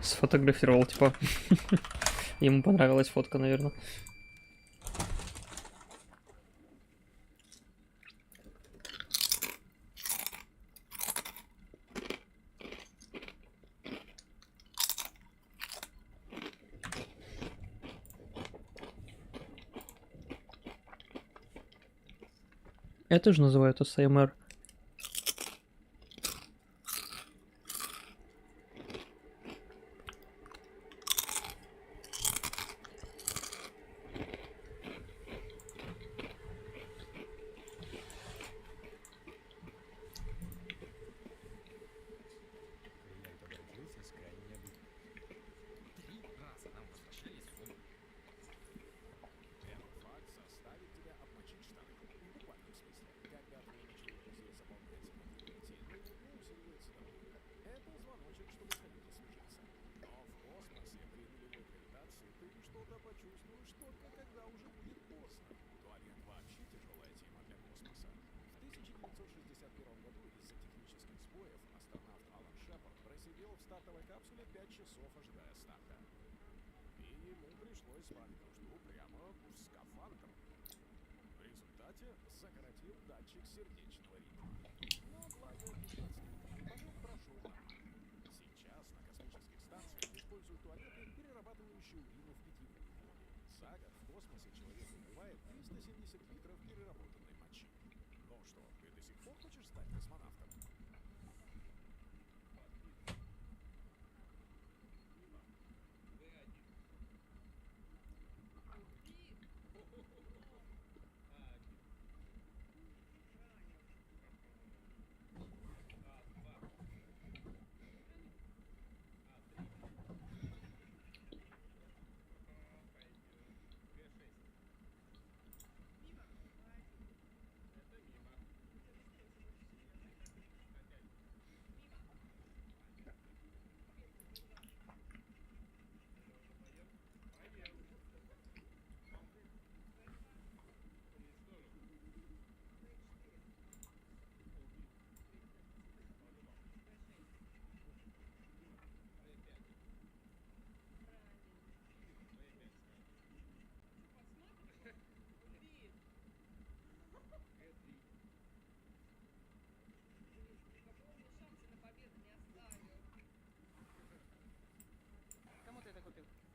Сфотографировал, типа. Ему понравилась фотка, наверное. Это же называют СМР.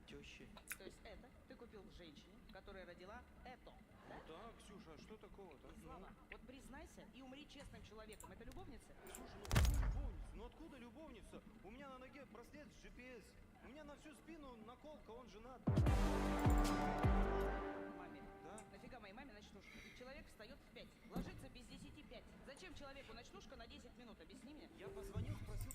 Тещи. То есть это ты купил женщине, которая родила это, да? Да, Ксюша, а что такого-то? Слава, вот признайся и умри честным человеком. Это любовница? Ксюша, ну какую любовницу? Ну откуда любовница? У меня на ноге браслет с GPS. У меня на всю спину наколка, он женат. Маме. Да? Нафига моей маме ночнушка? Человек встает в 5, ложится без 10 5. Зачем человеку ночнушка на 10 минут? Объясни мне. Я позвонил, спросил.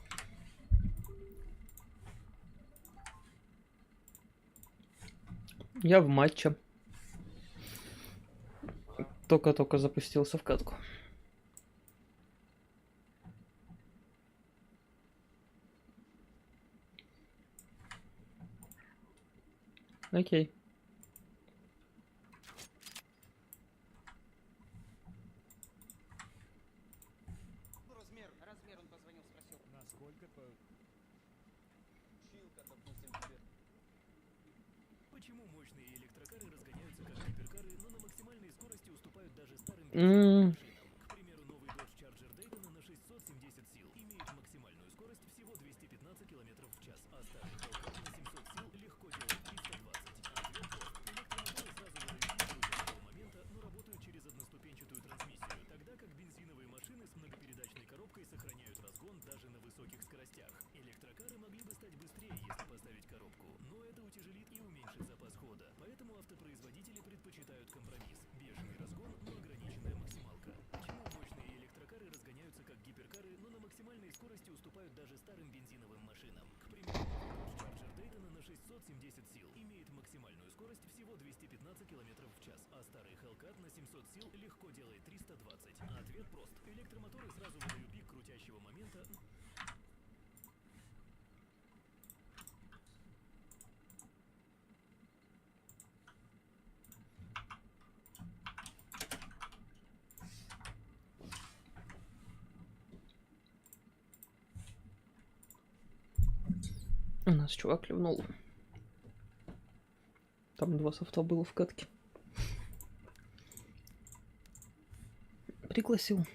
Я в матче. Только-только запустился в катку. Окей. Размер он позвонил, спросил. Насколько Почему мощные электрокары разгоняются как гиперкары, но на максимальной скорости уступают даже старым М. машинам? К примеру, новый Dodge Charger Daytona на 670 сил имеет максимальную скорость всего 215 км в час, а старый Hellcat на 700 сил легко делает 320. Ответ прост. Электромоторы сразу выдают искру каждого момента, но работают через одноступенчатую трансмиссию, тогда как бензиновые машины с многопередачной коробкой сохраняют разгон даже на высоких скоростях. Электрокары могли бы стать быстрее, если поставить коробку, но это утяжелит и уменьшит запас хода, поэтому автопроизводители предпочитают компромисс. Бешеный разгон, но ограниченная максималка. Почему мощные электрокары разгоняются как гиперкары, но на максимальной скорости уступают даже старым бензиновым машинам? К примеру, Dodge Charger Daytona на 670 сил имеет максимальную скорость всего 215 км в час, а старый Hellcat на 700 сил легко делает 320. Ответ прост. Электромоторы сразу выдают пик крутящего момента. У нас чувак ливнул. Там 2 софта было в катке. Пригласил.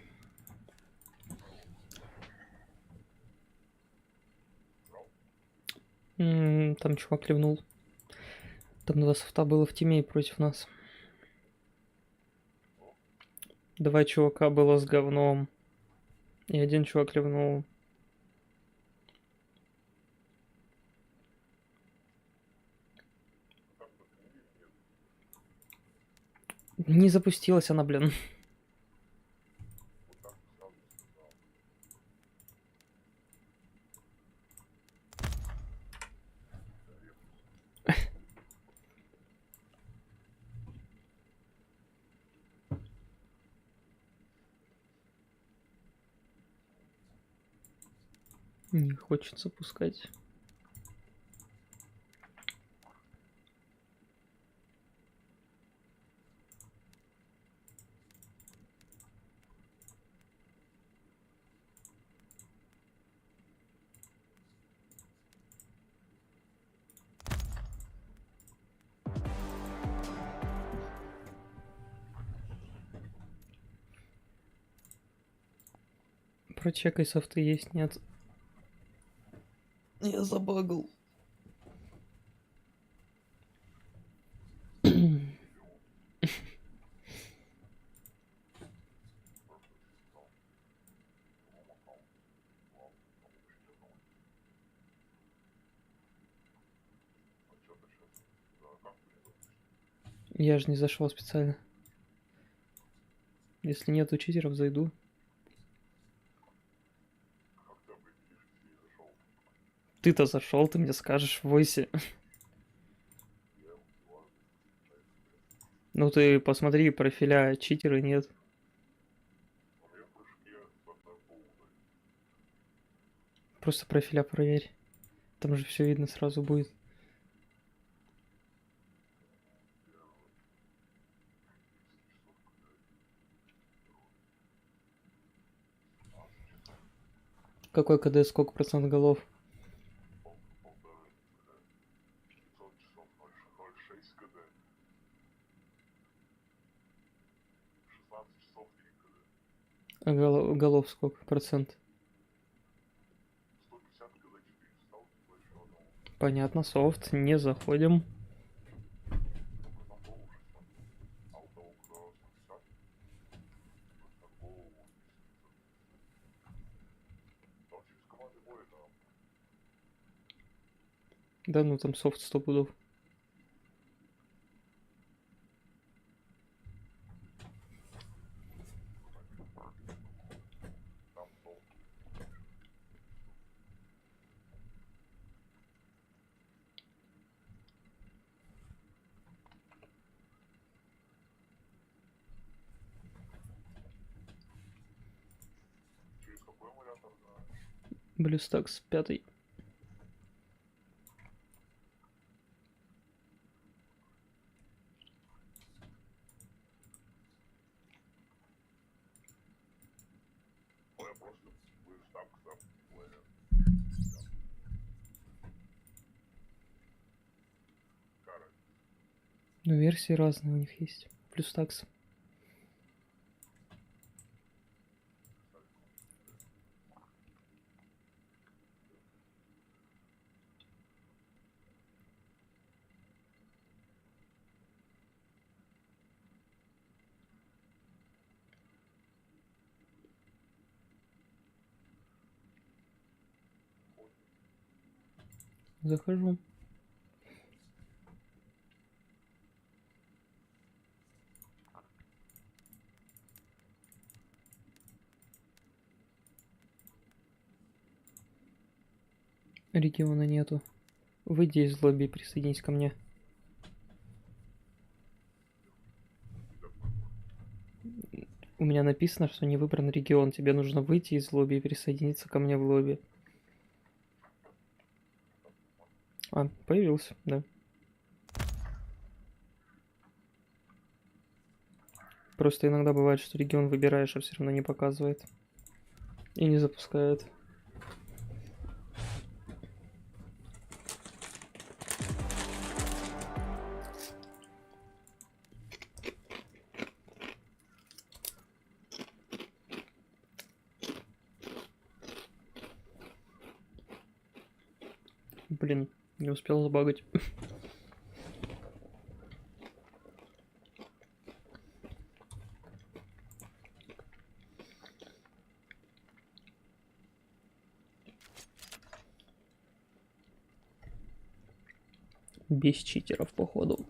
Там чувак ливнул. Там 2 софта было в тиме и против нас. 2 чувака было с говном. И 1 чувак ливнул. Не запустилась она, блин. Не хочется пускать. Прочекай, софты есть, нет. Я забагал. Я же не зашел специально. Если нету читеров, зайду. Ты-то зашел, ты мне скажешь в войсе. Ну ты посмотри профиля, читеры нет. Просто профиля проверь. Там же все видно сразу будет. Какой КД, сколько процент голов? А голов сколько процент? Понятно, софт, не заходим. Да ну там софт 100 пудов. Блюстакс 5. Ну, версии разные у них есть. Плюс такс. Захожу. Региона нету. Выйди из лобби и присоединись ко мне. У меня написано, что не выбран регион. Тебе нужно выйти из лобби и присоединиться ко мне в лобби. А, появился, да. Просто иногда бывает, что регион выбираешь, а все равно не показывает. И не запускает. Блин, не успел забагать. Без читеров, походу.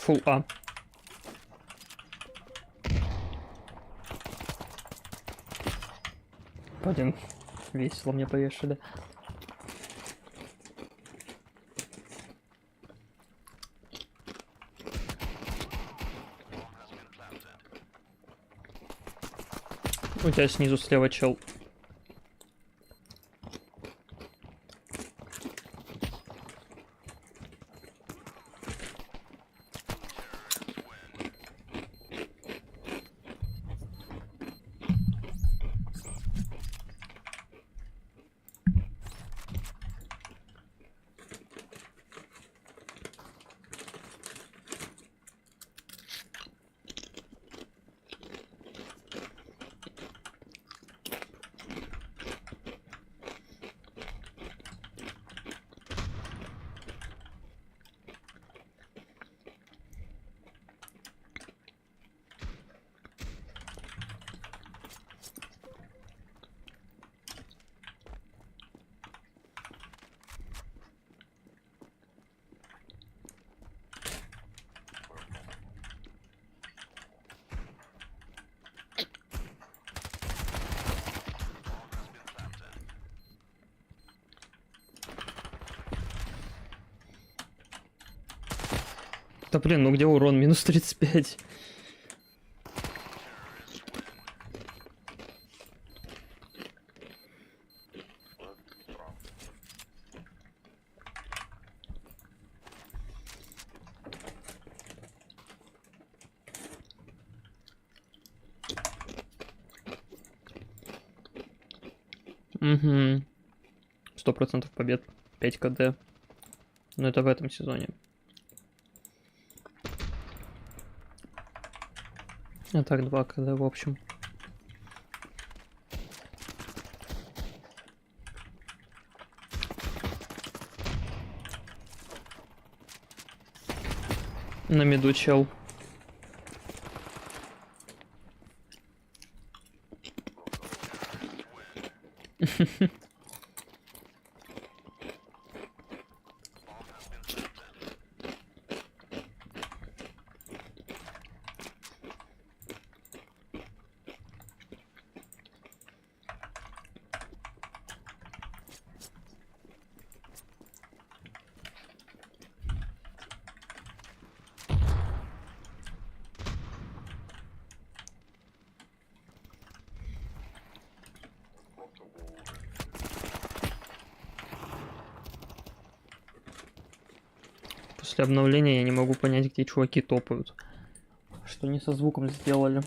Фул А. Блин, весело мне повешали. У тебя снизу слева чел. Да блин, ну где урон? Минус 35. Угу. 100% побед. 5 КД. Но это в этом сезоне. А так 2 КД в общем. На миду чел. После обновления я не могу понять, где чуваки топают. Что они со звуком сделали.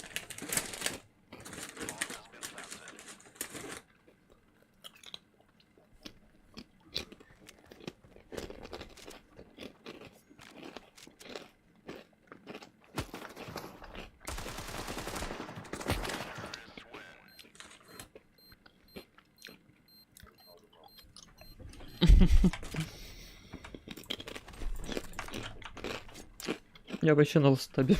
Я вообще на лстабе.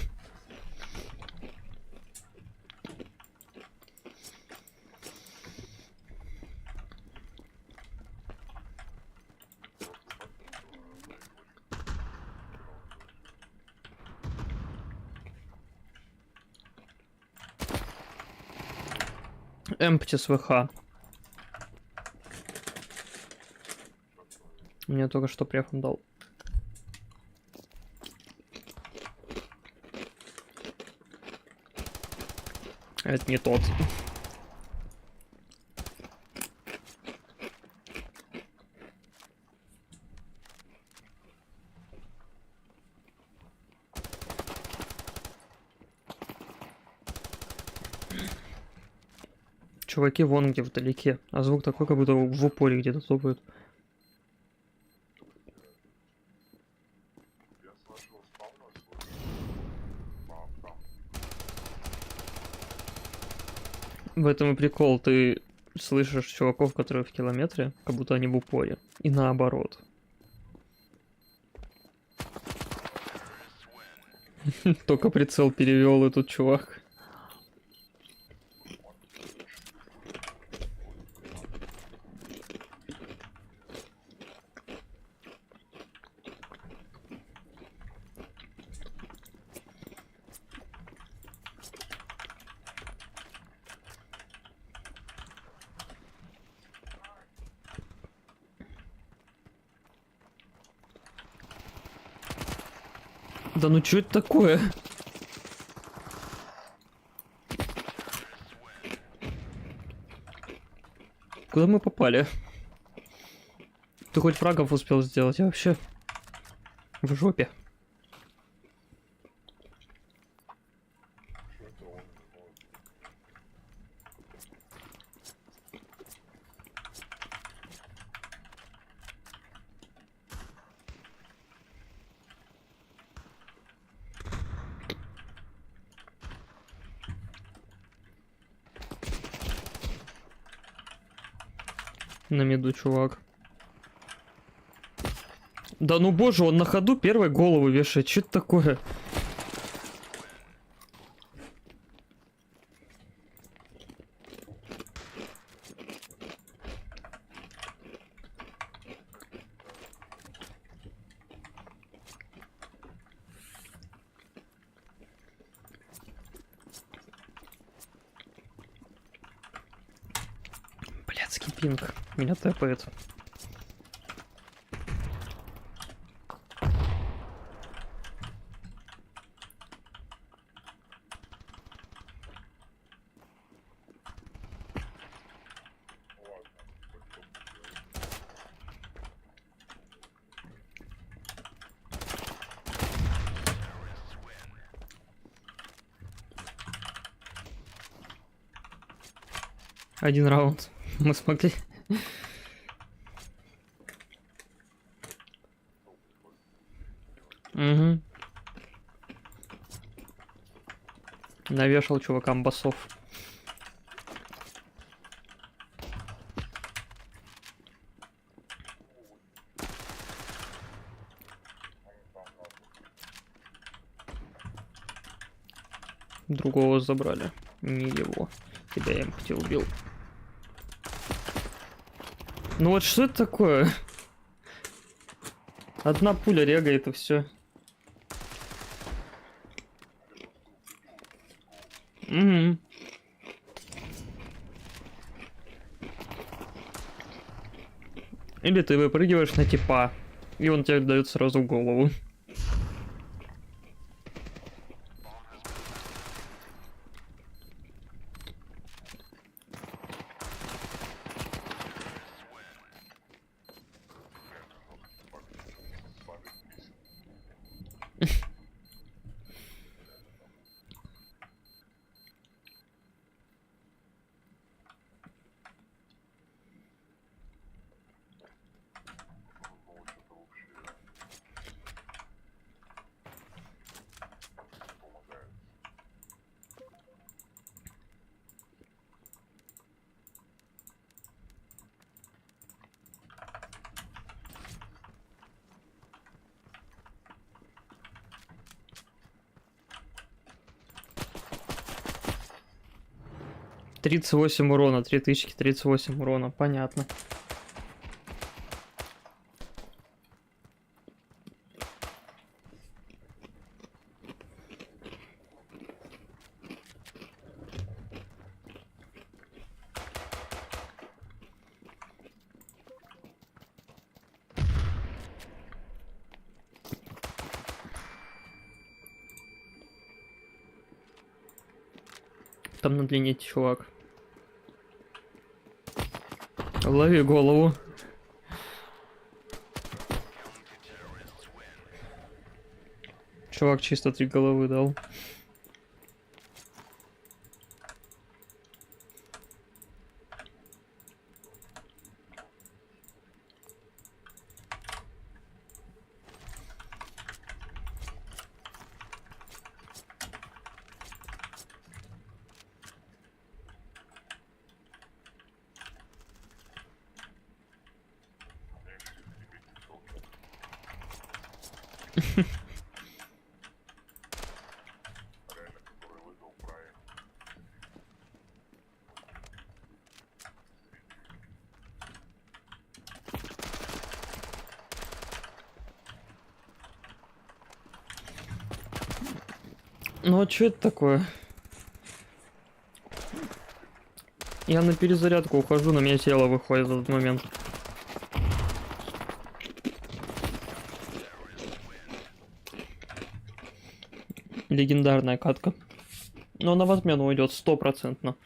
Empty с ВХ. Мне только что префом дал. Это не тот. Чуваки вон где вдалеке, а звук такой, как будто в упоре где-то топают. В этом и прикол, ты слышишь чуваков, которые в километре, как будто они в упоре. И наоборот. Только прицел перевел этот чувак. Да ну что это такое? Куда мы попали? Ты хоть фрагов успел сделать? Я вообще в жопе. На миду чувак. Да ну боже, он на ходу первой голову вешает. Что это такое? Блядский пинг. Меня тэпает. Один раунд. Мы смогли. Угу. Навешал чувакам басов. Другого забрали. Не его. Тебя я хотел убил. Ну вот что это такое? Одна пуля регает и все. Угу. Или ты выпрыгиваешь на типа, и он тебе дает сразу в голову. $38 урона, 3038 урона, понятно. Там на длине чувак. Лови голову. Чувак чисто 3 головы дал. Ну а что это такое? Я на перезарядку ухожу, на меня тело выходит в этот момент. Легендарная катка. Но она в отмену уйдет 100%.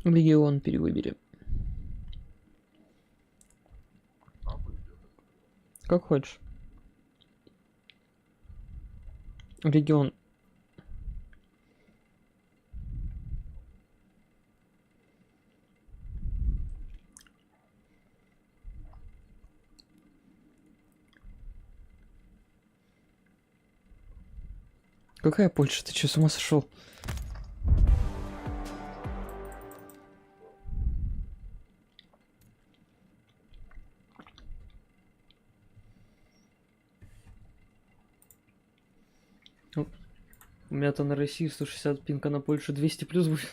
Легион перевыбери. Как хочешь. Легион. Какая Польша? Ты что, с ума сошел? У меня-то на России 160 пинка, на Польшу 200 плюс будет.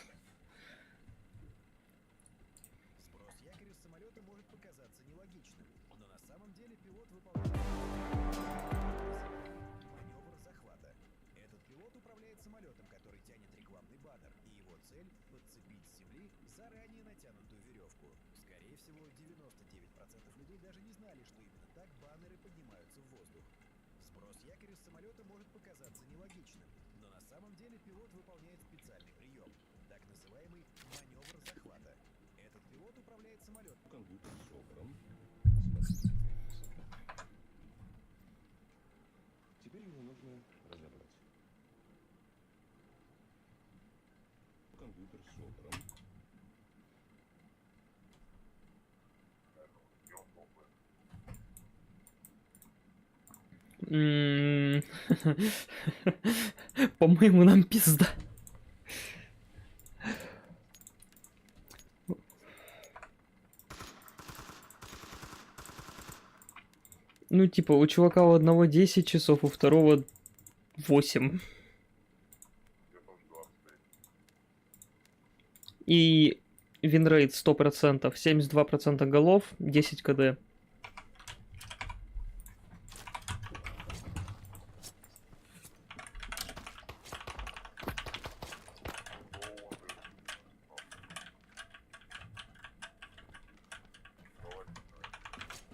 Сброс якоря с самолета может показаться нелогичным, но на самом деле пилот выполняет маневр захвата. Этот пилот управляет самолетом, который тянет рекламный баннер, и его цель — подцепить с земли заранее натянутую веревку. Скорее всего, 99% людей даже не знали, что именно так баннеры поднимаются в воздух. Сброс якоря с самолета может показаться нелогичным, но на самом деле пилот выполняет специальный прием, так называемый маневр захвата. Этот пилот управляет самолетом. Как будто шокером. нужно разобрать. Компьютер собран. По-моему, нам пизда. Ну, типа, у чувака у одного 10 часов, у второго 8. И винрейт 100%, 72% голов, 10 КД.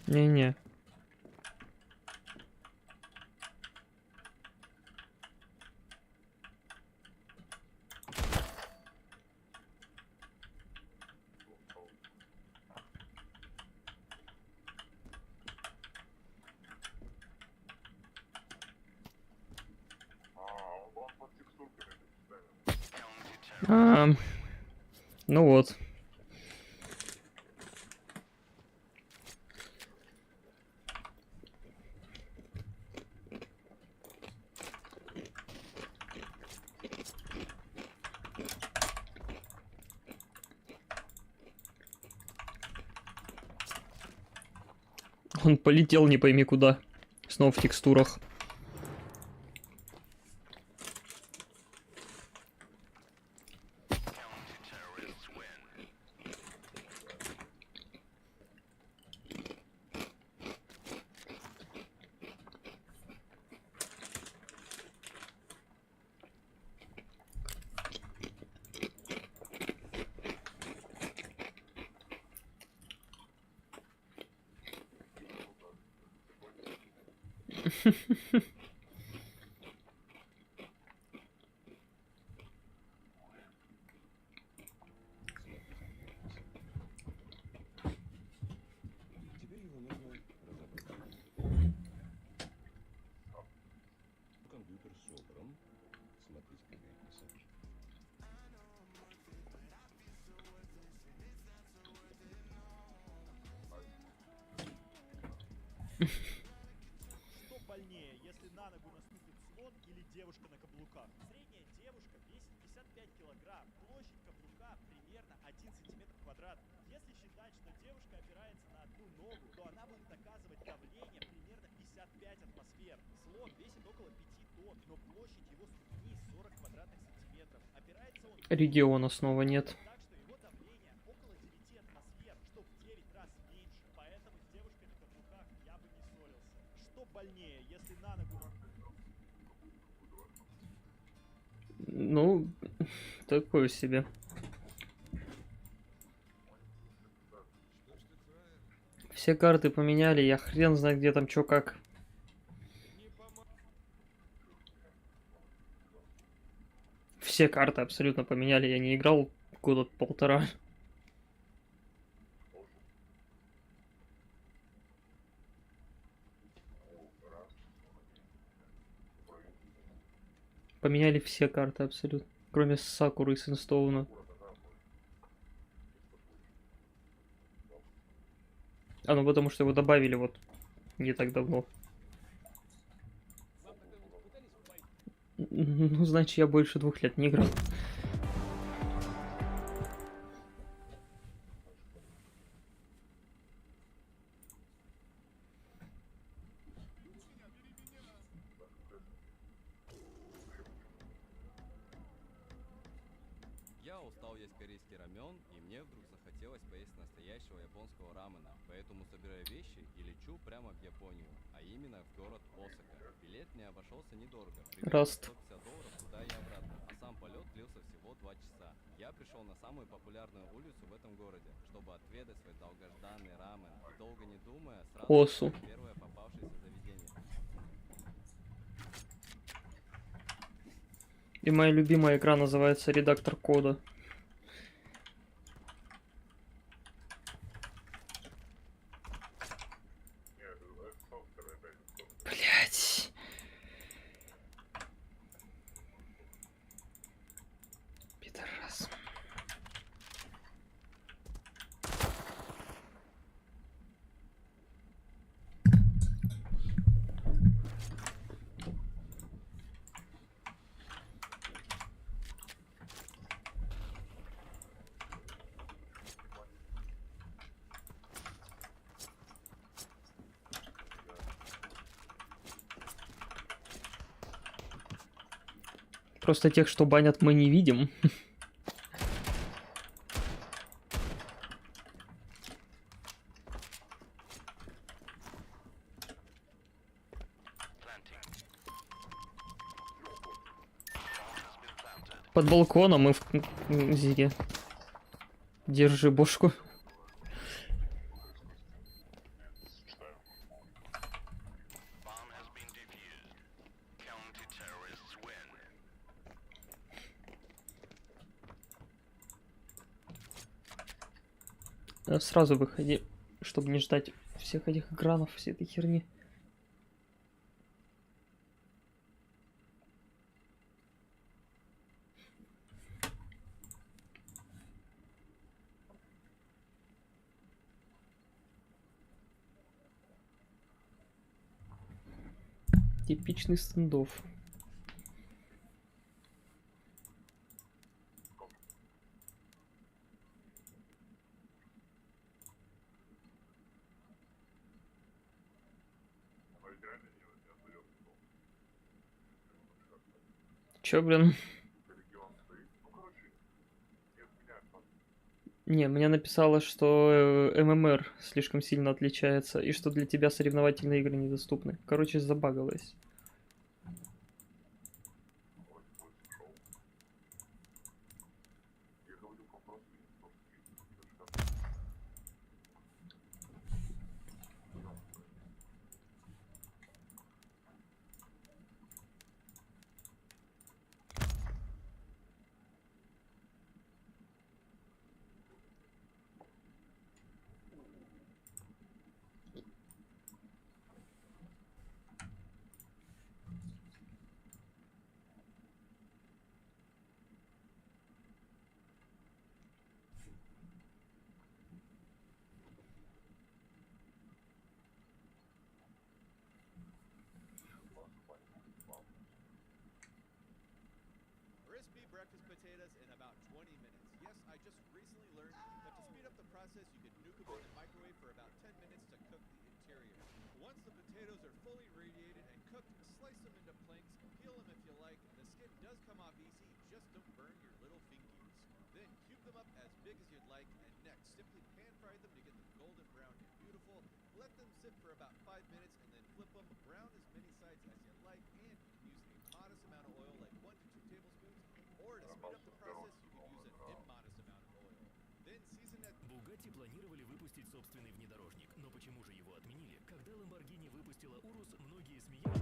Не-не. Ну вот. Он полетел не пойми куда. Снова в текстурах. Теперь его нужно разобрать. Компьютер собран. Смотрите, как я писал. Что больнее, если на ногу наступит слон или девушка на каблуках? Средняя девушка весит 55 килограмм. Площадь каблука примерно 1 сантиметр квадратный. Если считать, что девушка опирается на одну ногу, то она будет оказывать давление примерно 55 атмосфер. Слон весит около 5 тонн, но площадь его ступни 40 квадратных сантиметров. Опирается он Региона снова нет. так, что его давление около 9 атмосфер, что в 9 раз меньше. Поэтому с девушкой на каблуках я бы не ссорился. Что больнее, если на ногу... Ну, такое себе. Все карты поменяли, я хрен знает, где там чё как. Все карты абсолютно поменяли, я не играл года полтора. Поменяли все карты абсолютно, кроме Сакуры и Синстоуна. А, ну потому что его добавили вот не так давно. Ну, значит, я больше 2 лет не играл. Я устал есть корейский рамен, и мне вдруг захотелось поесть настоящего японского рамена. Поэтому собираю вещи и лечу прямо в Японию, а именно в город Осака. Билет мне обошелся недорого, примерно Раст. $150 туда и обратно, а сам полет длился всего 2 часа. Я пришел на самую популярную улицу в этом городе, чтобы отведать свой долгожданный рамен. И долго не думая, сразу Осу. выбрал первое попавшееся заведение. И моя любимая игра называется Редактор кода. Блять. Просто тех, что банят, мы не видим. Под балконом и в Зиге. Держи бошку. Сразу выходи, чтобы не ждать всех этих экранов, всей этой херни. Типичный стендов. Чё, блин? Не, мне написало, что ММР слишком сильно отличается, и что для тебя соревновательные игры недоступны. Короче, забагалось. Crispy breakfast potatoes in about 20 minutes. Yes, I just recently learned that to speed up the process, you can nuke them in the microwave for about 10 minutes to cook the interior. Once the potatoes are fully radiated and cooked, slice them into planks, peel them if you like. The skin does come off easy, just don't burn your little fingies. Then cube them up as big as you'd like, and next, simply pan fry them to get them golden brown and beautiful. Let them sit for about 5 minutes and then flip them. Brown as many sides as you like, and you can use a modest amount of oil, like 1 to 2 tablespoons, or to speed up the process, you can use an immodest amount of oil. Then season that. Bugatti планировали выпустить собственный внедорожник, но почему же его отменили? Когда Lamborghini выпустила Urus, многие смеялись.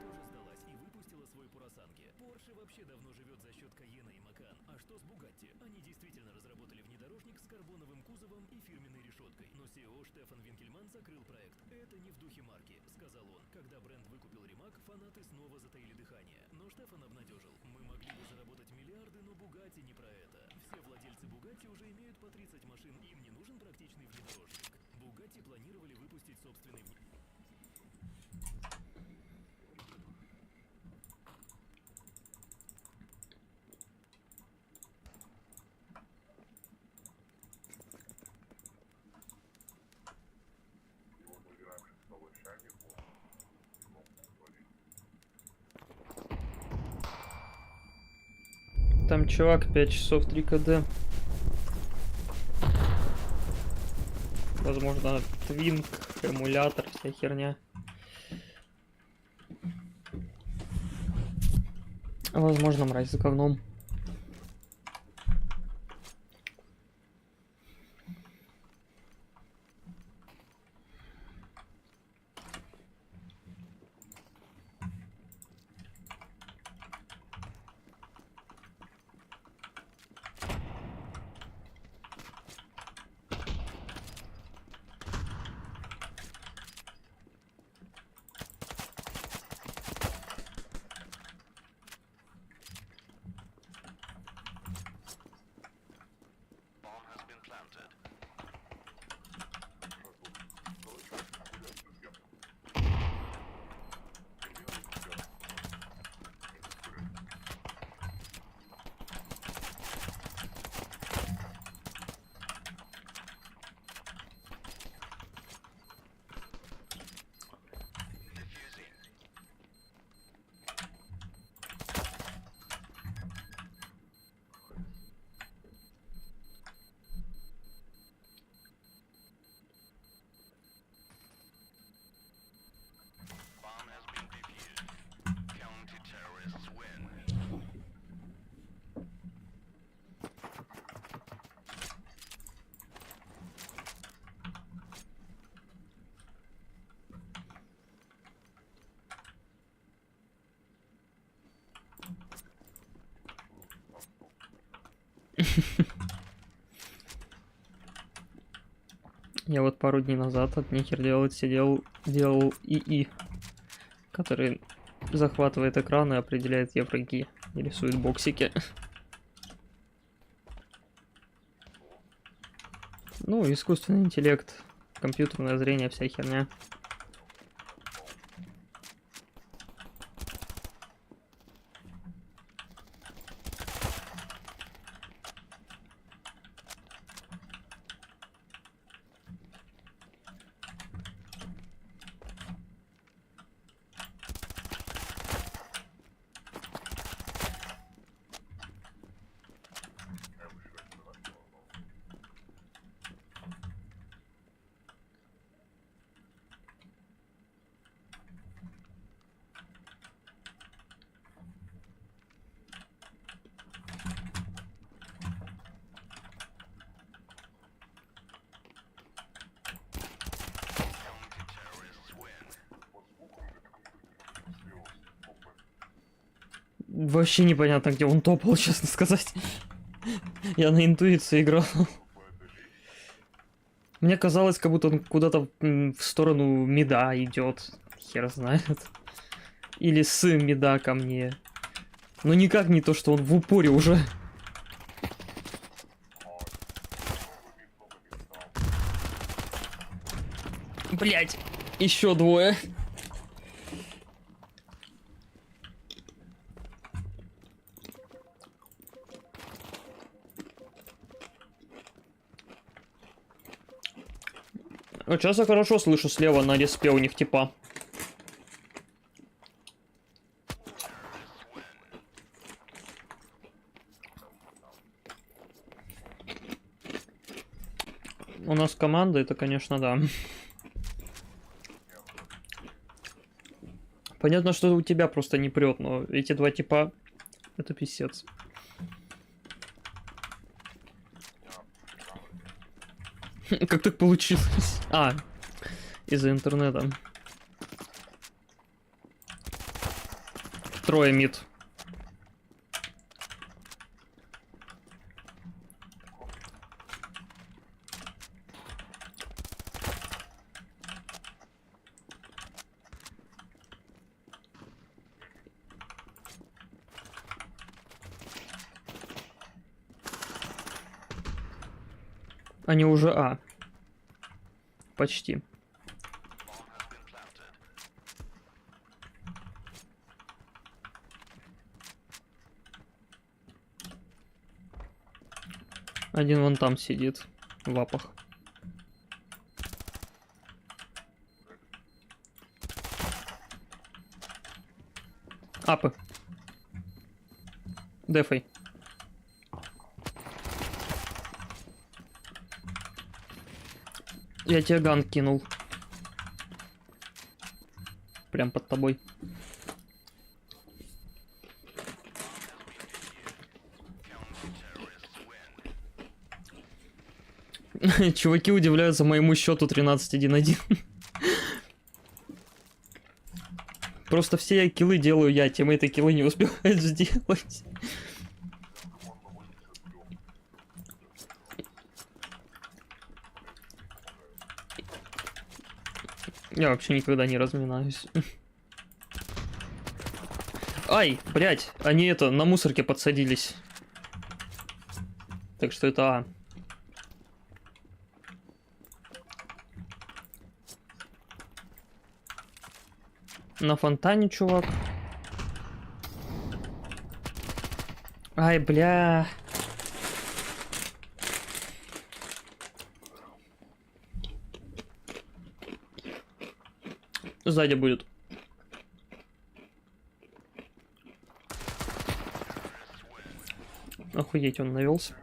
Тоже сдалась и выпустила свой Пурасанки. Porsche вообще давно живет за счет Cayenne и Macan. А что с Bugatti? Они действительно разработали внедорожник с карбоновым кузовом и фирменной решеткой. Но CEO Штефан Винкельман закрыл проект. Это не в духе марки, сказал он. Когда бренд выкупил Ремак, фанаты снова затаили дыхание. Но Штефан обнадежил. Мы могли бы заработать миллиарды, но Bugatti не про это. Все владельцы Bugatti уже имеют по 30 машин, им не нужен практичный внедорожник. Bugatti планировали выпустить собственный Там чувак 5 часов 3 КД. Возможно, твинк, эмулятор, вся херня. Возможно, мразь за говном. Я вот пару дней назад от нихер делать делал ИИ, который захватывает экран и определяет евроги и рисует боксики. Ну, искусственный интеллект, компьютерное зрение, вся херня. Вообще непонятно, где он топал, честно сказать. Я на интуиции играл. Мне казалось, как будто он куда-то в сторону мида идет. Хер знает. Или с мида ко мне. Но никак не то, что он в упоре уже. Блять, еще двое. Вот сейчас я хорошо слышу слева на респе у них типа. У нас команда, это, конечно, да. Понятно, что у тебя просто не прет, но эти два типа, это писец. Как так получилось? А, из-за интернета. Трое мид. Они уже А. Почти. Один вон там сидит, в лапах. Апы. Дефай. Я тебе ган кинул. Прям под тобой. Чуваки удивляются моему счету 13-1-1. Просто все киллы делаю я, тиммейты киллы не успевают сделать. Я вообще никогда не разминаюсь. Ай, блядь, они это, на мусорке подсадились. Так что это А. На фонтане, чувак. Ай, бля. Сзади будет. Охуеть, он навелся.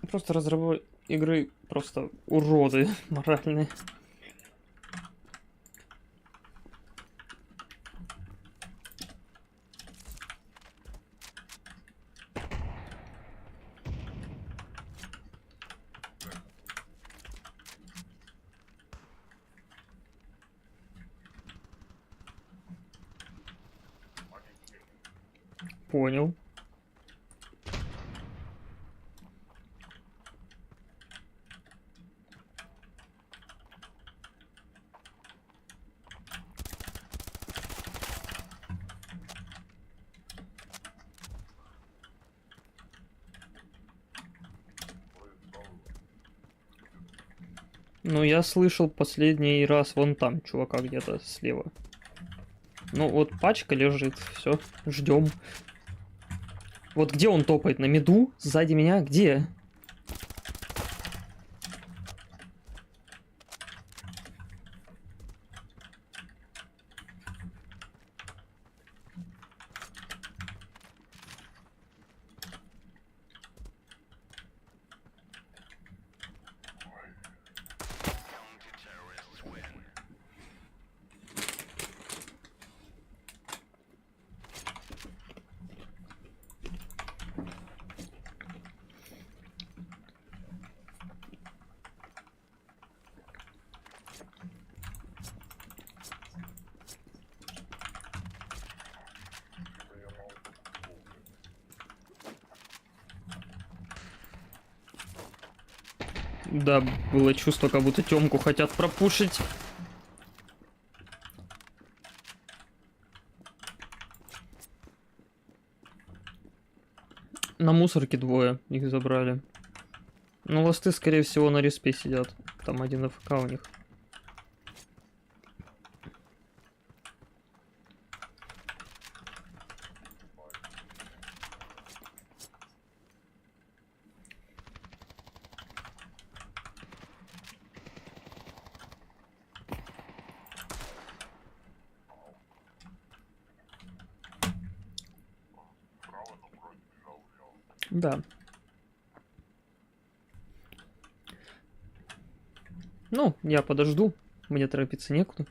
Просто разработчики игры просто уроды моральные. Понял. Ну, я слышал последний раз вон там, чувака где-то слева. Ну, вот пачка лежит, все, ждем. Вот где он топает? На миду? Сзади меня? Где? Да, было чувство, как будто Тёмку хотят пропушить. На мусорке двое, их забрали. Ну, ласты, скорее всего, на респе сидят. Там один АФК у них. Да. Ну, я подожду. Мне торопиться некуда.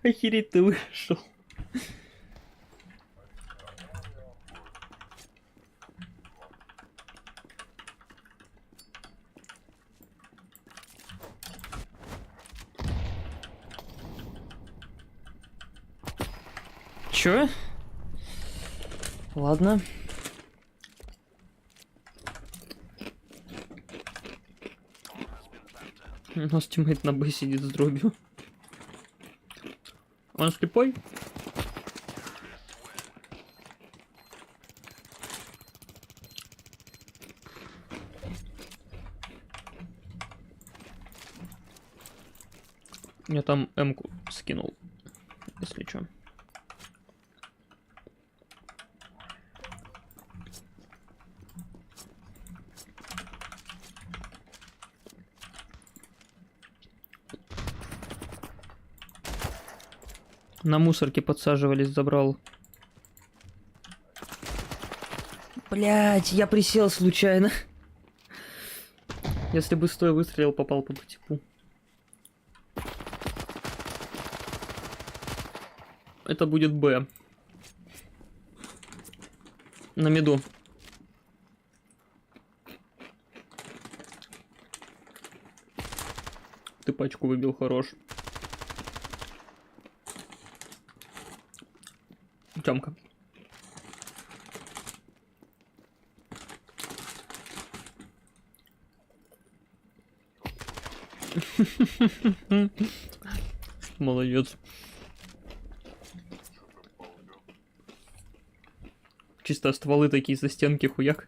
Охереть, ты вышел. Чё? Ладно. У нас тиммейт на Б сидит с дробью. Он слепой? Я там М-ку скинул, если чё. На мусорке подсаживались, забрал. Блять, я присел случайно. Если бы стоя выстрелил, попал по типу. Это будет Б. На миду. Ты пачку выбил, хорош. Тёмка. Молодец. Чисто стволы такие со стенки хуяк.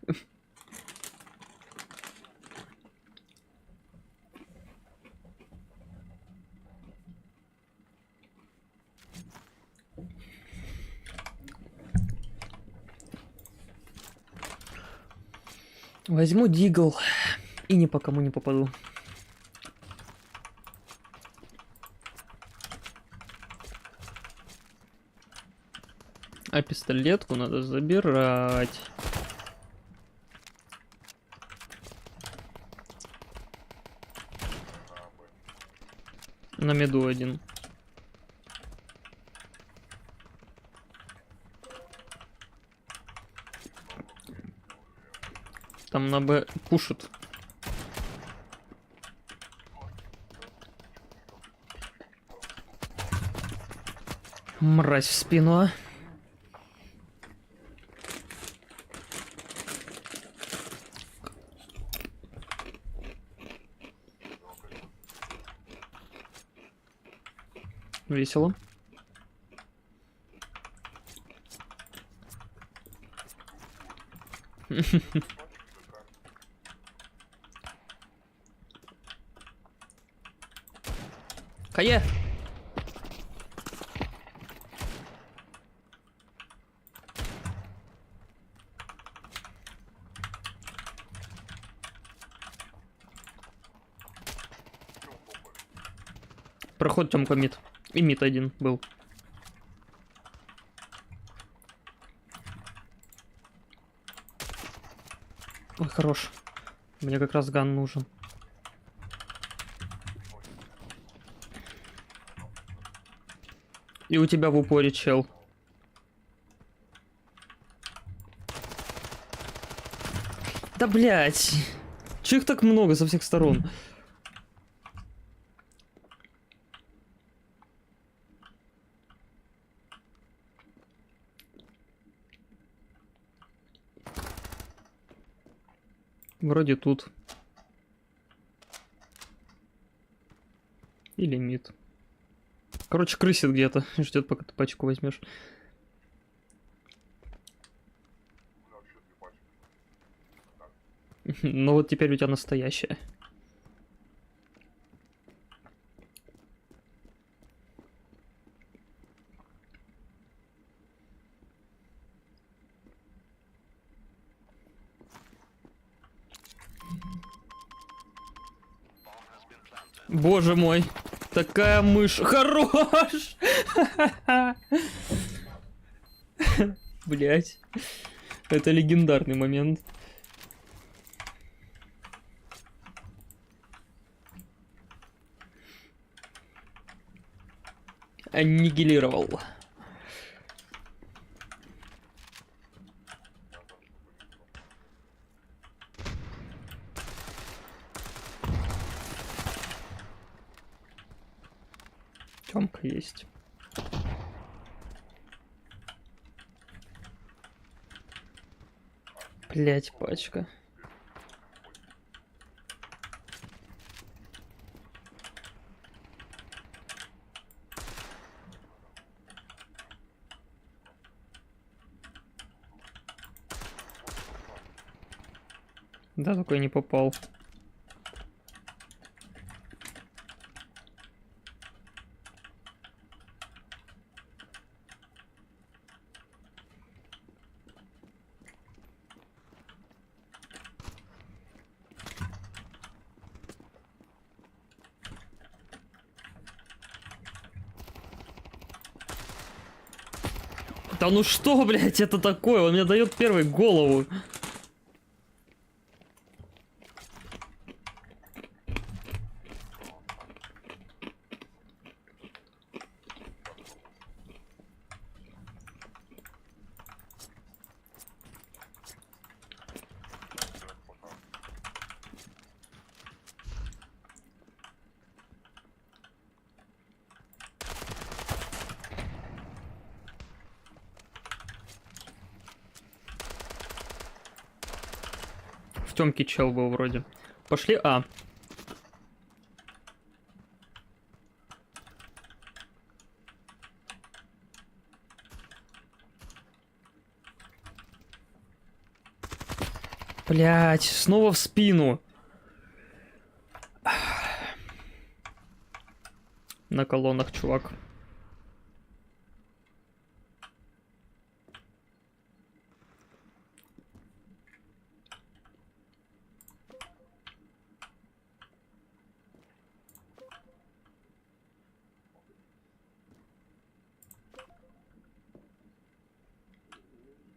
Возьму дигл и ни по кому не попаду. А пистолетку надо забирать. На меду один. Там на Б пушат. Мразь в спину, а. Весело. Кае! Проход Тёмка мид. И мид один был. Ой, хорош. Мне как раз ган нужен. И у тебя в упоре, чел. Да блять. Чё их так много со всех сторон? Вроде тут. Или мид. Короче, крысит где-то. Ждет, пока ты пачку возьмешь. Ну вот теперь у тебя настоящая. Боже мой, такая мышь. Хорош! Блять. Это легендарный момент. Аннигилировал. Тёмка есть. Блять, пачка. Да, такой не попал. Да ну что, блядь, это такое? Он мне дает первый голову. В Тёмке чел был вроде. Пошли А. Блять, снова в спину. На колоннах, чувак.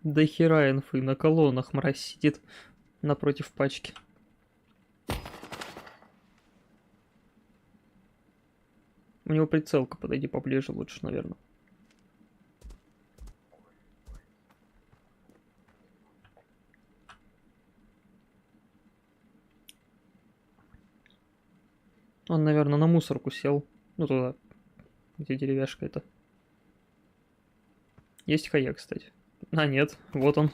До хера инфы. На колоннах мразь сидит напротив пачки. У него прицелка, подойди поближе лучше, наверное. Он, наверное, на мусорку сел. Ну, туда, где деревяшка это. Есть хая, кстати. А, нет, вот он.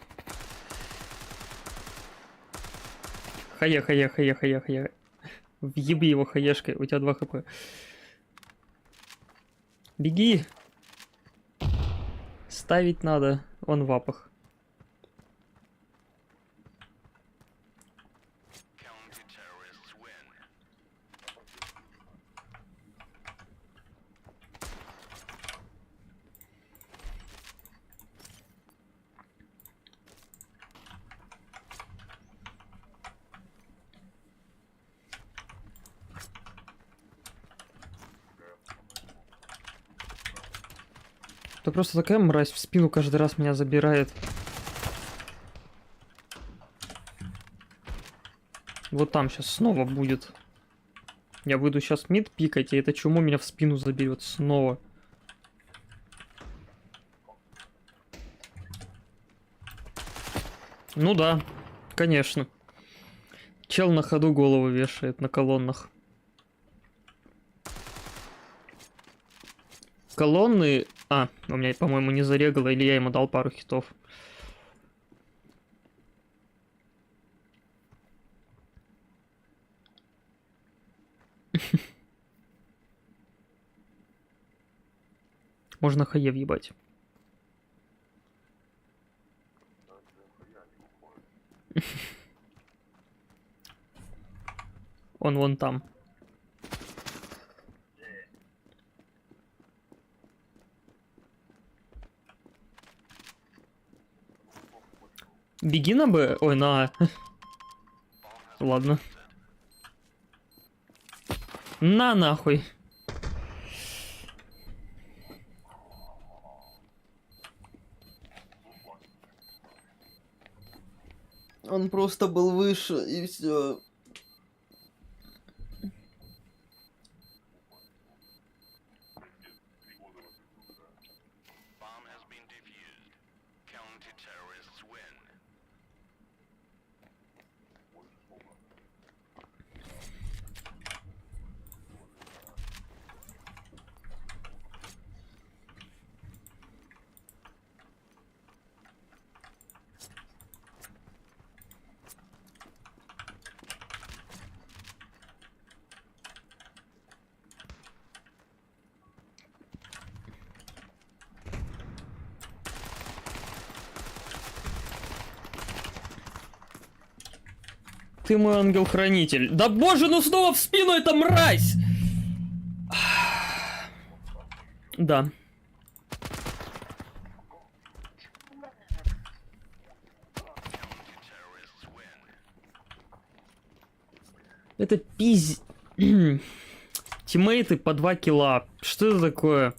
Хая. Въеби его хаешкой, у тебя 2 хп. Беги! Ставить надо, он в апах. Это просто такая мразь в спину каждый раз меня забирает. Вот там сейчас снова будет. Я буду сейчас мид пикать, и это чуму меня в спину заберет снова. Ну да, конечно. Чел на ходу голову вешает на колоннах. Колонны... А, у меня, по-моему, не зарегало, или я ему дал пару хитов. Можно хае въебать. Он вон там. Беги на Б. Ой, на А. Ладно. На нахуй. Он просто был выше, и все. Ты мой ангел-хранитель. Да боже, ну снова в спину эта мразь! Да. Это пиз... Тиммейты по 2 килла. Что это такое?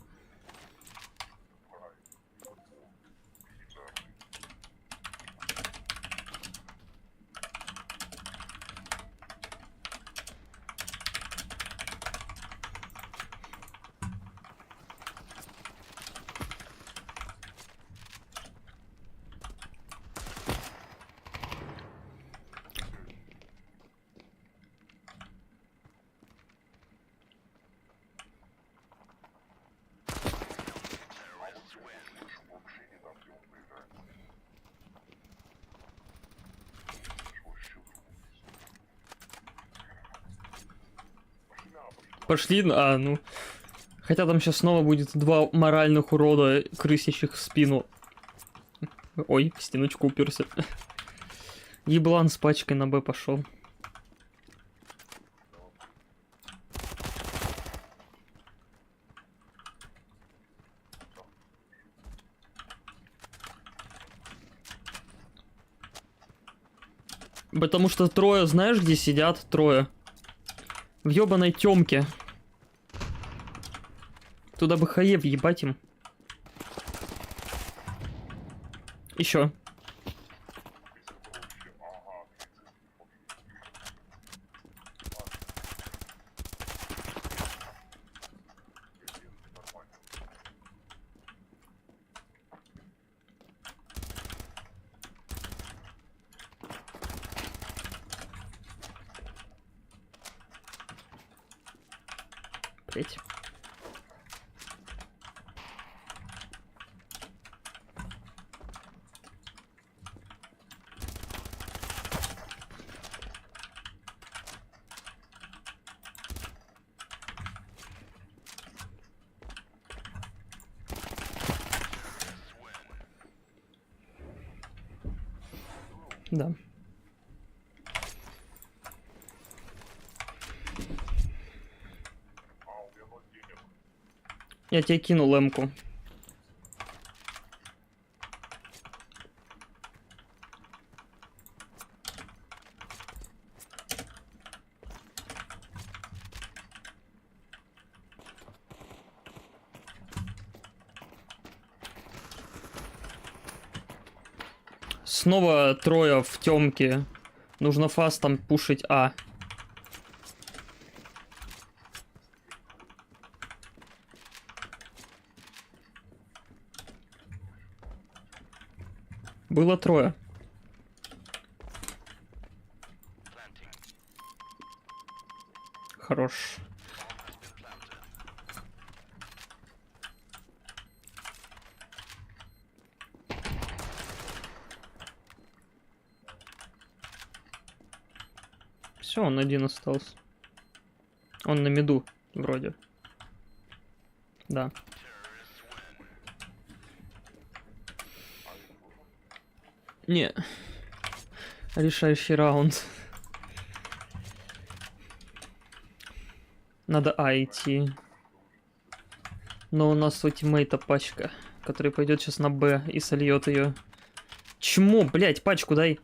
Пошли, а, ну. Хотя там сейчас снова будет 2 моральных урода, крысящих в спину. Ой, в стеночку уперся. Еблан с пачкой на Б пошел. Потому что трое, знаешь, где сидят? Трое. В ёбаной тёмке. Туда бы хае въебать им. Еще. Блять. Да. Я тебе кинул эмку. Снова трое в темке. Нужно фастом пушить А. Было трое. Хорош. Все, он один остался. Он на миду, вроде. Да. Не. Решающий раунд. Надо А идти. Но у нас у тиммейта пачка, который пойдет сейчас на Б и сольет ее. Чмо, блять, пачку дай.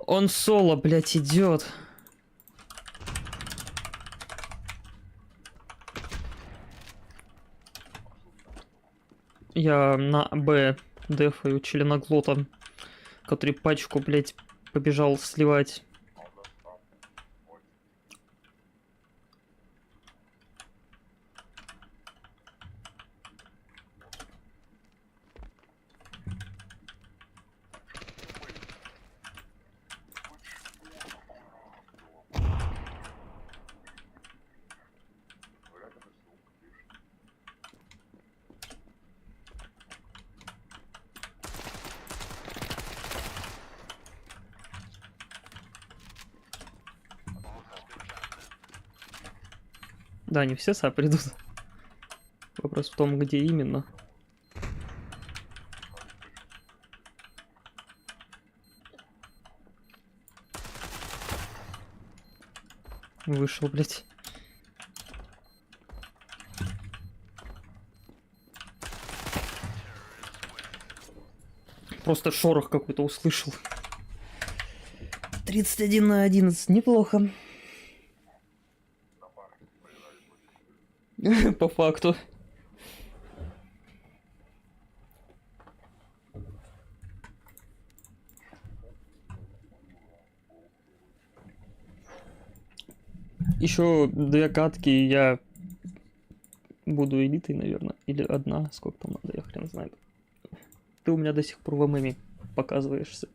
Он соло, блять, идет. Я на Б дефаю членоглота, который пачку, блять, побежал сливать. Да, не все СА придут. Вопрос в том, где именно. Вышел, блядь. Просто шорох какой-то услышал. 31-11, неплохо. По факту. Еще 2 катки, и я буду элитой, наверное. Или одна, сколько там надо, я хрен знает. Ты у меня до сих пор в ММе показываешься.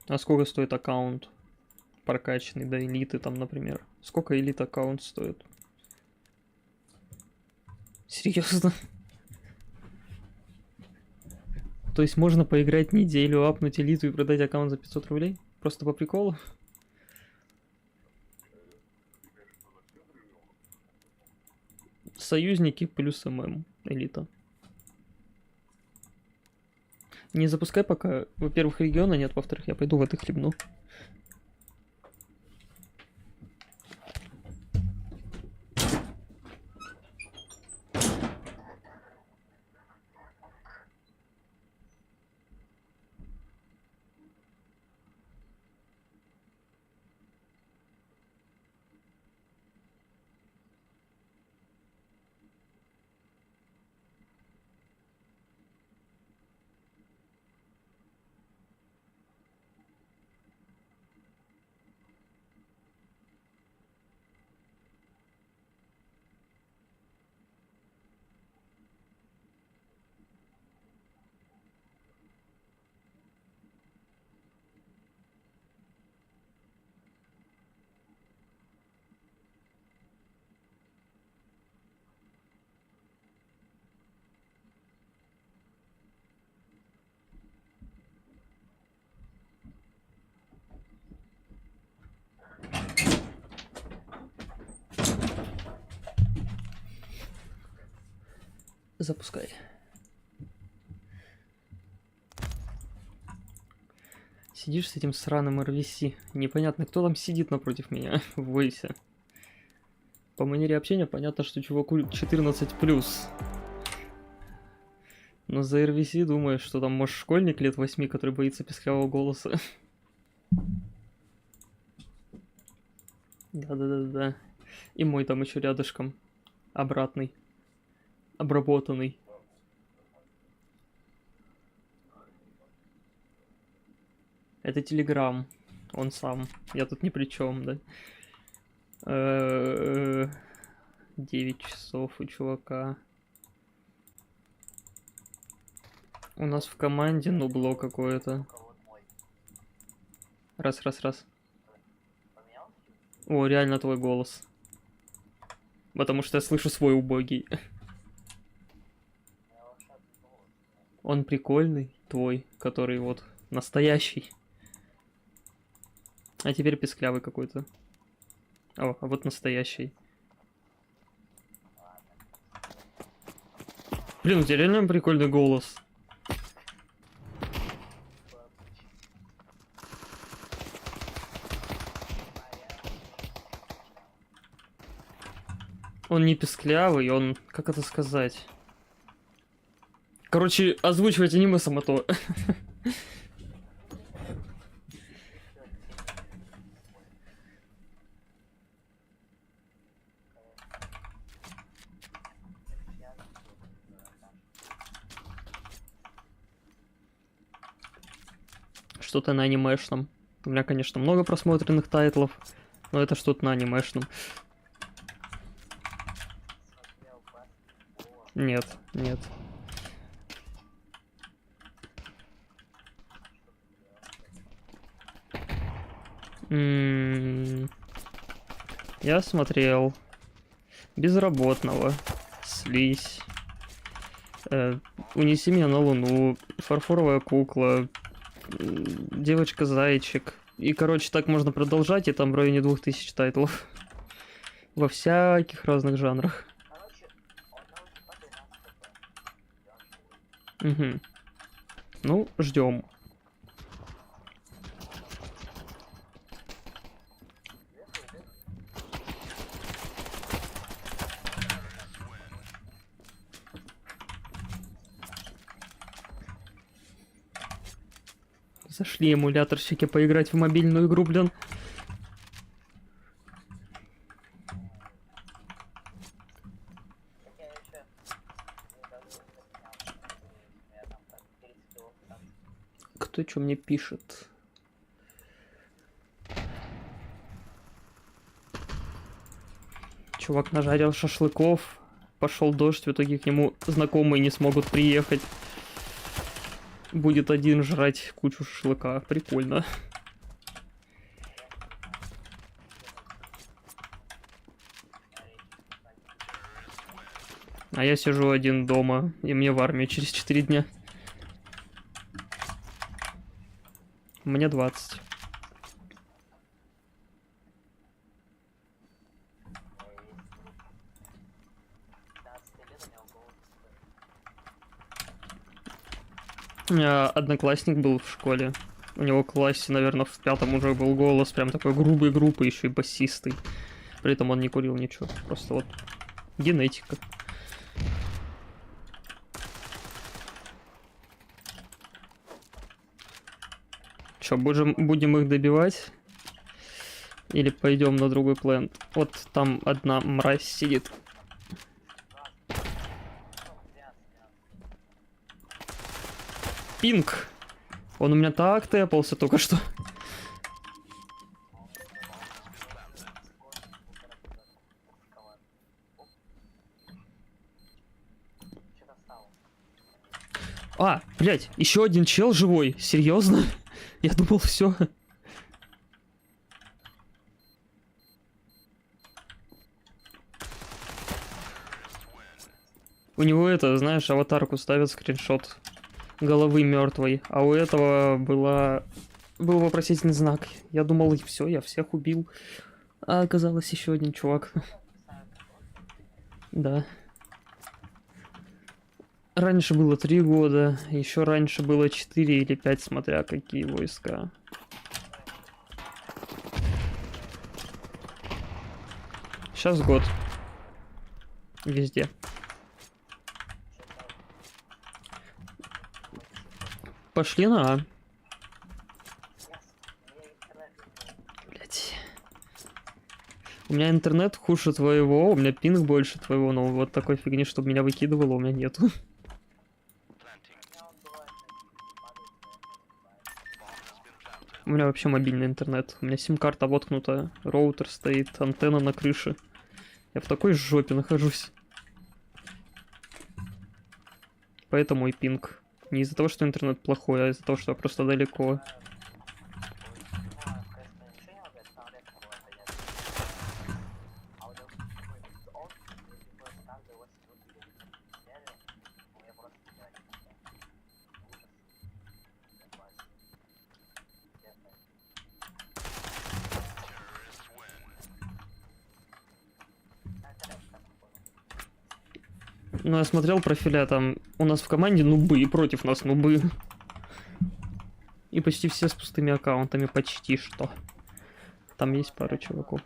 А сколько стоит аккаунт прокачанный до элиты, там, например? Сколько элит аккаунт стоит? Серьезно? То есть можно поиграть неделю, апнуть элиту и продать аккаунт за 500 рублей? Просто по приколу? Союзники плюс ММ элита. Не запускай пока, во-первых, региона нет, во-вторых, я пойду в это хлебну. Запускай. Сидишь с этим сраным RVC. Непонятно, кто там сидит напротив меня в войсе. По манере общения понятно, что чуваку 14+. Но за RVC думаешь, что там, может, школьник лет 8, который боится писклявого голоса. Да-да-да-да. И мой там еще рядышком. Обратный. Обработанный. Это Телеграм. Он сам. Я тут ни при чем, да? 9 часов у чувака. У нас в команде нубло какое-то. Раз. О, реально твой голос. Потому что я слышу свой убогий. Он прикольный, твой, который вот настоящий. А теперь писклявый какой-то. О, а вот настоящий. Блин, у тебя реально прикольный голос. Он не писклявый, он... Как это сказать? Короче, озвучивать аниме само то. Что-то на анимешном. У меня, конечно, много просмотренных тайтлов, но это что-то на анимешном. Нет. Я смотрел Безработного, Слизь, Унеси меня на Луну, Фарфоровая кукла, Девочка-зайчик. И, короче, так можно продолжать, и там в районе 2000 тайтлов. Во всяких разных жанрах. Угу. Ну, ждем. Зашли эмуляторщики поиграть в мобильную игру, блин. Кто что мне пишет? Чувак нажарил шашлыков, пошел дождь, в итоге к нему знакомые не смогут приехать. Будет один жрать кучу шашлыка. Прикольно. А я сижу один дома, и мне в армию через 4 дня. Мне 20. У меня одноклассник был в школе. У него в классе, наверное, в 5-м уже был голос прям такой грубой группы, еще и басистый. При этом он не курил ничего. Просто вот генетика. Че, будем их добивать? Или пойдем на другой плент? Вот там одна мразь сидит. Пинг! Он у меня так тэпался только что. А, блядь, еще один чел живой. Серьезно? Я думал, все. У него это, знаешь, аватарку ставят скриншот головы мертвой, а у этого был вопросительный знак. Я думал, и все, я всех убил. А оказалось еще один чувак. Да. Раньше было 3 года, еще раньше было 4 или 5, смотря какие войска. Сейчас год. Везде. Пошли на А. Блять. У меня интернет хуже твоего, у меня пинг больше твоего, но вот такой фигни, чтобы меня выкидывало, у меня нету. У меня вообще мобильный интернет. У меня сим-карта воткнута, роутер стоит, антенна на крыше. Я в такой жопе нахожусь. Поэтому и пинг. Не из-за того, что интернет плохой, а из-за того, что я просто далеко. Ну, я смотрел профиля, там у нас в команде нубы, и против нас нубы. И почти все с пустыми аккаунтами, почти что. Там есть пара чуваков.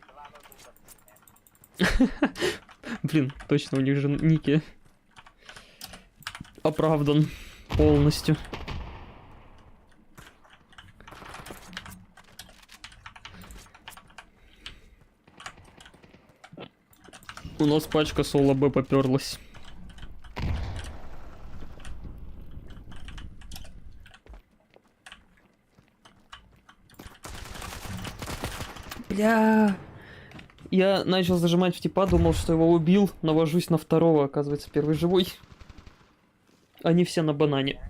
Блин, точно, у них же ники. Оправдан полностью. У нас пачка соло Б поперлась. Бля. Я начал зажимать в типа, думал, что его убил. Навожусь на второго, оказывается, первый живой. Они все на банане.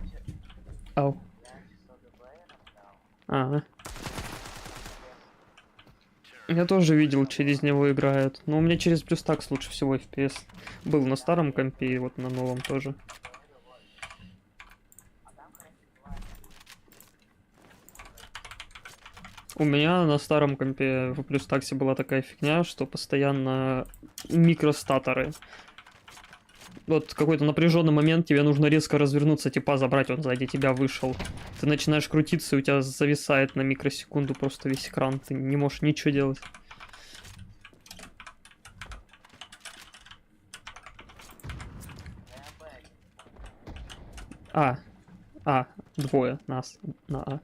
Ау. Ага. Я тоже видел, через него играют. Но у меня через плюстакс лучше всего FPS. Был на старом компе и вот на новом тоже. У меня на старом компе в плюстаксе была такая фигня, что постоянно микростаторы. Вот какой-то напряженный момент, тебе нужно резко развернуться, типа забрать, он сзади тебя вышел. Ты начинаешь крутиться, и у тебя зависает на микросекунду просто весь экран, ты не можешь ничего делать. Двое нас на А.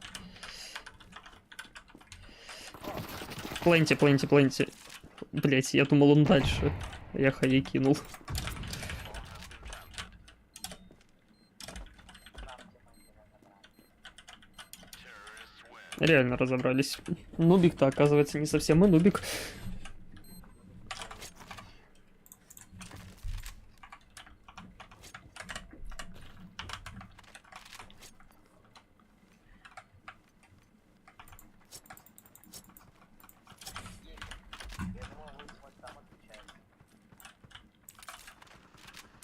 Пленти. Блять, я думал, он дальше. Я хаей кинул. Реально разобрались. Нубик-то, оказывается, не совсем и нубик.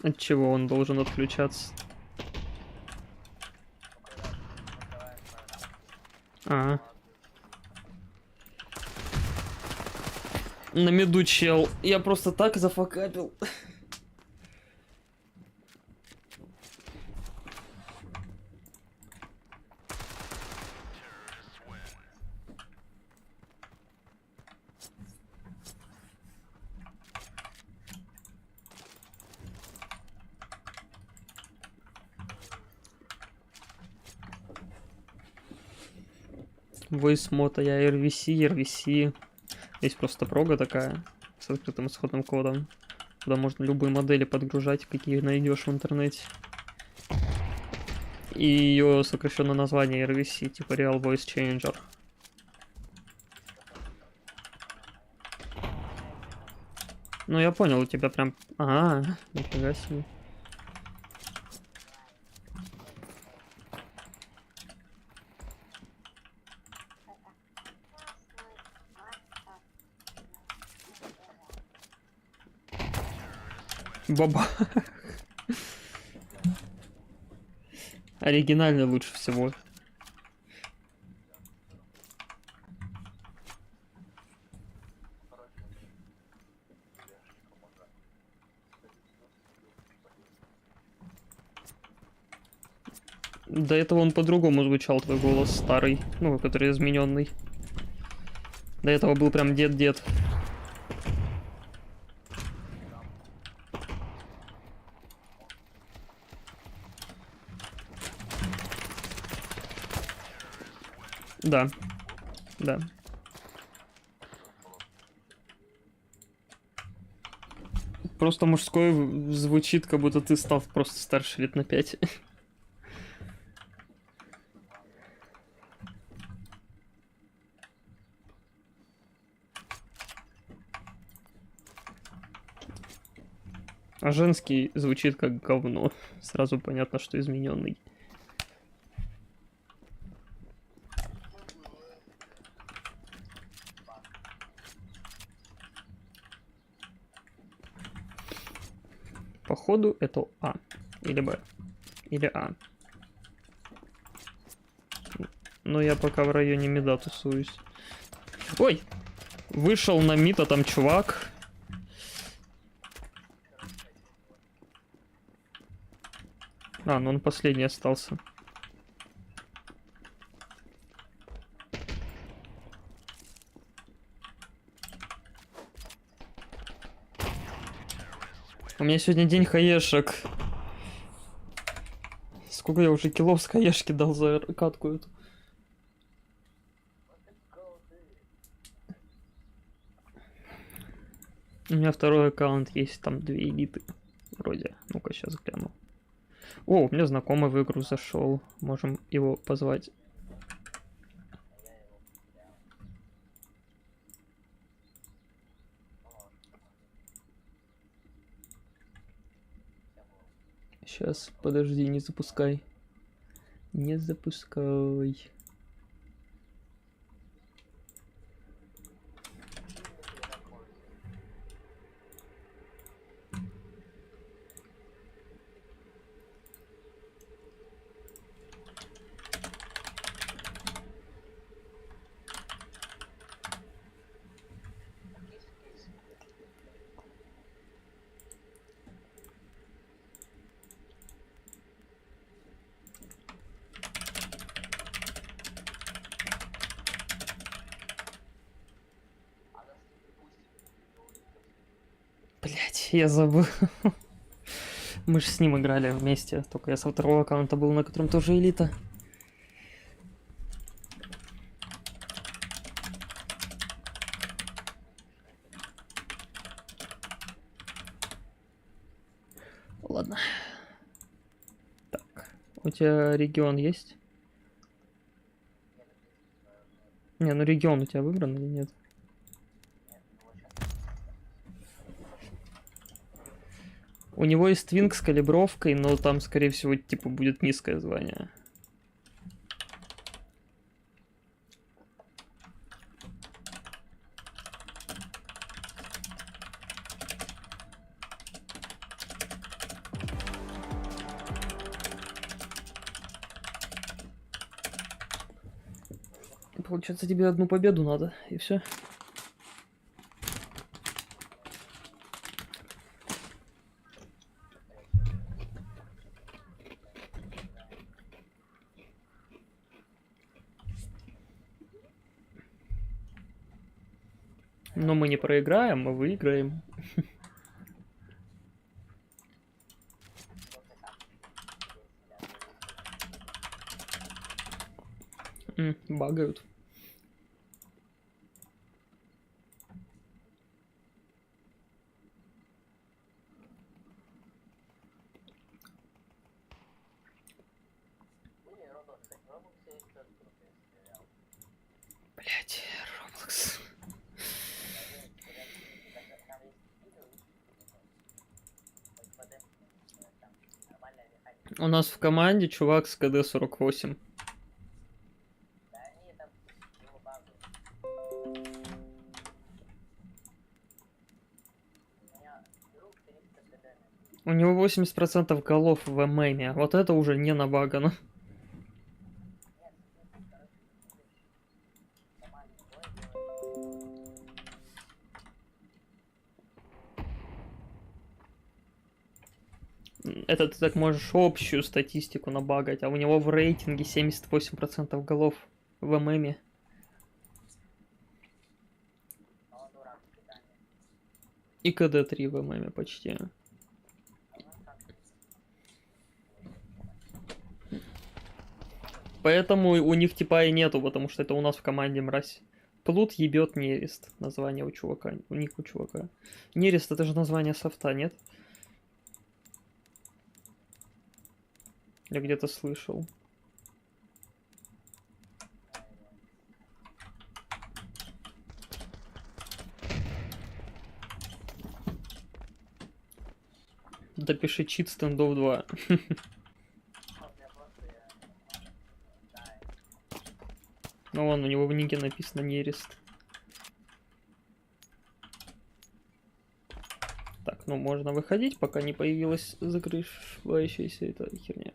От чего он должен отключаться? На миду чел. Я просто так зафакапил. Voice мод, я RVC. Есть просто прога такая, с открытым исходным кодом, куда можно любые модели подгружать, какие найдешь в интернете. И ее сокращенное название RVC, типа Real Voice Changer. Ну я понял, у тебя прям... нифига себе. Баба. Оригинальный лучше всего. До этого он по-другому звучал, твой голос старый, ну, который измененный. До этого был прям дед-дед. Да. Да. Просто мужской звучит, как будто ты стал просто старше лет на 5. А женский звучит как говно. Сразу понятно, что измененный. Походу это А. Или Б. Или А. Но я пока в районе мида тусуюсь. Ой! Вышел на мид, а там чувак. А, ну он последний остался. У меня сегодня день хаешек. Сколько я уже киллов с хаешки дал за катку эту. У меня второй аккаунт есть, там 2 элиты. Вроде. Ну-ка, сейчас гляну. О, у меня знакомый в игру зашел. Можем его позвать. Сейчас, подожди, не запускай. Не запускай. Блять, я забыл. Мы же с ним играли вместе, только я со второго аккаунта был, на котором тоже элита. Ладно. Так, у тебя регион есть? Не, ну регион у тебя выбран или нет? У него есть твинг с калибровкой, но там, скорее всего, типа будет низкое звание. Получается, тебе одну победу надо, и все. Но мы не проиграем, мы выиграем. Багают. Блять, Roblox. У нас в команде чувак с КД 48. У него 80% голов в меме. Вот это уже не набагано. Это ты так можешь общую статистику набагать, а у него в рейтинге 78% голов в ММе. И КД-3 в ММе почти. Поэтому у них типа и нету, потому что это у нас в команде мразь. Плут ебет Нерест. Название у чувака. У них у чувака. Нерест это же название софта, нет? Я где-то слышал. Допиши чит стендов 2. Ну вон, у него в нике написано Нерест. Так, ну можно выходить, пока не появилась закрывающаяся эта херня.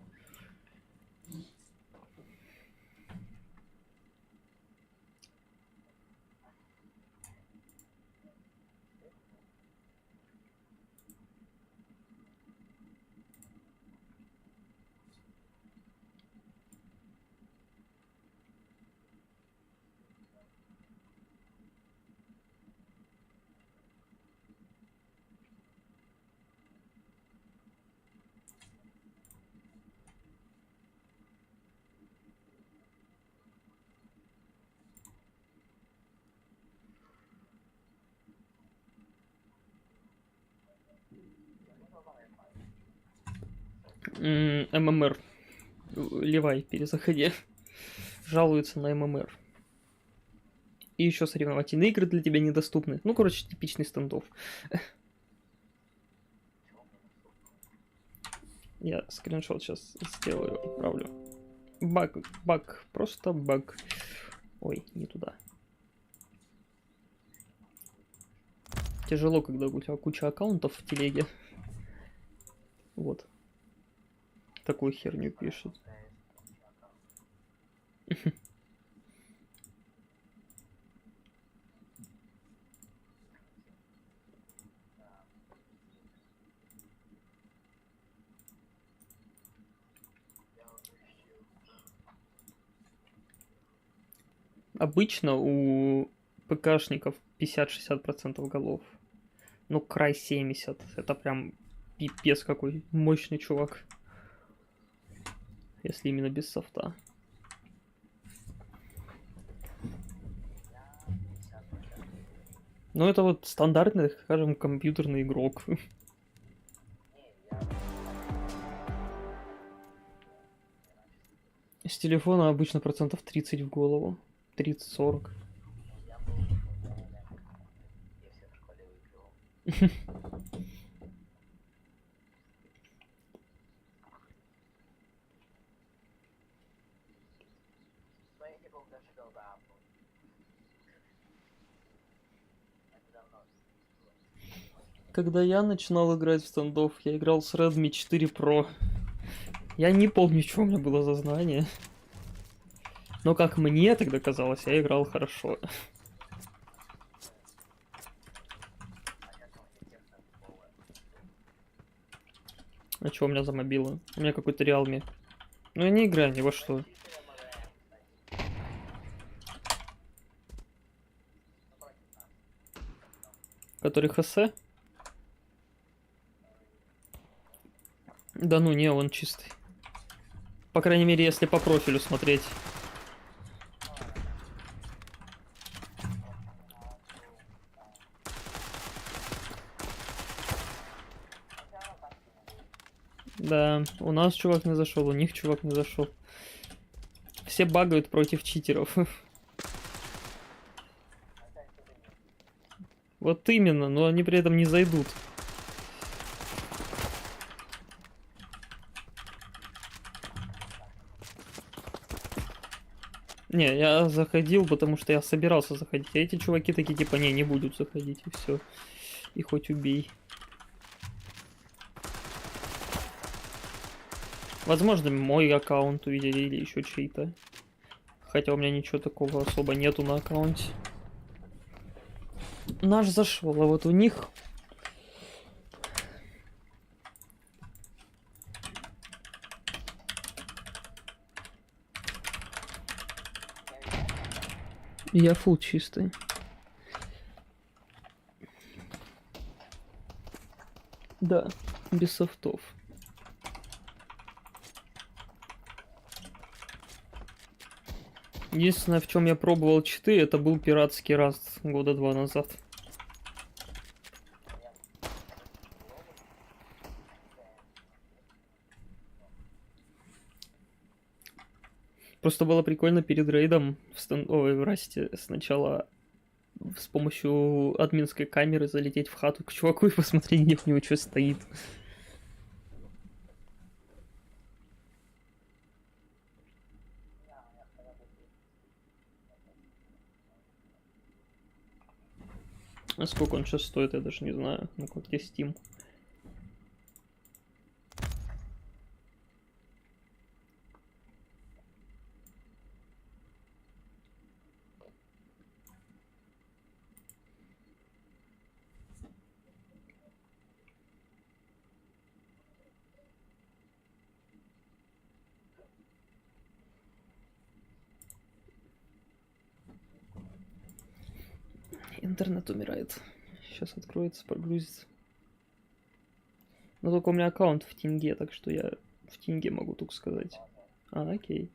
ММР. Левай, перезаходи. Жалуются на ММР. И еще соревновательные игры для тебя недоступны. Ну, короче, типичный стендов. Я скриншот сейчас сделаю, отправлю. Баг, просто баг. Ой, не туда. Тяжело, когда у тебя куча аккаунтов в телеге. Вот. Такую херню пишет. Обычно у ПКшников 50-60% голов. Ну, край 70%. Это прям пипец какой мощный чувак. Если именно без софта. Ну, это вот стандартный, скажем, компьютерный игрок. С телефона обычно процентов 30 в голову. 30-40. Когда я начинал играть в стендов, я играл с Redmi 4 Pro. Я не помню, что у меня было за знание. Но как мне тогда казалось, я играл хорошо. А что у меня за мобила? У меня какой-то Realme. Ну я не играю ни во что. Который ХС? Да ну не, он чистый. По крайней мере, если по профилю смотреть. Да, у нас чувак не зашел, у них чувак не зашел. Все багают против читеров. Вот именно, но они при этом не зайдут. Не, я заходил, потому что я собирался заходить. А эти чуваки такие типа, не будут заходить, и все. И хоть убей. Возможно, мой аккаунт увидели или еще чей-то. Хотя у меня ничего такого особо нету на аккаунте. Наш зашел, а вот у них... Я фул чистый. Да, без софтов. Единственное, в чем я пробовал читы, это был пиратский Раст года 2 назад. Просто было прикольно перед рейдом в Расте сначала с помощью админской камеры залететь в хату к чуваку и посмотреть, где у него что стоит. А сколько он сейчас стоит, я даже не знаю. Ну как где Steam. Интернет умирает. Сейчас откроется, прогрузится. Но только у меня аккаунт в Тинге, так что я в Тинге могу только сказать. А, окей.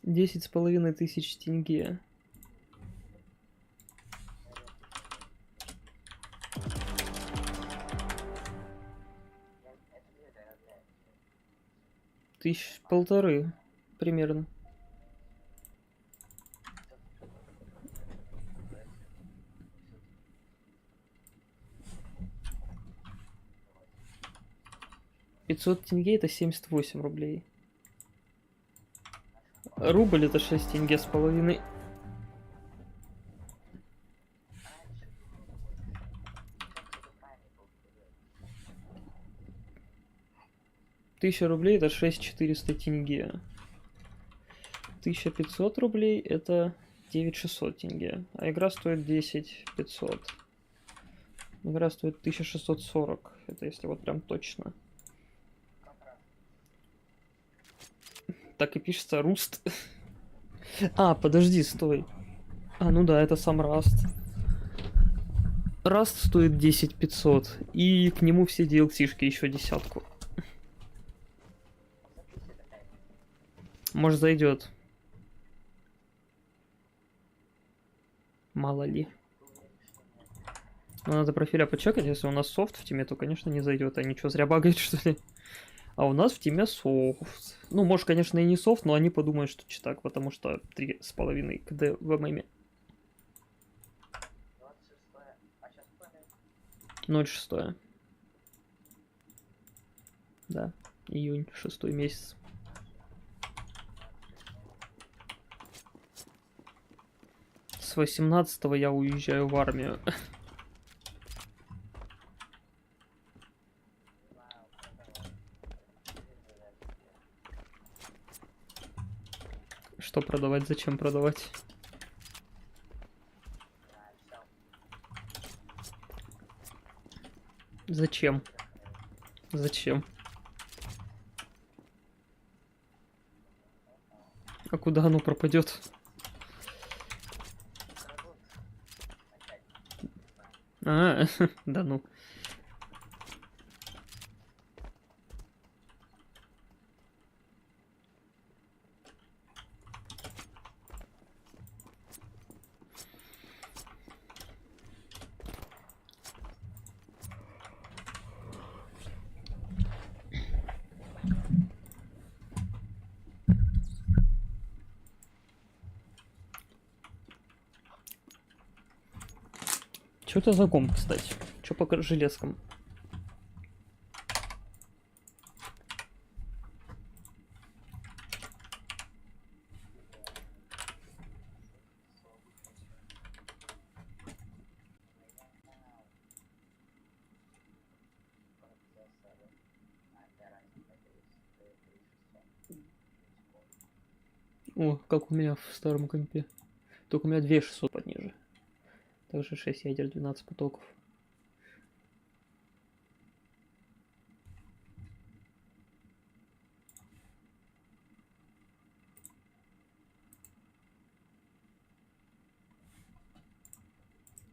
Десять с половиной тысяч тенге. Тысяч полторы примерно. $500 это 78 рублей. Рубль это 6 тенге с половиной. $1000 это 6400 тенге. 1500 рублей это 9600 тенге. А игра стоит 10500. Игра стоит 1640. Это если вот прям точно. Так и пишется Руст. А, подожди, стой. А, ну да, это сам Раст. Раст стоит 10500. И к нему все DLC-шки еще десятку. Может зайдет. Мало ли. Но надо профиля почекать. Если у нас софт в тиме, то, конечно, не зайдет. А ничего, зря багает, что ли? А у нас в тиме софт. Ну, может, конечно, и не софт, но они подумают, что читак, потому что 3,5 КД в ММе. 0,6. Да, июнь, 6 месяц. С 18-го я уезжаю в армию. Что продавать? Зачем продавать? Зачем? Зачем? А куда оно пропадет? А, да ну. Что это за комп, кстати? Что по железкам? О, как у меня в старом компе. Только у меня 2600 пониже. Также 6 ядер, 12 потоков.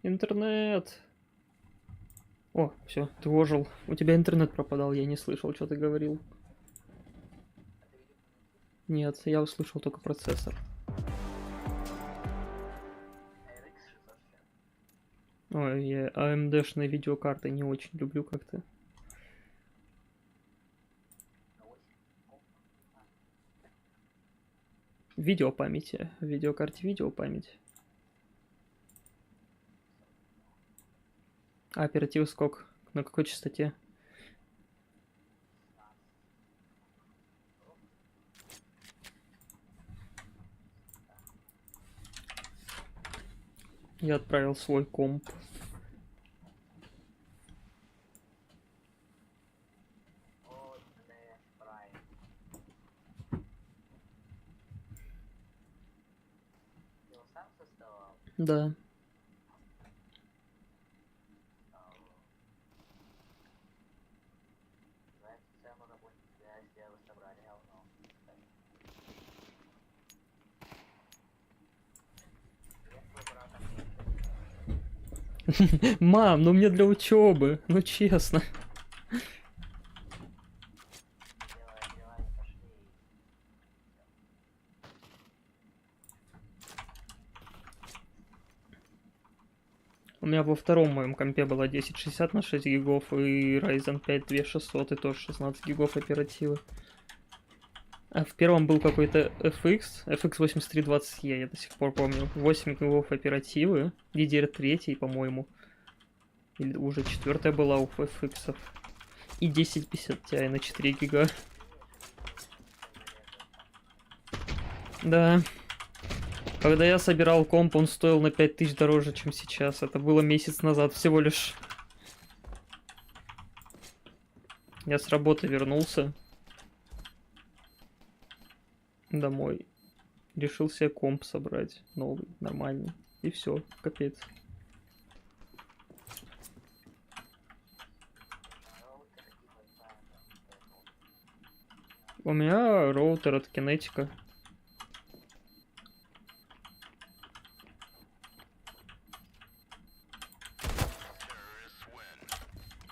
Интернет! О, все, ты ожил. У тебя интернет пропадал, я не слышал, что ты говорил. Нет, я услышал только процессор. Ой, я AMD-шные видеокарты не очень люблю как-то. Видеопамяти. В видеокарте видеопамять. А оперативный скок на какой частоте? Я отправил свой комп. Да. Мам, ну мне для учебы, ну честно. У меня во втором моем компе была 1060 на 6 гигов и Ryzen 5 2600 и тоже 16 гигов оперативы. А в первом был какой-то FX 8320E, я до сих пор помню. 8 гигов оперативы, DDR3, по-моему. Или уже 4 была у FX. И 1050 Ti на 4 гига. Да. Когда я собирал комп, он стоил на 5000 дороже, чем сейчас. Это было месяц назад всего лишь. Я с работы вернулся домой. Решил себе комп собрать. Новый, нормальный. И все, капец. У меня роутер от Кинетика.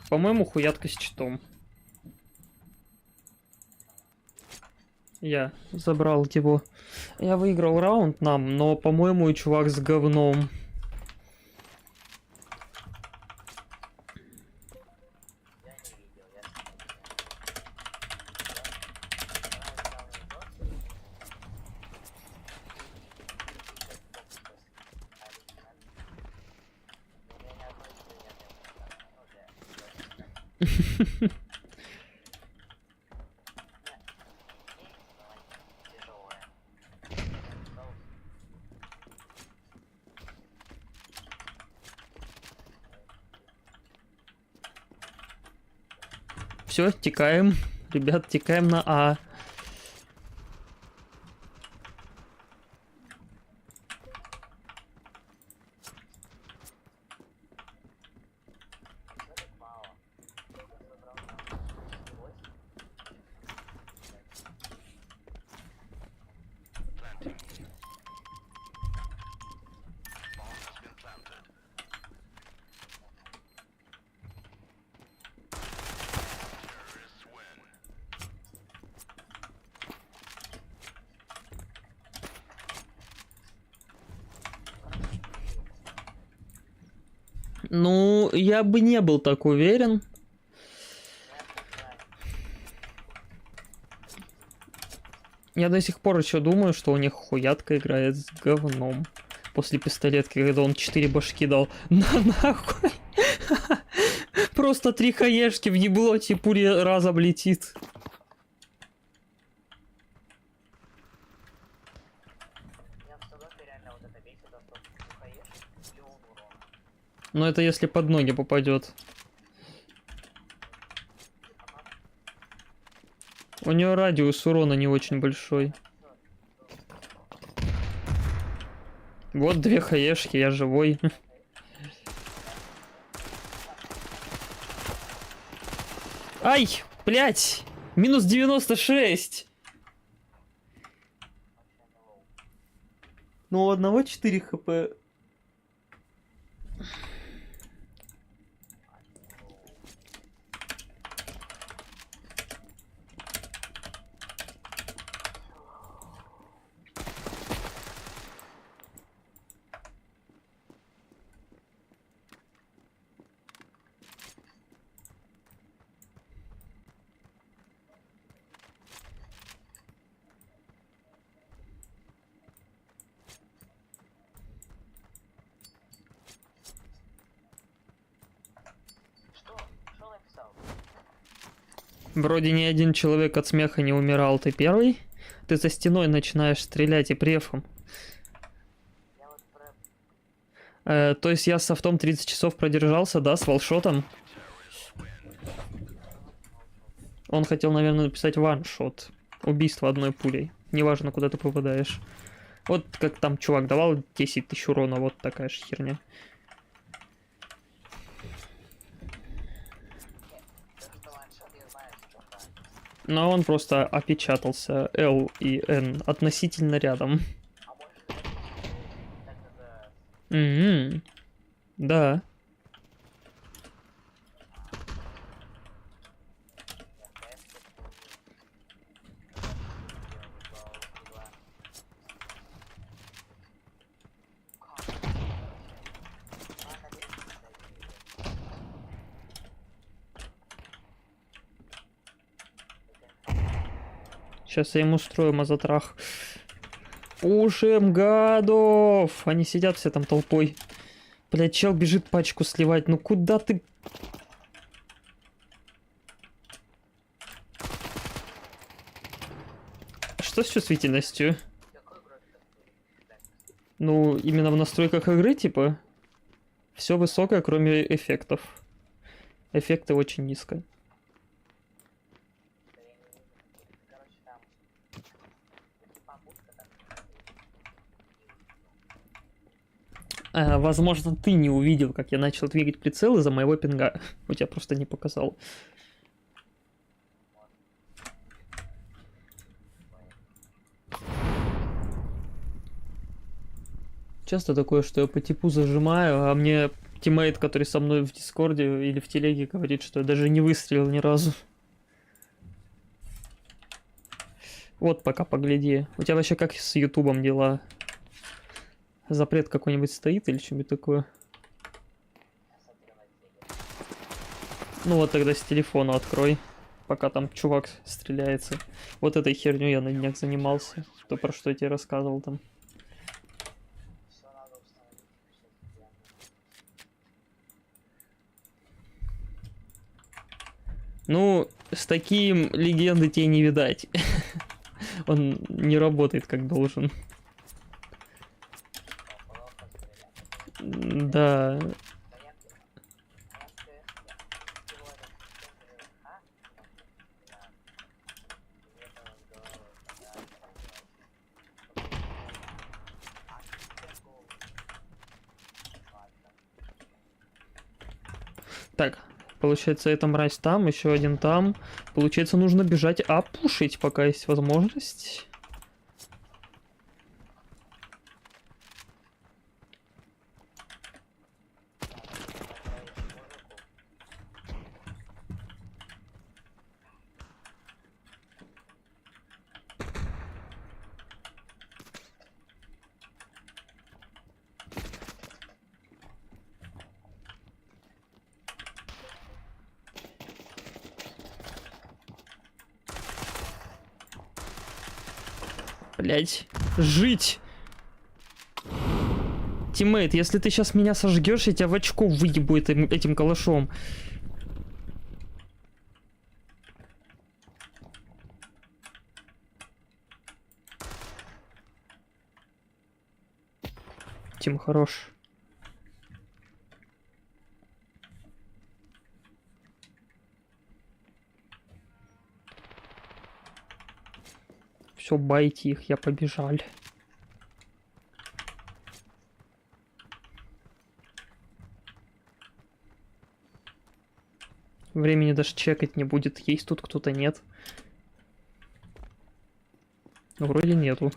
По-моему, хуятка с читом. Я забрал его. Я выиграл раунд нам, но, по-моему, и чувак с говном. Все, текаем. Ребят, текаем на А. Ну, я бы не был так уверен. Я до сих пор еще думаю, что у них хуятка играет с говном. После пистолетки, когда он 4 башки дал. Нахуй. Просто 3 хаешки в еблоте, пуля разом летит. Но это если под ноги попадет. У нее радиус урона не очень большой. Вот 2 хаешки, я живой. Ай, блядь! Минус 96! Ну, у одного 4 хп. Вроде ни один человек от смеха не умирал, ты первый? Ты за стеной начинаешь стрелять и префом. То есть я с софтом 30 часов продержался, да, с волшотом? Он хотел, наверное, написать ваншот. Убийство одной пулей. Неважно, куда ты попадаешь. Вот как там чувак давал 10 тысяч урона, вот такая же херня. Но он просто опечатался. L и N относительно рядом. Да. Сейчас я ему устрою мазатрах. Пушим гадов! Они сидят все там толпой. Блядь, чел бежит пачку сливать. Ну куда ты... Что с чувствительностью? Ну, именно в настройках игры, типа, все высокое, кроме эффектов. Эффекты очень низко. Возможно, ты не увидел, как я начал двигать прицел из-за моего пинга. У тебя просто не показал. Часто такое, что я по типу зажимаю, а мне тиммейт, который со мной в Дискорде или в телеге, говорит, что я даже не выстрелил ни разу. Вот пока погляди. У тебя вообще как с Ютубом дела? Запрет какой-нибудь стоит или что-нибудь такое? Ну вот тогда с телефона открой, пока там чувак стреляется. Вот этой херней я на днях занимался. То, про что я тебе рассказывал там. Ну, с таким легенды тебе не видать. Он не работает как должен. Да. Так, получается, эта мразь там, еще один там. Получается, нужно бежать опушить, пока есть возможность. Блять, жить! Тиммейт, если ты сейчас меня сожгешь, я тебя в очко выебу этим калашом. Тим, хорош. Все, байте их, я побежал. Времени даже чекать не будет, есть тут кто-то, нет. Ну, вроде нету.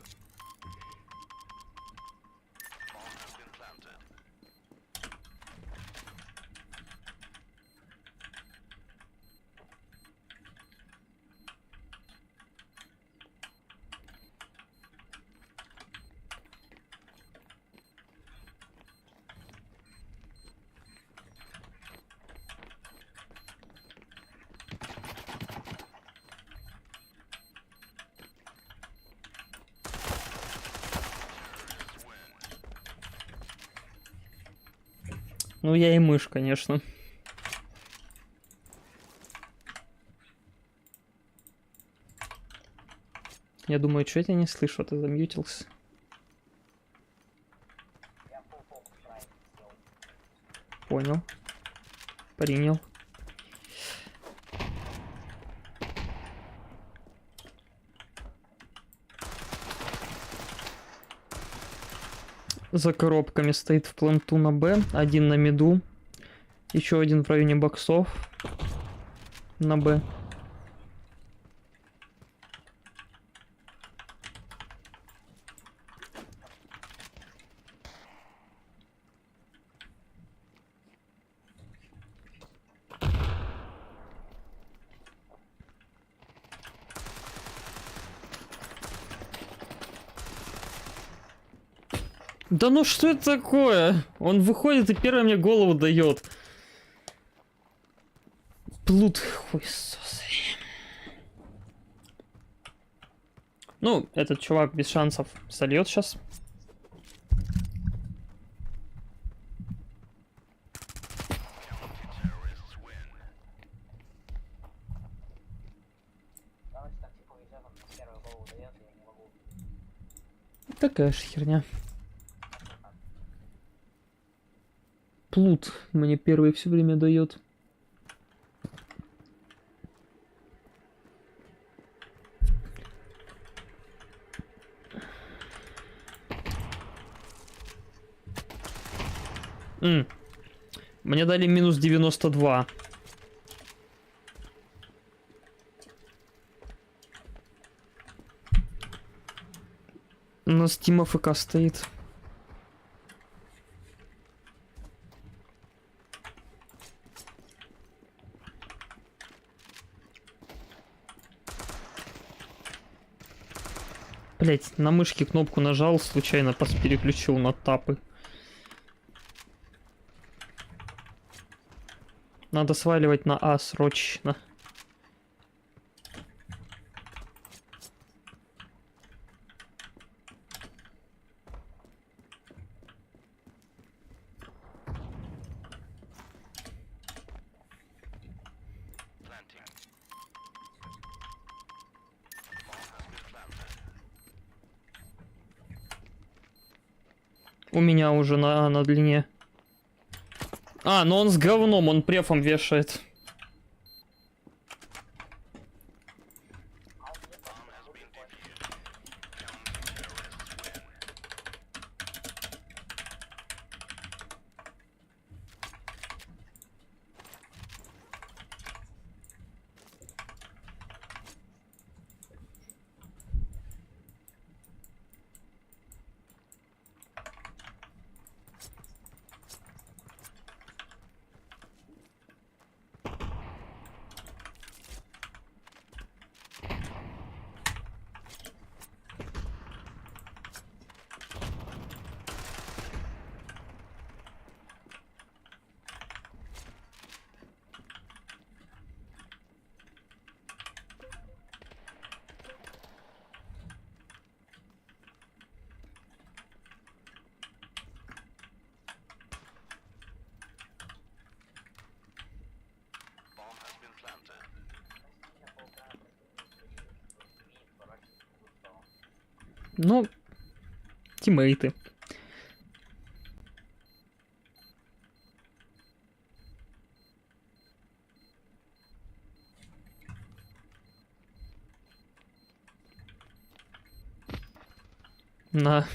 Ну, я и мышь, конечно. Я думаю, что я тебя не слышу, ты замьютился. Понял. Принял. За коробками стоит в пленту на Б, один на миду, еще один в районе боксов на Б. Да ну что это такое? Он выходит и первый мне голову дает. Плут, хуй сосы. Ну, этот чувак без шансов сольет сейчас. Такая же херня. Плут мне первый все время дает. Мне дали минус 92. На Steam АФК стоит. Блять, на мышке кнопку нажал, случайно переключил на тапы. Надо сваливать на А срочно. У меня уже на длине. А, но он с говном, он префом вешает. Ну, тиммейты. На.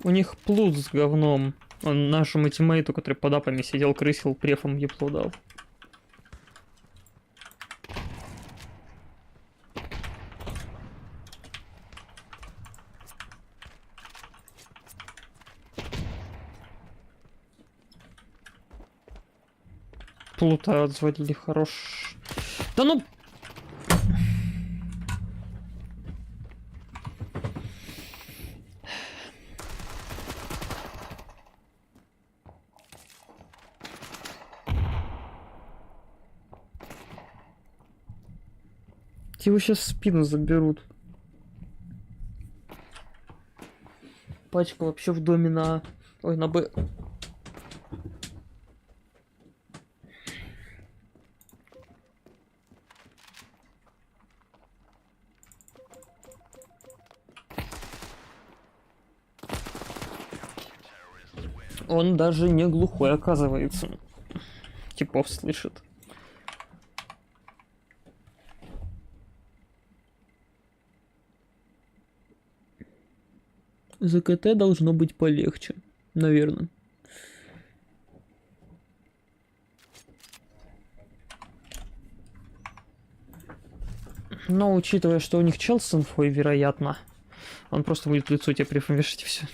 У них плут с говном. Он нашему тиммейту, который под апами сидел, крысил, префом епло дал. Плута отзводили хорош. Да ну... Его сейчас в спину заберут. Пачка вообще в доме на... Ой, на Б. Он даже не глухой, оказывается. Типов слышит. За КТ должно быть полегче, наверное. Но учитывая, что у них чел с инфой, вероятно, он просто будет в лицо тебе прифамишить и все.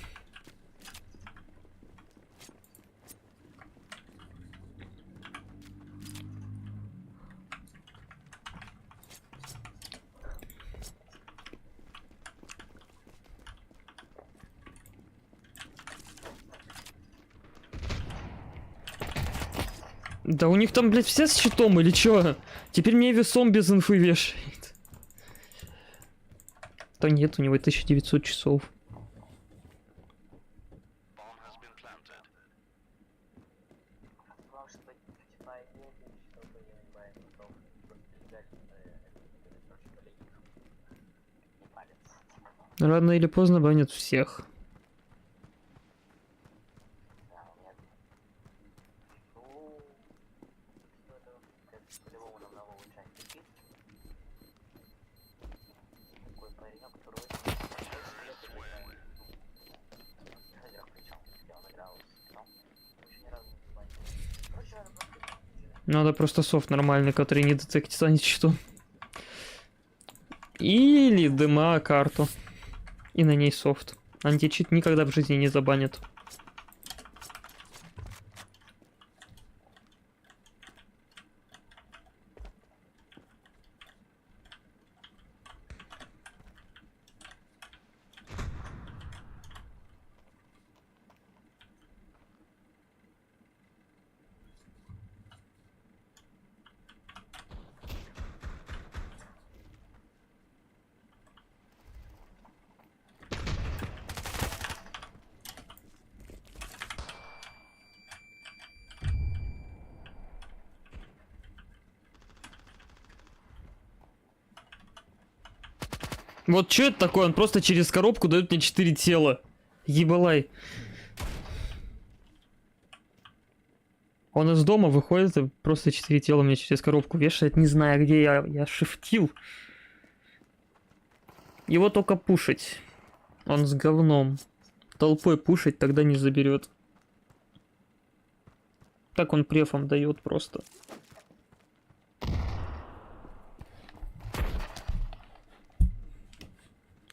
Да у них там, блядь, все с щитом или чё? Теперь мне весом без инфы вешает. Да нет, у него 1900 часов. Рано или поздно банят всех. Надо просто софт нормальный, который не детектит ничто. Или дыма карту. И на ней софт. Античит никогда в жизни не забанят. Вот что это такое? Он просто через коробку дает мне 4 тела. Ебалай. Он из дома выходит и просто 4 тела мне через коробку вешает, не зная, где я шифтил. Его только пушить. Он с говном. Толпой пушить тогда не заберет. Так он префом дает просто.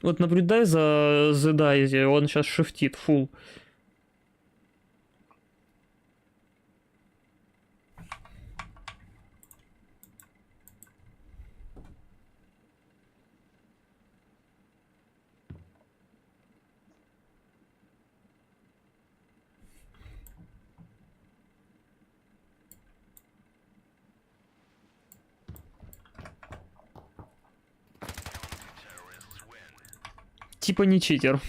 Вот наблюдай за Зедайзи, он сейчас шифтит фул. Типа не читер.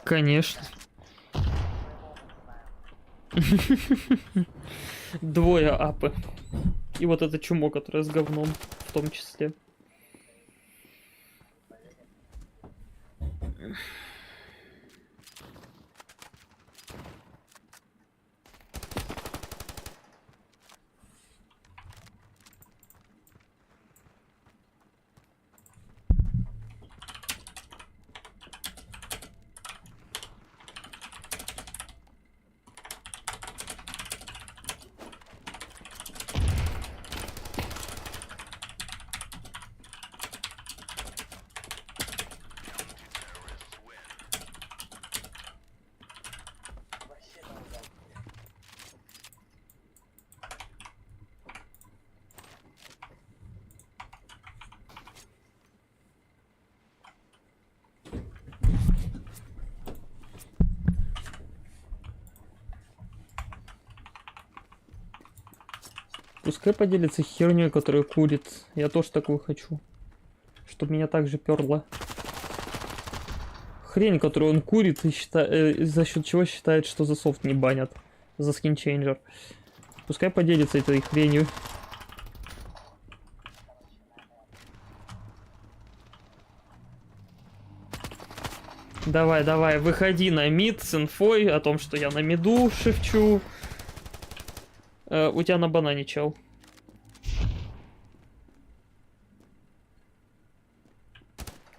Конечно. Двое апы. И вот это чумо, которое с говном в том числе. Пускай поделится херней, которую курит. Я тоже такую хочу. Чтобы меня так же перло. Хрень, которую он курит, и за счет чего считает, что за софт не банят. За скинчейнджер. Пускай поделится этой хренью. Давай, давай, выходи на мид с инфой о том, что я на миду шифчу. У тебя на банане, чел.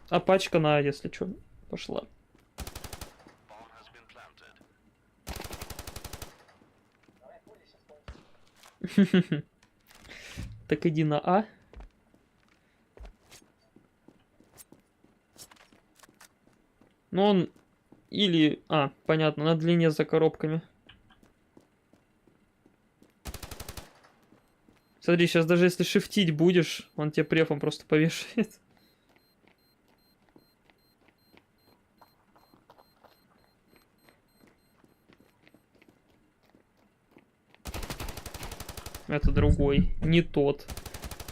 А пачка на, если что, пошла. Так иди на А. Ну он или... А, понятно, на длине за коробками. Смотри, сейчас даже если шифтить будешь, он тебе префом просто повешает. Это другой, не тот.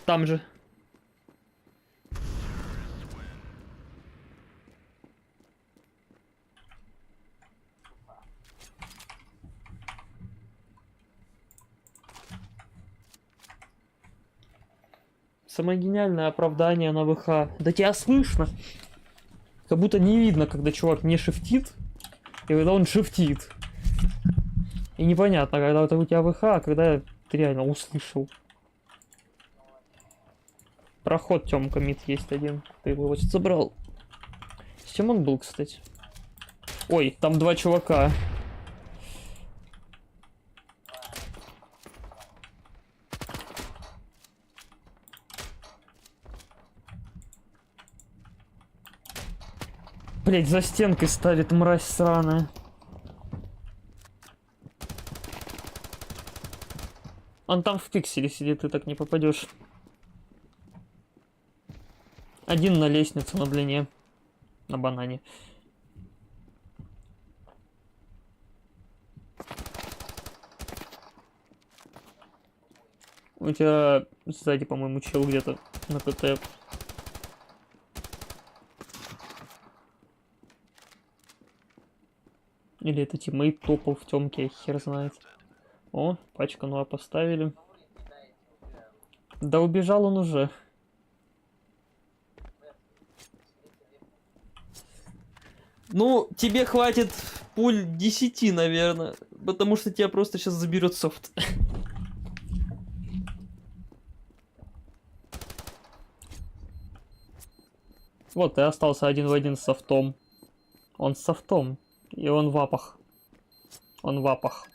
Там же. Самое гениальное оправдание на ВХ. Да тебя слышно. Как будто не видно, когда чувак не шифтит, и когда он шифтит. И непонятно, когда это у тебя ВХ, а когда ты реально услышал. Проход Тёмка мид есть один. Ты его вот забрал. С чем он был, кстати? Ой, там два чувака. Блять, за стенкой ставит, мразь сраная. Он там в пикселе сидит, ты так не попадешь. Один на лестнице на длине. На банане. У тебя сзади, по-моему, чел где-то на ПТ. Или это тиммейт топал в Тёмке, хер знает. О, пачка нуа поставили. Да убежал он уже. Ну, тебе хватит пуль 10, наверное. Потому что тебя просто сейчас заберет софт. Вот, ты остался один в один с софтом. Он с софтом. И он в апах. Он в апах.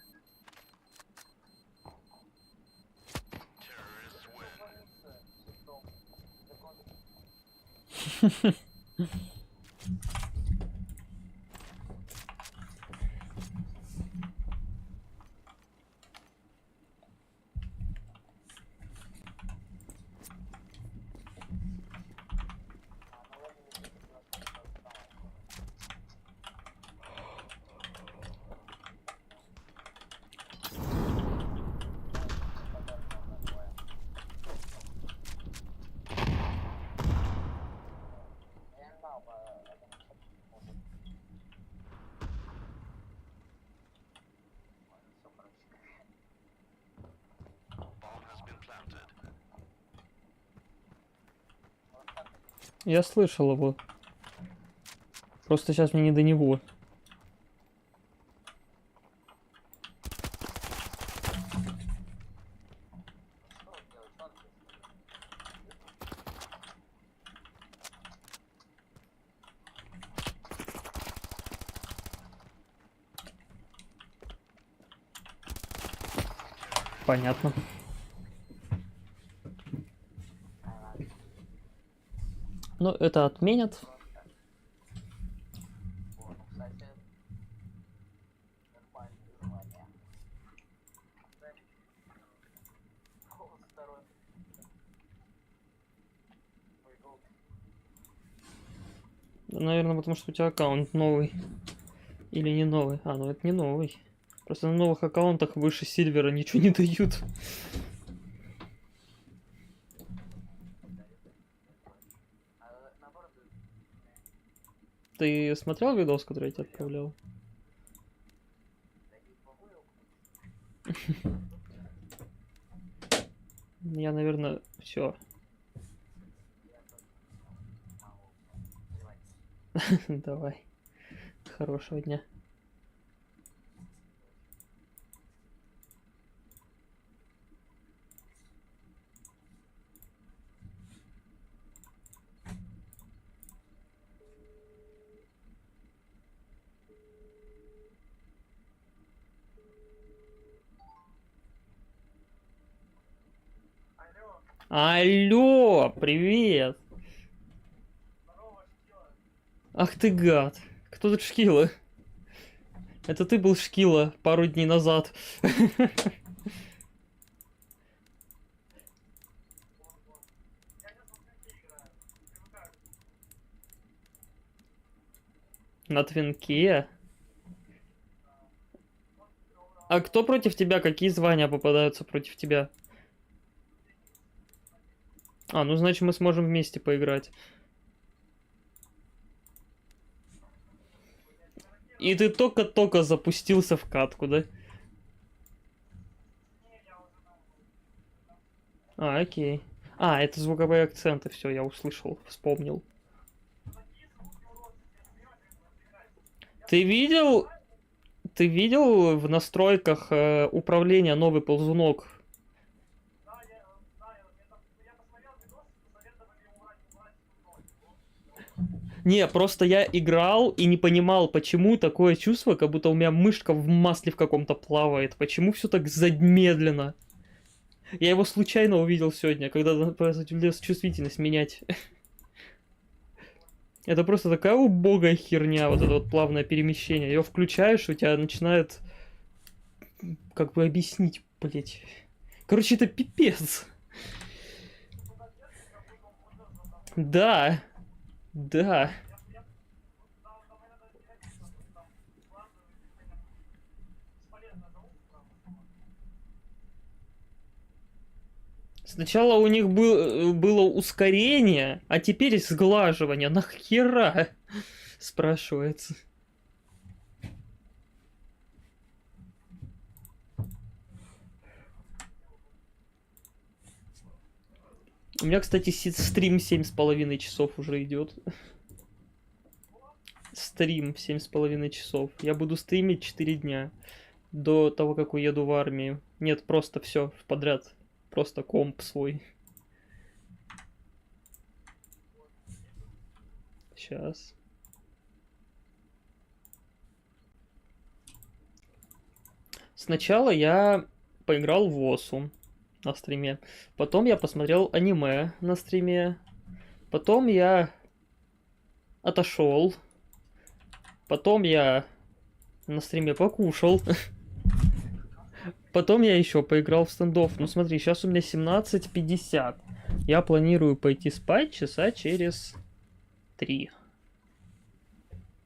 Я слышал его. Просто сейчас мне не до него. Понятно. Ну, это отменят. Наверное, потому что у тебя аккаунт новый. Или не новый. А, ну это не новый. Просто на новых аккаунтах выше Сильвера ничего не дают. Ты смотрел видос, который я тебе отправлял? Я, наверное, все. Давай. Хорошего дня. Алло, привет. Ах ты гад. Кто тут Шкила? Это ты был Шкила пару дней назад. На твинке? А кто против тебя? Какие звания попадаются против тебя? А, ну значит мы сможем вместе поиграть. И ты только-только запустился в катку, да? А, окей. А, это звуковые акценты, все, я услышал, вспомнил. Ты видел в настройках управления новый ползунок? Не, просто я играл и не понимал, почему такое чувство, как будто у меня мышка в масле в каком-то плавает. Почему все так замедленно? Я его случайно увидел сегодня, когда лез чувствительность менять. Это просто такая убогая херня, вот это вот плавное перемещение. Ее включаешь, у тебя начинает... Как бы объяснить, блять. Короче, это пипец. Да. Да. Сначала у них было ускорение, а теперь сглаживание. Нахера? Спрашивается. У меня, кстати, стрим 7,5 часов уже идет. Стрим 7,5 часов. Я буду стримить 4 дня. До того, как уеду в армию. Нет, просто все подряд. Просто комп свой. Сейчас. Сначала я поиграл в ОСУ на стриме. Потом я посмотрел аниме на стриме. Потом я отошел. Потом я на стриме покушал. Потом я еще поиграл в стендов. Ну смотри, сейчас у меня 17:50. Я планирую пойти спать часа через 3.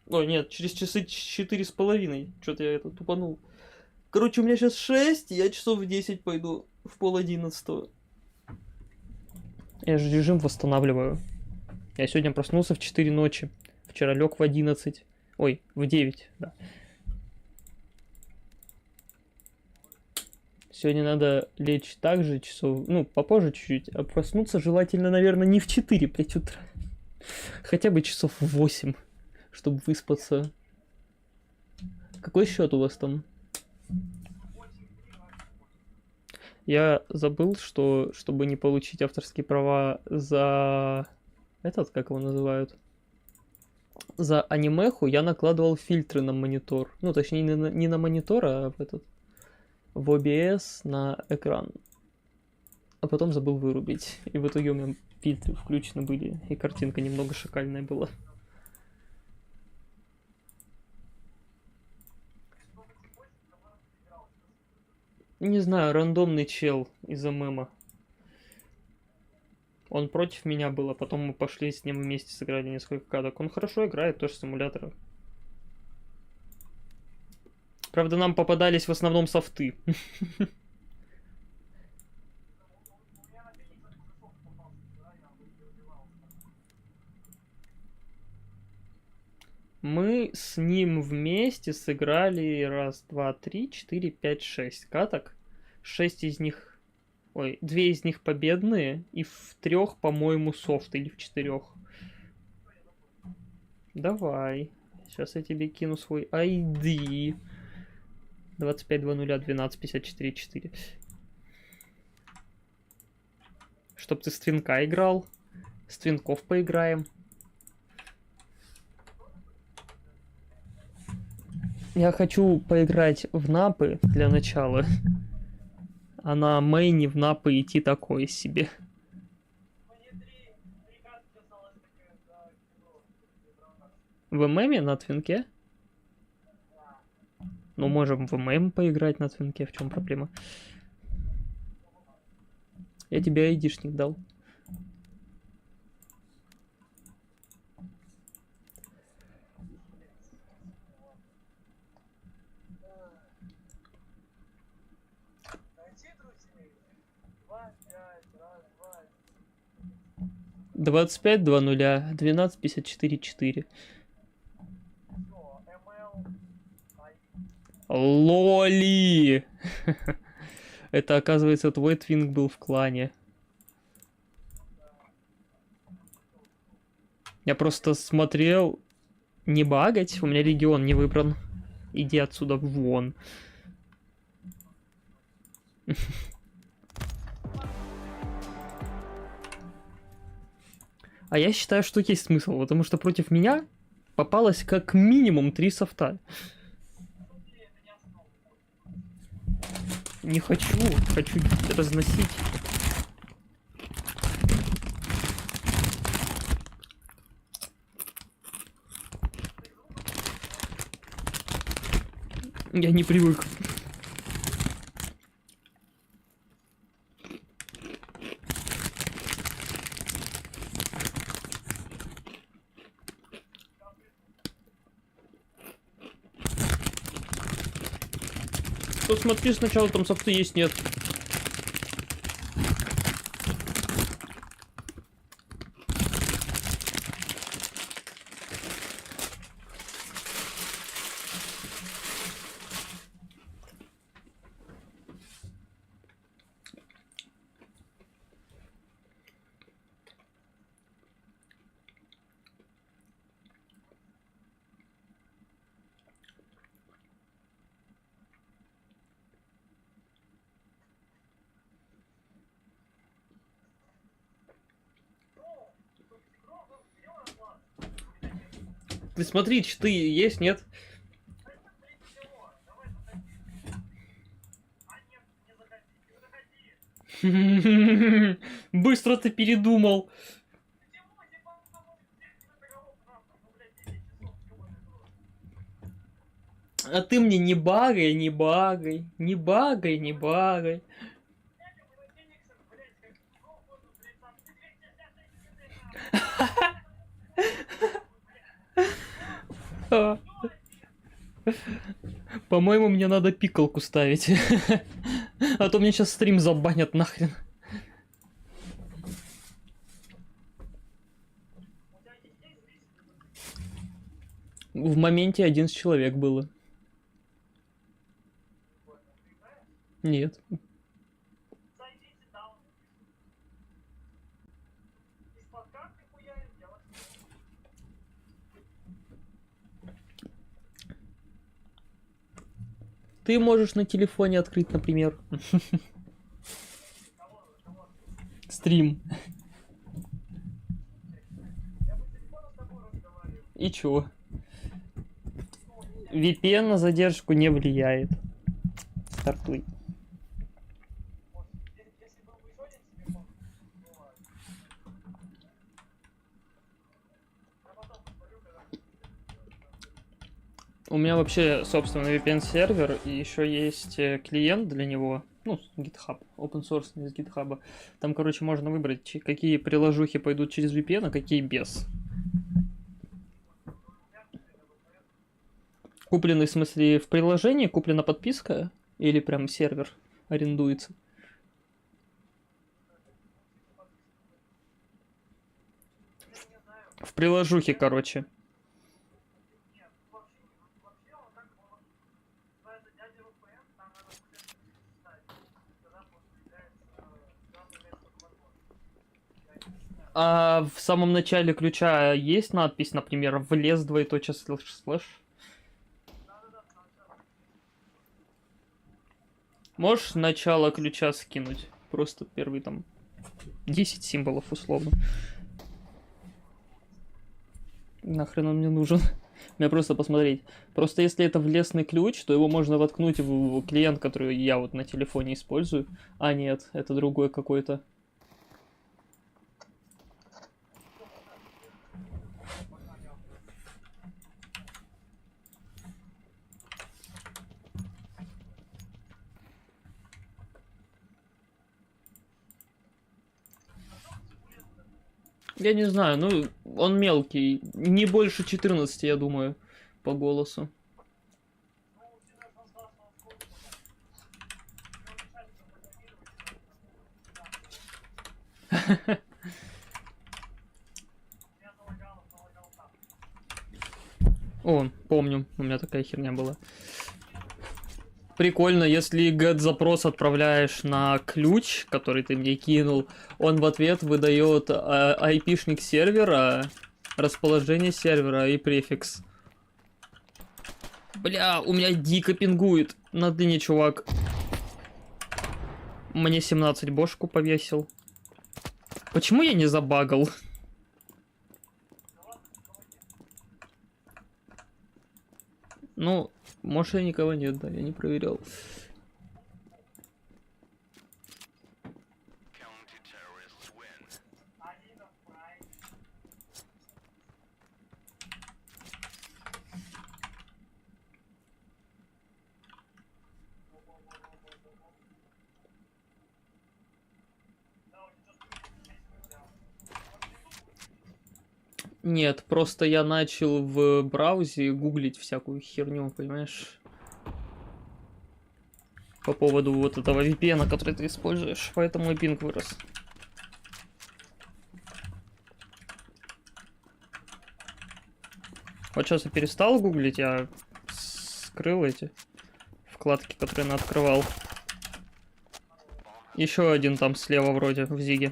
Ой, нет, через часы 4,5. Что-то я это тупанул. Короче, у меня сейчас 6, я часов в 10 пойду. В 10:30. Я же режим восстанавливаю. Я сегодня проснулся в 4 ночи. Вчера лег в 11. Ой, в 9, да. Сегодня надо лечь так же часов, ну, попозже чуть-чуть, а проснуться желательно, наверное, не в 4, 5 утра. Хотя бы часов 8, чтобы выспаться. Какой счет у вас там? Я забыл, что чтобы не получить авторские права за этот, как его называют, за анимеху, я накладывал фильтры на монитор. Ну, точнее, не на монитор, а в OBS на экран. А потом забыл вырубить. И в итоге у меня фильтры включены были, и картинка немного шакальная была. Не знаю, рандомный чел из-за мема. Он против меня был, а потом мы пошли с ним вместе сыграли несколько каток. Он хорошо играет, тоже симулятор. Правда, нам попадались в основном софты. Мы с ним вместе сыграли раз, два, три, четыре, пять, 6 каток. 6 из них... Ой, 2 из них победные, и в 3, по-моему, софт, или в 4. Давай. Сейчас я тебе кину свой ID. 25201254 Чтоб ты с твинка играл. С твинков поиграем. Я хочу поиграть в напы для начала. А на мейне в напы идти такое себе. В ММе на твинке? Ну, можем в ММ поиграть на твинке, в чем проблема? Я тебе айдишник дал. Двадцать пять 2-0, 12 54 4. Лоли! Это, оказывается, твой твинк был в клане. Я просто смотрел... Не багать, у меня регион не выбран. Иди отсюда вон. А я считаю, что есть смысл, потому что против меня попалось как минимум 3 софта. Не хочу, хочу разносить. Я не привык. Посмотри сначала, там софты есть, нет. Ты смотри, читы есть, нет? Быстро ты передумал. А ты мне не багай, не багай, не багай, не багай. По-моему, мне надо пикалку ставить. А то мне сейчас стрим забанят нахрен. В моменте 11 человек было. Нет. Ты можешь на телефоне открыть, например. Стрим. И чё? VPN на задержку не влияет. Стартуй. У меня вообще собственный VPN-сервер, и еще есть клиент для него, ну, GitHub, open source из GitHub. Там, короче, можно выбрать, какие приложухи пойдут через VPN, а какие без. Купленный, в смысле, в приложении, куплена подписка, или прям сервер арендуется? В приложухе, короче. А в самом начале ключа есть надпись, например, влез двоеточие слэш? Можешь начало ключа скинуть? Просто первый там 10 символов условно. Нахрен он мне нужен? Мне просто посмотреть. Просто если это влезный ключ, то его можно воткнуть в клиент, который я вот на телефоне использую. А нет, это другой какой-то. Я не знаю, ну, он мелкий. Не больше 14, я думаю, по голосу. О, помню, у меня такая херня была. Прикольно, если get-запрос отправляешь на ключ, который ты мне кинул, он в ответ выдает IP-шник сервера, расположение сервера и префикс. Бля, у меня дико пингует. На длине, чувак. Мне 17 бошку повесил. Почему я не забагал? Ну, может, и никого нет, да, я не проверял. Нет, просто я начал в браузере гуглить всякую херню, понимаешь? По поводу вот этого VPN, который ты используешь, поэтому и пинг вырос. Вот сейчас я перестал гуглить, я скрыл эти вкладки, которые я открывал. Еще один там слева вроде, в Зиге.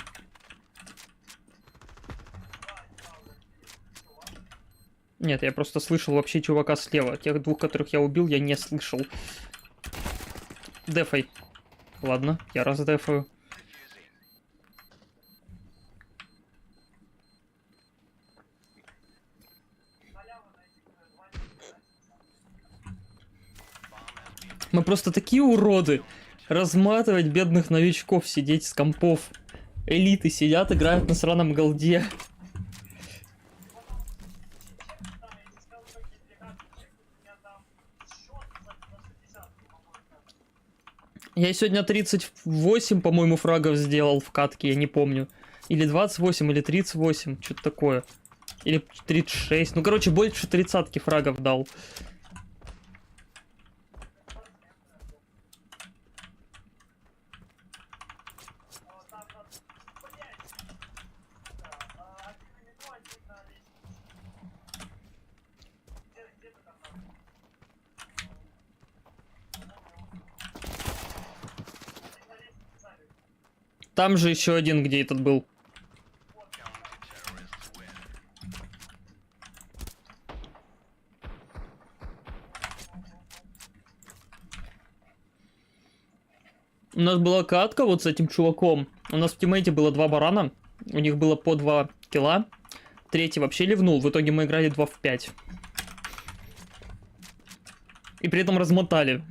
Нет, я просто слышал вообще чувака слева. Тех двух, которых я убил, я не слышал. Дефай. Ладно, я раздефаю. Мы просто такие уроды. Разматывать бедных новичков, сидеть с компов. Элиты сидят, играют на сраном голде. Я сегодня 38, по-моему, фрагов сделал в катке, я не помню. Или 28, или 38, что-то такое. Или 36. Ну, короче, больше 30 фрагов дал. Там же еще один, где этот был. У нас была катка вот с этим чуваком. У нас в тиммейте было 2 барана. У них было по 2 килла. Третий вообще ливнул. В итоге мы играли 2 в 5. И при этом размотали.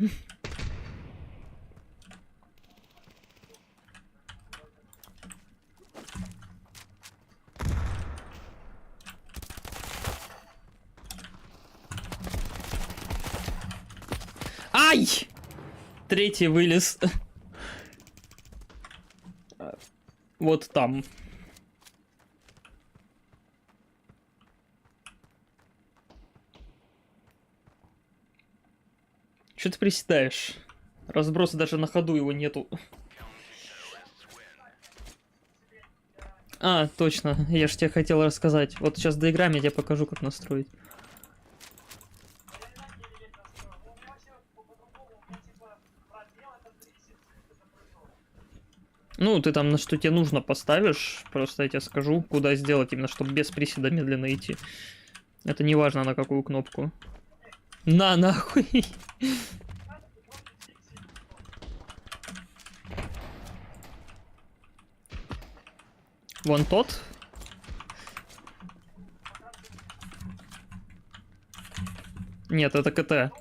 Ай! Третий вылез. Вот там. Что ты приседаешь? Разброса даже на ходу его нету. А, точно. Я же тебе хотел рассказать. Вот сейчас доиграем, я тебе покажу, как настроить. Ну, ты там на что тебе нужно поставишь. Просто я тебе скажу, куда сделать, именно чтобы без приседа медленно идти. Это не важно, на какую кнопку. На, нахуй. Вон тот. Нет, это КТ.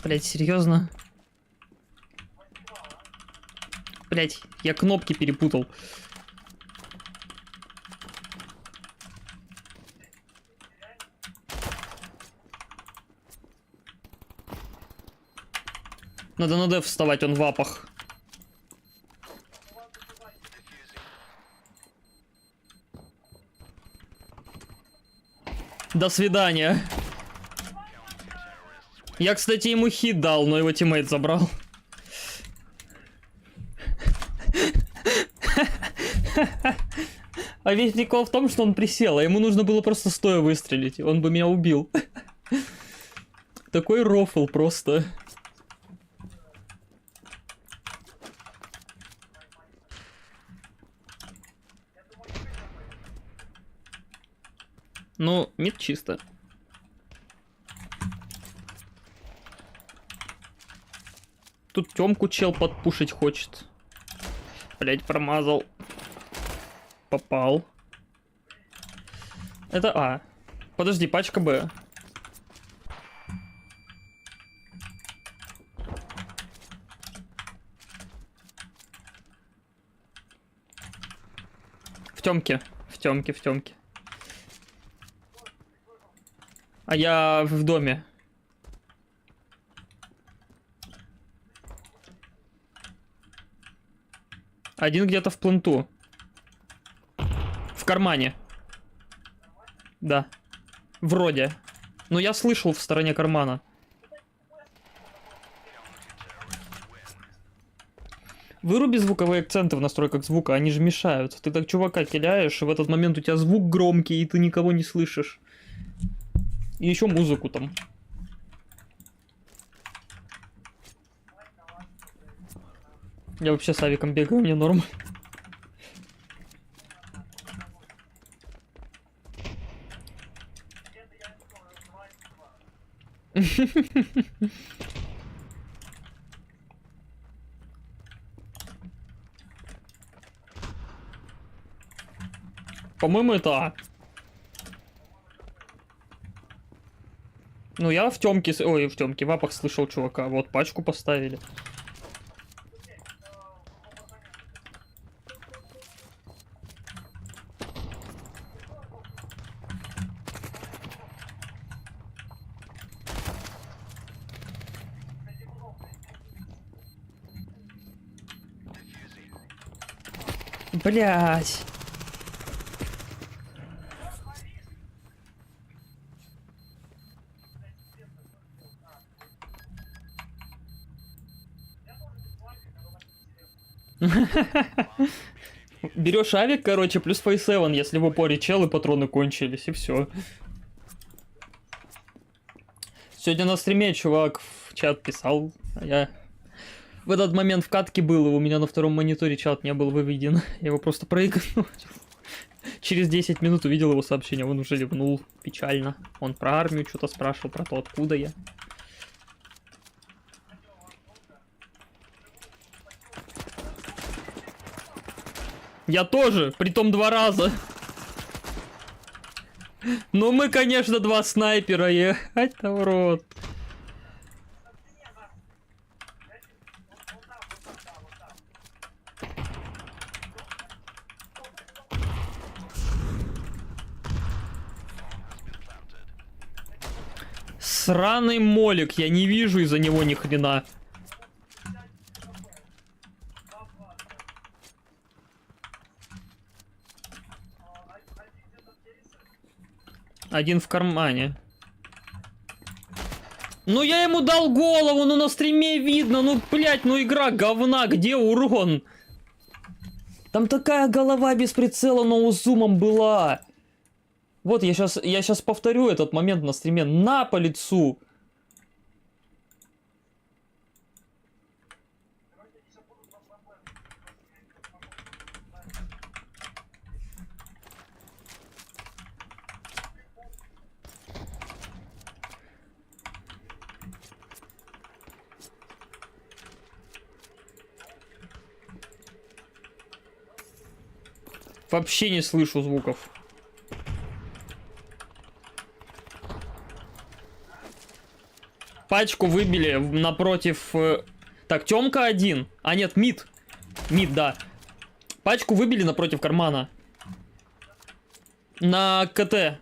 Блять, серьезно? Блять, я кнопки перепутал. Надо на деф вставать, он в апах. До свидания. Я, кстати, ему хит дал, но его тиммейт забрал. А весь прикол в том, что он присел, а ему нужно было просто стоя выстрелить. Он бы меня убил. Такой рофл просто. Ну, мид чисто. Тут Тёмку чел подпушить хочет. Блять, промазал. Попал. Это А. Подожди, пачка Б. В Тёмке. В Тёмке, в Тёмке. А я в доме. Один где-то в пленту. В кармане. Да. Вроде. Но я слышал в стороне кармана. Выруби звуковые акценты в настройках звука, они же мешают. Ты так чувака киляешь, и в этот момент у тебя звук громкий, и ты никого не слышишь. И еще музыку там. Я вообще с авиком бегаю, мне норм. По-моему, это А. Ну, я в Тёмке... Ой, в Тёмке, в апах слышал чувака. Вот, пачку поставили. Блять. Берешь авик, короче, плюс фейс-7, если в упоре чел и патроны кончились, и все. Сегодня на стриме чувак в чат писал, а я в этот момент в катке был, и у меня на втором мониторе чат не был выведен. Я его просто проигнорил. Через 10 минут увидел его сообщение, он уже ливнул. Печально. Он про армию что-то спрашивал, про то, откуда я. Я тоже, притом 2 раза. Ну мы, конечно, 2 снайпера, ехать-то в рот. Сраный молик, я не вижу из-за него ни хрена. Один в кармане. Ну я ему дал голову, ну на стриме видно, ну блять, ну игра говна, где урон? Там такая голова без прицела, но зумом была. Вот я сейчас повторю этот момент на стриме. На по лицу. Вообще не слышу звуков. Пачку выбили напротив... Так, Тёмка один. А нет, Мид. Мид, да. Пачку выбили напротив кармана. На КТ.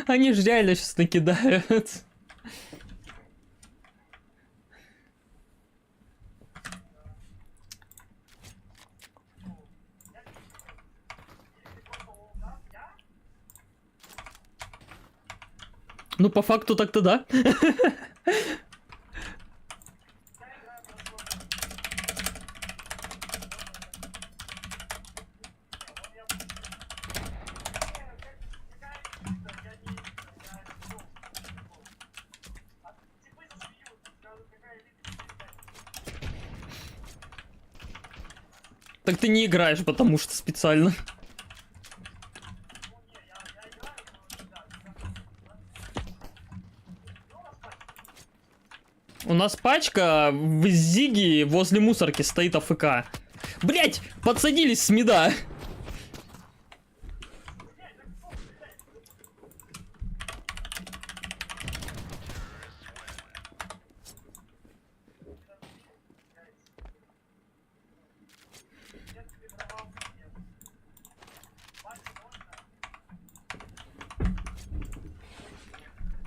Они же реально сейчас накидают. Ну, по факту так-то да. Так ты не играешь, потому что специально. У нас пачка в Зиге возле мусорки стоит АФК. Блять, подсадились с мида.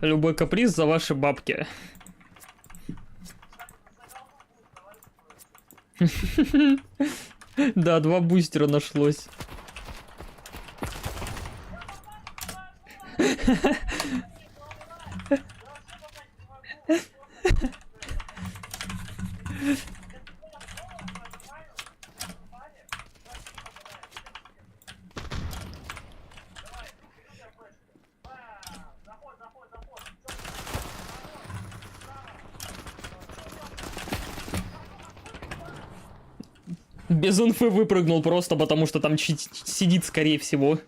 Любой каприз за ваши бабки. Да, 2 бустера нашлось. Без инфы выпрыгнул просто потому, что там сидит, скорее всего.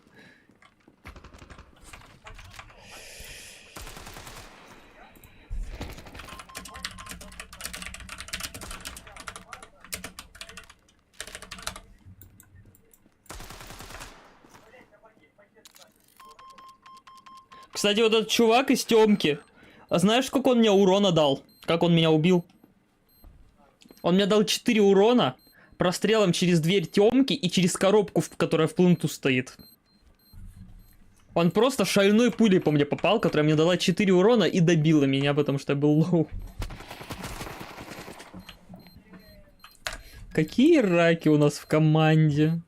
Кстати, вот этот чувак из Тёмки. А знаешь, сколько он мне урона дал? Как он меня убил? Он мне дал 4 урона прострелом через дверь Тёмки и через коробку, которая в плинту стоит. Он просто шальной пулей по мне попал, которая мне дала 4 урона и добила меня, потому что я был лоу. Какие раки у нас в команде?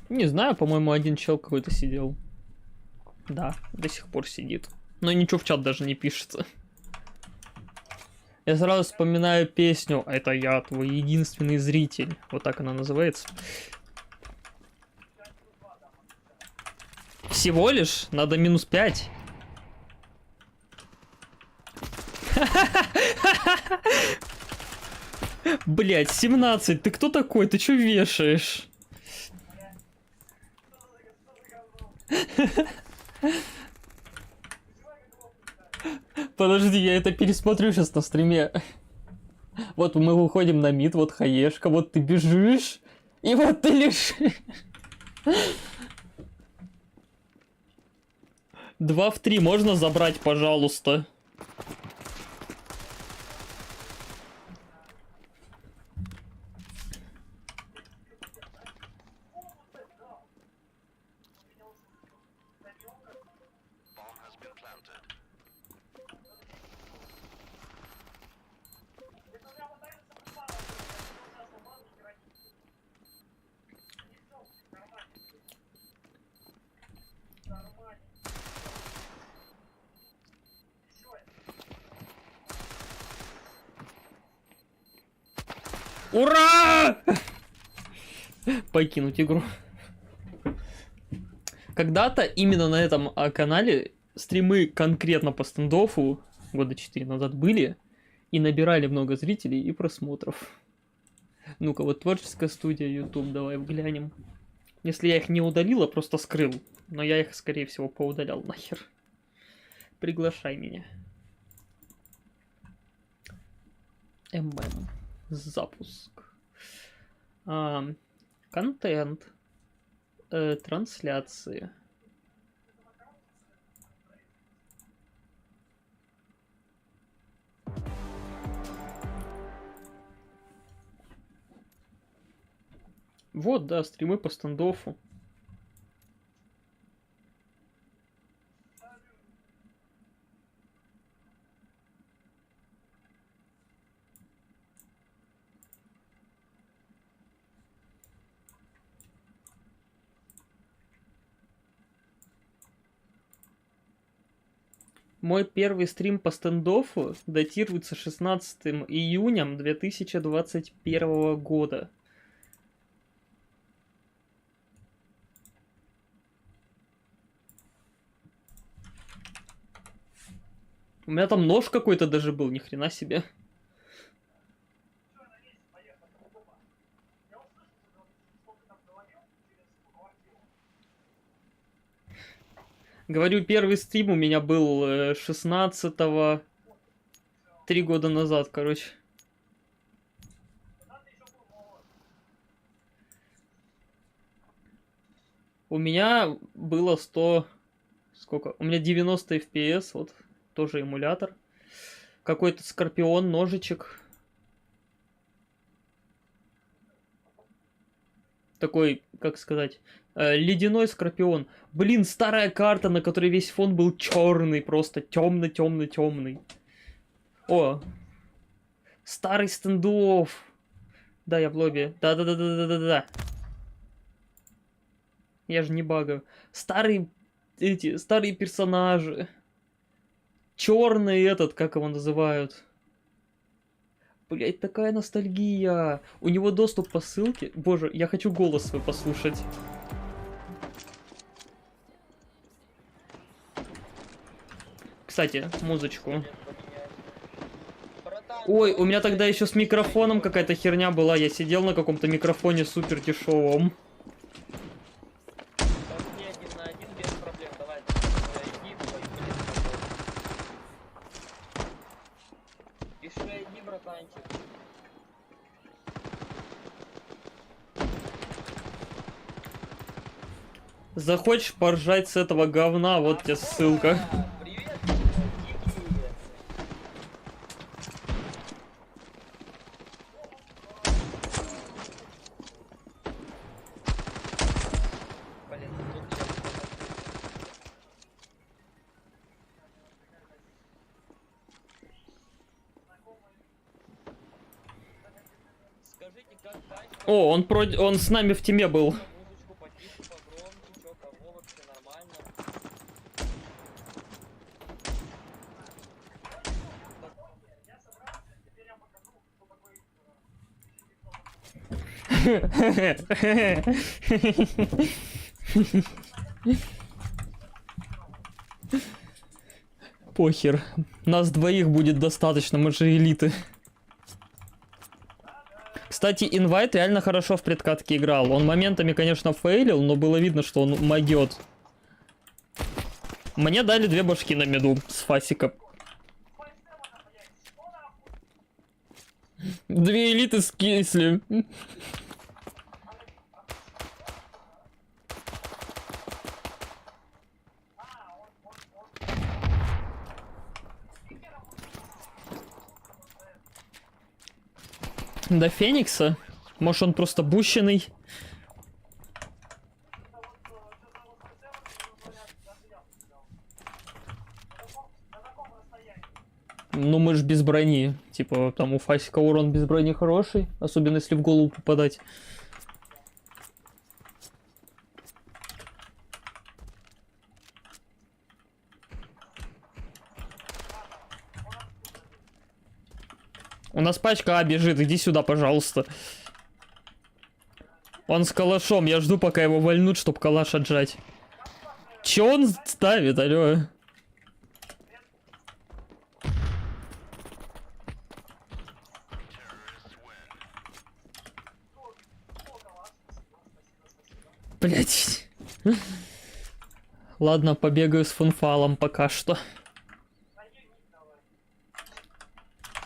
Не знаю, по-моему, один чел какой-то сидел. Да, до сих пор сидит. Но ничего в чат даже не пишется. Я сразу вспоминаю песню «Это я, твой единственный зритель». Вот так она называется. Всего лишь? Надо -5. Блять, 17, ты кто такой? Ты чё вешаешь? Подожди, я это пересмотрю сейчас на стриме. Вот мы выходим на мид, вот хаешка, вот ты бежишь, и вот ты лежишь. 2 в 3 можно забрать, пожалуйста? Ура! Покинуть игру. Когда-то именно на этом канале стримы конкретно по стендофу года 4 назад были и набирали много зрителей и просмотров. Ну-ка, вот творческая студия YouTube, давай взглянем. Если я их не удалил, а просто скрыл. Но я их, скорее всего, поудалял нахер. Приглашай меня. Запуск. Контент. Трансляции. Вот, да, стримы по стендофу. Мой первый стрим по стендофу датируется 16 июня 2021 года. У меня там нож какой-то даже был, ни хрена себе. Говорю, первый стрим у меня был 16-го, 3 года назад, короче. У меня было 100... Сколько? У меня 90 FPS, вот, тоже эмулятор. Какой-то скорпион, ножичек. Такой, как сказать... Ледяной скорпион. Блин, старая карта, на которой весь фон был черный, просто темный. О, старый стендофф. Да, я в лобби. Да. Я же не багаю. Старые персонажи. Черный этот, как его называют. Блять, такая ностальгия. У него доступ по ссылке. Боже, я хочу голос свой послушать. Кстати, музычку. Ой, у меня тогда еще с микрофоном какая-то херня была. Я сидел на каком-то микрофоне супер дешевом. Захочешь поржать с этого говна, вот тебе ссылка. О, он с нами в теме был. Похер. Нас двоих будет достаточно, мы же элиты. Кстати, Инвайт реально хорошо в предкатке играл. Он моментами, конечно, фейлил, но было видно, что он могет. Мне дали 2 башки на миду с фасика. 2 элиты скисли. До Феникса? Может, он просто бущенный? Ну, мы ж без брони. Типа, там у Фасика урон без брони хороший. Особенно, если в голову попадать. У нас пачка А бежит, иди сюда, пожалуйста. Он с калашом, я жду, пока его вальнут, чтоб калаш отжать. Чё он ставит, алё? Блять. Ладно, побегаю с фунфалом пока что.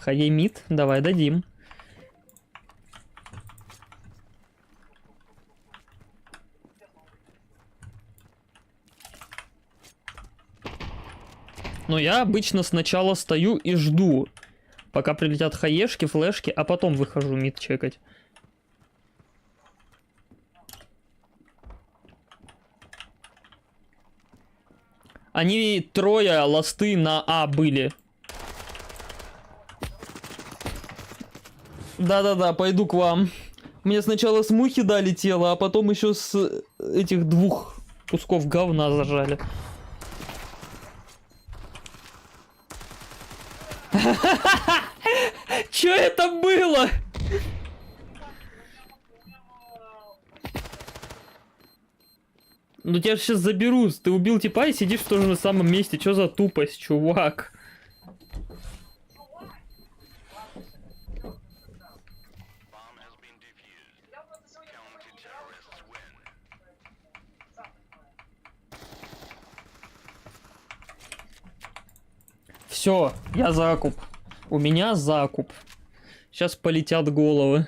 Хаей мид, давай дадим. Но я обычно сначала стою и жду, пока прилетят хаешки, флешки, а потом выхожу мид чекать. Они 3 ласты на А были. Да-да-да, пойду к вам. Мне сначала с мухи дали тело, а потом еще с этих 2 кусков говна зажали. Чё это было? Ну тебя же сейчас заберут. Ты убил типа и сидишь в том же самом месте. Чё за тупость, чувак? Все, я закуп. У меня закуп. Сейчас полетят головы.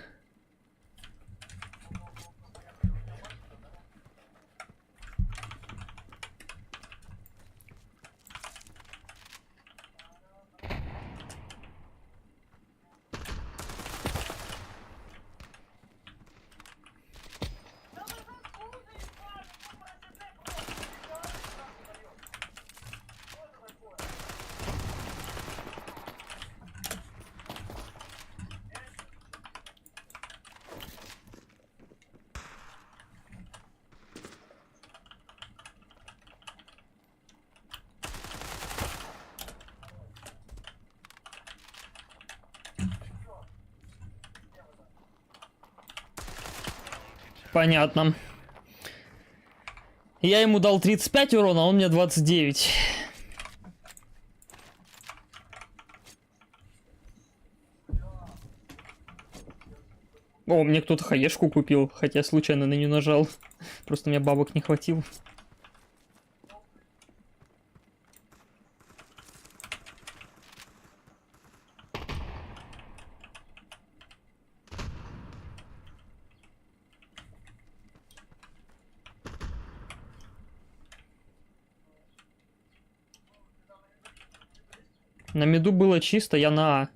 Понятно. Я ему дал 35 урона, а он мне 29. О, мне кто-то хаешку купил, хотя случайно на нее нажал. Просто мне бабок не хватило. На миду было чисто, я на А.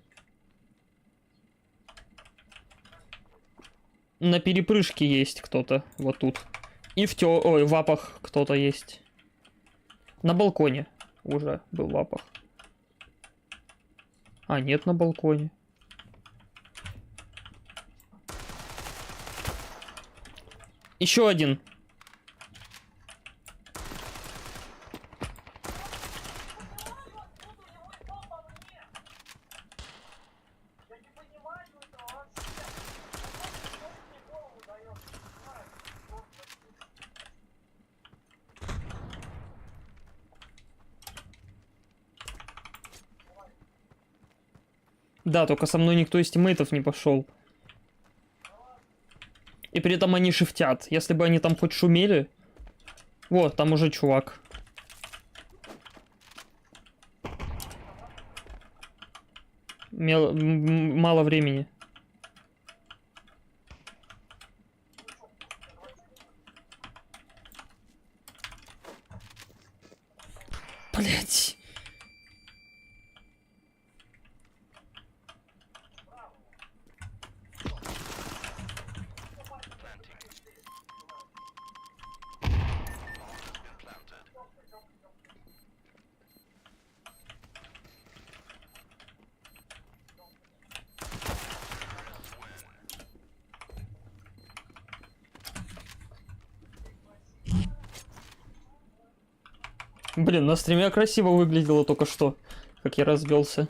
На перепрыжке есть кто-то, вот тут. И в апах кто-то есть. На балконе уже был в апах. А, нет на балконе. Еще один. Да, только со мной никто из тиммейтов не пошел. И при этом они шифтят. Если бы они там хоть шумели... Вот, там уже чувак. Мало времени. Блять. Блин, на стриме красиво выглядело только что, как я развелся.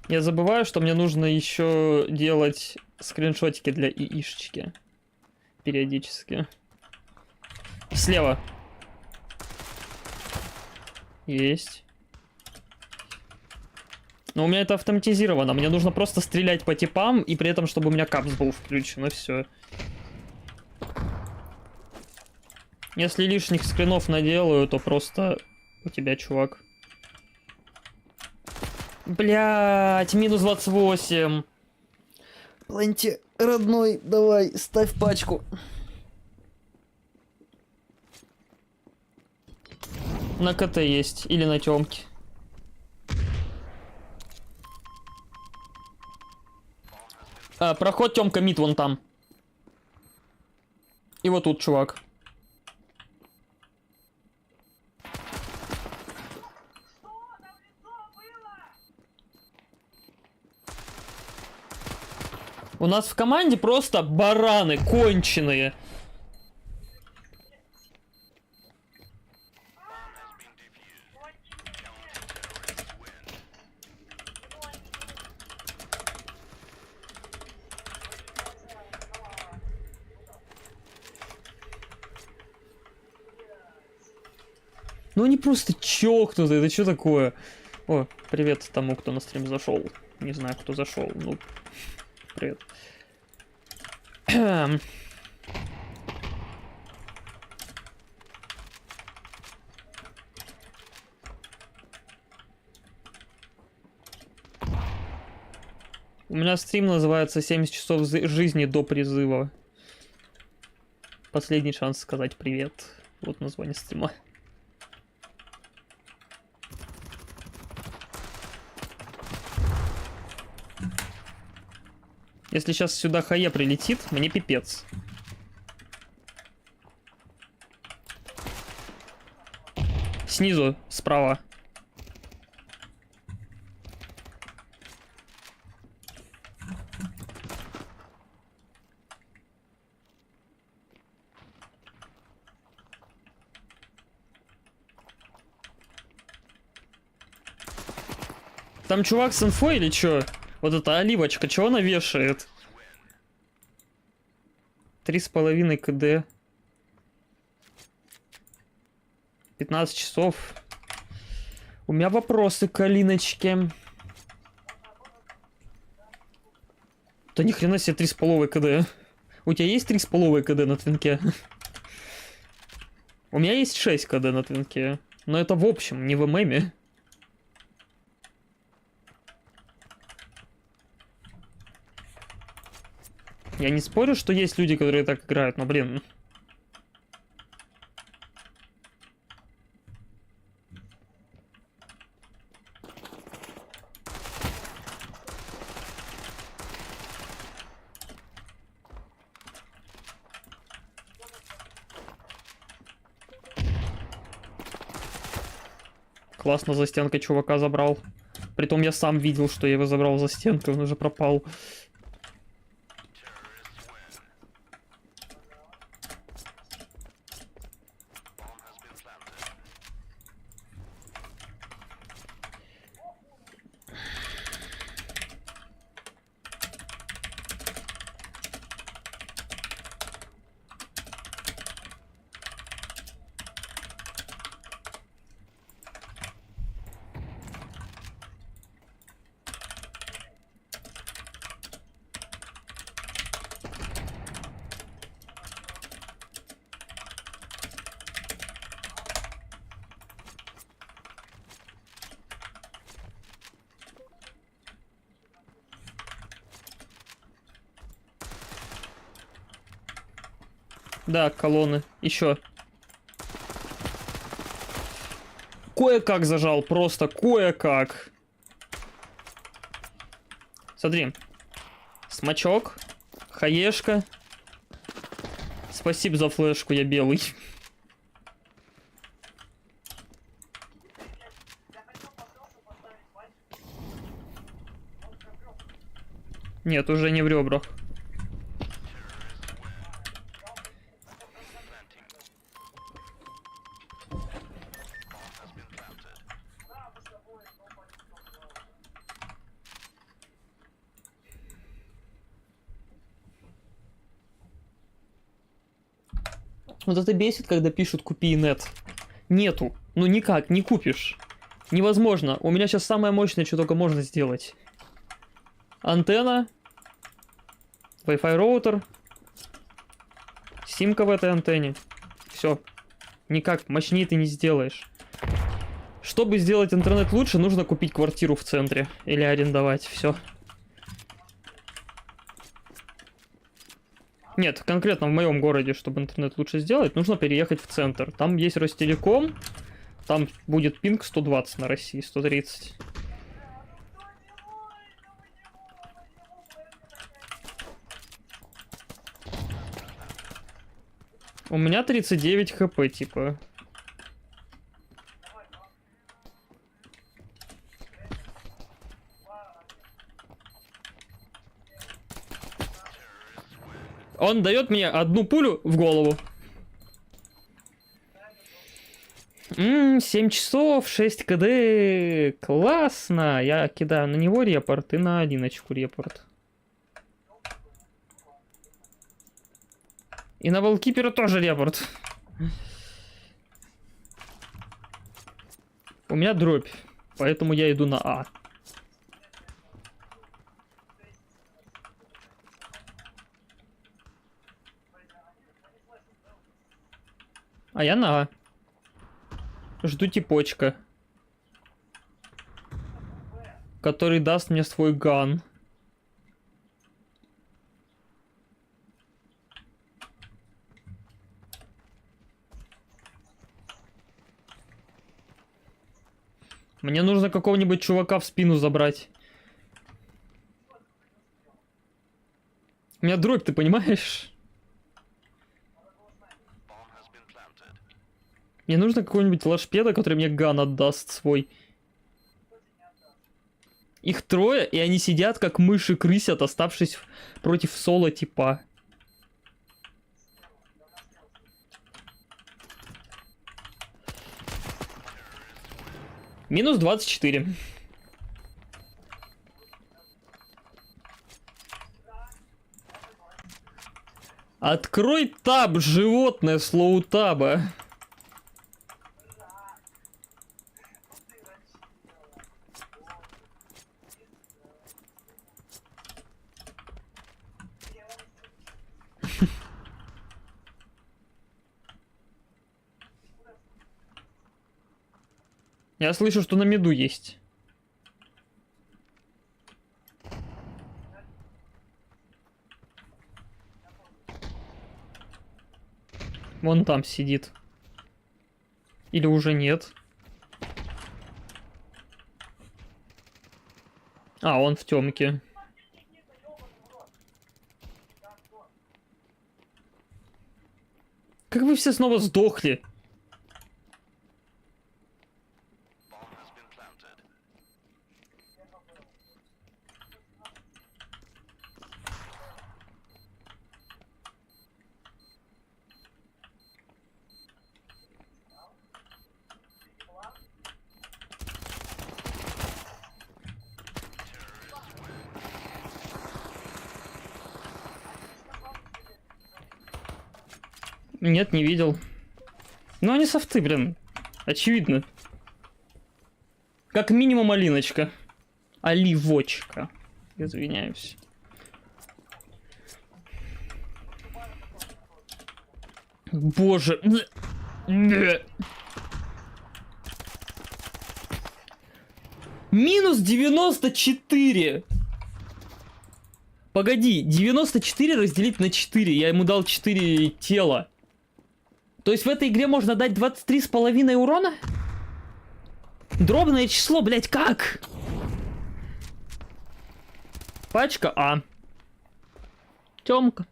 Я забываю, что мне нужно еще делать скриншотики для ИИшечки. Периодически. Слева. Есть. Но у меня это автоматизировано. Мне нужно просто стрелять по типам, и при этом, чтобы у меня капс был включен, и все. Если лишних скринов наделаю, то просто у тебя, чувак. Блять, минус 28. Планте, родной, давай, ставь пачку. На КТ есть, или на темке. Проход Тёмка мид вон там. И вот тут чувак. У нас в команде просто бараны конченые. Ну они просто чокнутые, это что такое? О, привет тому, кто на стрим зашел. Не знаю, кто зашел. Ну, привет. У меня стрим называется 70 часов жизни до призыва. Последний шанс сказать привет. Вот название стрима. Если сейчас сюда хае прилетит, мне пипец. Снизу, справа. Там чувак с инфой или чё? Вот эта оливочка, чего она вешает? 3,5 КД. 15 часов. У меня вопросы к Алиночке. Да ни хрена себе 3,5 КД. У тебя есть 3,5 КД на твинке? У меня есть 6 КД на твинке. Но это в общем, не в ММе. Я не спорю, что есть люди, которые так играют, но, блин. Классно за стенкой чувака забрал. Притом я сам видел, что я его забрал за стенкой, он уже пропал. Да, колонны. Еще. Кое-как зажал, просто кое-как. Смотри. Смачок. Хаешка. Спасибо за флешку, я белый. Нет, уже не в ребрах. Вот это бесит, когда пишут «купи инет». Нету. Ну никак, не купишь. Невозможно. У меня сейчас самое мощное, что только можно сделать. Антенна. Wi-Fi роутер. Симка в этой антенне. Все. Никак мощнее ты не сделаешь. Чтобы сделать интернет лучше, нужно купить квартиру в центре. Или арендовать. Все. Нет, конкретно в моем городе, чтобы интернет лучше сделать, нужно переехать в центр. Там есть Ростелеком, там будет пинг 120 на России, 130. У меня 39 хп, типа. Он дает мне одну пулю в голову. 7 часов, 6 КД. Классно. Я кидаю на него репорт и на одиночку репорт. И на Волкипера тоже репорт. У меня дробь, поэтому я иду на А. А я на А. Жду типочка, который даст мне свой ган. Мне нужно какого-нибудь чувака в спину забрать. У меня дробь, ты понимаешь? Мне нужно какого-нибудь лашпеда, который мне ган отдаст свой. Их трое, и они сидят, как мыши крысят, оставшись против соло типа. Минус 24. Открой таб, животное, слоу таба. Я слышу, что на миду есть. Вон там сидит. Или уже нет. А, он в темке. Как вы все снова сдохли? Нет, не видел. Ну, они софты, блин. Очевидно. Как минимум Алиночка. Оливочка. Извиняюсь. Боже. Минус 94. Погоди, 94 разделить на 4. Я ему дал 4 тела. То есть в этой игре можно дать 23,5 урона? Дробное число, блять, как? Пачка А. Тёмка.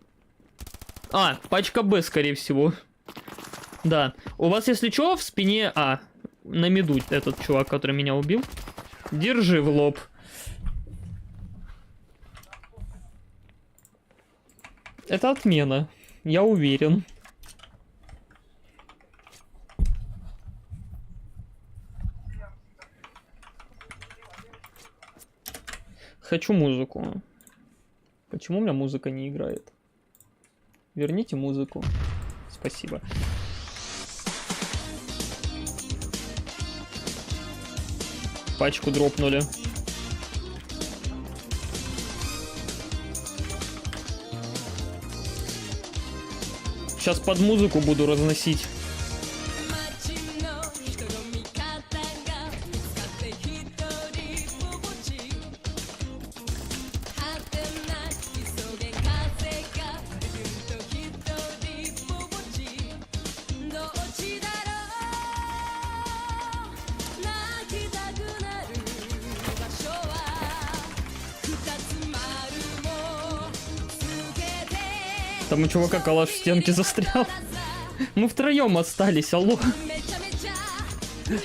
А, пачка Б, скорее всего. Да. У вас, если чё, в спине А. На миду этот чувак, который меня убил. Держи в лоб. Это отмена. Я уверен. Хочу музыку. Почему у меня музыка не играет? Верните музыку. Спасибо. Пачку дропнули. Сейчас под музыку буду разносить. Там у чувака калаш в стенке застрял. Мы втроем остались, алло.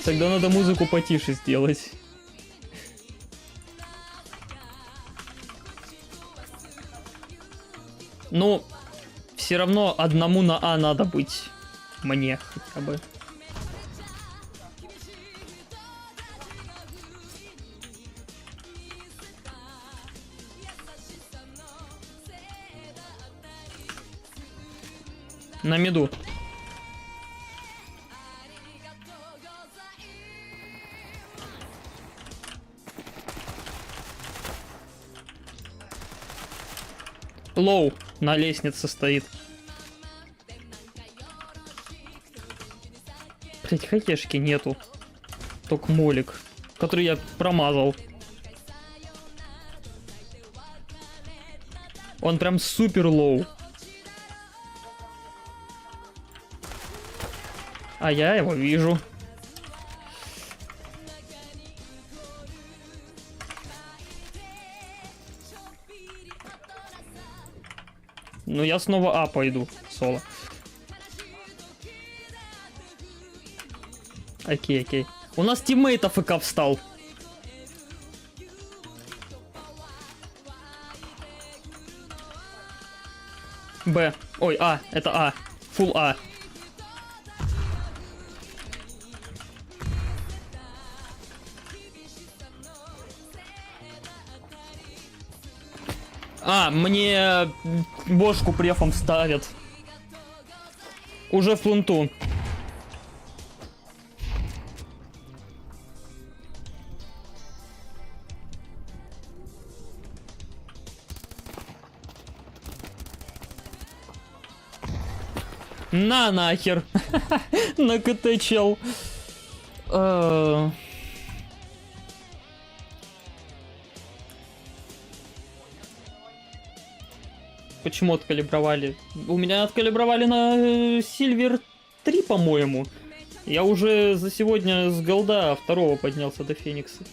Тогда надо музыку потише сделать. Ну, все равно одному на А надо быть. Мне хотя бы. На миду. Лоу на лестнице стоит. Блять, хакешки нету. Только молик, который я промазал. Он прям супер лоу. А я его вижу. Ну я снова А пойду, соло. Окей, окей. У нас тиммейт АФК встал. Б. Ой, А. Это А. Фулл А. А, мне бошку префом ставят. Уже в пленту. На нахер. На КТ чел. Почему откалибровали? У меня откалибровали на Сильвер 3, по-моему. Я уже за сегодня с голда 2 поднялся до Феникса.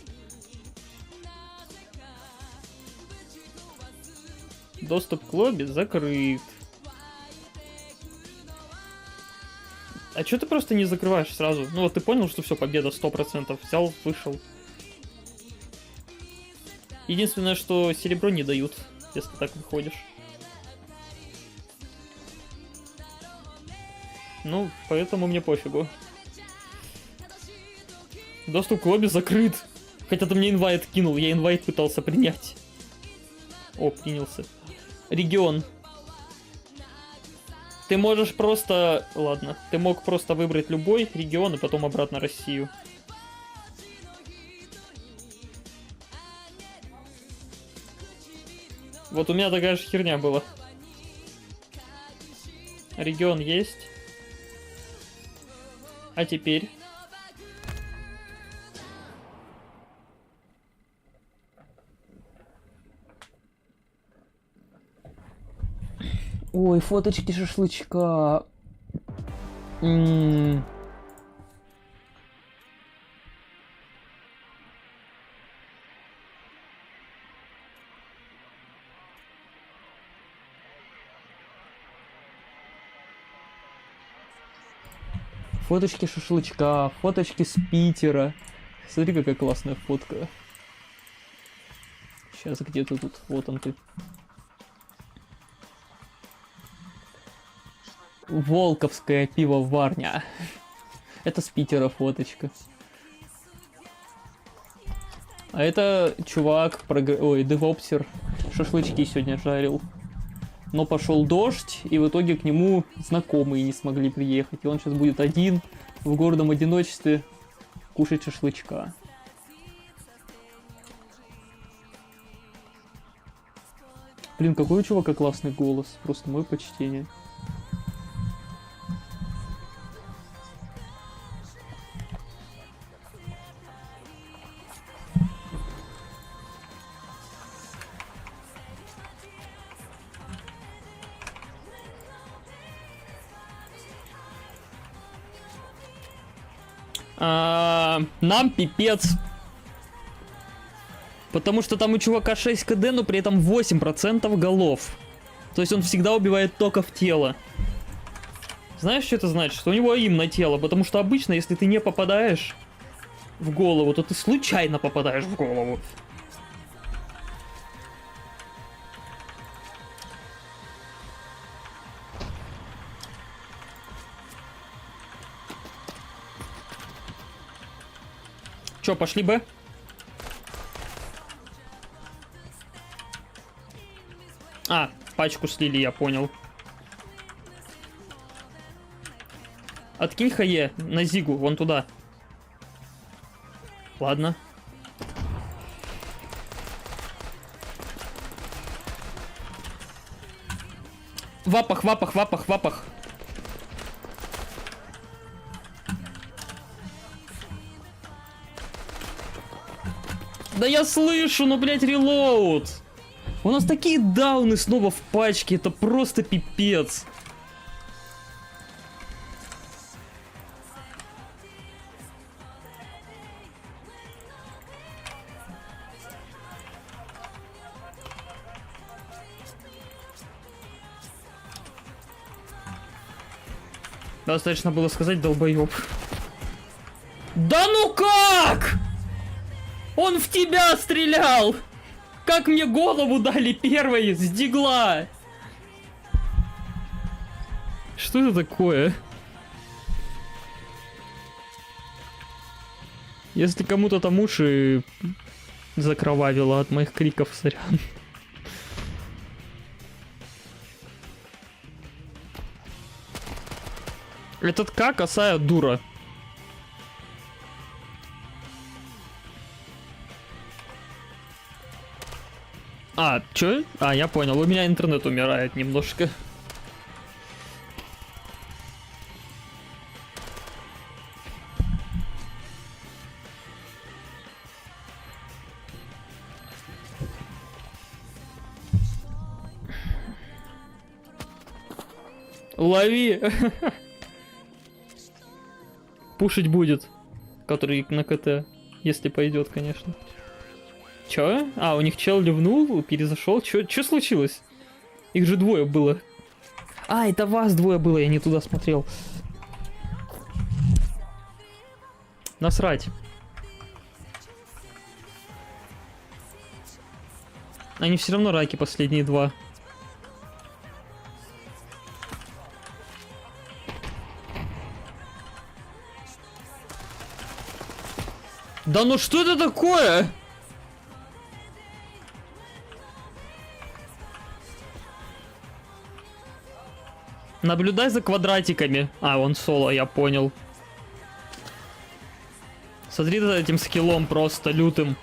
Доступ к лобби закрыт. А чё ты просто не закрываешь сразу? Ну вот ты понял, что все, победа 100%. Взял, вышел. Единственное, что серебро не дают, если так выходишь. Ну, поэтому мне пофигу. Доступ к лобби закрыт. Хотя ты мне инвайт кинул, я инвайт пытался принять. О, принялся. Регион. Ты можешь просто... Ладно. Ты мог просто выбрать любой регион и потом обратно Россию. Вот у меня такая же херня была. Регион есть. А теперь... Ой, фоточки шашлычка. Фоточки шашлычка, фоточки с Питера. Смотри, какая классная фотка. Сейчас где ты тут? Вот он ты. Волковская пивоварня. Это с Питера фоточка. А это чувак, ой, девопсер, шашлычки сегодня жарил. Но пошел дождь, и в итоге к нему знакомые не смогли приехать. И он сейчас будет один, в гордом одиночестве, кушать шашлычка. Блин, какой у чувака классный голос. Просто мое почтение. Нам пипец. Потому что там у чувака 6 КД, но при этом 8% голов. То есть он всегда убивает только в тело. Знаешь, что это значит? Что у него аим на тело. Потому что обычно, если ты не попадаешь в голову, то ты случайно попадаешь в голову. Чё, пошли Б? А, пачку слили, я понял. Откинь хае на Зигу, вон туда. Ладно. Вапах, вапах, вапах, вапах. Да я слышу, но, блядь, релоуд. У нас такие дауны снова в пачке, это просто пипец. Достаточно было сказать, долбоёб. Да ну как? Он в тебя стрелял! Как мне голову дали первой с дигла? Что это такое? Если кому-то там уши закровавило от моих криков, сорян. Этот как косая дура. А, чё? А, я понял, у меня интернет умирает немножко. Лови! Пушить будет. Который на КТ. Если пойдет, конечно. Чё? А, у них чел ливнул, перезашел. Чё случилось? Их же двое было. А, это вас двое было, я не туда смотрел. Насрать. Они все равно раки последние два. Да ну что это такое? Наблюдай за квадратиками. А, он соло, я понял. Смотри за этим скиллом просто лютым.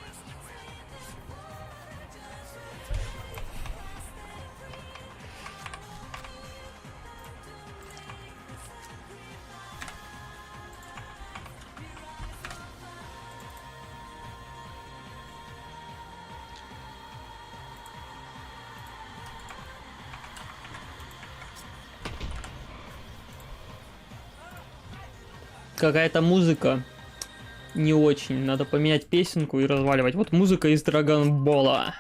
Какая-то музыка не очень. Надо поменять песенку и разваливать. Вот музыка из Драгонбола.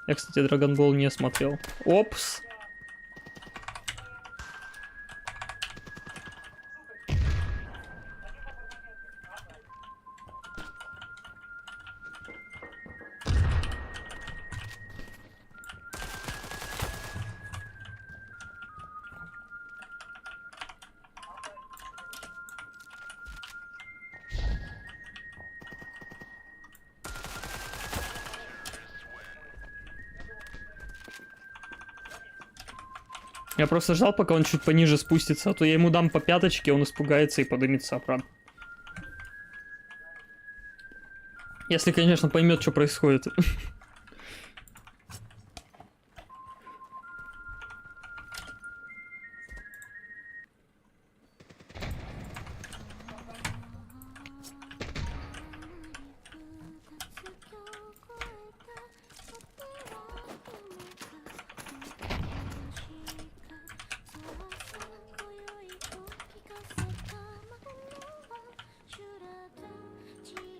Я, кстати, Драгонбол не смотрел. Опс. Я просто ждал, пока он чуть пониже спустится, а то я ему дам по пяточке, он испугается и поднимется обратно. Если, конечно, поймет, что происходит.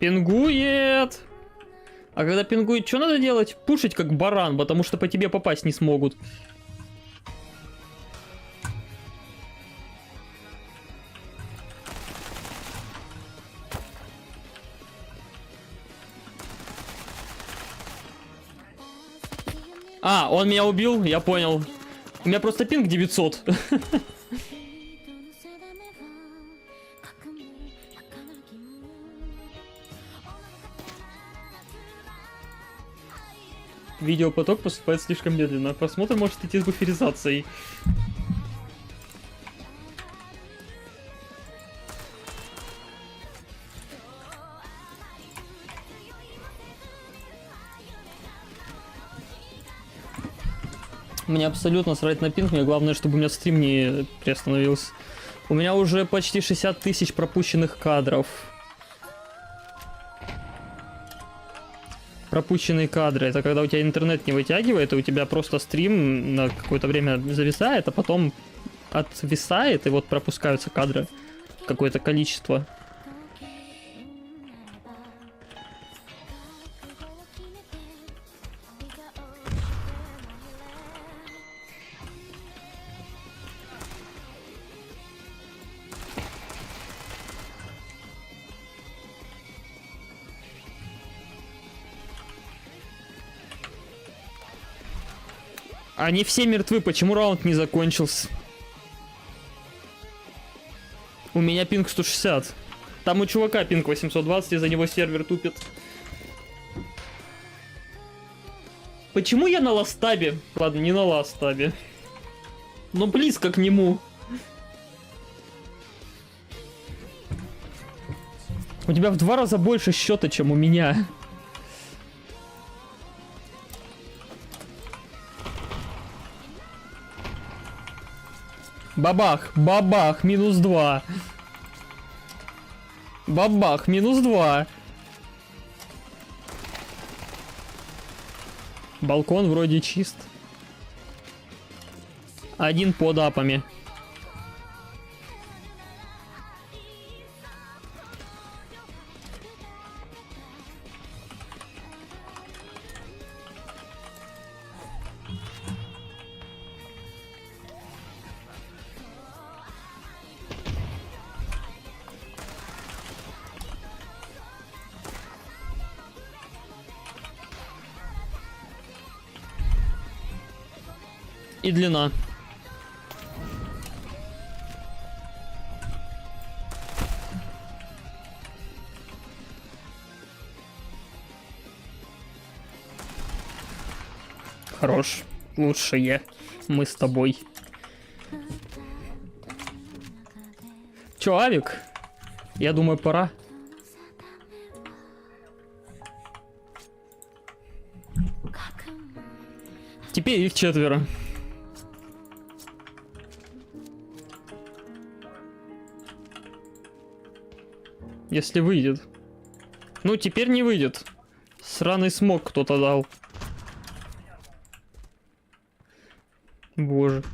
Пингует! А когда пингует, что надо делать? Пушить как баран, потому что по тебе попасть не смогут. А, он меня убил, я понял. У меня просто пинг 900. Видеопоток поступает слишком медленно. Просмотр может идти с буферизацией. Мне абсолютно срать на пинг, мне главное, чтобы у меня стрим не приостановился. У меня уже почти 60 тысяч пропущенных кадров. Пропущенные кадры — это когда у тебя интернет не вытягивает, и у тебя просто стрим на какое-то время зависает, а потом отвисает, и вот пропускаются кадры. Какое-то количество. Они все мертвы, почему раунд не закончился? У меня пинг 160. Там у чувака пинг 820, и за него сервер тупит. Почему я на ластабе? Ладно, не на ластабе. Но близко к нему. У тебя в 2 раза больше счета, чем у меня. Бабах, бабах, минус 2. Бабах, минус 2. Балкон вроде чист. Один под апами. И длина. Хорош. Лучшее. Мы с тобой. Чё, авик? Я думаю, пора. Теперь их 4. Если выйдет. Ну, теперь не выйдет. Сраный смог кто-то дал. Боже.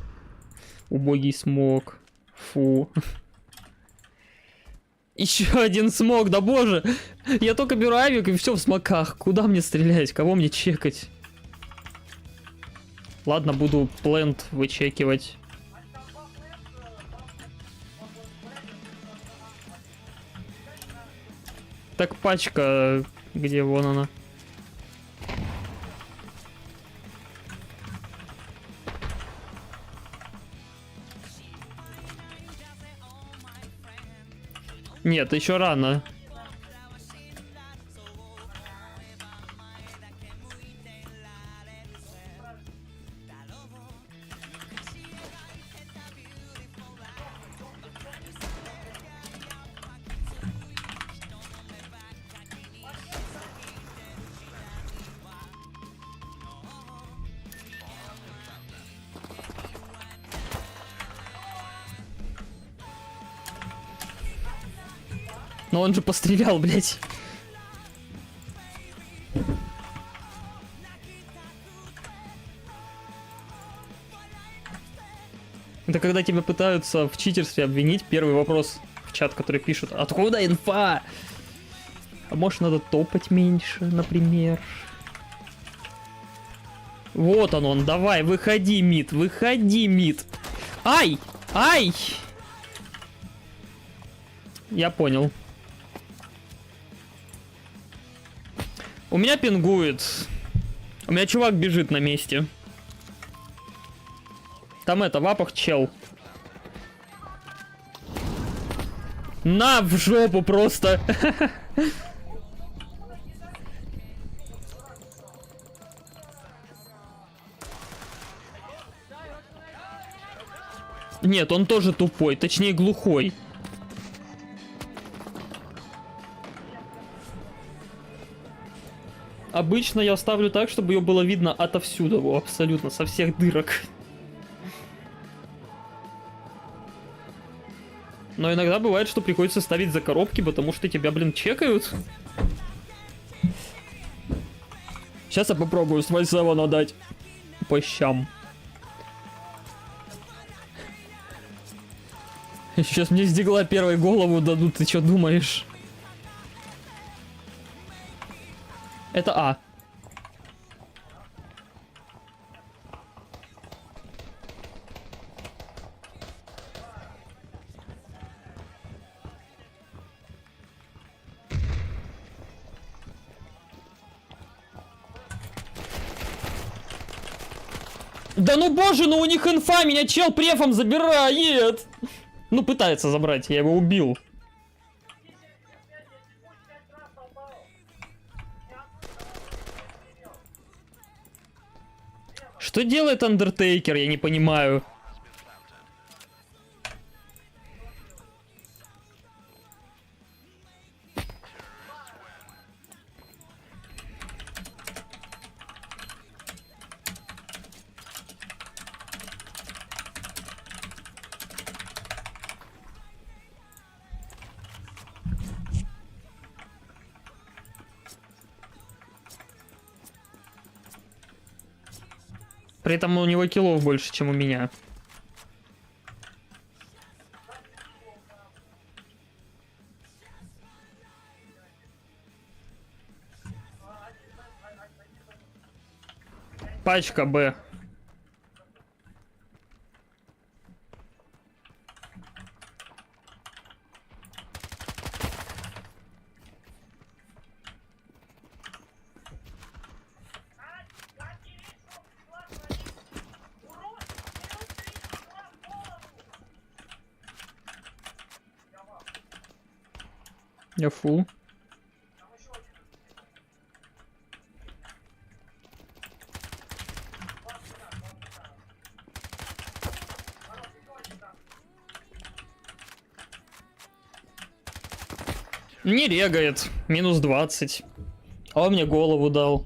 Убогий смог. Фу. Еще один смог, да боже. Я только беру авик и все в смоках. Куда мне стрелять? Кого мне чекать? Ладно, буду плент вычекивать. Так, пачка, где вон она? Нет, еще рано. Но он же пострелял, блядь. Это когда тебя пытаются в читерстве обвинить, первый вопрос в чат, который пишут: откуда инфа? А может, надо топать меньше, например? Вот он, давай, выходи, мид, выходи, мид. Ай! Ай! Я понял. У меня пингует. У меня чувак бежит на месте. Там это, в апах чел. На, в жопу просто. Нет, он тоже тупой, точнее глухой. Обычно я ставлю так, чтобы ее было видно отовсюду, абсолютно, со всех дырок. Но иногда бывает, что приходится ставить за коробки, потому что тебя, блин, чекают. Сейчас я попробую с Вальсева надать по щам. Сейчас мне с дигла первой голову дадут, ты что думаешь? Это А. Да ну боже, ну у них инфа, меня чел префом забирает. Ну пытается забрать, я его убил. Что делает Андертейкер, я не понимаю. При этом у него киллов больше, чем у меня. Пачка Б. Я фул. Не регает. Минус 20. А он мне голову дал.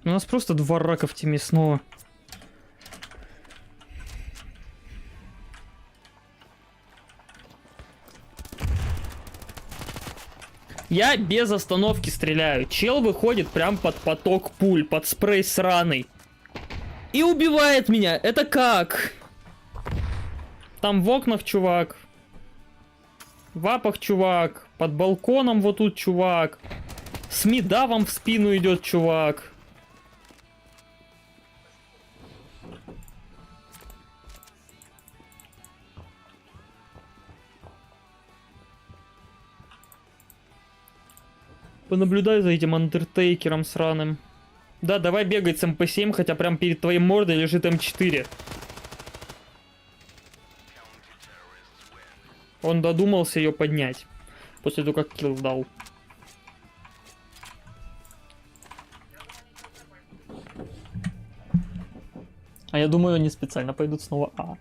У нас просто 2 рака в теме снова. Я без остановки стреляю. Чел выходит прям под поток пуль, под спрей сраный. И убивает меня. Это как? Там в окнах чувак. В апах чувак. Под балконом вот тут чувак. С мидавом в спину идет чувак. Понаблюдай за этим андертейкером сраным. Да, давай бегать с МП7, хотя прям перед твоей мордой лежит М4. Он додумался ее поднять. После того, как килл дал. А я думаю, они специально пойдут снова А.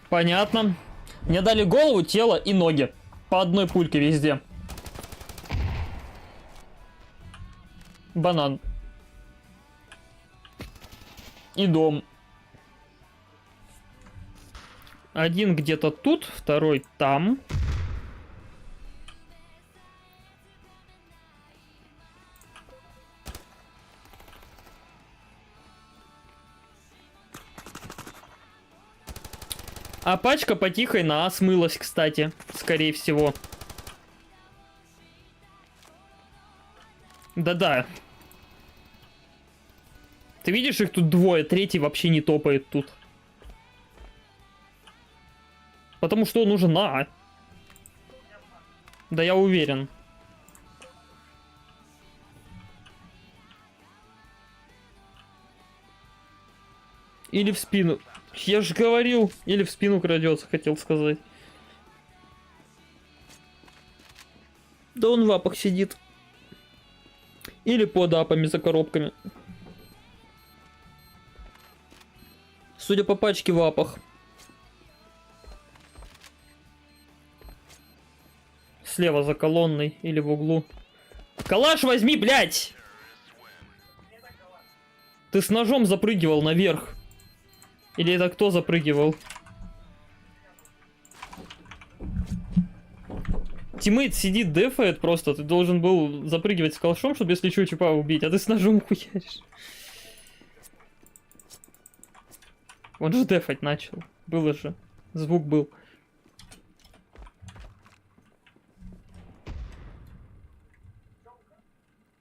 Понятно. Мне дали голову, тело и ноги. По одной пульке везде. Банан. И дом. Один где-то тут, второй там. А пачка потихой на А смылась, кстати, скорее всего. Да-да. Ты видишь, их тут двое, третий вообще не топает тут. Потому что он уже на А. Да я уверен. Или в спину. Я же говорил, или в спину крадется, хотел сказать. Да он в апах сидит. Или под апами за коробками. Судя по пачке, в апах. Слева за колонной или в углу. Калаш возьми, блядь! Ты с ножом запрыгивал наверх. Или это кто запрыгивал? Тиммейт сидит, дефает просто. Ты должен был запрыгивать с калашом, чтобы если что, чупа убить. А ты с ножом хуяришь. Он же дефать начал. Было же. Звук был.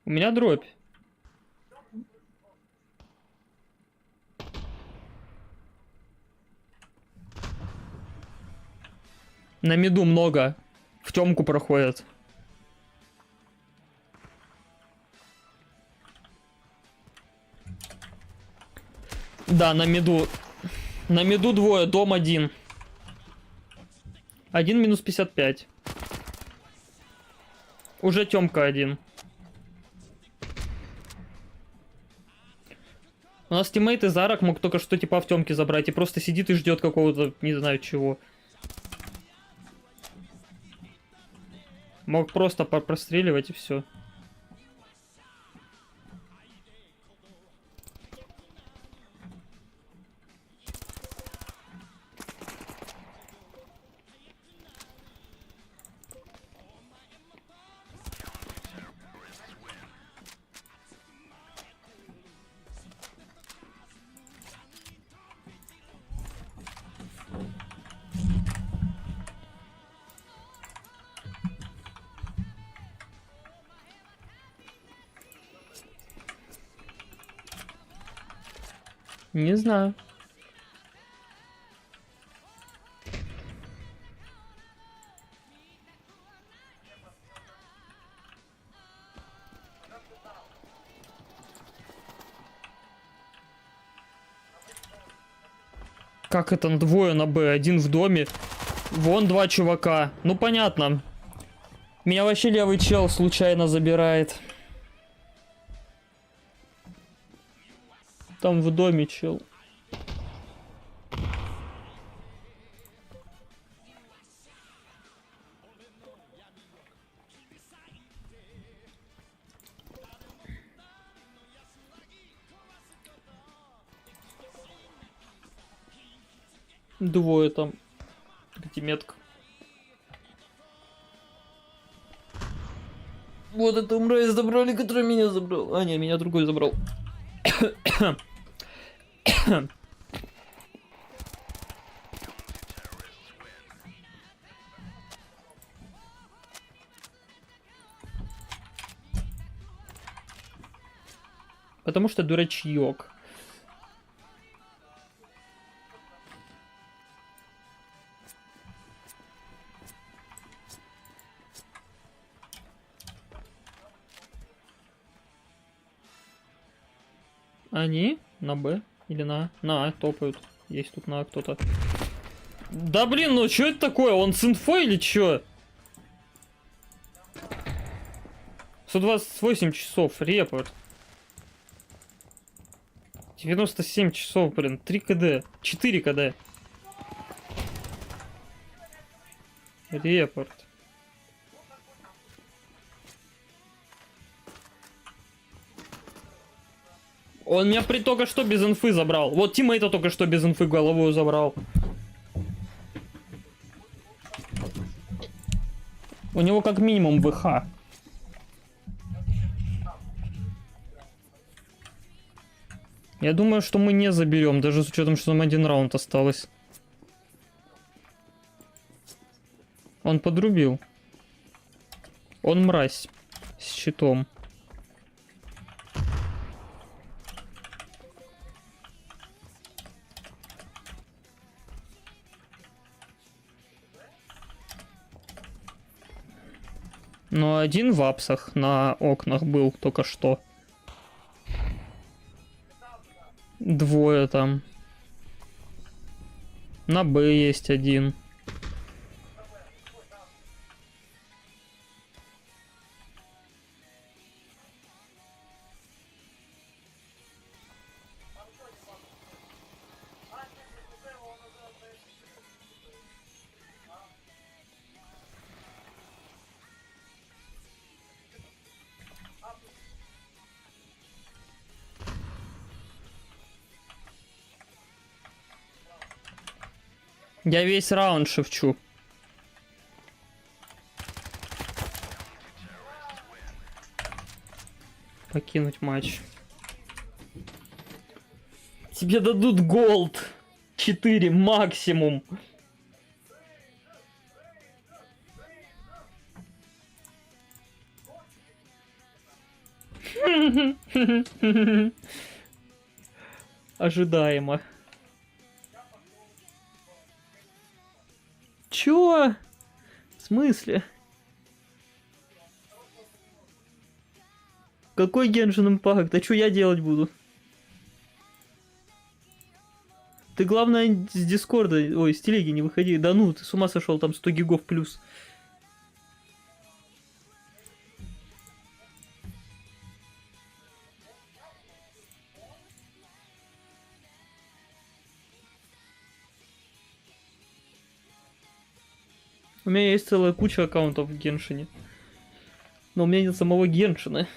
У меня дробь. На миду много. В темку проходят. Да, на миду. На миду двое, дом один. Один минус 55. Уже темка один. У нас тиммейт из Арок мог только что типа в темке забрать и просто сидит и ждет какого-то, не знаю чего. Мог просто простреливать и все. Не знаю. Как это двое на Б? Один в доме. Вон два чувака. Ну понятно. Меня вообще левый чел случайно забирает. Там в доме чел. Двое там. Пятиметка. Вот это мразь забрали, который меня забрал. А, не, меня другой забрал. Потому что дурачьёк. Они на Б или на А топают. Есть тут на А кто-то. Да блин, ну что это такое? Он с инфой или чё? 128 часов, репорт. 97 часов, блин, 3 КД, 4 КД. Репорт. Он меня только что без инфы забрал. Вот тиммейта только что без инфы головою забрал. У него как минимум ВХ. Я думаю, что мы не заберем, даже с учетом, что нам один раунд осталось. Он подрубил. Он мразь. С щитом. Но один в апсах на окнах был только что. Двое там. На Б есть один. Я весь раунд шевчу. Покинуть матч. Тебе дадут голд. 4 максимум. Ожидаемо. Чё? В смысле? Какой Genshin Impact? А чё я делать буду? Ты главное с Дискорда, ой, с телеги не выходи. Да ну, ты с ума сошел, там 100 гигов плюс. У меня есть целая куча аккаунтов в Геншине. Но у меня нет самого Геншина.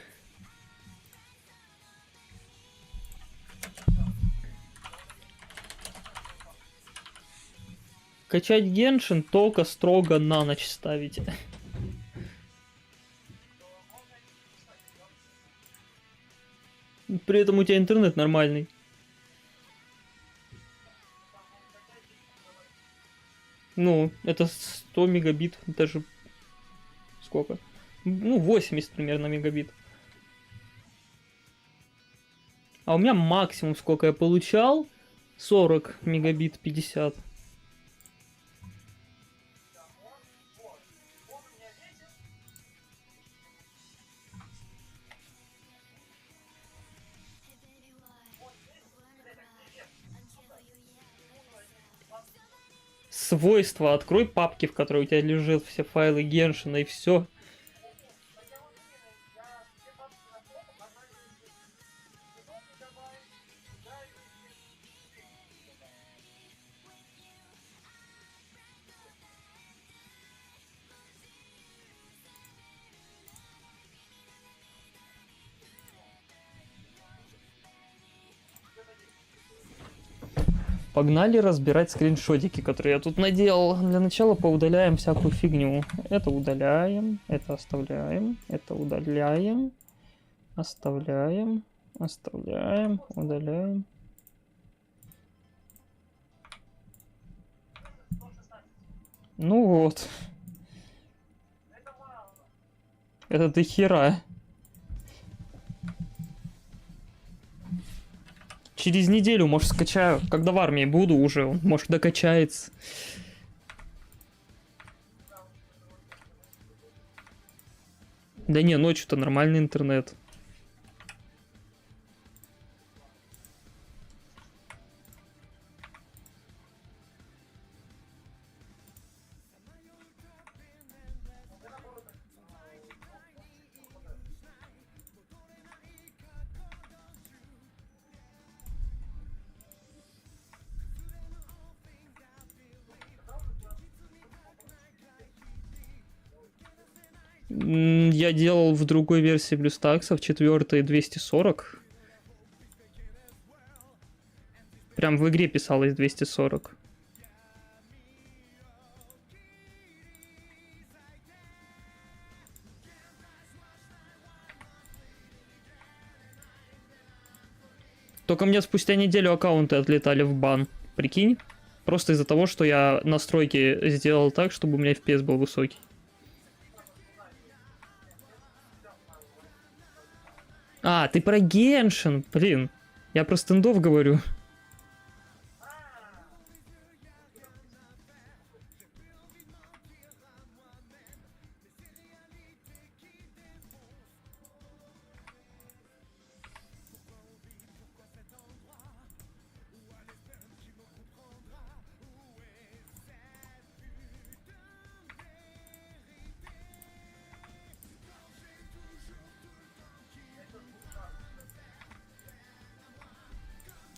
Качать Геншин только строго на ночь ставите. При этом у тебя интернет нормальный. Ну, это 100 мегабит, даже сколько? Ну, 80 примерно мегабит. А у меня максимум, сколько я получал, 40 мегабит 50. Свойства. Открой папки, в которой у тебя лежат все файлы Геншина, и все. Погнали разбирать скриншотики, которые я тут наделал. Для начала поудаляем всякую фигню. Это удаляем, это оставляем, это удаляем, оставляем, оставляем, удаляем. Ну вот. Это до хера. Через неделю, может, скачаю. Когда в армии буду уже, он, может, докачается. Да не, ночью-то нормальный интернет. Я делал в другой версии BlueStacks, в 4-й 240. Прям в игре писалось 240. Только мне спустя неделю аккаунты отлетали в бан. Прикинь? Просто из-за того, что я настройки сделал так, чтобы у меня FPS был высокий. А, ты про Геншин, блин. Я про стендов говорю.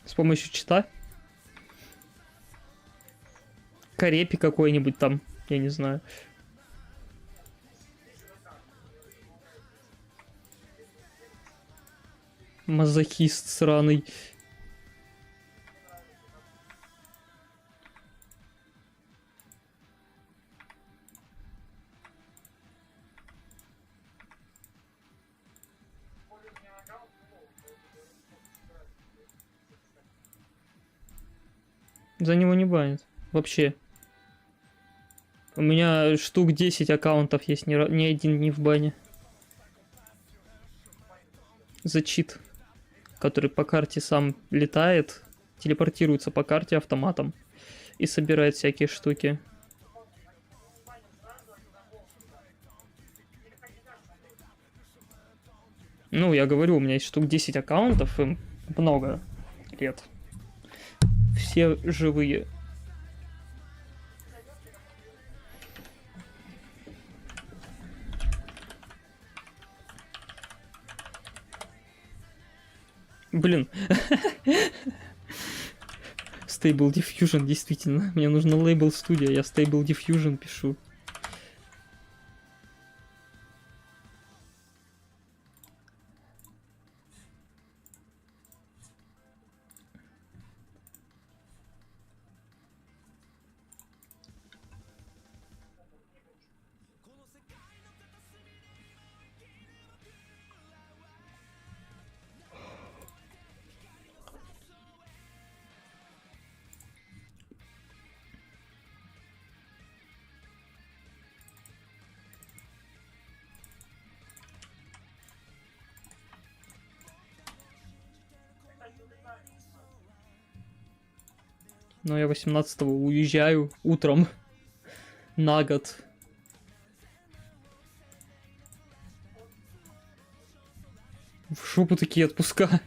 С помощью чита? Карепи какой-нибудь там, я не знаю. Мазохист сраный. За него не банят. Вообще. У меня штук 10 аккаунтов есть, ни один не в бане. За чит, который по карте сам летает, телепортируется по карте автоматом и собирает всякие штуки. Ну, я говорю, у меня есть штук 10 аккаунтов, им много лет. Все живые. Блин. Stable Diffusion, действительно. Мне нужно Label Studio, я Stable Diffusion пишу. Но я 18-го уезжаю утром на год. В шопу такие отпуска.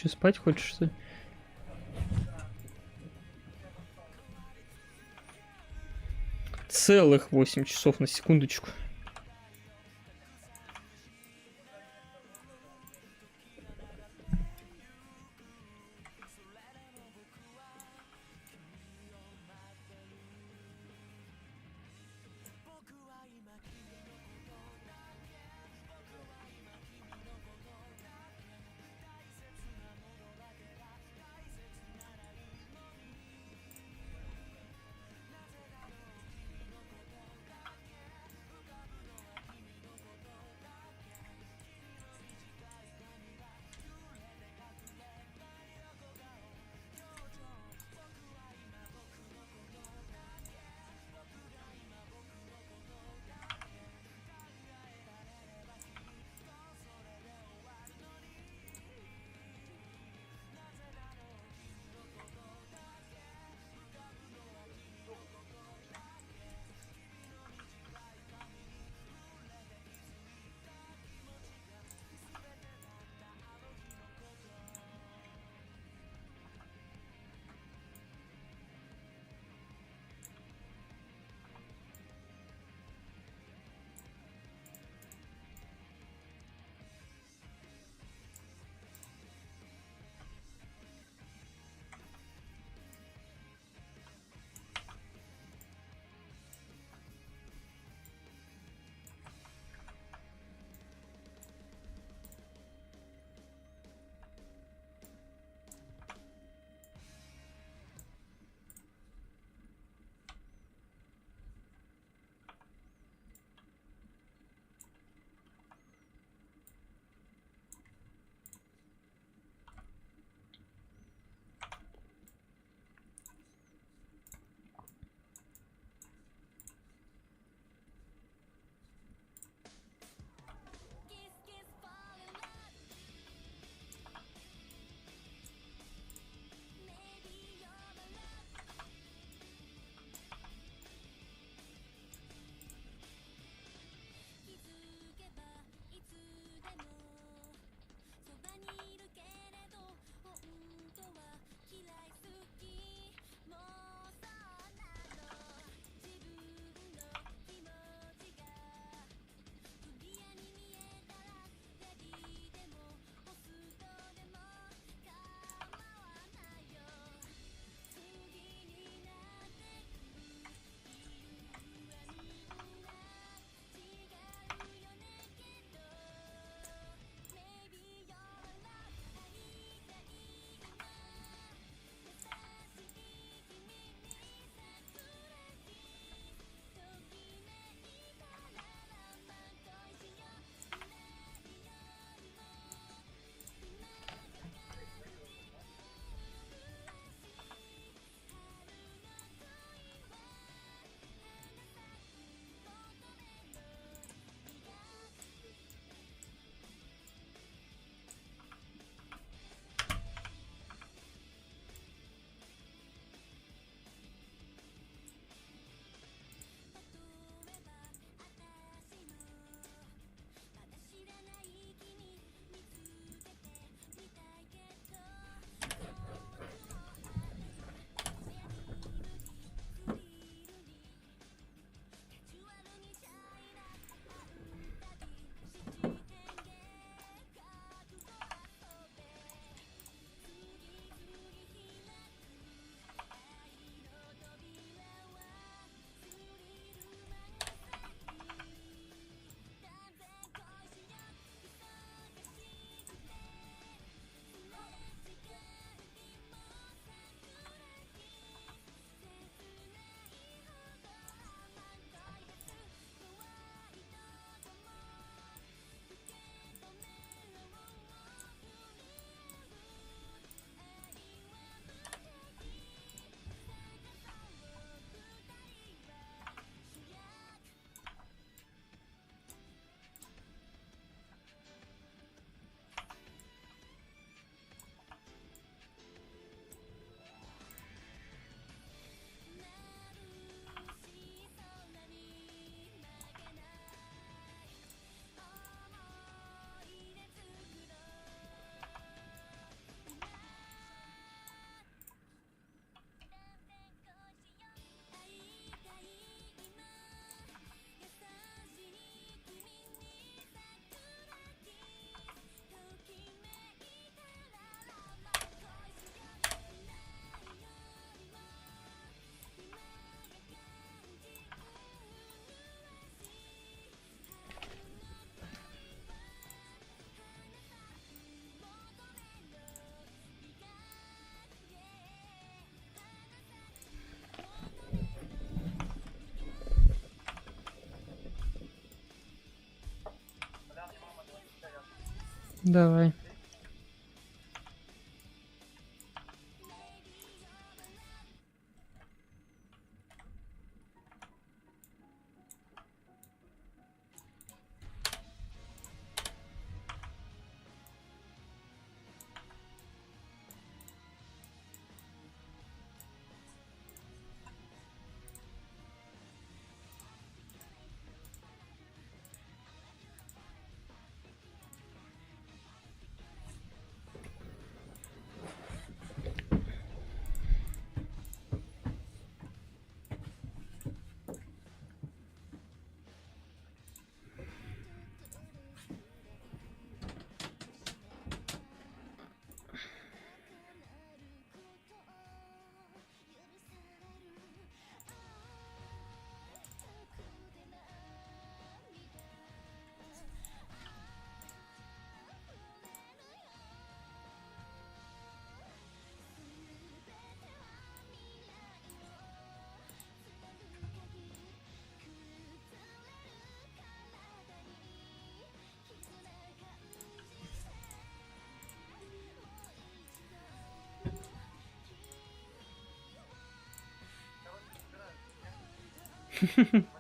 Че, спать хочешь, что ли? Целых 8 часов, на секундочку. Давай.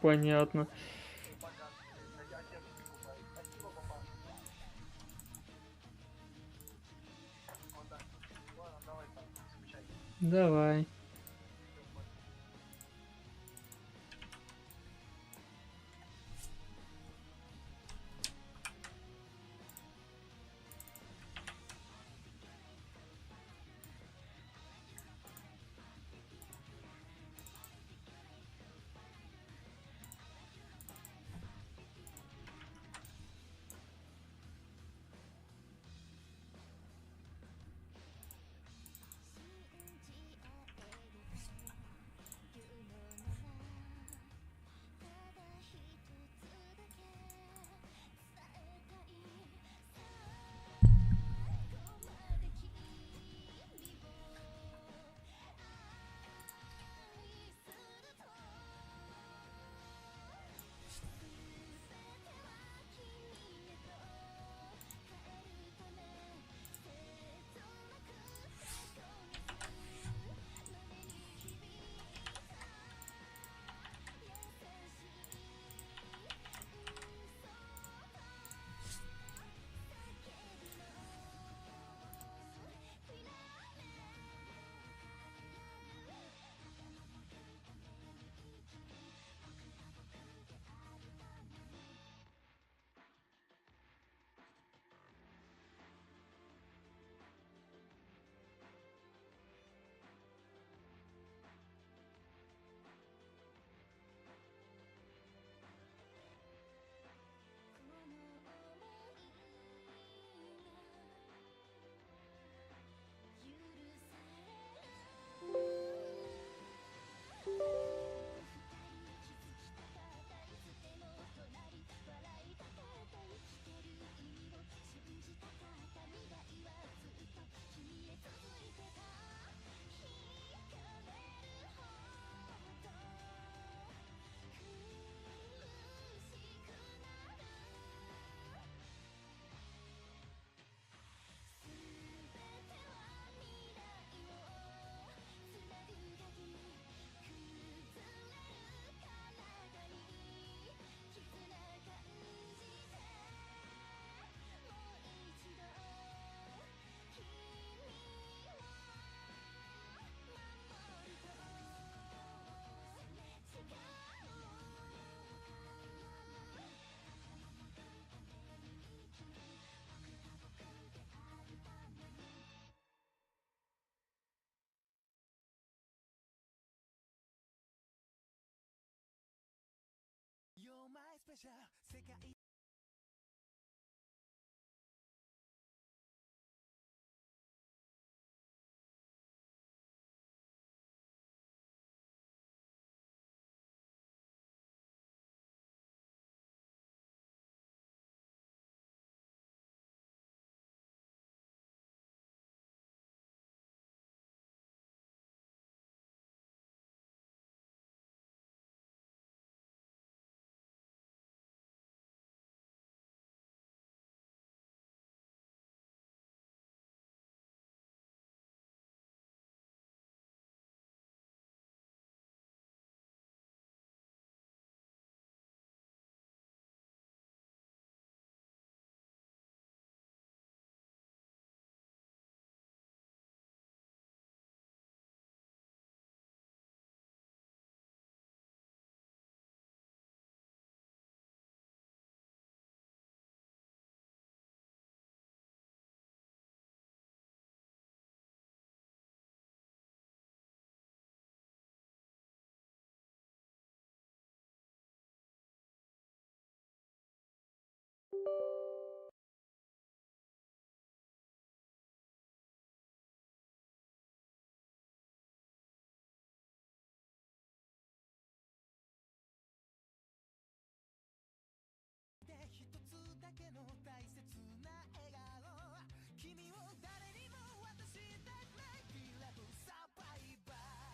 Понятно. Давай. You're my special 世界ての大切な笑顔君を誰にも渡したくない We love survivor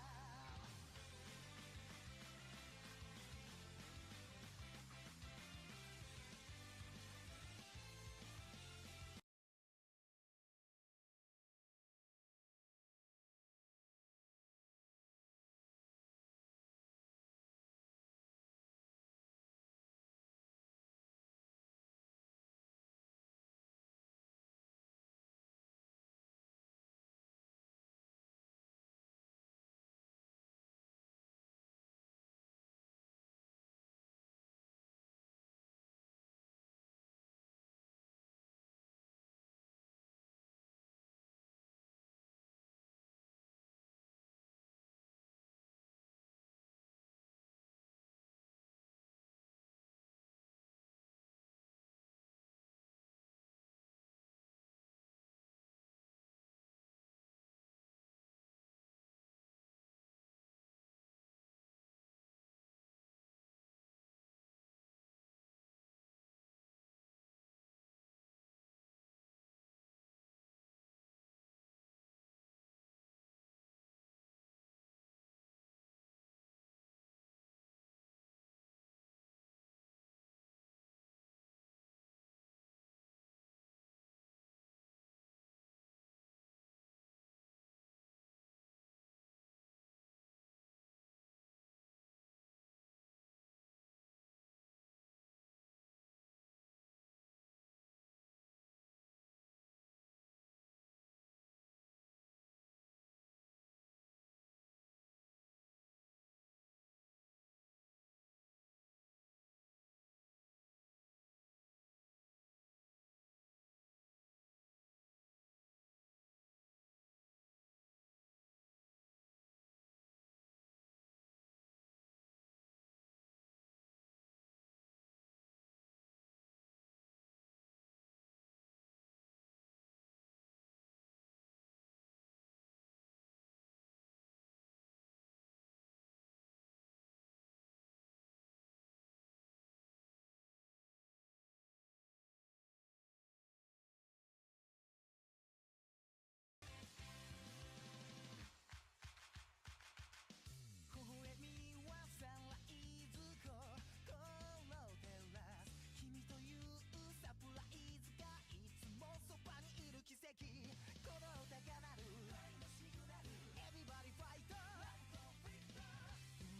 Everybody fight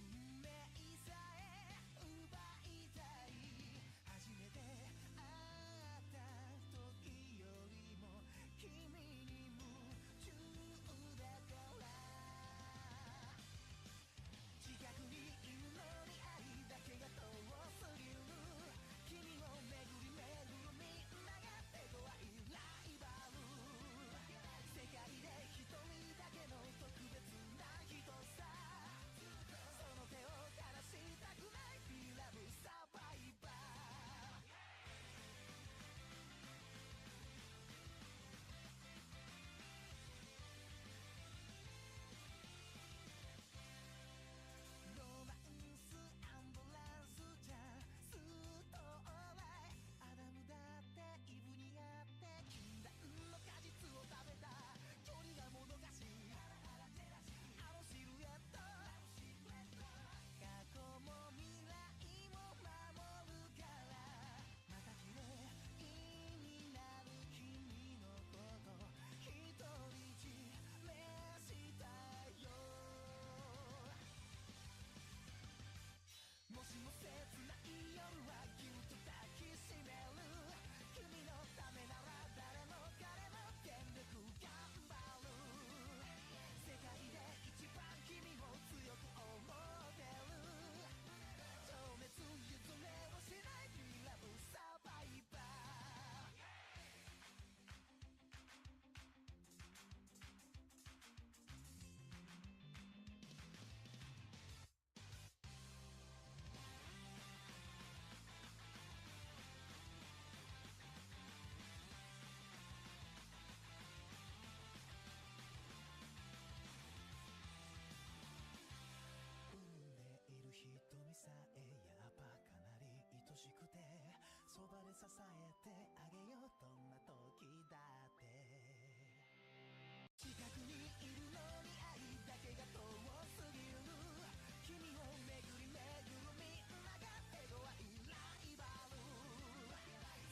運命さえ奪いたい初めて会った時よりも君に夢中だから近くにいるのに愛だけが遠すぎる君を巡り巡るみんなが手強いライバル世界で一人だけの特別な人さその手を離したくない We love survivorロマンスアンバランスじゃストーライアダムだってイブにやって禁断の果実を食べた距離がもどかしいあのシルエット過去も未来も守るからまた綺麗になる君のこと独り占めしたよもしも切ない夜はぎゅっと抱きしめる君のためなら誰も彼も全力頑張る世界で一番君を強く思ってる情熱譲れはしない We love survivor瞳さえやっぱかなり愛しくてそばで支えてあげようどんな時だって近くにいるのに愛だけが遠すぎる君を巡り巡るみんなが手強いライバル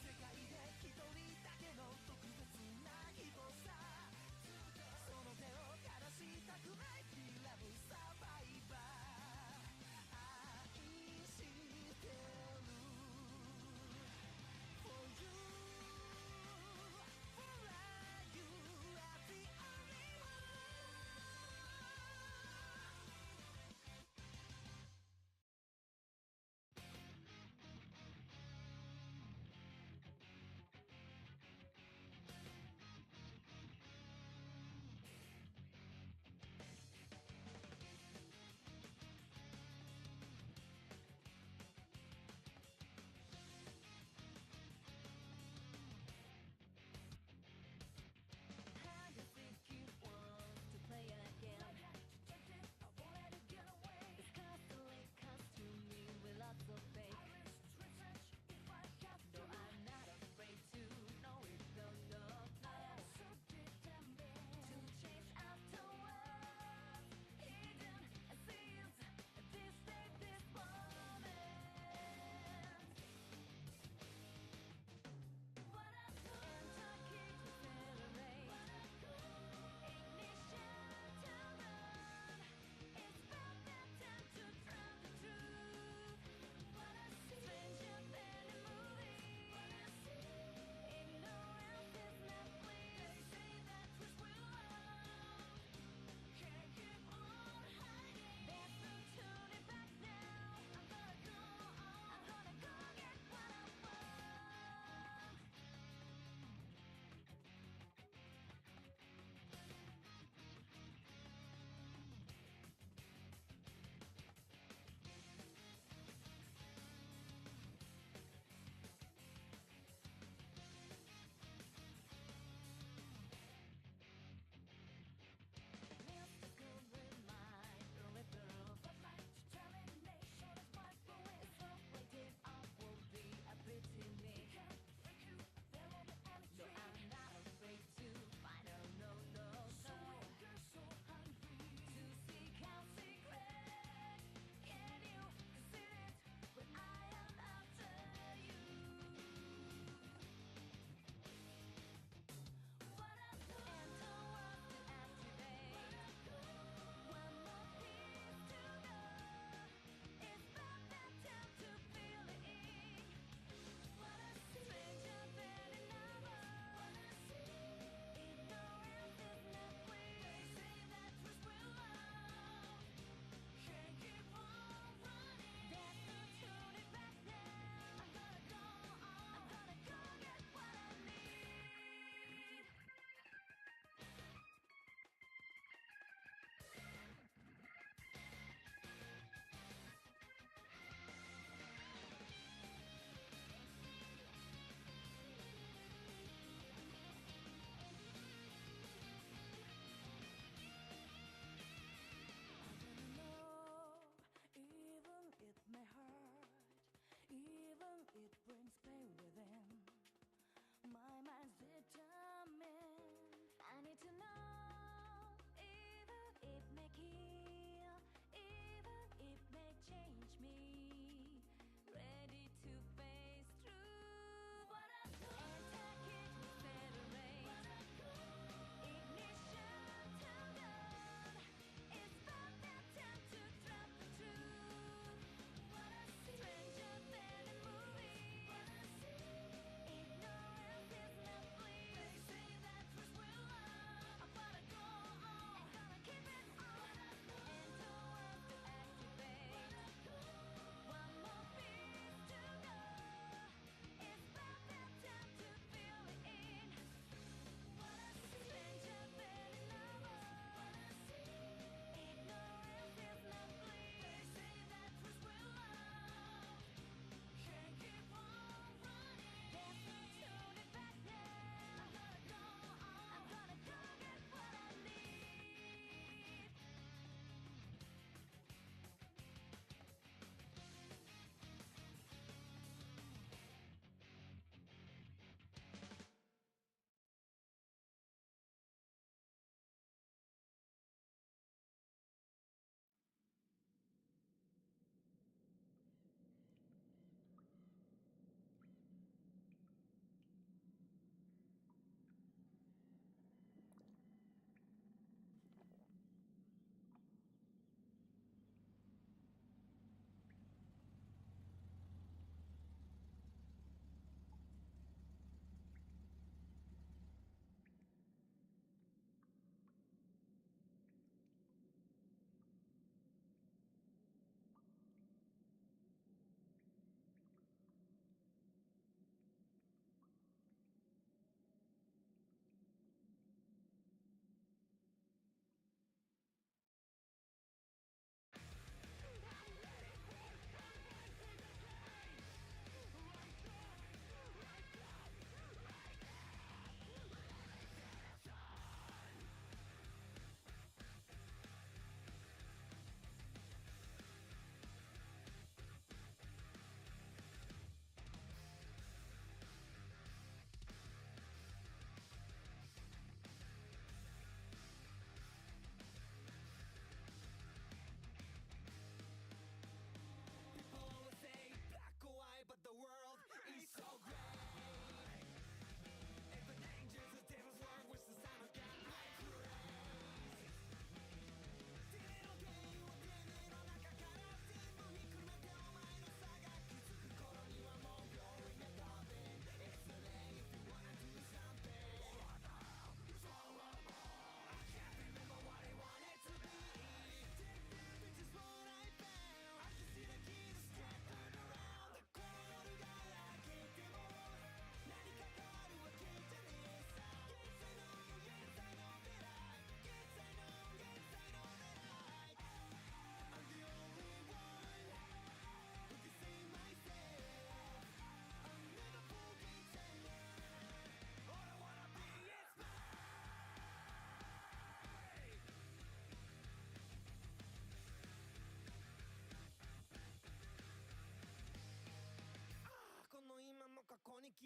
世界で一人だけの特別な人さその手を離したくない We love survivor 愛してる For you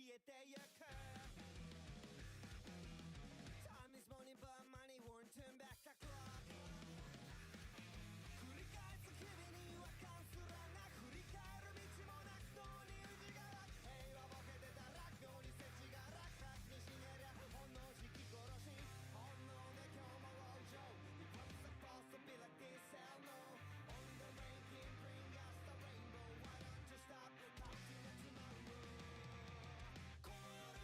消えてゆく Time is money but money won't turn back the clock 繰り返す日々に違和感すらなく振り返る道もなくそうに宇治川平和ボケてたら妙に世知が落札にしねりゃ本能引き殺し本能で今日も往生 It was supposed to be like this hell no Only the rain can bring us the rainbow Why don't you stop counting it tomorrow この夜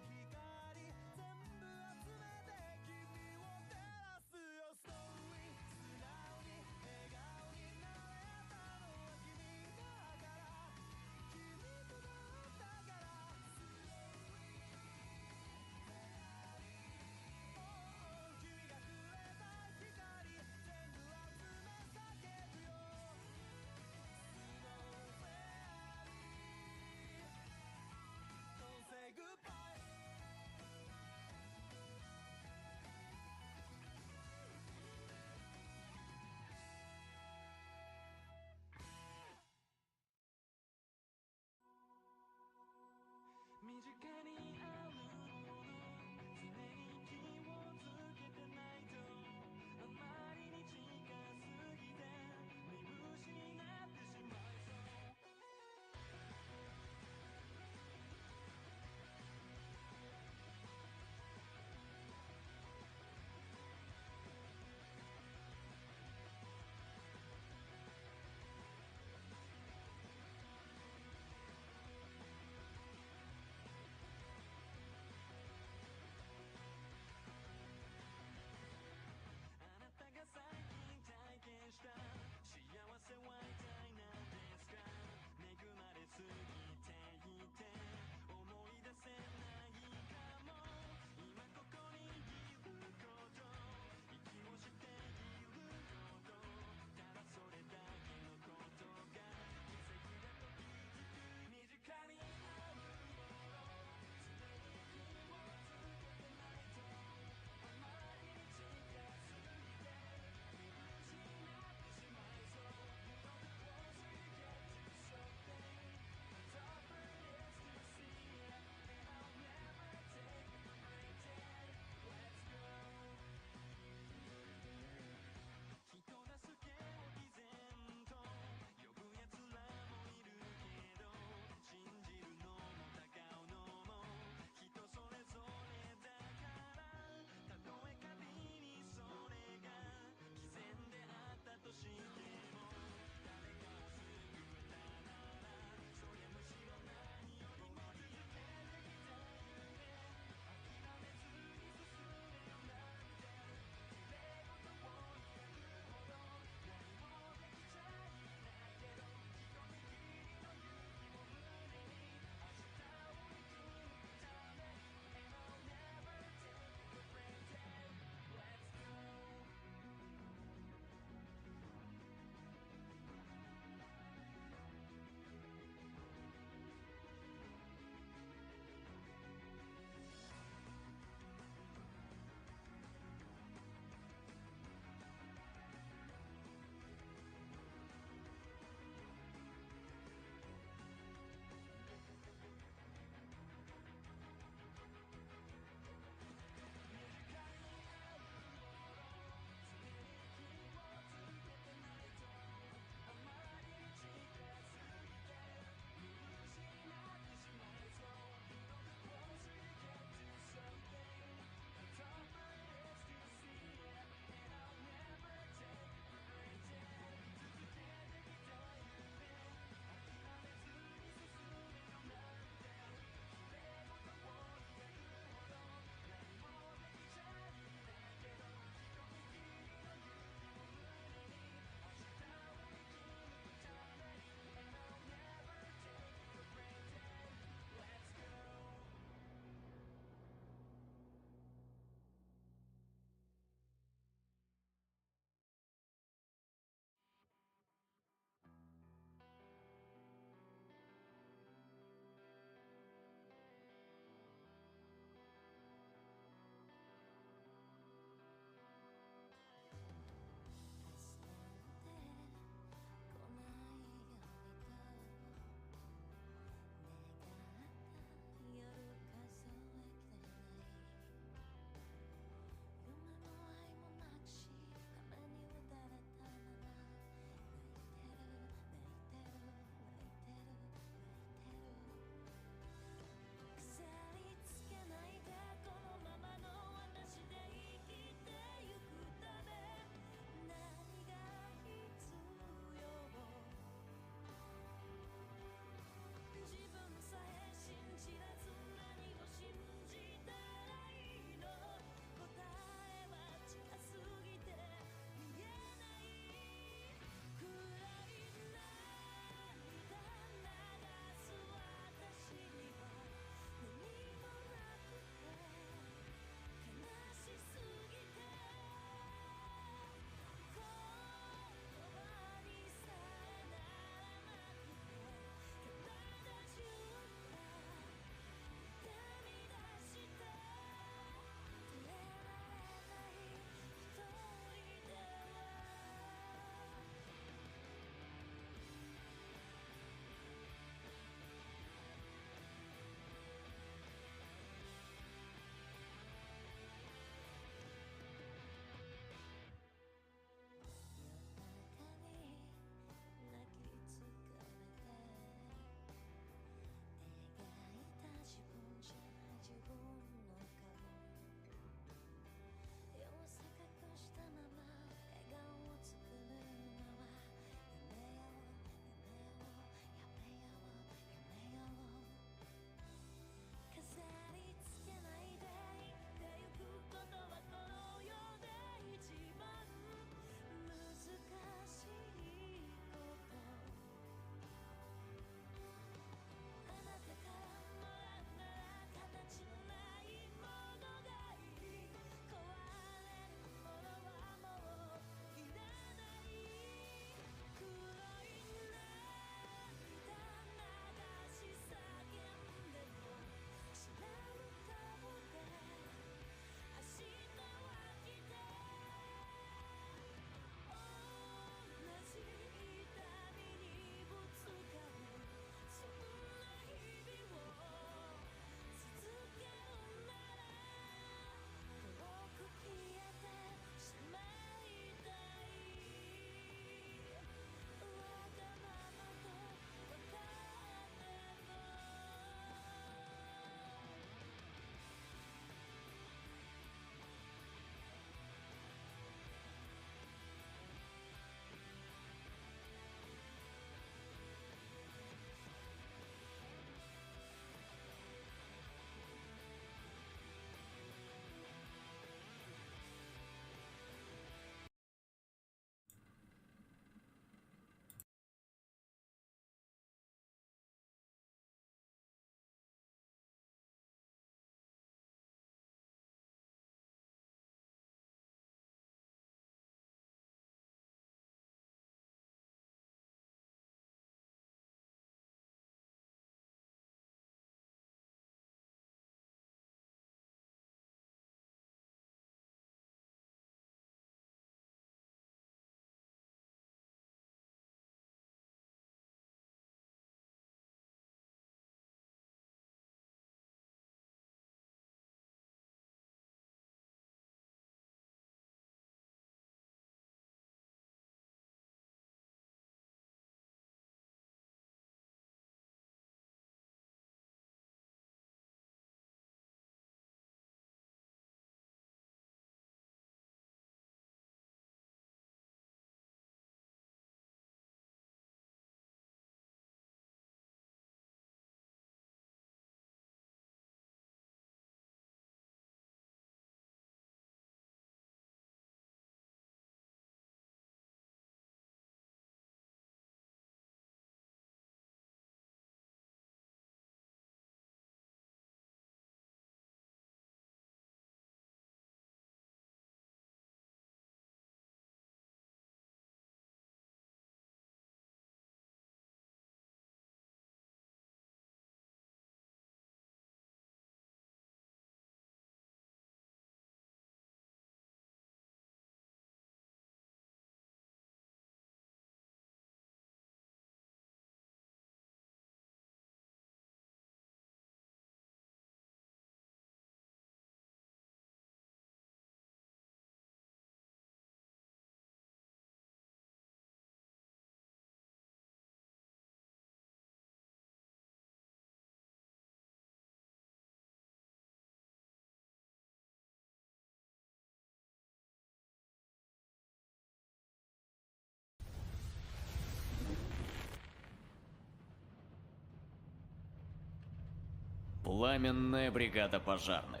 Пламенная бригада пожарных.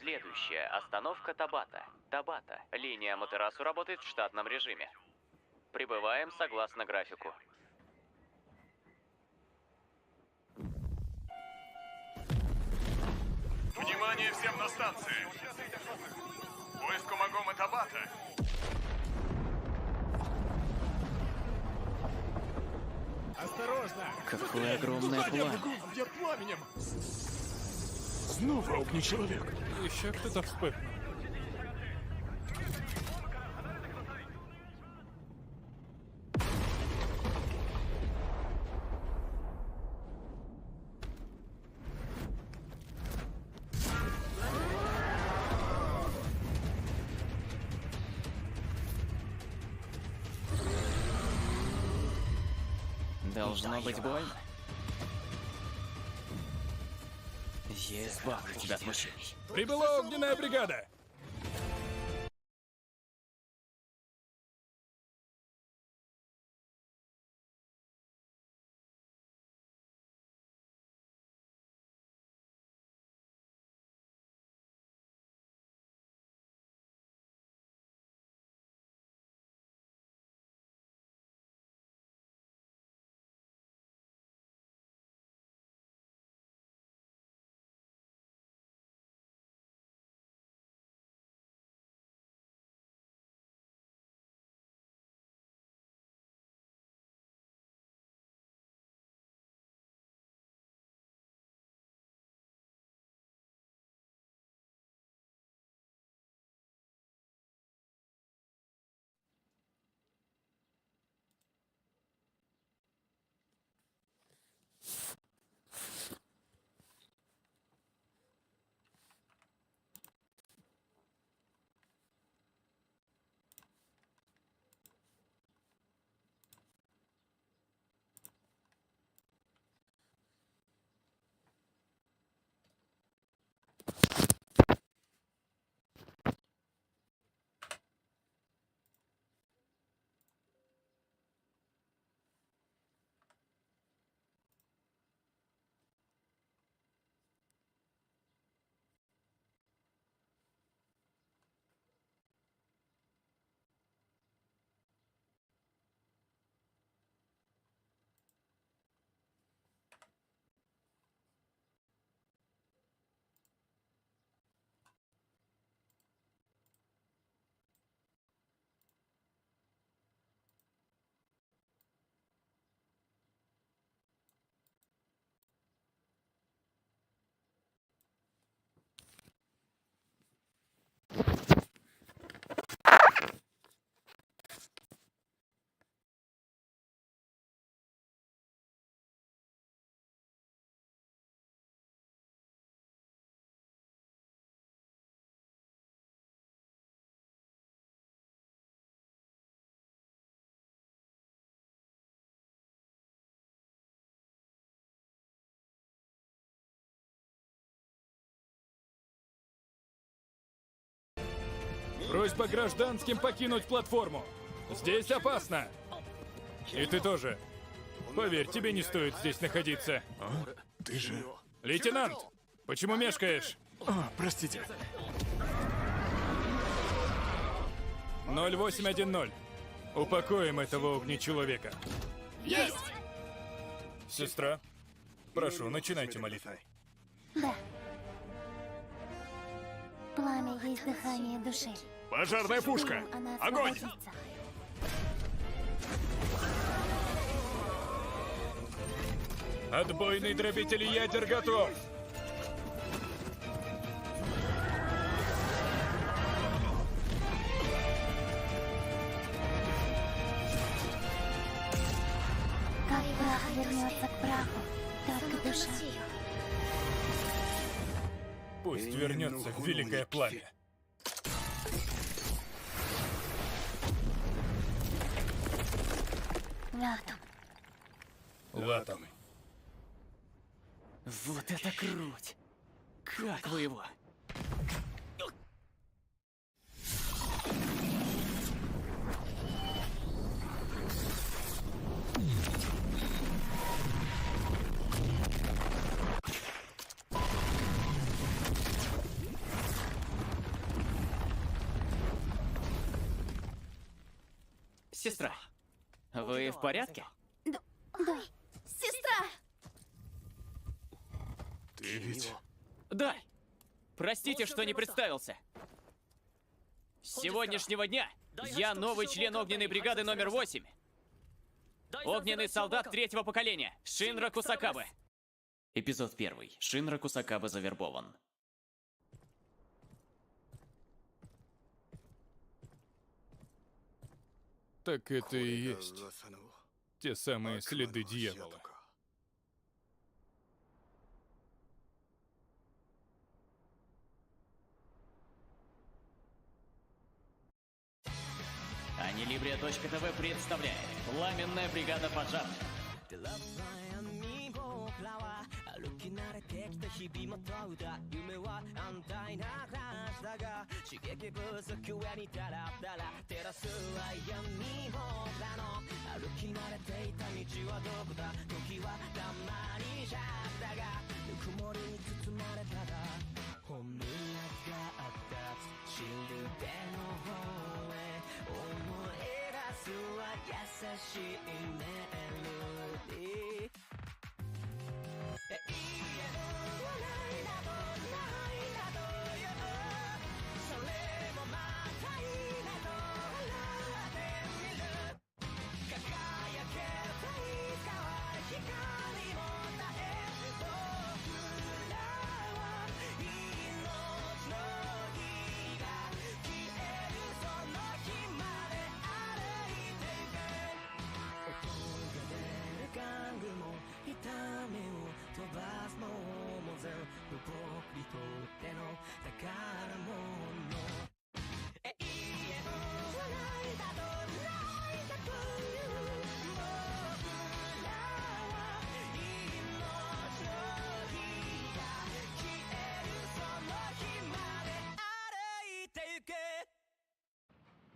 Следующая остановка Табата. Табата. Линия Аматерасу работает в штатном режиме. Прибываем согласно графику. Внимание всем на станции! Поиск Умагома Табата. Осторожно! Какое огромное пламя. Где пламенем? Снова огнечеловек. Еще кто-то вспыхнул. Должно быть больно. Я избавлю тебя от мучений. Прибыла огненная бригада! Просьба гражданским покинуть платформу. Здесь опасно. И ты тоже. Поверь, тебе не стоит здесь находиться. Ты же... Лейтенант, почему мешкаешь? Простите. 0810. Упокоим этого огнечеловека. Есть! Сестра, прошу, начинайте молитву. Да. Пламя есть дыхание души. Пожарная пушка! Она Огонь! освободится. Отбойный дробитель ядер готов. Как прах вернется к праху, так и душа. Пусть вернется в великое пламя. Латум. Латум. Вот это круть! Как вы его? Сестра, вы в порядке? Да. Сестра! Ты ведь... Да! Простите, что не представился. С сегодняшнего дня я новый член огненной бригады номер 8. Огненный солдат 3-го поколения, Шинра Кусакабе. Эпизод 1. Шинра Кусакабе завербован. Так это и есть те самые следы дьявола. Анилибрия.тв представляет Пламенная бригада пожарных. 歩き慣れてきた日々も問うた夢は安泰な話だが刺激不足上にダラダラ照らすは闇もだの歩き慣れていた道はどこだ時はたまにシャクだがぬくもりに包まれたら本音があった知る手の方へ思い出すは優しいメロディー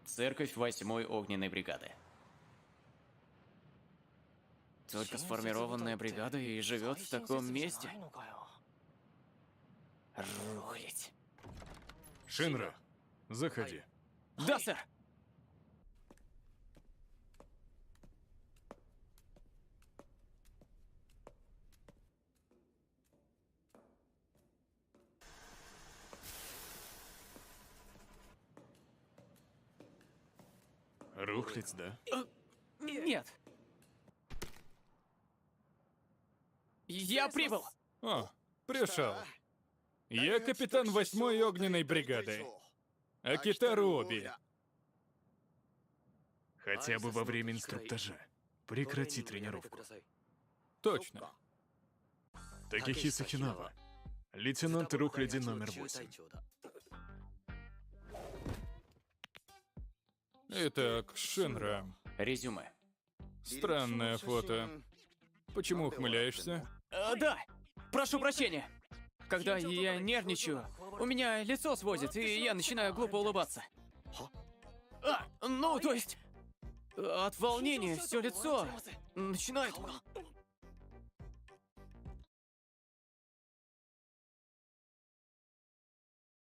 Церковь 8-й огненной бригады. Только сформированная бригада и живет в таком месте. Рухлить. Шинра, заходи. Да, сэр! Рухлить, да? Нет. Я прибыл. О, пришел. Я капитан 8-й огненной бригады. Акитару Оби. Хотя бы во время инструктажа. Прекрати тренировку. Точно. Такихиса Хинава. Лейтенант Рухляди номер 8. Итак, Шинра. Резюме. Странное фото. Почему ухмыляешься? Да, прошу прощения. Когда я нервничаю, у меня лицо сводит, и я начинаю глупо улыбаться. Ну, то есть, от волнения все лицо начинает